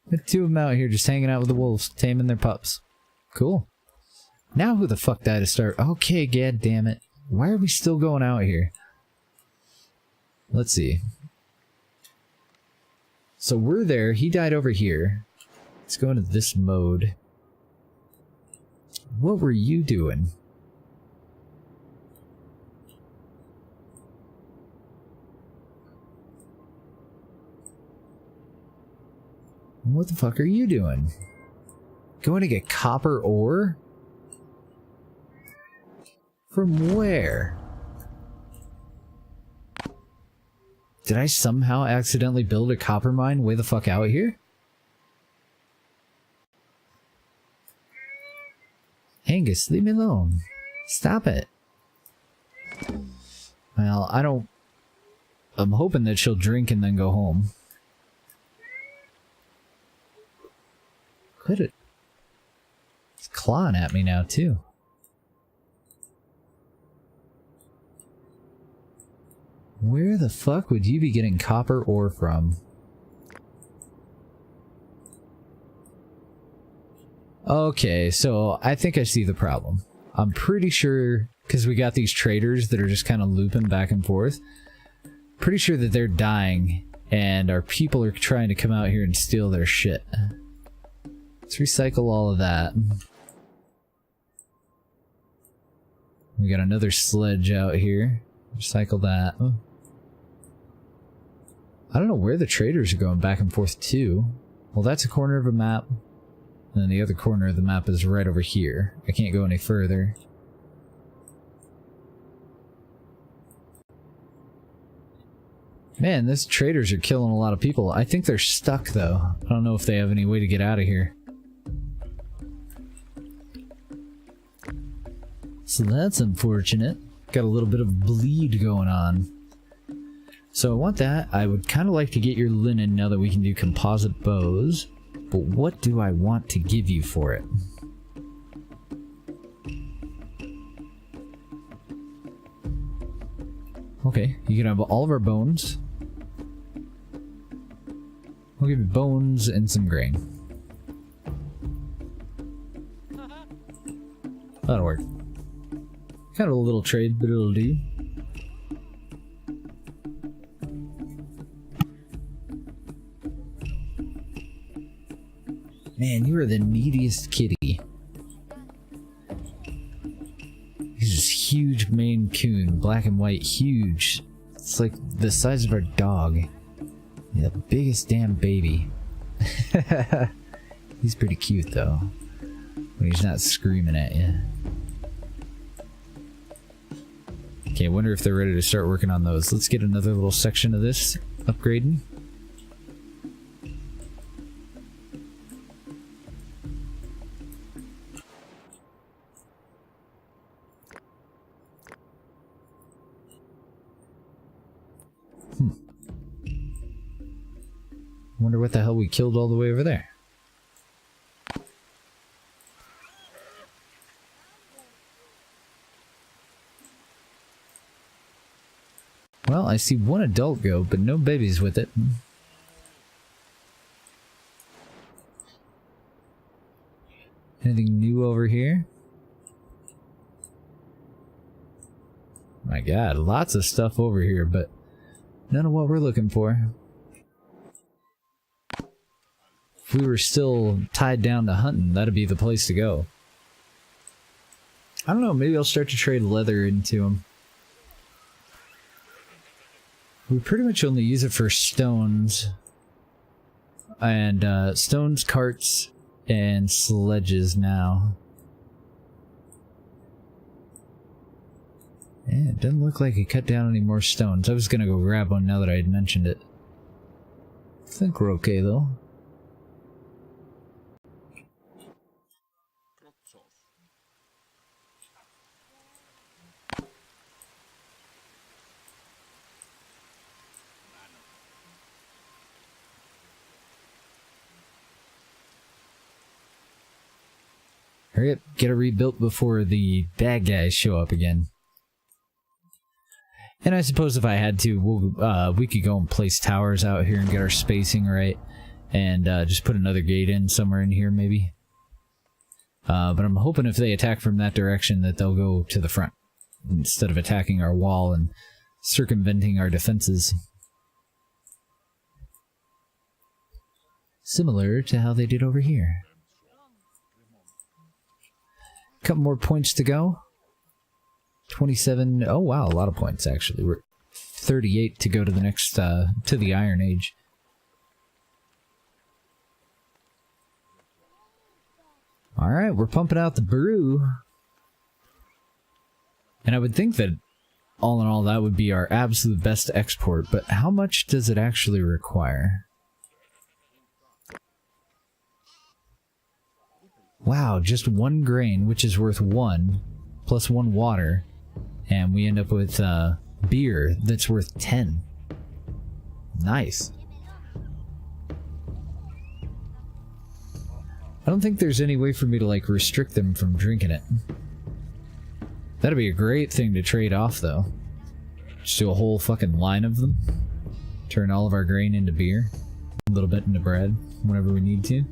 The two of them out here just hanging out with the wolves, taming their pups. Cool. Now who the fuck died to start? Okay, god damn it. Why are we still going out here? Let's see. So we're there. He died over here. Let's go into this mode. What were you doing? What the fuck are you doing? Going to get copper ore? From where? Did I somehow accidentally build a copper mine way the fuck out here? Angus, leave me alone. Stop it. Well, I'm hoping that she'll drink and then go home. Quit it. It's clawing at me now, too. Where the fuck would you be getting copper ore from? Okay, so I think I see the problem. I'm pretty sure, because we got these traders that are just kind of looping back and forth, pretty sure that they're dying, and our people are trying to come out here and steal their shit. Let's recycle all of that. We got another sledge out here. Recycle that. Oh. I don't know where the traders are going back and forth to. Well, that's a corner of a map. And then the other corner of the map is right over here. I can't go any further. Man, these traders are killing a lot of people. I think they're stuck, though. I don't know if they have any way to get out of here. So that's unfortunate. Got a little bit of bleed going on. So I want that. I would kind of like to get your linen now that we can do composite bows. But what do I want to give you for it? Okay, you can have all of our bones. We'll give you bones and some grain. That'll work. Kind of a little trade, but it'll do. Man, you are the neediest kitty. He's this huge Maine Coon, black and white, huge. It's like the size of our dog. Yeah, the biggest damn baby. He's pretty cute though, when he's not screaming at you. Okay, I wonder if they're ready to start working on those. Let's get another little section of this upgrading. Wonder what the hell we killed all the way over there. Well, I see one adult goat, but no babies with it. Anything new over here? My god, lots of stuff over here, but none of what we're looking for. If we were still tied down to hunting, that'd be the place to go. I don't know, maybe I'll start to trade leather into them. We pretty much only use it for stones. And, stones, carts, and sledges now. Yeah, it doesn't look like it cut down any more stones. I was gonna go grab one now that I had mentioned it. I think we're okay, though. Hurry up, get it rebuilt before the bad guys show up again. And I suppose if I had to, we could go and place towers out here and get our spacing right. And just put another gate in somewhere in here, maybe. But I'm hoping if they attack from that direction that they'll go to the front, instead of attacking our wall and circumventing our defenses. Similar to how they did over here. Couple more points to go. 27. Oh wow, a lot of points actually. We're 38 to go to the next to the Iron Age. All right, we're pumping out the brew. And I would think that all in all that would be our absolute best export, but how much does it actually require? Wow, just 1 grain, which is worth 1, plus 1 water, and we end up with beer that's worth 10. Nice. I don't think there's any way for me to, like, restrict them from drinking it. That'd be a great thing to trade off, though. Just do a whole fucking line of them. Turn all of our grain into beer. A little bit into bread, whenever we need to.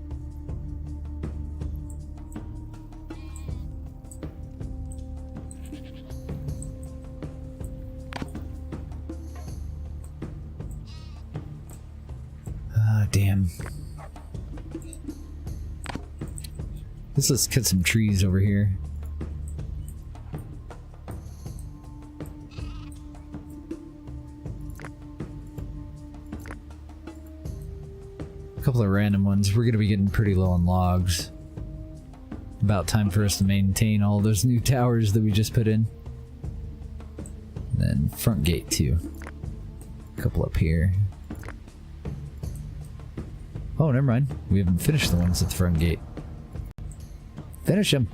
Damn. Let's cut some trees over here. A couple of random ones. We're gonna be getting pretty low on logs. About time for us to maintain all those new towers that we just put in. And then front gate too. A couple up here. Oh, never mind. We haven't finished the ones at the front gate. Finish them.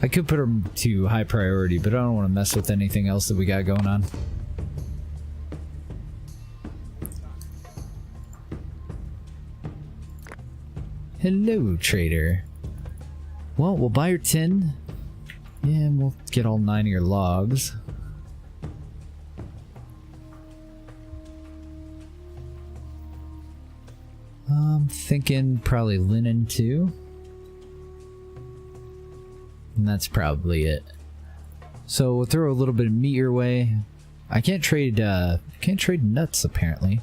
I could put them to high priority, but I don't want to mess with anything else that we got going on. Hello, trader. Well, we'll buy your tin. Yeah, and we'll get all 9 of your logs. I'm thinking probably linen too. And that's probably it. So we'll throw a little bit of meat your way. I can't trade nuts apparently.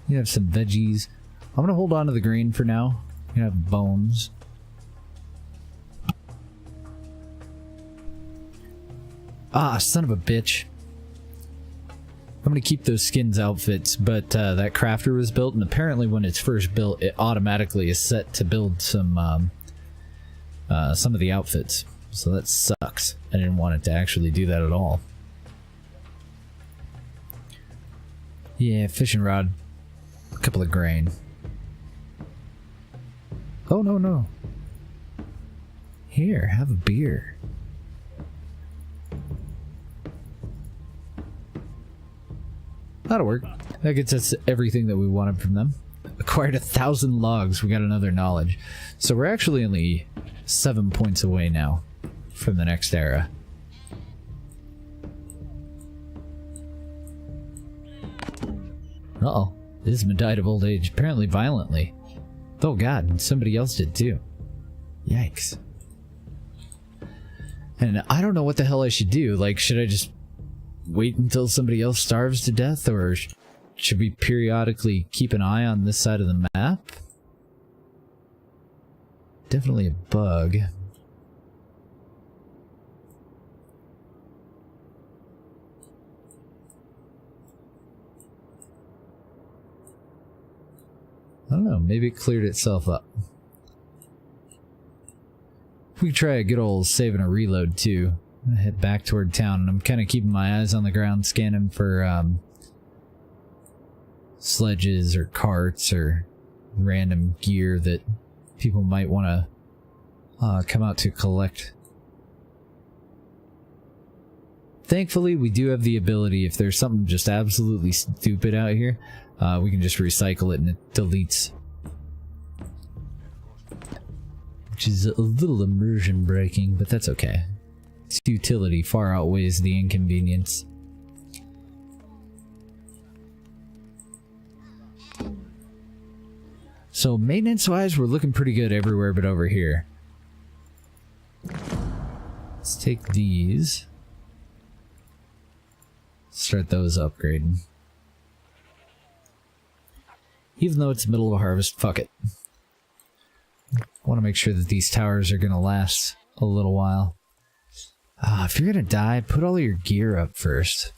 You have some veggies. I'm gonna hold on to the grain for now. You have bones. Ah, son of a bitch. I'm gonna keep those skins outfits, but that crafter was built, and apparently when it's first built, it automatically is set to build some of the outfits. So that sucks. I didn't want it to actually do that at all. Yeah, fishing rod. A couple of grain. Oh, no, no. Here, have a beer. That'll work. That gets us everything that we wanted from them. Acquired 1,000 logs. We got another knowledge. So we're actually only 7 points away now from the next era. Uh-oh. Isma died of old age, apparently violently. Oh god, and somebody else did too. Yikes. And I don't know what the hell I should do. Like, should I just wait until somebody else starves to death, or should we periodically keep an eye on this side of the map? Definitely a bug. I don't know, maybe it cleared itself up. We could try a good old save and a reload too. I'm gonna head back toward town, and I'm kind of keeping my eyes on the ground, scanning for sledges or carts or random gear that people might want to come out to collect. Thankfully, we do have the ability, if there's something just absolutely stupid out here, we can just recycle it and it deletes. Which is a little immersion breaking, but that's okay. Its utility far outweighs the inconvenience. So maintenance-wise, we're looking pretty good everywhere but over here. Let's take these. Start those upgrading. Even though it's the middle of a harvest, fuck it. I want to make sure that these towers are going to last a little while. If you're going to die, put all your gear up first.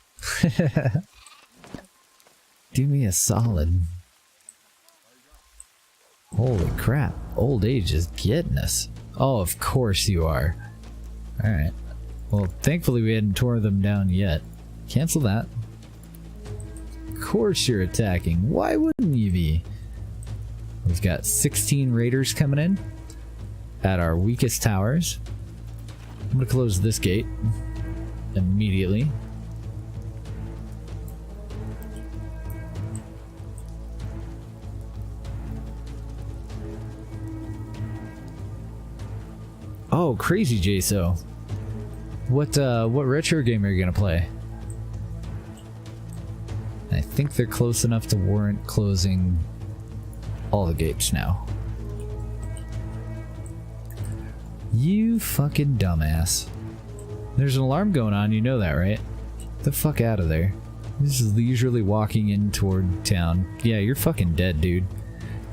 Do me a solid. Holy crap. Old age is getting us. Oh, of course you are. Alright. Well, thankfully we hadn't torn them down yet. Cancel that. Of course you're attacking. Why wouldn't you be? We've got 16 raiders coming in at our weakest towers. I'm going to close this gate immediately. Oh, crazy Jaso. What retro game are you going to play? I think they're close enough to warrant closing all the gates now. You fucking dumbass. There's an alarm going on, you know that, right? Get the fuck out of there. This is leisurely walking in toward town. Yeah, you're fucking dead, dude.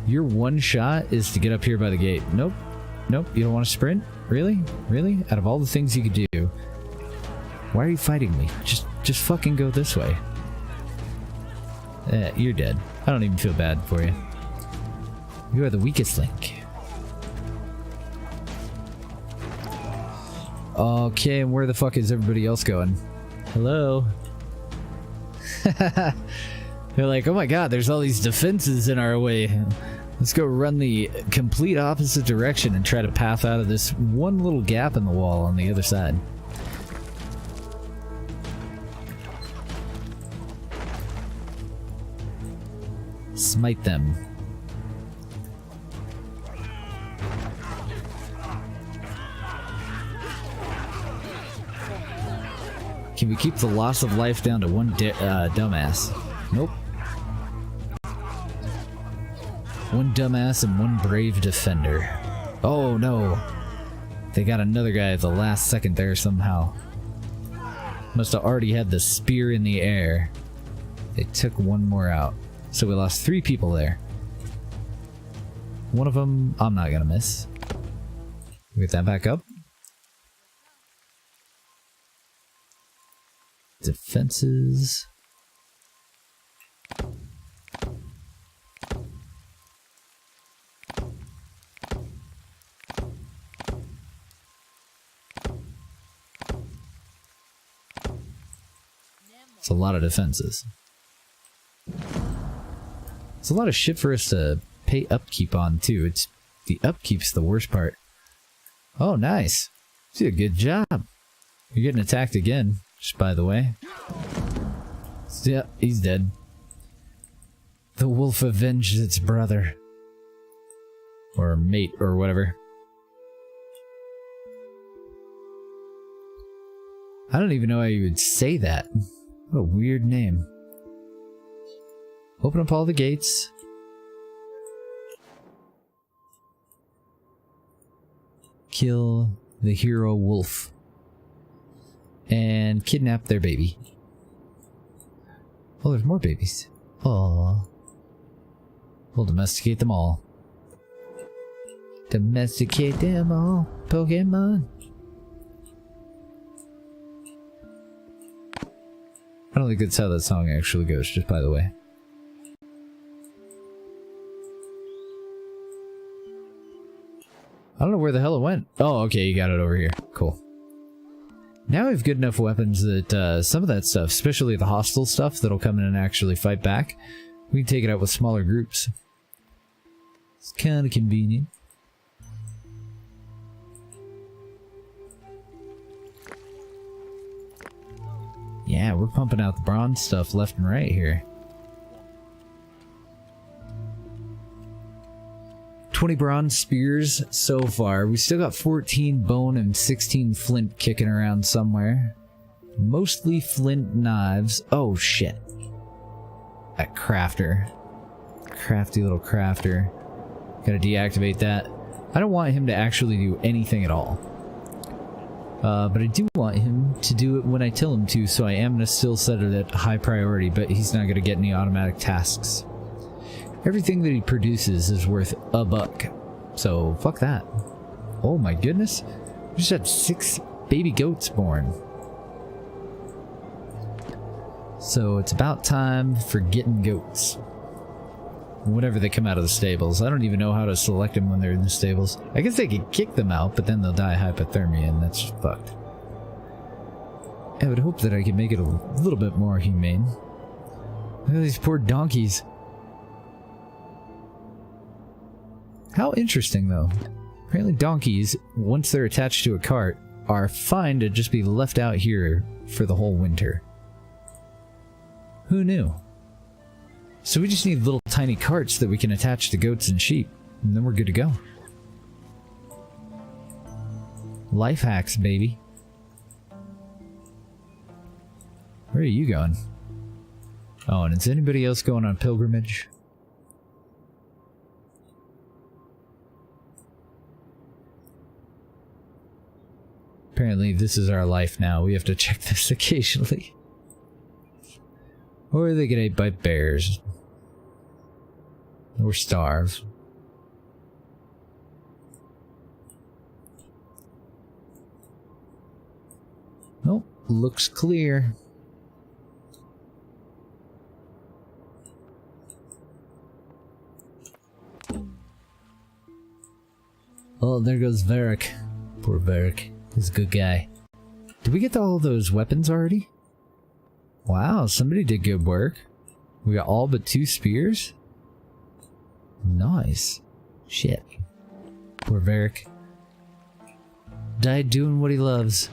Your one shot is to get up here by the gate. Nope. Nope, you don't want to sprint? Really? Really? Out of all the things you could do. Why are you fighting me? Just fucking go this way. You're dead. I don't even feel bad for you. You are the weakest link. Okay, and where the fuck is everybody else going? Hello? They're like, oh my god, there's all these defenses in our way. Let's go run the complete opposite direction and try to path out of this one little gap in the wall on the other side. Smite them. Can we keep the loss of life down to one dumbass? Nope. One dumbass and one brave defender. Oh no. They got another guy at the last second there somehow. Must have already had the spear in the air. They took one more out. So we lost 3 people there. One of them, I'm not gonna miss. Get that back up. Defenses. It's a lot of defenses. It's a lot of shit for us to pay upkeep on, too. It's the upkeep's the worst part. Oh, nice. You did a good job. You're getting attacked again, just by the way. Yeah, he's dead. The wolf avenged its brother. Or mate, or whatever. I don't even know how you would say that. What a weird name. Open up all the gates. Kill the hero wolf. And kidnap their baby. Oh, there's more babies. Aww. We'll domesticate them all. Domesticate them all, Pokemon. I don't think that's how that song actually goes, just by the way. I don't know where the hell it went. Oh, okay, you got it over here. Cool. Now we have good enough weapons that some of that stuff, especially the hostile stuff that'll come in and actually fight back, we can take it out with smaller groups. It's kind of convenient. Yeah, we're pumping out the bronze stuff left and right here. 20 bronze spears so far. We still got 14 bone and 16 flint kicking around somewhere. Mostly flint knives. Oh shit. That crafter. Crafty little crafter. Gotta deactivate that. I don't want him to actually do anything at all. But I do want him to do it when I tell him to, so I am going to still set it at high priority, but he's not going to get any automatic tasks. Everything that he produces is worth $1. So, fuck that. Oh my goodness. We just had 6 baby goats born. So, it's about time for getting goats. Whenever they come out of the stables. I don't even know how to select them when they're in the stables. I guess they could kick them out, but then they'll die hypothermia, and that's fucked. I would hope that I could make it a little bit more humane. Look at these poor donkeys. How interesting, though. Apparently donkeys, once they're attached to a cart, are fine to just be left out here for the whole winter. Who knew? So we just need little tiny carts that we can attach to goats and sheep, and then we're good to go. Life hacks, baby. Where are you going? Oh, and is anybody else going on pilgrimage? Apparently this is our life now. We have to check this occasionally. Or they get ate by bears. Or starve. Nope, looks clear. Oh, there goes Varric. Poor Varric. He's a good guy. Did we get to all those weapons already? Wow, somebody did good work. We got all but 2 spears? Nice. Shit. Poor Varric. Died doing what he loves.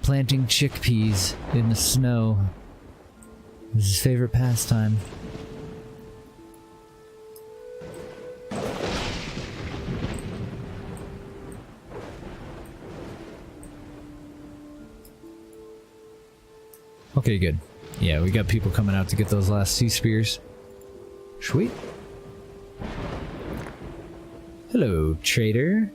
Planting chickpeas in the snow. It was his favorite pastime. Okay, good. Yeah, we got people coming out to get those last 2 spears. Sweet. Hello, trader.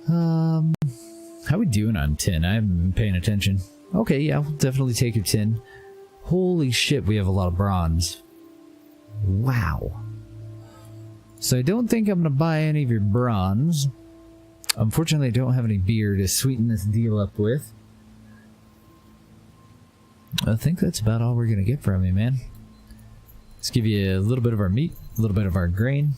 How we doing on tin? I haven't been paying attention. Okay, yeah, we'll definitely take your tin. Holy shit, we have a lot of bronze. Wow. So I don't think I'm gonna buy any of your bronze. Unfortunately, I don't have any beer to sweeten this deal up with. I think that's about all we're gonna get from you, man. Let's give you a little bit of our meat, a little bit of our grain.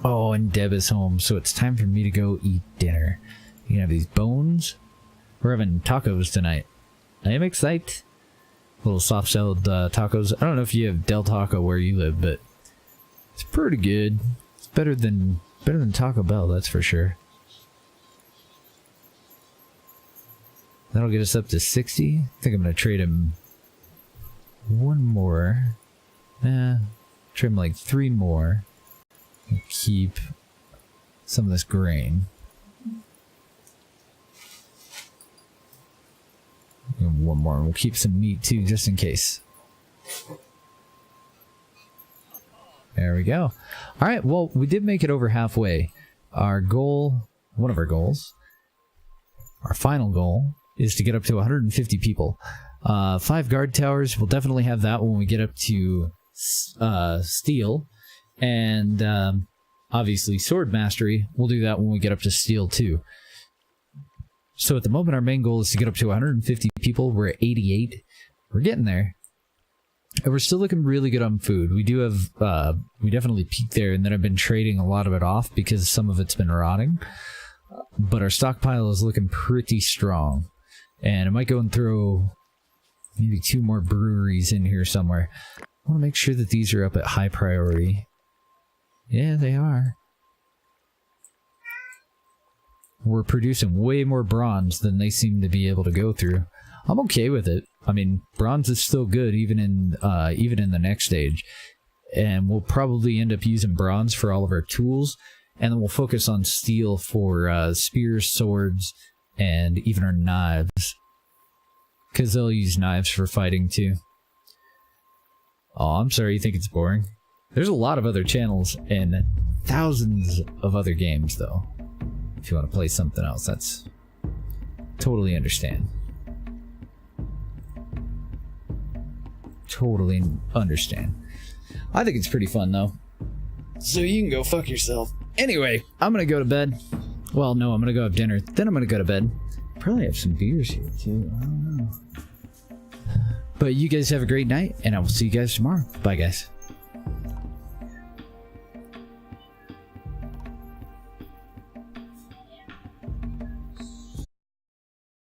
Oh, and Deb is home, so it's time for me to go eat dinner. You can have these bones. We're having tacos tonight. I am excited. Little soft-shelled tacos. I don't know if you have Del Taco where you live, but it's pretty good. It's better than Taco Bell, that's for sure. That'll get us up to 60. I think I'm gonna trade him one more. Trade him like 3 more. And keep some of this grain. And one more. We'll keep some meat too, just in case. There we go. Alright, well, we did make it over halfway. Our goal, one of our goals, our final goal, is to get up to 150 people. 5 guard towers, we'll definitely have that when we get up to steel. And obviously sword mastery, we'll do that when we get up to steel too. So at the moment our main goal is to get up to 150 people. We're at 88. We're getting there. And we're still looking really good on food. We do have, we definitely peaked there, and then I've been trading a lot of it off because some of it's been rotting. But our stockpile is looking pretty strong. And I might go and throw maybe 2 more breweries in here somewhere. I want to make sure that these are up at high priority. Yeah, they are. We're producing way more bronze than they seem to be able to go through. I'm okay with it. I mean, bronze is still good even in the next stage. And we'll probably end up using bronze for all of our tools. And then we'll focus on steel for spears, swords, and even our knives. Because they'll use knives for fighting too. Oh, I'm sorry you think it's boring. There's a lot of other channels and thousands of other games though. If you want to play something else, that's totally understand. Totally understand. I think it's pretty fun though. So you can go fuck yourself. Anyway, I'm gonna go to bed. Well, no, I'm gonna go have dinner. Then I'm gonna go to bed. Probably have some beers here too. I don't know. But you guys have a great night, and I will see you guys tomorrow. Bye, guys.